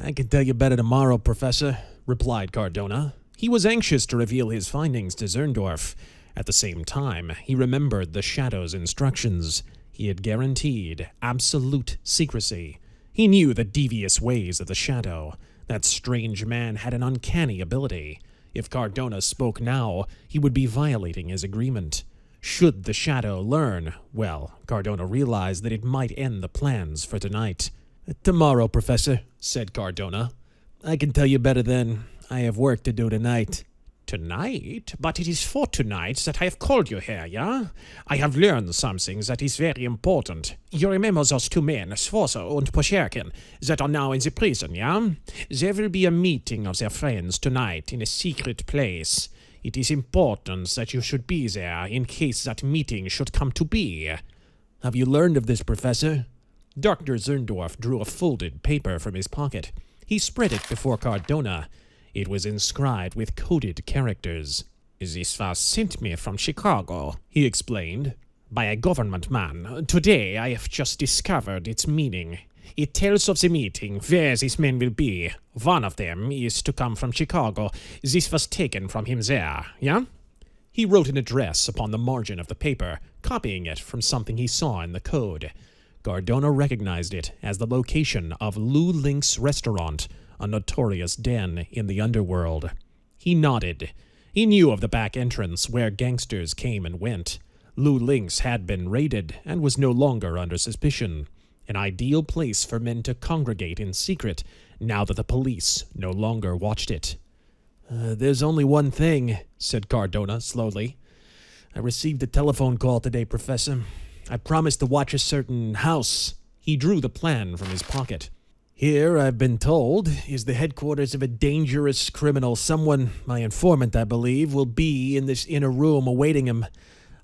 "I can tell you better tomorrow, Professor," replied Cardona. He was anxious to reveal his findings to Zerndorff. At the same time, he remembered the Shadow's instructions. He had guaranteed absolute secrecy. He knew the devious ways of the Shadow. That strange man had an uncanny ability. If Cardona spoke now, he would be violating his agreement. Should the Shadow learn, well, Cardona realized that it might end the plans for tonight. "Tomorrow, Professor," said Cardona. "I can tell you better then. I have work to do tonight." "Tonight? But it is for tonight that I have called you here, yeah? I have learned something that is very important. You remember those two men, Sforza and Poscherkin, that are now in the prison, yeah? There will be a meeting of their friends tonight in a secret place. It is important that you should be there in case that meeting should come to be." "Have you learned of this, Professor?" Dr. Zerndorff drew a folded paper from his pocket. He spread it before Cardona. It was inscribed with coded characters. "This was sent me from Chicago," he explained, "by a government man. Today I have just discovered its meaning. It tells of the meeting, where these men will be. One of them is to come from Chicago. This was taken from him there, yeah?" He wrote an address upon the margin of the paper, copying it from something he saw in the code. Cardona recognized it as the location of Lou Link's restaurant, a notorious den in the underworld. He nodded. He knew of the back entrance where gangsters came and went. Lou Link's had been raided and was no longer under suspicion. An ideal place for men to congregate in secret, now that the police no longer watched it. There's only one thing, said Cardona slowly. I received a telephone call today, Professor. I promised to watch a certain house. He drew the plan from his pocket. Here, I've been told, is the headquarters of a dangerous criminal. Someone, my informant, I believe, will be in this inner room awaiting him.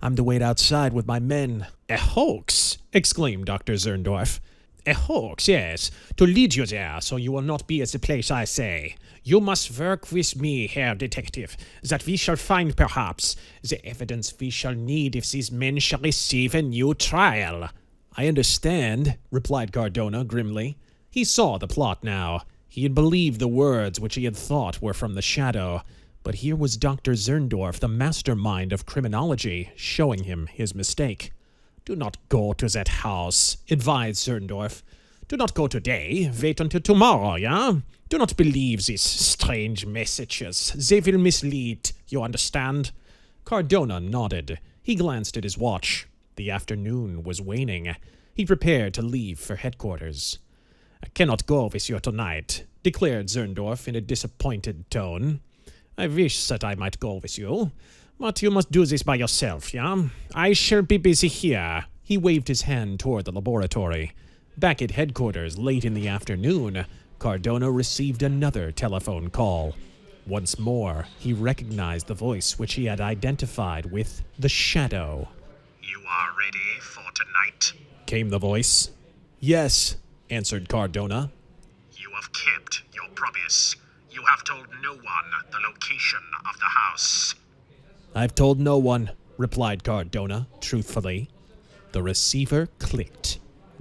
I'm to wait outside with my men. A hoax! Exclaimed Dr. Zerndorff. A hoax, yes, to lead you there, so you will not be at the place I say. You must work with me, Herr Detective, that we shall find, perhaps, the evidence we shall need if these men shall receive a new trial. I understand, replied Cardona grimly. He saw the plot now. He had believed the words which he had thought were from the shadow. But here was Dr. Zerndorff, the mastermind of criminology, showing him his mistake. Do not go to that house, advised Zerndorff. Do not go today. Wait until tomorrow, yeah? Do not believe these strange messages. They will mislead. You understand? Cardona nodded. He glanced at his watch. The afternoon was waning. He prepared to leave for headquarters. I cannot go with you tonight, declared Zerndorff in a disappointed tone. I wish that I might go with you, but you must do this by yourself, yeah? I shall be busy here. He waved his hand toward the laboratory. Back at headquarters late in the afternoon, Cardona received another telephone call. Once more, he recognized the voice which he had identified with the Shadow. You are ready for tonight? Came the voice. Yes, answered Cardona. You have kept your promise. You have told no one the location of the house. I've told no one, replied Cardona truthfully. The receiver clicked.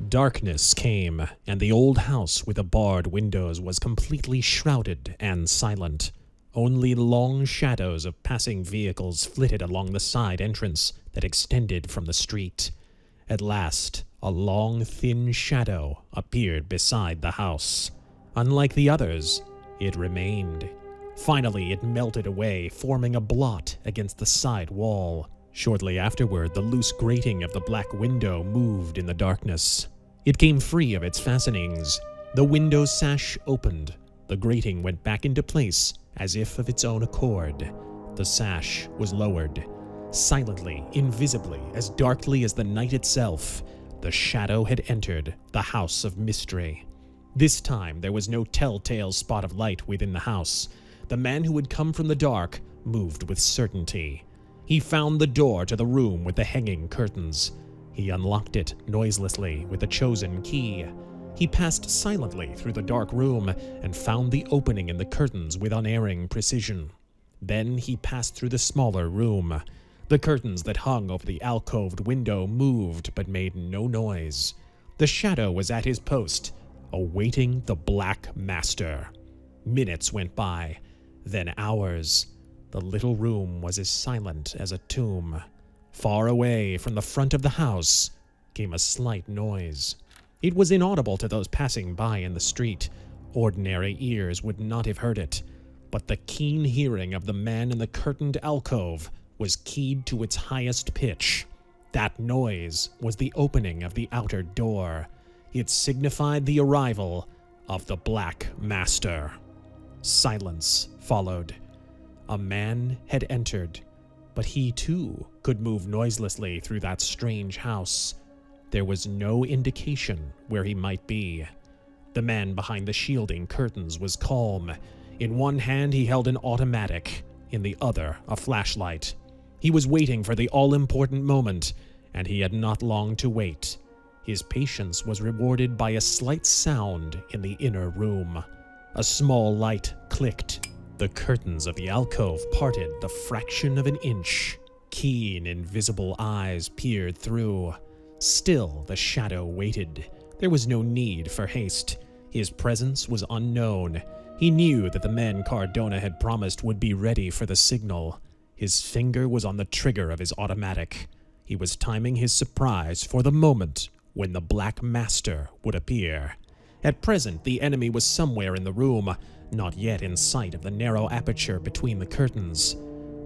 Darkness came, and the old house with the barred windows was completely shrouded and silent. Only long shadows of passing vehicles flitted along the side entrance that extended from the street. At last, a long, thin shadow appeared beside the house. Unlike the others, it remained. Finally, it melted away, forming a blot against the side wall. Shortly afterward, the loose grating of the black window moved in the darkness. It came free of its fastenings. The window sash opened. The grating went back into place, as if of its own accord. The sash was lowered. Silently, invisibly, as darkly as the night itself, the shadow had entered the house of mystery. This time, there was no telltale spot of light within the house. The man who had come from the dark moved with certainty. He found the door to the room with the hanging curtains. He unlocked it noiselessly with the chosen key. He passed silently through the dark room and found the opening in the curtains with unerring precision. Then he passed through the smaller room. The curtains that hung over the alcoved window moved but made no noise. The shadow was at his post, awaiting the Black Master. Minutes went by, then hours. The little room was as silent as a tomb. Far away from the front of the house came a slight noise. It was inaudible to those passing by in the street. Ordinary ears would not have heard it, but the keen hearing of the man in the curtained alcove was keyed to its highest pitch. That noise was the opening of the outer door. It signified the arrival of the Black Master. Silence followed. A man had entered, but he too could move noiselessly through that strange house. There was no indication where he might be. The man behind the shielding curtains was calm. In one hand he held an automatic, in the other a flashlight. He was waiting for the all-important moment, and he had not long to wait. His patience was rewarded by a slight sound in the inner room. A small light clicked. The curtains of the alcove parted the fraction of an inch. Keen, invisible eyes peered through. Still, the shadow waited. There was no need for haste. His presence was unknown. He knew that the men Cardona had promised would be ready for the signal. His finger was on the trigger of his automatic. He was timing his surprise for the moment when the Black Master would appear. At present, the enemy was somewhere in the room, not yet in sight of the narrow aperture between the curtains.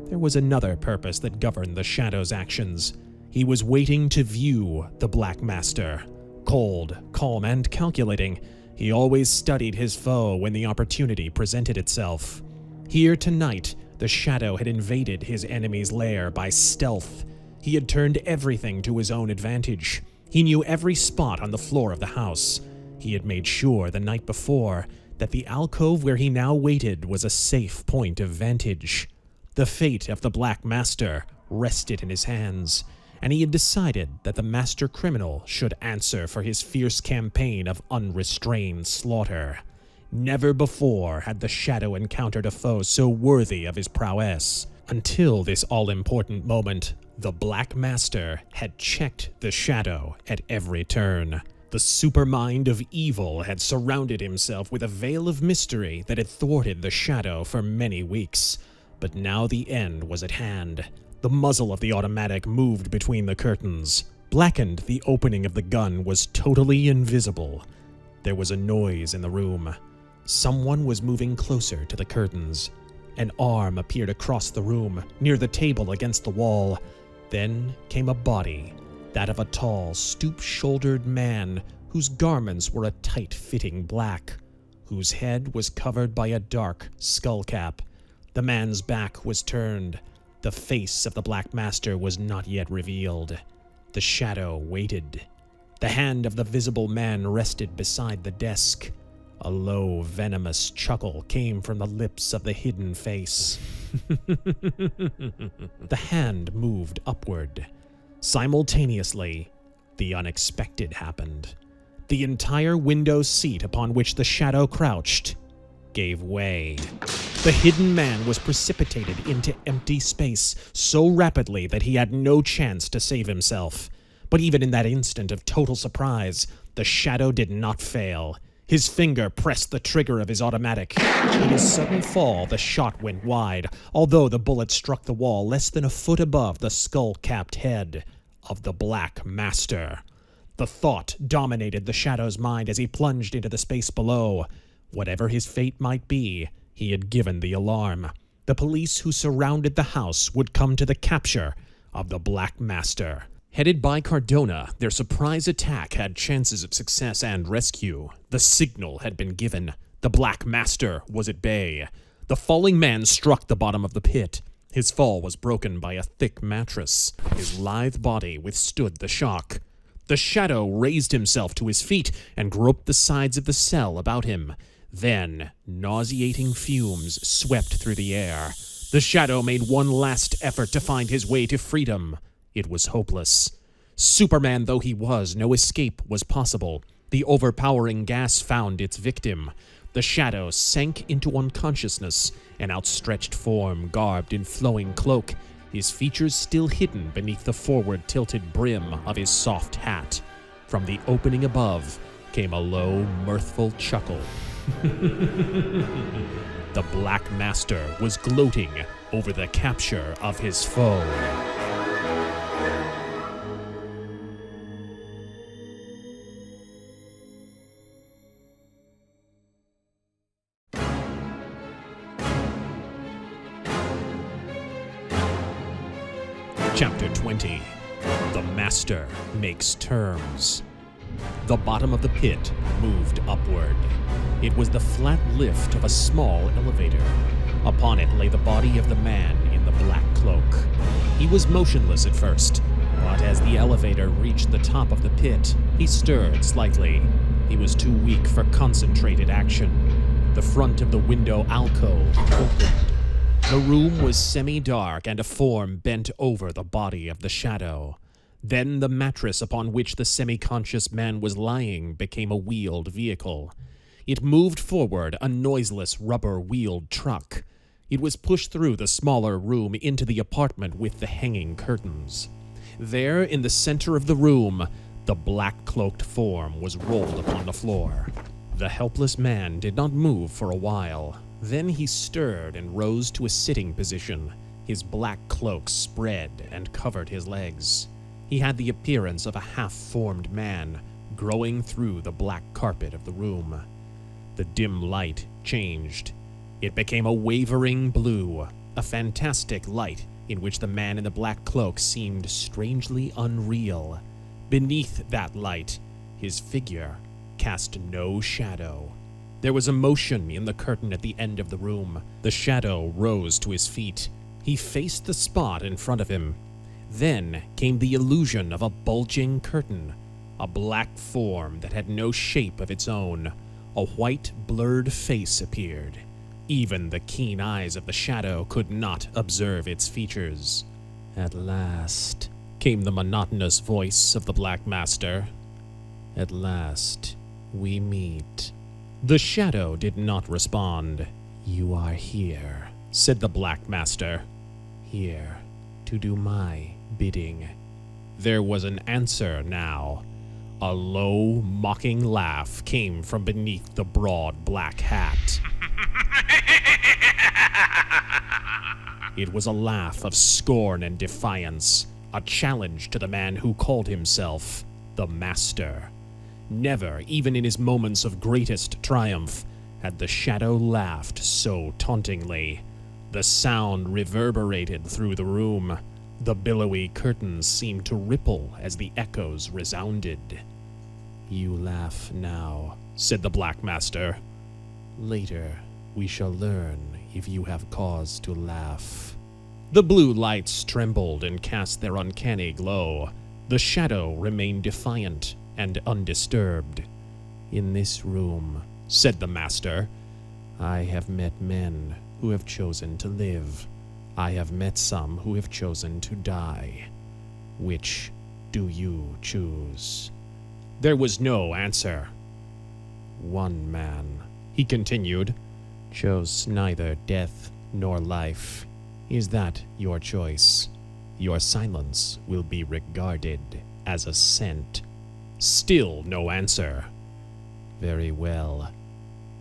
There was another purpose that governed the Shadow's actions. He was waiting to view the Black Master. Cold, calm, and calculating, he always studied his foe when the opportunity presented itself. Here tonight, the Shadow had invaded his enemy's lair by stealth. He had turned everything to his own advantage. He knew every spot on the floor of the house. He had made sure the night before that the alcove where he now waited was a safe point of vantage. The fate of the Black Master rested in his hands, and he had decided that the master criminal should answer for his fierce campaign of unrestrained slaughter. Never before had the Shadow encountered a foe so worthy of his prowess. Until this all-important moment, the Black Master had checked the Shadow at every turn. The supermind of evil had surrounded himself with a veil of mystery that had thwarted the Shadow for many weeks. But now the end was at hand. The muzzle of the automatic moved between the curtains. Blackened, the opening of the gun was totally invisible. There was a noise in the room. Someone was moving closer to the curtains. An arm appeared across the room, near the table against the wall. Then came a body, that of a tall, stoop-shouldered man whose garments were a tight-fitting black, whose head was covered by a dark skull cap. The man's back was turned. The face of the Black Master was not yet revealed. The Shadow waited. The hand of the visible man rested beside the desk. A low, venomous chuckle came from the lips of the hidden face. The hand moved upward. Simultaneously, the unexpected happened. The entire window seat upon which the Shadow crouched gave way. The hidden man was precipitated into empty space so rapidly that he had no chance to save himself. But even in that instant of total surprise, the Shadow did not fail. His finger pressed the trigger of his automatic. In his sudden fall, the shot went wide, although the bullet struck the wall less than a foot above the skull-capped head of the Black Master. The thought dominated the Shadow's mind as he plunged into the space below. Whatever his fate might be, he had given the alarm. The police who surrounded the house would come to the capture of the Black Master. Headed by Cardona, their surprise attack had chances of success and rescue. The signal had been given. The Black Master was at bay. The falling man struck the bottom of the pit. His fall was broken by a thick mattress. His lithe body withstood the shock. The Shadow raised himself to his feet and groped the sides of the cell about him. Then, nauseating fumes swept through the air. The Shadow made one last effort to find his way to freedom. It was hopeless. Superman though he was, no escape was possible. The overpowering gas found its victim. The Shadow sank into unconsciousness, an outstretched form garbed in flowing cloak, his features still hidden beneath the forward-tilted brim of his soft hat. From the opening above came a low, mirthful chuckle. The Black Master was gloating over the capture of his foe. Chapter 20. The Master Makes Terms. The bottom of the pit moved upward. It was the flat lift of a small elevator. Upon it lay the body of the man in the black cloak. He was motionless at first, but as the elevator reached the top of the pit, he stirred slightly. He was too weak for concentrated action. The front of the window alcove opened. The room was semi-dark, and a form bent over the body of the Shadow. Then the mattress upon which the semi-conscious man was lying became a wheeled vehicle. It moved forward, a noiseless rubber-wheeled truck. It was pushed through the smaller room into the apartment with the hanging curtains. There, in the center of the room, the black-cloaked form was rolled upon the floor. The helpless man did not move for a while. Then he stirred and rose to a sitting position. His black cloak spread and covered his legs. He had the appearance of a half-formed man growing through the black carpet of the room. The dim light changed. It became a wavering blue, a fantastic light in which the man in the black cloak seemed strangely unreal. Beneath that light, his figure cast no shadow. There was a motion in the curtain at the end of the room. The shadow rose to his feet. He faced the spot in front of him. Then came the illusion of a bulging curtain, a black form that had no shape of its own. A white, blurred face appeared. Even the keen eyes of the shadow could not observe its features. At last came the monotonous voice of the Black Master. At last we meet. The shadow did not respond. You are here, said the Black Master. Here to do my bidding. There was an answer now. A low, mocking laugh came from beneath the broad black hat. It was a laugh of scorn and defiance, a challenge to the man who called himself the Master. Never, even in his moments of greatest triumph, had the shadow laughed so tauntingly. The sound reverberated through the room. The billowy curtains seemed to ripple as the echoes resounded. You laugh now, said the Black Master. Later, we shall learn if you have cause to laugh. The blue lights trembled and cast their uncanny glow. The shadow remained defiant and undisturbed. In this room, said the Master, I have met men who have chosen to live. I have met some who have chosen to die. Which do you choose? There was no answer. One man, he continued, chose neither death nor life. Is that your choice? Your silence will be regarded as assent. Still no answer. Very well.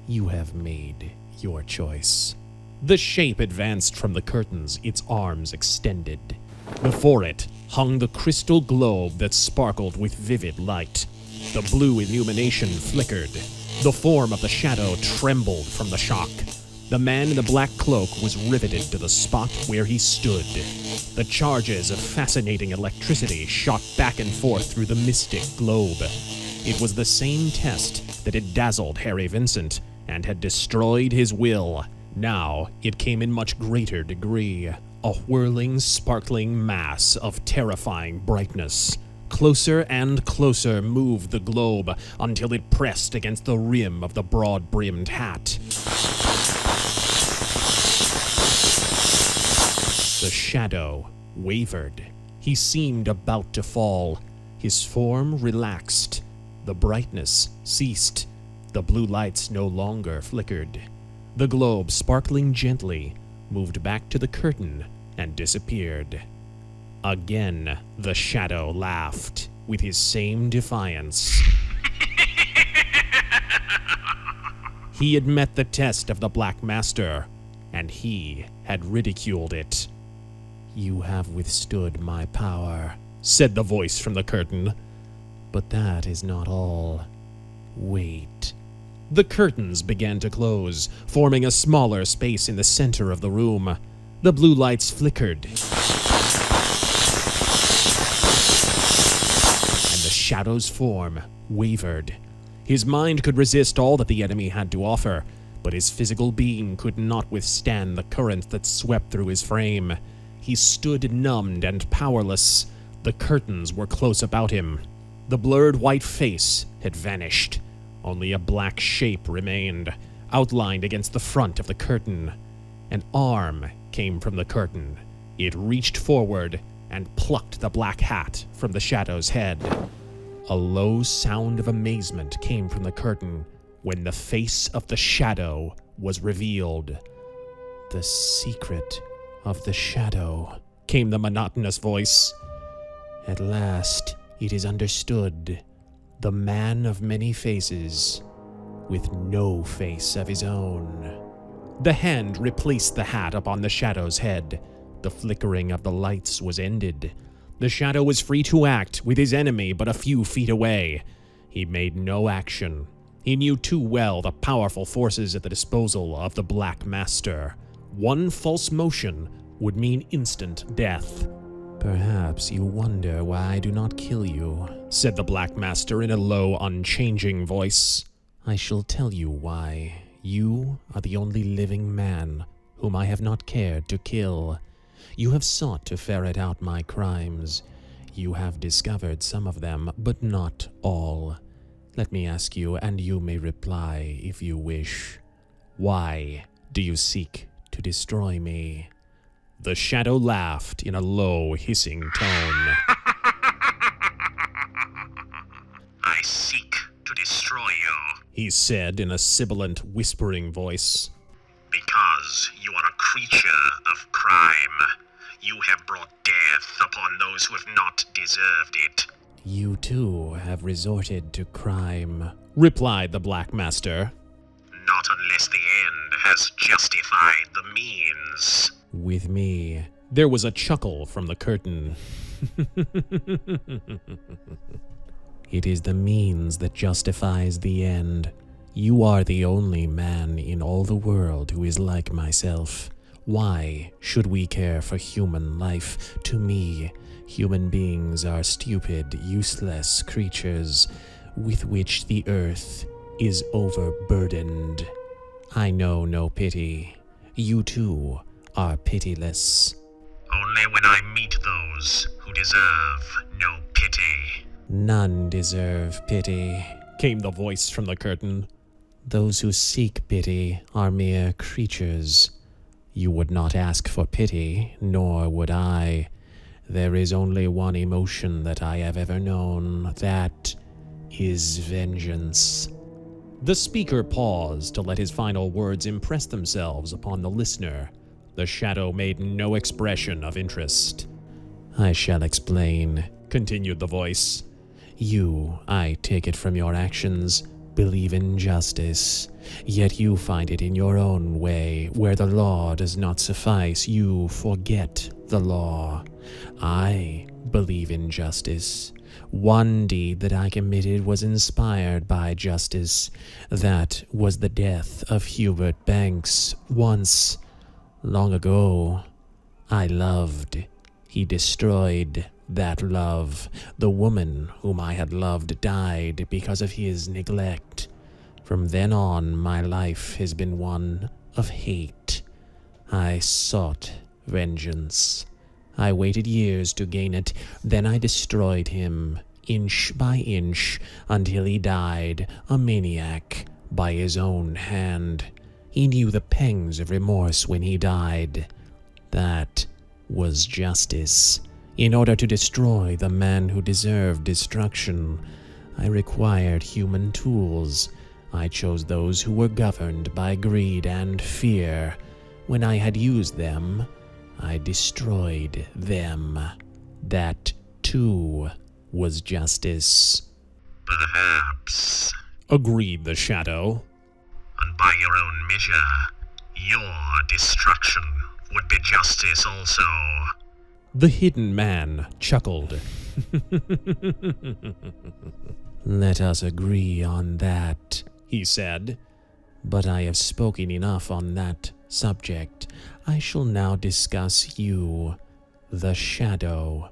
You have made your choice. The shape advanced from the curtains, its arms extended. Before it hung the crystal globe that sparkled with vivid light. The blue illumination flickered. The form of the shadow trembled from the shock. The man in the black cloak was riveted to the spot where he stood. The charges of fascinating electricity shot back and forth through the mystic globe. It was the same test that had dazzled Harry Vincent and had destroyed his will. Now it came in much greater degree, a whirling, sparkling mass of terrifying brightness. Closer and closer moved the globe until it pressed against the rim of the broad-brimmed hat. The shadow wavered. He seemed about to fall. His form relaxed. The brightness ceased. The blue lights no longer flickered. The globe, sparkling gently, moved back to the curtain and disappeared. Again, the shadow laughed, with his same defiance. He had met the test of the Black Master, and he had ridiculed it. You have withstood my power, said the voice from the curtain. But that is not all. Wait. The curtains began to close, forming a smaller space in the center of the room. The blue lights flickered, and the shadow's form wavered. His mind could resist all that the enemy had to offer, but his physical being could not withstand the current that swept through his frame. He stood numbed and powerless. The curtains were close about him. The blurred white face had vanished. Only a black shape remained, outlined against the front of the curtain. An arm came from the curtain. It reached forward and plucked the black hat from the shadow's head. A low sound of amazement came from the curtain when the face of the shadow was revealed. The secret of the shadow, came the monotonous voice. At last it is understood. The man of many faces, with no face of his own. The hand replaced the hat upon the shadow's head. The flickering of the lights was ended. The Shadow was free to act, with his enemy but a few feet away. He made no action. He knew too well the powerful forces at the disposal of the Black Master. One false motion would mean instant death. Perhaps you wonder why I do not kill you, said the Black Master in a low, unchanging voice. I shall tell you why. You are the only living man whom I have not cared to kill. You have sought to ferret out my crimes. You have discovered some of them, but not all. Let me ask you, and you may reply if you wish. Why do you seek to destroy me? The Shadow laughed in a low, hissing tone. I seek to destroy you, he said in a sibilant, whispering voice. Because you are a creature of crime. You have brought death upon those who have not deserved it. You too have resorted to crime, replied the Black Master. Not unless the end has justified the means. With me. There was a chuckle from the curtain. It is the means that justifies the end. You are the only man in all the world who is like myself. Why should we care for human life? To me, human beings are stupid, useless creatures with which the earth is overburdened. I know no pity. You too are pitiless. Only when I meet those who deserve no pity. None deserve pity, came the voice from the curtain. Those who seek pity are mere creatures. You would not ask for pity, nor would I. There is only one emotion that I have ever known. That is vengeance. The speaker paused to let his final words impress themselves upon the listener. The Shadow made no expression of interest. I shall explain, continued the voice. You, I take it from your actions, believe in justice, yet you find it in your own way. Where the law does not suffice, you forget the law. I believe in justice. One deed that I committed was inspired by justice. That was the death of Hubert Banks. Once, long ago, I loved. He destroyed that love. The woman whom I had loved died because of his neglect. From then on, my life has been one of hate. I sought vengeance. I waited years to gain it, then I destroyed him, inch by inch, until he died, a maniac, by his own hand. He knew the pangs of remorse when he died. That was justice. In order to destroy the man who deserved destruction, I required human tools. I chose those who were governed by greed and fear. When I had used them, I destroyed them. That, too, was justice. Perhaps, agreed the Shadow. And by your own measure, your destruction would be justice also. The hidden man chuckled. Let us agree on that, he said. But I have spoken enough on that subject. I shall now discuss you, the Shadow.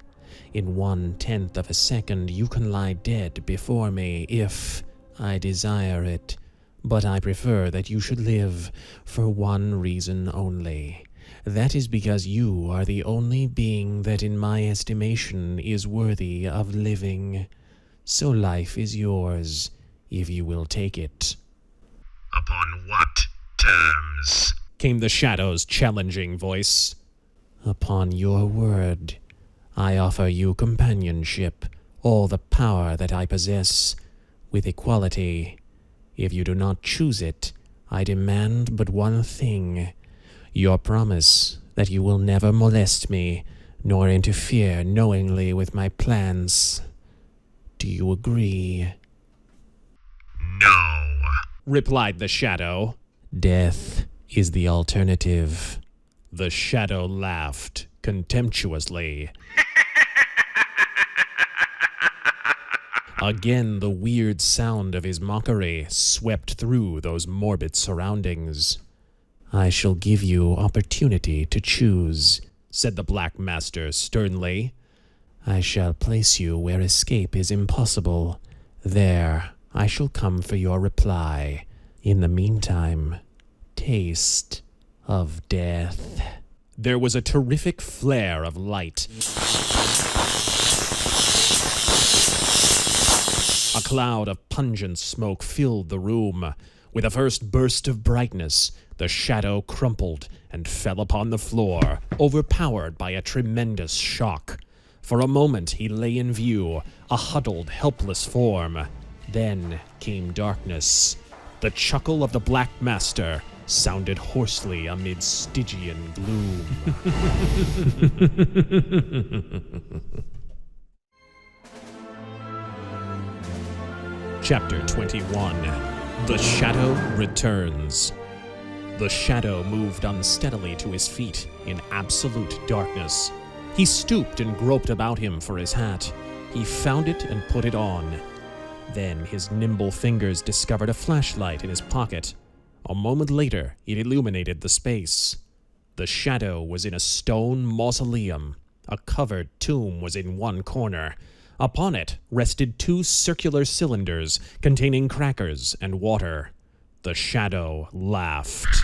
In 1/10 of a second, you can lie dead before me if I desire it. But I prefer that you should live for one reason only. That is because you are the only being that in my estimation is worthy of living. So life is yours, if you will take it. Upon what terms? Came the Shadow's challenging voice. Upon your word, I offer you companionship, all the power that I possess, with equality. If you do not choose it, I demand but one thing. Your promise that you will never molest me, nor interfere knowingly with my plans. Do you agree? No, replied the Shadow. Death is the alternative. The Shadow laughed contemptuously. Again, the weird sound of his mockery swept through those morbid surroundings. I shall give you opportunity to choose, said the Black Master sternly. I shall place you where escape is impossible. There, I shall come for your reply. In the meantime, taste of death. There was a terrific flare of light. A cloud of pungent smoke filled the room. With a first burst of brightness, the shadow crumpled and fell upon the floor, overpowered by a tremendous shock. For a moment he lay in view, a huddled, helpless form. Then came darkness. The chuckle of the Black Master sounded hoarsely amid Stygian gloom. Chapter 21. The Shadow Returns. The Shadow moved unsteadily to his feet in absolute darkness. He stooped and groped about him for his hat. He found it and put it on. Then his nimble fingers discovered a flashlight in his pocket. A moment later, it illuminated the space. The Shadow was in a stone mausoleum. A covered tomb was in one corner. Upon it rested two circular cylinders containing crackers and water. The Shadow laughed.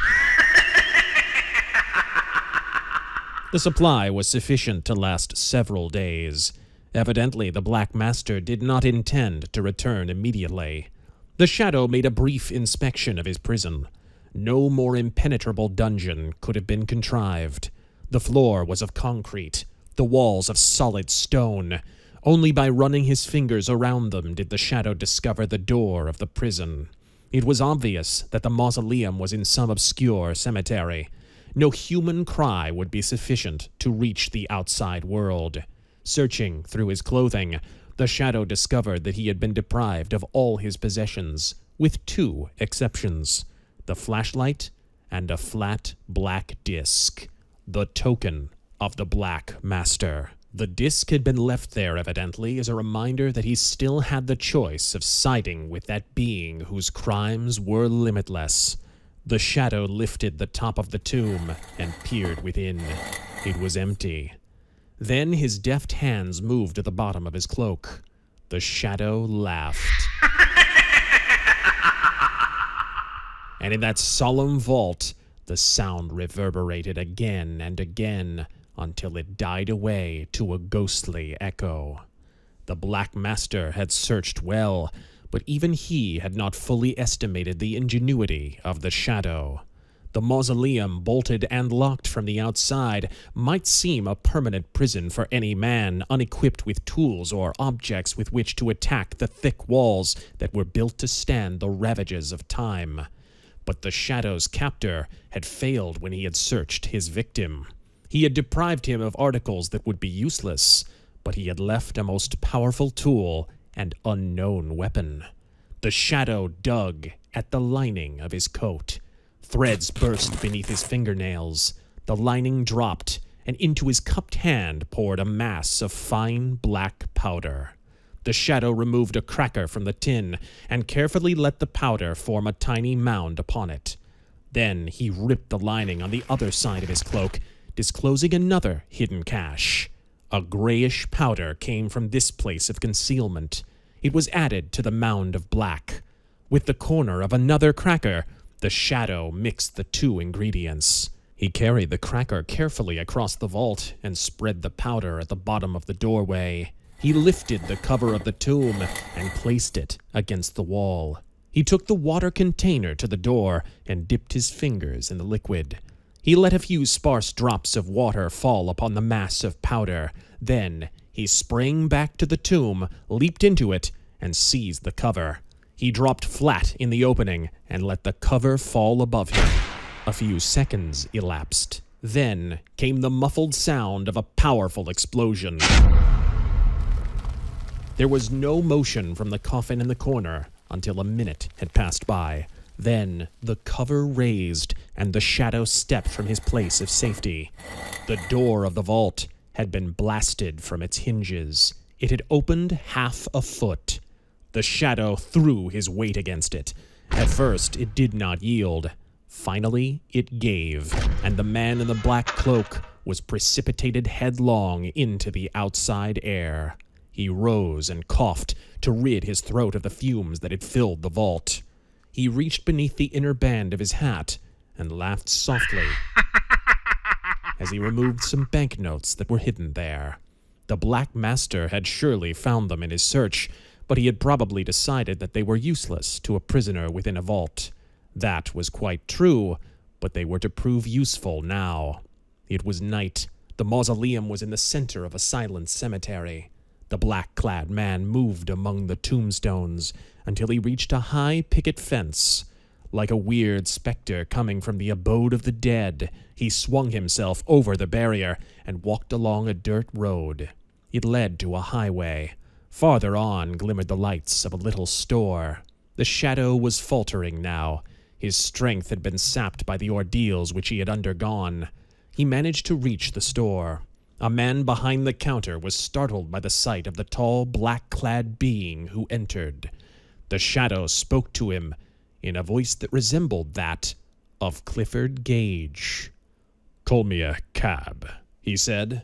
The supply was sufficient to last several days. Evidently, the Black Master did not intend to return immediately. The Shadow made a brief inspection of his prison. No more impenetrable dungeon could have been contrived. The floor was of concrete, the walls of solid stone. Only by running his fingers around them did the Shadow discover the door of the prison. It was obvious that the mausoleum was in some obscure cemetery. No human cry would be sufficient to reach the outside world. Searching through his clothing, the Shadow discovered that he had been deprived of all his possessions, with two exceptions: the flashlight and a flat black disc, the token of the Black Master. The disc had been left there, evidently, as a reminder that he still had the choice of siding with that being whose crimes were limitless. The Shadow lifted the top of the tomb and peered within. It was empty. Then his deft hands moved to the bottom of his cloak. The Shadow laughed. And in that solemn vault, the sound reverberated again and again, until it died away to a ghostly echo. The Black Master had searched well, but even he had not fully estimated the ingenuity of the Shadow. The mausoleum, bolted and locked from the outside, might seem a permanent prison for any man unequipped with tools or objects with which to attack the thick walls that were built to stand the ravages of time. But the Shadow's captor had failed when he had searched his victim. He had deprived him of articles that would be useless, but he had left a most powerful tool and unknown weapon. The Shadow dug at the lining of his coat. Threads burst beneath his fingernails. The lining dropped, and into his cupped hand poured a mass of fine black powder. The Shadow removed a cracker from the tin and carefully let the powder form a tiny mound upon it. Then he ripped the lining on the other side of his cloak, disclosing another hidden cache. A grayish powder came from this place of concealment. It was added to the mound of black. With the corner of another cracker, the Shadow mixed the two ingredients. He carried the cracker carefully across the vault and spread the powder at the bottom of the doorway. He lifted the cover of the tomb and placed it against the wall. He took the water container to the door and dipped his fingers in the liquid. He let a few sparse drops of water fall upon the mass of powder. Then he sprang back to the tomb, leaped into it, and seized the cover. He dropped flat in the opening and let the cover fall above him. A few seconds elapsed. Then came the muffled sound of a powerful explosion. There was no motion from the coffin in the corner until a minute had passed by. Then the cover raised, and the Shadow stepped from his place of safety. The door of the vault had been blasted from its hinges. It had opened half a foot. The shadow threw his weight against it. At first, it did not yield. Finally, it gave, and the man in the black cloak was precipitated headlong into the outside air. He rose and coughed to rid his throat of the fumes that had filled the vault. He reached beneath the inner band of his hat and laughed softly as he removed some banknotes that were hidden there. The Black Master had surely found them in his search, but he had probably decided that they were useless to a prisoner within a vault. That was quite true, but they were to prove useful now. It was night. The mausoleum was in the center of a silent cemetery. The black-clad man moved among the tombstones until he reached a high picket fence. Like a weird specter coming from the abode of the dead, he swung himself over the barrier and walked along a dirt road. It led to a highway. Farther on glimmered the lights of a little store. The shadow was faltering now. His strength had been sapped by the ordeals which he had undergone. He managed to reach the store. A man behind the counter was startled by the sight of the tall, black-clad being who entered. The shadow spoke to him in a voice that resembled that of Clifford Gage. "Call me a cab," he said.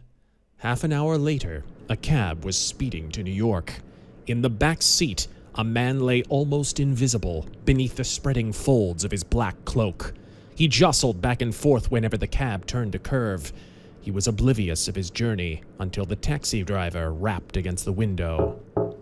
Half an hour later, a cab was speeding to New York. In the back seat, a man lay almost invisible beneath the spreading folds of his black cloak. He jostled back and forth whenever the cab turned a curve. He was oblivious of his journey until the taxi driver rapped against the window.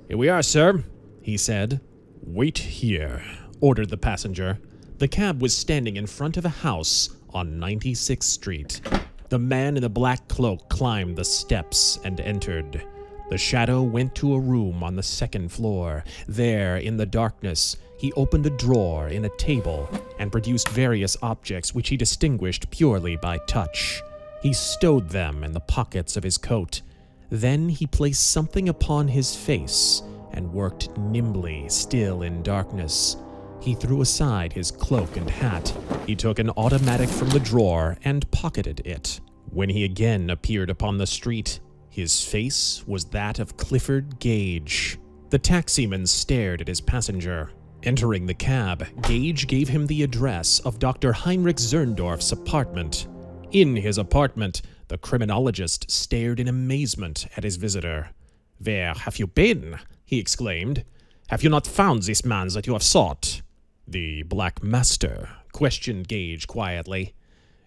"Here we are, sir," he said. "Wait here," ordered the passenger. The cab was standing in front of a house on 96th Street. The man in the black cloak climbed the steps and entered. The shadow went to a room on the second floor. There, in the darkness, he opened a drawer in a table and produced various objects which he distinguished purely by touch. He stowed them in the pockets of his coat. Then he placed something upon his face and worked nimbly, still in darkness. He threw aside his cloak and hat. He took an automatic from the drawer and pocketed it. When he again appeared upon the street, his face was that of Clifford Gage. The taximan stared at his passenger. Entering the cab, Gage gave him the address of Dr. Heinrich Zerndorff's apartment. In his apartment, the criminologist stared in amazement at his visitor. "Where have you been?" he exclaimed. "Have you not found this man that you have sought?" "The Black Master?" questioned Gage quietly.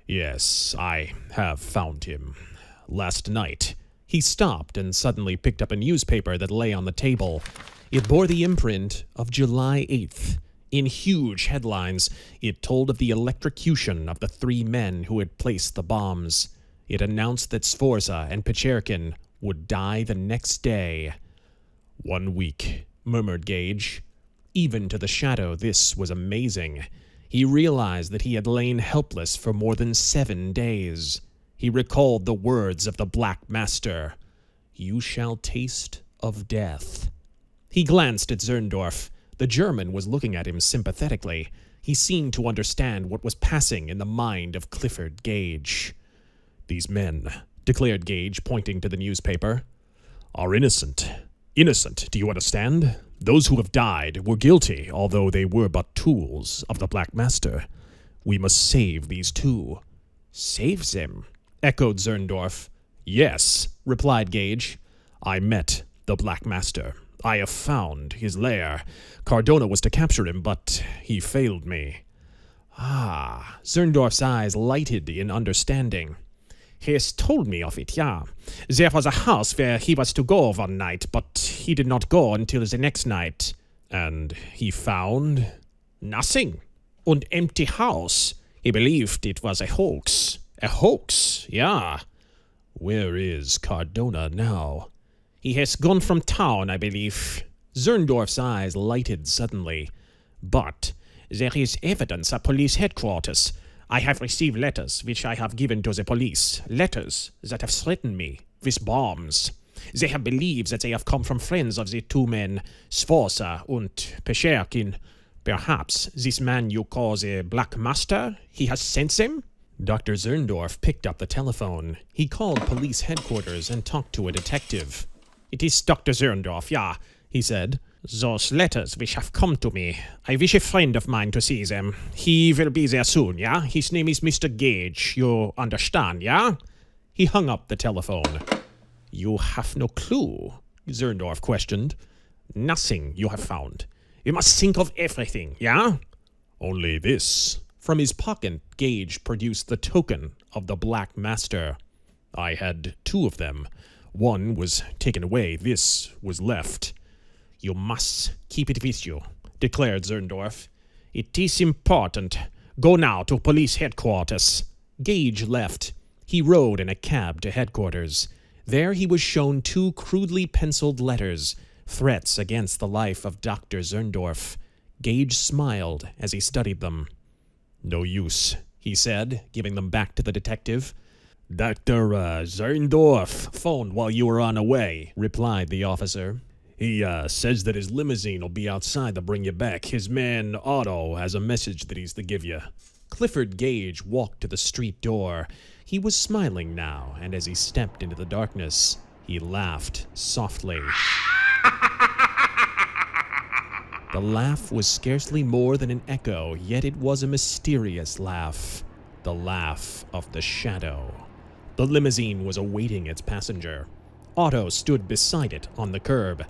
"Yes, I have found him. Last night." He stopped and suddenly picked up a newspaper that lay on the table. It bore the imprint of July 8th. In huge headlines, it told of the electrocution of the 3 men who had placed the bombs. It announced that Sforza and Pecherkin would die the next day. 1 week, murmured Gage. Even to the shadow, this was amazing. He realized that he had lain helpless for more than 7 days. He recalled the words of the Black Master, "You shall taste of death." He glanced at Zerndorff. The German was looking at him sympathetically. He seemed to understand what was passing in the mind of Clifford Gage. "These men," declared Gage, pointing to the newspaper, "are innocent. Innocent, do you understand? Those who have died were guilty, although they were but tools of the Black Master. We must save these 2. "Save them?" echoed Zerndorff. "Yes," replied Gage. "I met the Black Master. I have found his lair. Cardona was to capture him, but he failed me." "Ah," Zerndorff's eyes lighted in understanding. "He has told me of it, yeah. There was a house where he was to go one night, but he did not go until the next night." "And he found?" "Nothing. An empty house. He believed it was a hoax." "A hoax, yeah." "Where is Cardona now?" "He has gone from town, I believe." Zerndorff's eyes lighted suddenly. "But there is evidence at police headquarters. I have received letters which I have given to the police. Letters that have threatened me with bombs. They have believed that they have come from friends of the 2 men, Sforza and Pecherkin. Perhaps this man you call the Black Master, he has sent them?" Dr. Zerndorff picked up the telephone. He called police headquarters and talked to a detective. "It is Dr. Zerndorff, yeah," he said. Those letters which have come to me. I wish a friend of mine to see them. He will be there soon, yeah? His name is Mr. Gage. You understand, yeah? He hung up the telephone. You have no clue? Zerndorff questioned. Nothing you have found. You must think of everything, yeah? Only this. From his pocket, Gage produced the token of the Black Master. I had 2 of them. One was taken away. This was left. You must keep it with you, declared Zerndorff. It is important. Go now to police headquarters. Gage left. He rode in a cab to headquarters. There he was shown 2 crudely penciled letters, threats against the life of Dr. Zerndorff. Gage smiled as he studied them. No use, he said, giving them back to the detective. Dr. Zerndorff phoned while you were on the way, replied the officer. He says that his limousine will be outside to bring you back. His man, Otto, has a message that he's to give you. Clifford Gage walked to the street door. He was smiling now, and as he stepped into the darkness, he laughed softly. The laugh was scarcely more than an echo, yet it was a mysterious laugh. The laugh of the shadow. The limousine was awaiting its passenger. Otto stood beside it on the curb.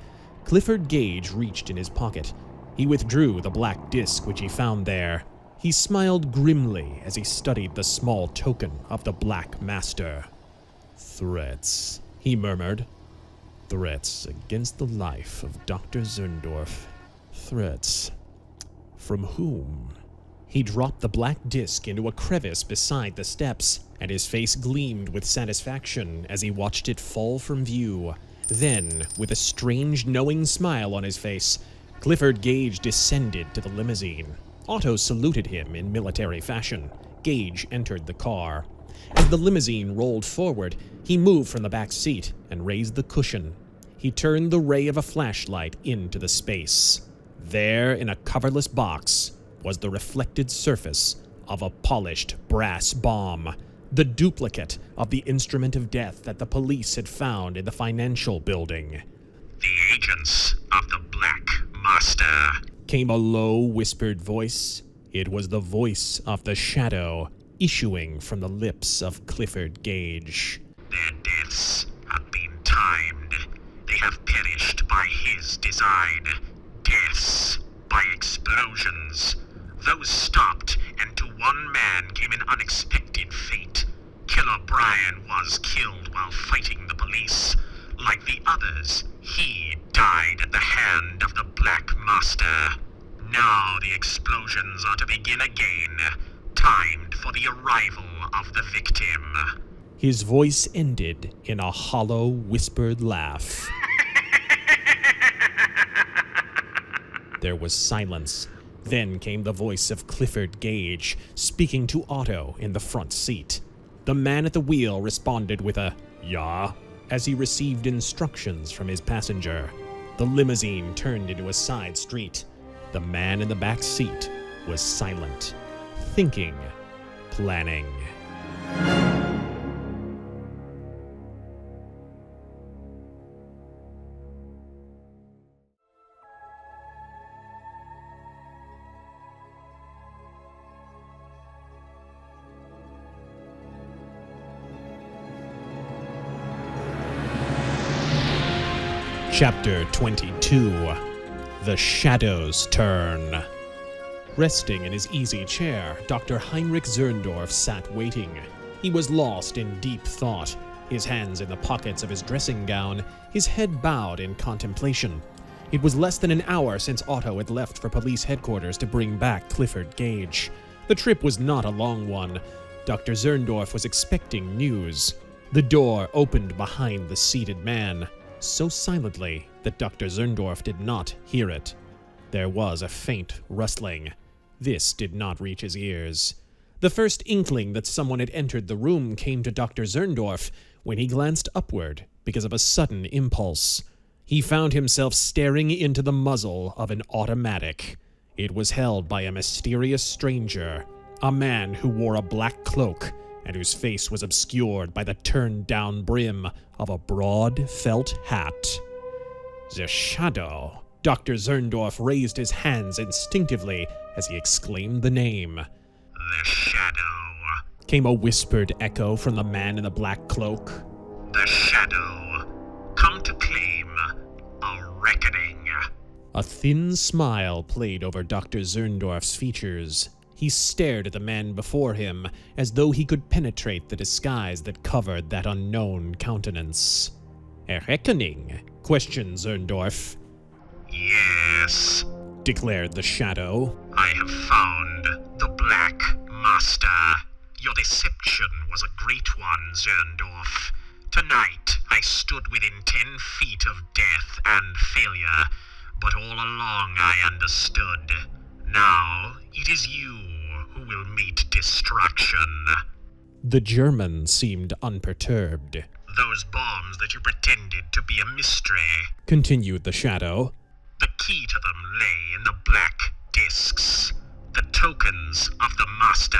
Clifford Gage reached in his pocket. He withdrew the black disc which he found there. He smiled grimly as he studied the small token of the Black Master. Threats, he murmured. Threats against the life of Dr. Zerndorff. Threats. From whom? He dropped the black disc into a crevice beside the steps, and his face gleamed with satisfaction as he watched it fall from view. Then, with a strange, knowing smile on his face, Clifford Gage descended to the limousine. Otto saluted him in military fashion. Gage entered the car. As the limousine rolled forward, he moved from the back seat and raised the cushion. He turned the ray of a flashlight into the space. There, in a coverless box, was the reflected surface of a polished brass bomb, the duplicate of the instrument of death that the police had found in the financial building. The agents of the Black Master, came a low, whispered voice. It was the voice of the shadow, issuing from the lips of Clifford Gage. Their deaths have been timed. They have perished by his design. Deaths by explosions. Those stopped, and to one man came an unexpected fate. Killer Bryan was killed while fighting the police. Like the others, he died at the hand of the Black Master. Now the explosions are to begin again, timed for the arrival of the victim. His voice ended in a hollow, whispered laugh. There was silence. Then came the voice of Clifford Gage, speaking to Otto in the front seat. The man at the wheel responded with a "Yeah," as he received instructions from his passenger. The limousine turned into a side street. The man in the back seat was silent, thinking, planning. Chapter 22. The Shadow's Turn. Resting in his easy chair, Dr. Heinrich Zerndorff sat waiting. He was lost in deep thought, his hands in the pockets of his dressing gown, his head bowed in contemplation. It was less than an hour since Otto had left for police headquarters to bring back Clifford Gage. The trip was not a long one. Dr. Zerndorff was expecting news. The door opened behind the seated man, so silently that Dr. Zerndorff did not hear it. There was a faint rustling. This did not reach his ears. The first inkling that someone had entered the room came to Dr. Zerndorff when he glanced upward because of a sudden impulse. He found himself staring into the muzzle of an automatic. It was held by a mysterious stranger, a man who wore a black cloak and whose face was obscured by the turned-down brim of a broad felt hat. The shadow, Dr. Zerndorff raised his hands instinctively as he exclaimed the name. The Shadow. Came a whispered echo from the man in the black cloak. The Shadow. Come to claim a reckoning. A thin smile played over Dr. Zerndorff's features. He stared at the man before him as though he could penetrate the disguise that covered that unknown countenance. A reckoning? Questioned Zerndorff. Yes, Declared the Shadow. I have found the Black Master. Your deception was a great one, Zerndorff. Tonight, I stood within 10 feet of death and failure, but all along I understood. Now, it is you who will meet destruction. The German seemed unperturbed. Those bombs that you pretended to be a mystery, Continued the Shadow. the key to them lay in the black discs, the tokens of the Master.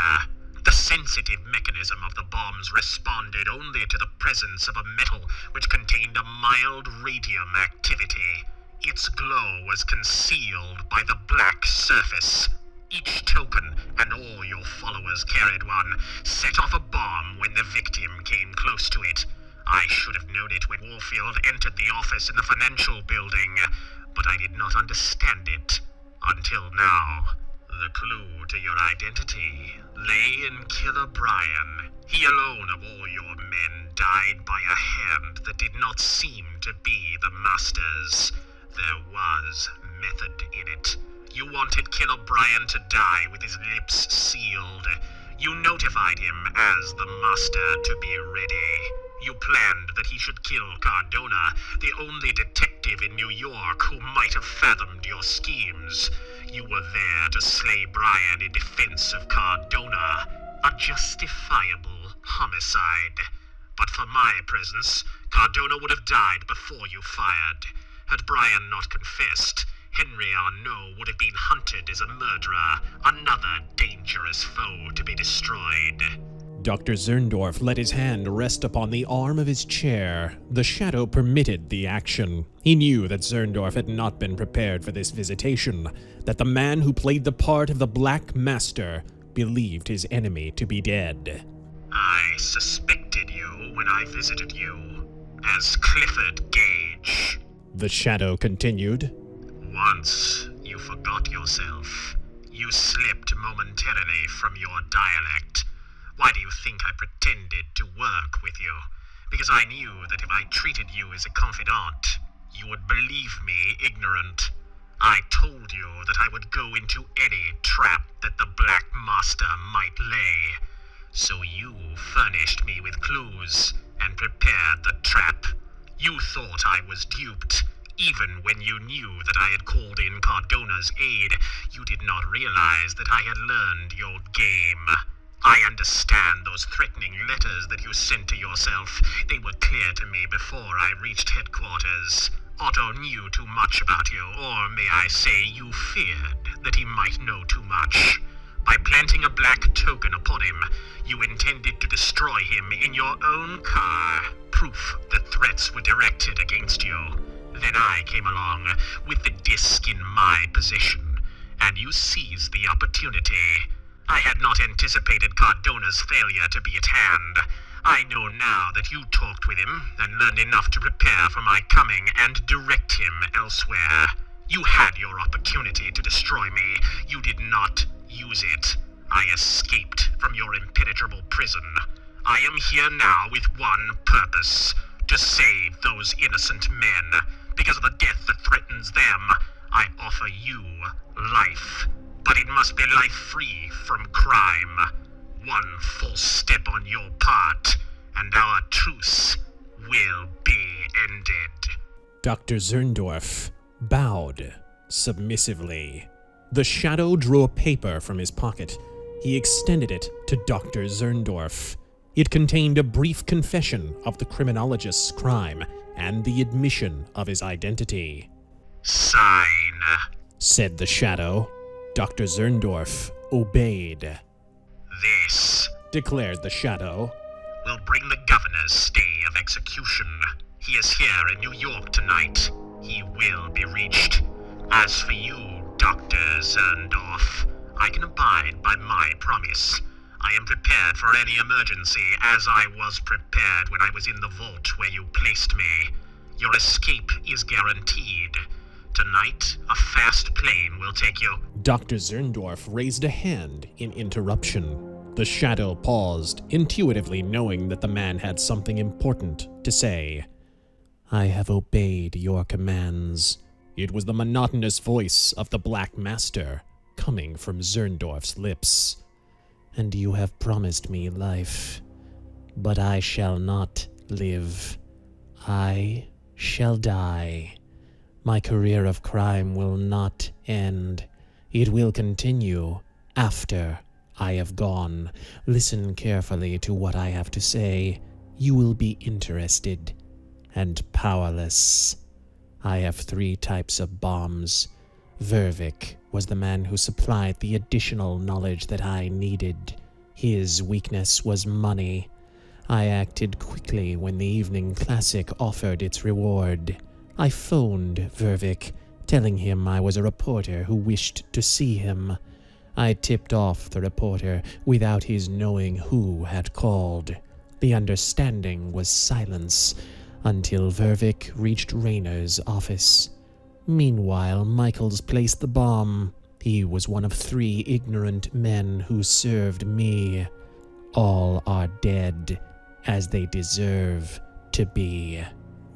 The sensitive mechanism of the bombs responded only to the presence of a metal which contained a mild radium activity. Its glow was concealed by the black surface. Each token, and all your followers carried one, set off a bomb when the victim came close to it. I should have known it when Warfield entered the office in the financial building, but I did not understand it until now. The clue to your identity lay in Killer Bryan. He alone of all your men died by a hand that did not seem to be the Master's. There was method in it. You wanted Killer Bryan to die with his lips sealed. You notified him as the Master to be ready. You planned that he should kill Cardona, the only detective in New York who might have fathomed your schemes. You were there to slay Bryan in defense of Cardona, a justifiable homicide. But for my presence, Cardona would have died before you fired. Had Bryan not confessed, Henry Arnault would have been hunted as a murderer, another dangerous foe to be destroyed. Dr. Zerndorff let his hand rest upon the arm of his chair. The Shadow permitted the action. He knew that Zerndorff had not been prepared for this visitation, that the man who played the part of the Black Master believed his enemy to be dead. I suspected you when I visited you as Clifford Gage. The Shadow continued. Once you forgot yourself. You slipped momentarily from your dialect. Why do you think I pretended to work with you? Because I knew that if I treated you as a confidant, you would believe me ignorant. I told you that I would go into any trap that the Black Master might lay. So you furnished me with clues and prepared the trap. You thought I was duped. Even when you knew that I had called in Cardona's aid, you did not realize that I had learned your game. I understand those threatening letters that you sent to yourself. They were clear to me before I reached headquarters. Otto knew too much about you, or may I say you feared that he might know too much. By planting a black token upon him, you intended to destroy him in your own car, proof that threats were directed against you. Then I came along with the disc in my possession, and you seized the opportunity. I had not anticipated Cardona's failure to be at hand. I know now that you talked with him and learned enough to prepare for my coming and direct him elsewhere. You had your opportunity to destroy me. You did not use it. I escaped from your impenetrable prison. I am here now with one purpose: to save those innocent men. Because of the death that threatens them, I offer you life. But it must be life free from crime. One false step on your part, and our truce will be ended. Dr. Zerndorff bowed submissively. The Shadow drew a paper from his pocket. He extended it to Dr. Zerndorff. It contained a brief confession of the criminologist's crime and the admission of his identity. Sign, said the Shadow. Dr. Zerndorff obeyed. This declared the Shadow. Will bring the governor's stay of execution. He is here in New York tonight. He will be reached. As for you, Dr. Zerndorff, I can abide by my promise. I am prepared for any emergency, as I was prepared when I was in the vault where you placed me. Your escape is guaranteed. Tonight, a fast plane will take you. Dr. Zerndorff raised a hand in interruption. The shadow paused, intuitively knowing that the man had something important to say. I have obeyed your commands. It was the monotonous voice of the Black Master coming from Zerndorff's lips. And you have promised me life, but I shall not live. I shall die. My career of crime will not end. It will continue after I have gone. Listen carefully to what I have to say. You will be interested and powerless. I have 3 types of bombs. VIII was the man who supplied the additional knowledge that I needed. His weakness was money. I acted quickly when the evening classic offered its reward. I phoned VIII, telling him I was a reporter who wished to see him. I tipped off the reporter without his knowing who had called. The understanding was silence until VIII reached Rayner's office. Meanwhile, Michaels placed the bomb. He was one of 3 ignorant men who served me. All are dead, as they deserve to be.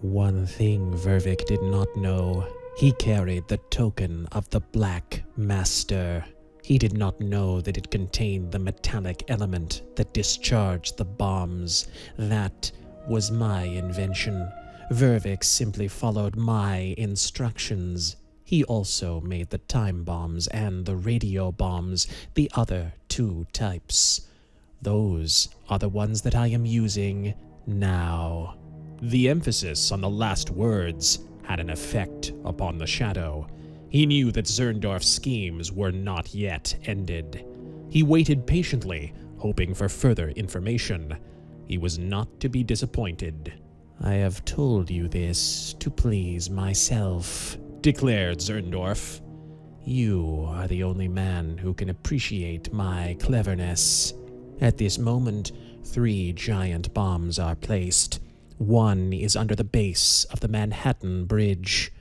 One thing VIII did not know. He carried the token of the Black Master. He did not know that it contained the metallic element that discharged the bombs. That was my invention. VIII simply followed my instructions. He also made the time bombs and the radio bombs, the other 2 types. Those are the ones that I am using now. The emphasis on the last words had an effect upon the shadow. He knew that Zerndorff's schemes were not yet ended. He waited patiently, hoping for further information. He was not to be disappointed. I have told you this to please myself, declared Zerndorff. You are the only man who can appreciate my cleverness. At this moment, 3 giant bombs are placed. One is under the base of the Manhattan Bridge.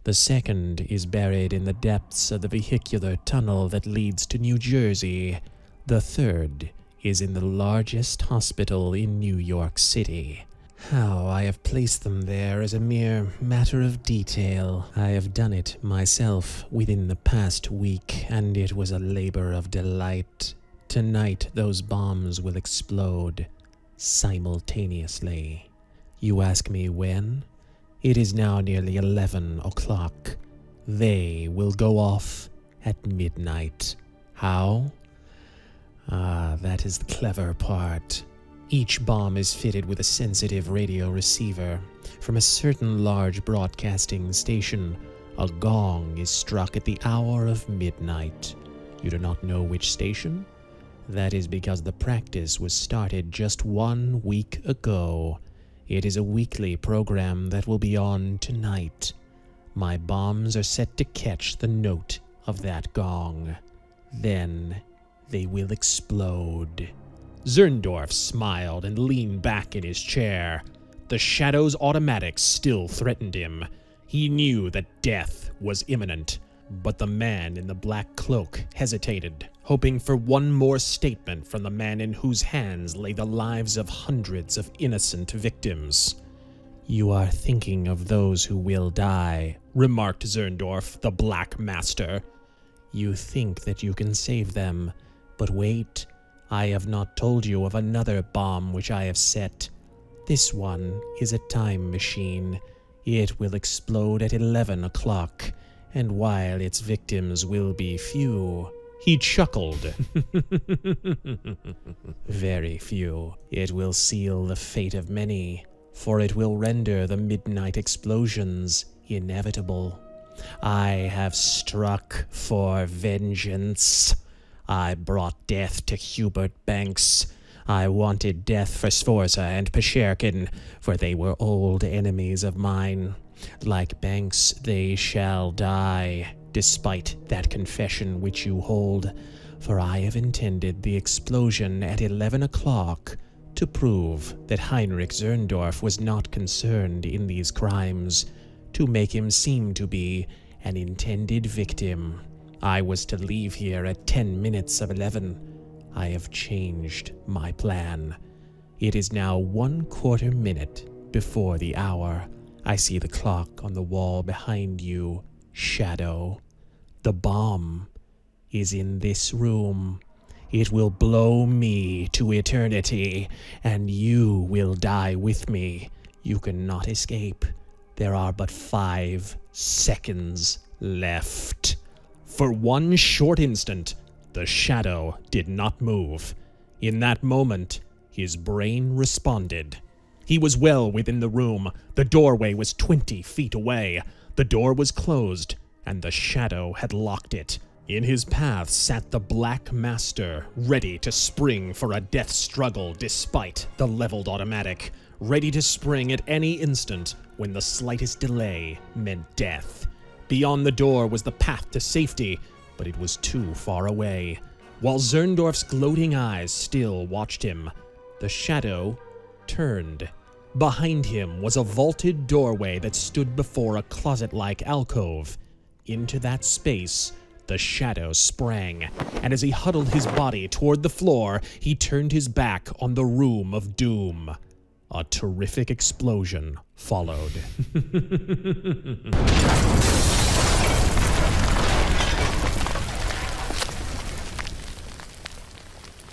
The second is buried in the depths of the vehicular tunnel that leads to New Jersey. The third is in the largest hospital in New York City. How I have placed them there is a mere matter of detail. I have done it myself within the past week, and it was a labor of delight. Tonight, those bombs will explode simultaneously. You ask me when? It is now nearly 11 o'clock. They will go off at midnight. How? That is the clever part. Each bomb is fitted with a sensitive radio receiver. From a certain large broadcasting station, a gong is struck at the hour of midnight. You do not know which station? That is because the practice was started just 1 week ago. It is a weekly program that will be on tonight. My bombs are set to catch the note of that gong. Then they will explode. Zerndorff smiled and leaned back in his chair. The shadow's automatics still threatened him. He knew that death was imminent, but the man in the black cloak hesitated, hoping for one more statement from the man in whose hands lay the lives of hundreds of innocent victims. You are thinking of those who will die, remarked Zerndorff, the Black Master. You think that you can save them, but wait, I have not told you of another bomb which I have set. This one is a time machine. It will explode at 11 o'clock, and while its victims will be few, he chuckled. Very few. It will seal the fate of many, for it will render the midnight explosions inevitable. I have struck for vengeance. I brought death to Hubert Banks. I wanted death for Sforza and Pescherkin, for they were old enemies of mine. Like Banks, they shall die, despite that confession which you hold, for I have intended the explosion at 11 o'clock to prove that Heinrich Zerndorff was not concerned in these crimes, to make him seem to be an intended victim. I was to leave here at 10 minutes of 11. I have changed my plan. It is now 1/4 minute before the hour. I see the clock on the wall behind you, Shadow. The bomb is in this room. It will blow me to eternity, and you will die with me. You cannot escape. There are but 5 seconds left. For one short instant, the Shadow did not move. In that moment, his brain responded. He was well within the room. The doorway was 20 feet away. The door was closed, and the Shadow had locked it. In his path sat the Black Master, ready to spring for a death struggle despite the leveled automatic, ready to spring at any instant when the slightest delay meant death. Beyond the door was the path to safety, but it was too far away. While Zerndorff's gloating eyes still watched him, the Shadow turned. Behind him was a vaulted doorway that stood before a closet-like alcove. Into that space, the Shadow sprang, and as he huddled his body toward the floor, he turned his back on the room of doom. A terrific explosion followed.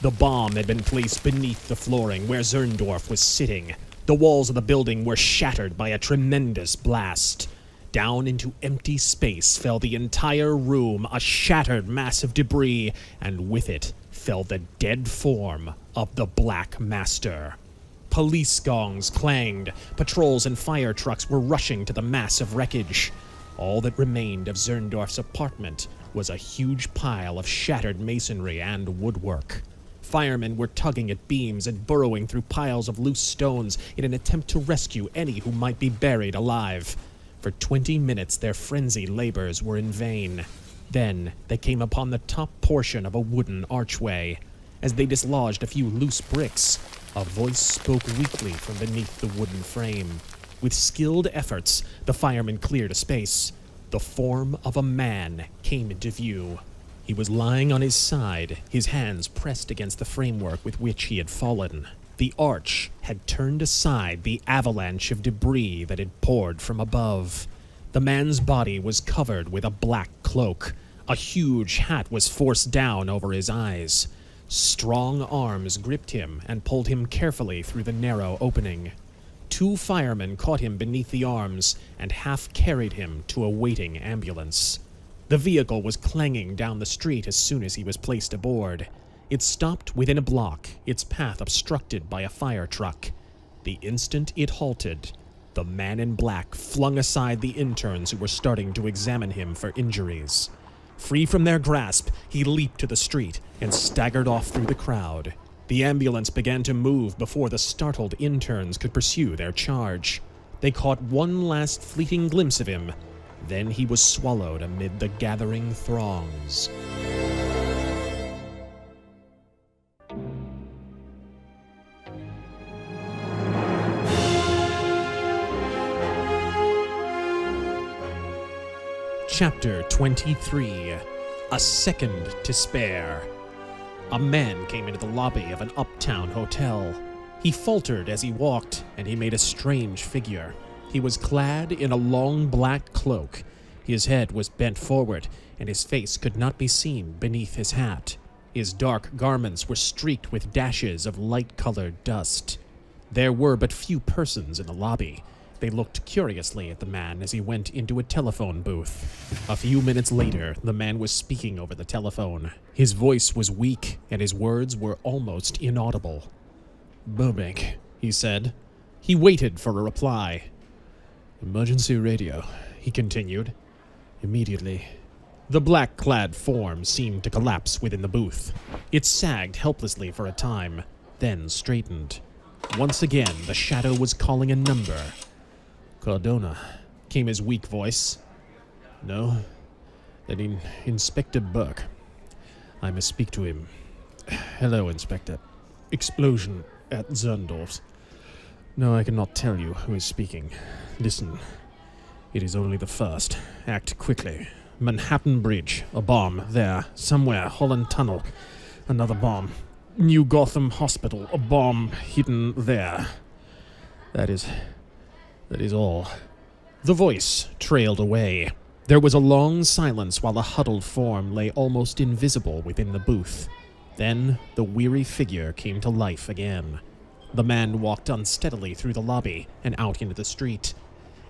The bomb had been placed beneath the flooring where Zerndorff was sitting. The walls of the building were shattered by a tremendous blast. Down into empty space fell the entire room, a shattered mass of debris, and with it fell the dead form of the Black Master. Police gongs clanged. Patrols and fire trucks were rushing to the mass of wreckage. All that remained of Zerndorff's apartment was a huge pile of shattered masonry and woodwork. Firemen were tugging at beams and burrowing through piles of loose stones in an attempt to rescue any who might be buried alive. For 20 minutes their frenzied labors were in vain. Then they came upon the top portion of a wooden archway. As they dislodged a few loose bricks, a voice spoke weakly from beneath the wooden frame. With skilled efforts, the firemen cleared a space. The form of a man came into view. He was lying on his side, his hands pressed against the framework with which he had fallen. The arch had turned aside the avalanche of debris that had poured from above. The man's body was covered with a black cloak. A huge hat was forced down over his eyes. Strong arms gripped him and pulled him carefully through the narrow opening. 2 firemen caught him beneath the arms and half carried him to a waiting ambulance. The vehicle was clanging down the street as soon as he was placed aboard. It stopped within a block, its path obstructed by a fire truck. The instant it halted, the man in black flung aside the interns who were starting to examine him for injuries. Free from their grasp, he leaped to the street and staggered off through the crowd. The ambulance began to move before the startled interns could pursue their charge. They caught one last fleeting glimpse of him. Then he was swallowed amid the gathering throngs. Chapter 23. A Second to Spare. A man came into the lobby of an uptown hotel. He faltered as he walked, and he made a strange figure. He was clad in a long black cloak. His head was bent forward, and his face could not be seen beneath his hat. His dark garments were streaked with dashes of light-colored dust. There were but few persons in the lobby. They looked curiously at the man as he went into a telephone booth. A few minutes later, the man was speaking over the telephone. His voice was weak, and his words were almost inaudible. "Burbank," he said. He waited for a reply. "Emergency radio," he continued. "Immediately." The black-clad form seemed to collapse within the booth. It sagged helplessly for a time. then straightened. Once again, the shadow was calling a number. Cardona, came his weak voice. No? Then Inspector Burke. I must speak to him. Hello, Inspector. Explosion at Zerndorff's. No, I cannot tell you who is speaking. Listen. It is only the first. Act quickly. Manhattan Bridge. A bomb. There. Somewhere. Holland Tunnel. Another bomb. New Gotham Hospital. A bomb hidden there. That is all. The voice trailed away. There was a long silence while the huddled form lay almost invisible within the booth. Then the weary figure came to life again. The man walked unsteadily through the lobby and out into the street.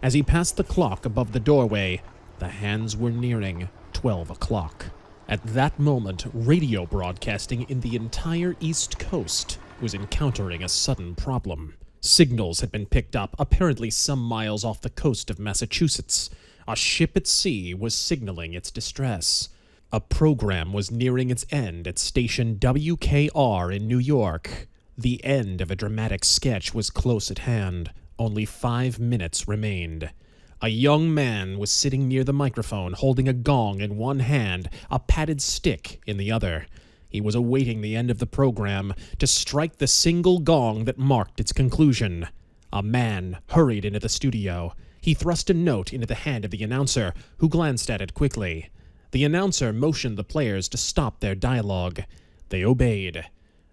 As he passed the clock above the doorway, the hands were nearing 12 o'clock. At that moment, radio broadcasting in the entire East Coast was encountering a sudden problem. Signals had been picked up, apparently some miles off the coast of Massachusetts. A ship at sea was signaling its distress. A program was nearing its end at station WKR in New York. The end of a dramatic sketch was close at hand. Only 5 minutes remained. A young man was sitting near the microphone, holding a gong in one hand, a padded stick in the other. He was awaiting the end of the program to strike the single gong that marked its conclusion. A man hurried into the studio. He thrust a note into the hand of the announcer, who glanced at it quickly. The announcer motioned the players to stop their dialogue. They obeyed.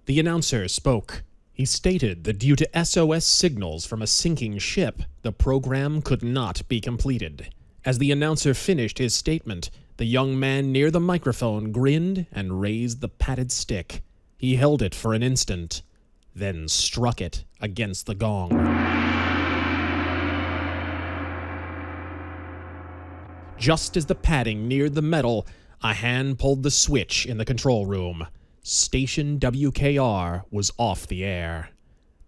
The announcer spoke. He stated that due to SOS signals from a sinking ship, the program could not be completed. As the announcer finished his statement, the young man near the microphone grinned and raised the padded stick. He held it for an instant, then struck it against the gong. Just as the padding neared the metal, a hand pulled the switch in the control room. Station WKR was off the air.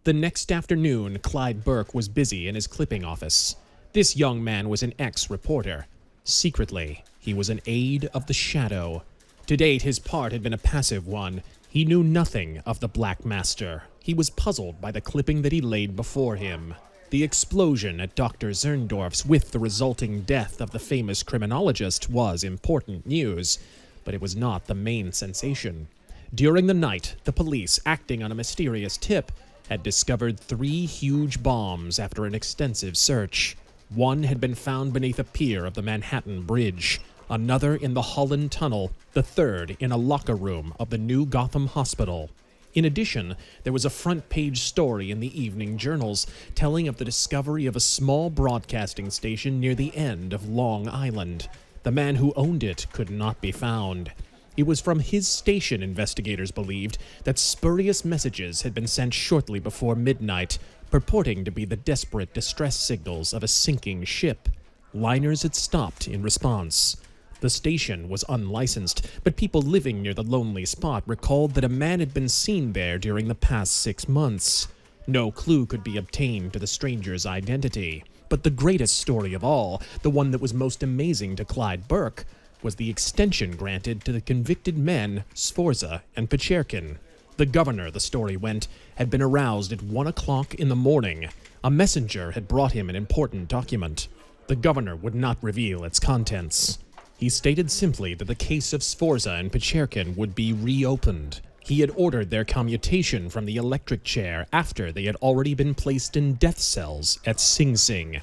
The next afternoon, Clyde Burke was busy in his clipping office. This young man was an ex-reporter. Secretly, he was an aide of the Shadow. To date, his part had been a passive one. He knew nothing of the Black Master. He was puzzled by the clipping that he laid before him. The explosion at Dr. Zerndorff's with the resulting death of the famous criminologist was important news, but it was not the main sensation. During the night, the police, acting on a mysterious tip, had discovered 3 huge bombs after an extensive search. One had been found beneath a pier of the Manhattan Bridge, another in the Holland Tunnel, the third in a locker room of the New Gotham Hospital. In addition, there was a front-page story in the evening journals telling of the discovery of a small broadcasting station near the end of Long Island. The man who owned it could not be found. It was from his station, investigators believed, that spurious messages had been sent shortly before midnight, purporting to be the desperate distress signals of a sinking ship. Liners had stopped in response. The station was unlicensed, but people living near the lonely spot recalled that a man had been seen there during the past 6 months. No clue could be obtained to the stranger's identity. But the greatest story of all, the one that was most amazing to Clyde Burke, was the extension granted to the convicted men Sforza and Pecherkin. The governor, the story went, had been aroused at 1 o'clock in the morning. A messenger had brought him an important document. The governor would not reveal its contents. He stated simply that the case of Sforza and Pecherkin would be reopened. He had ordered their commutation from the electric chair after they had already been placed in death cells at Sing Sing.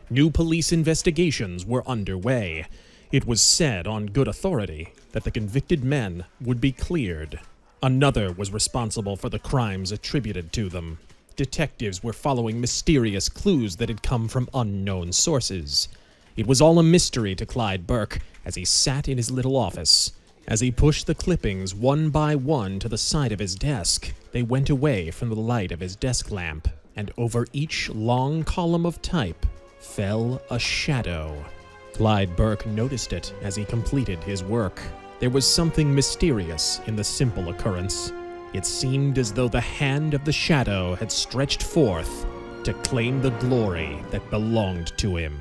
New police investigations were underway. It was said on good authority that the convicted men would be cleared. Another was responsible for the crimes attributed to them. Detectives were following mysterious clues that had come from unknown sources. It was all a mystery to Clyde Burke as he sat in his little office. As he pushed the clippings one by one to the side of his desk, they went away from the light of his desk lamp, and over each long column of type fell a shadow. Clyde Burke noticed it as he completed his work. There was something mysterious in the simple occurrence. It seemed as though the hand of the shadow had stretched forth to claim the glory that belonged to him.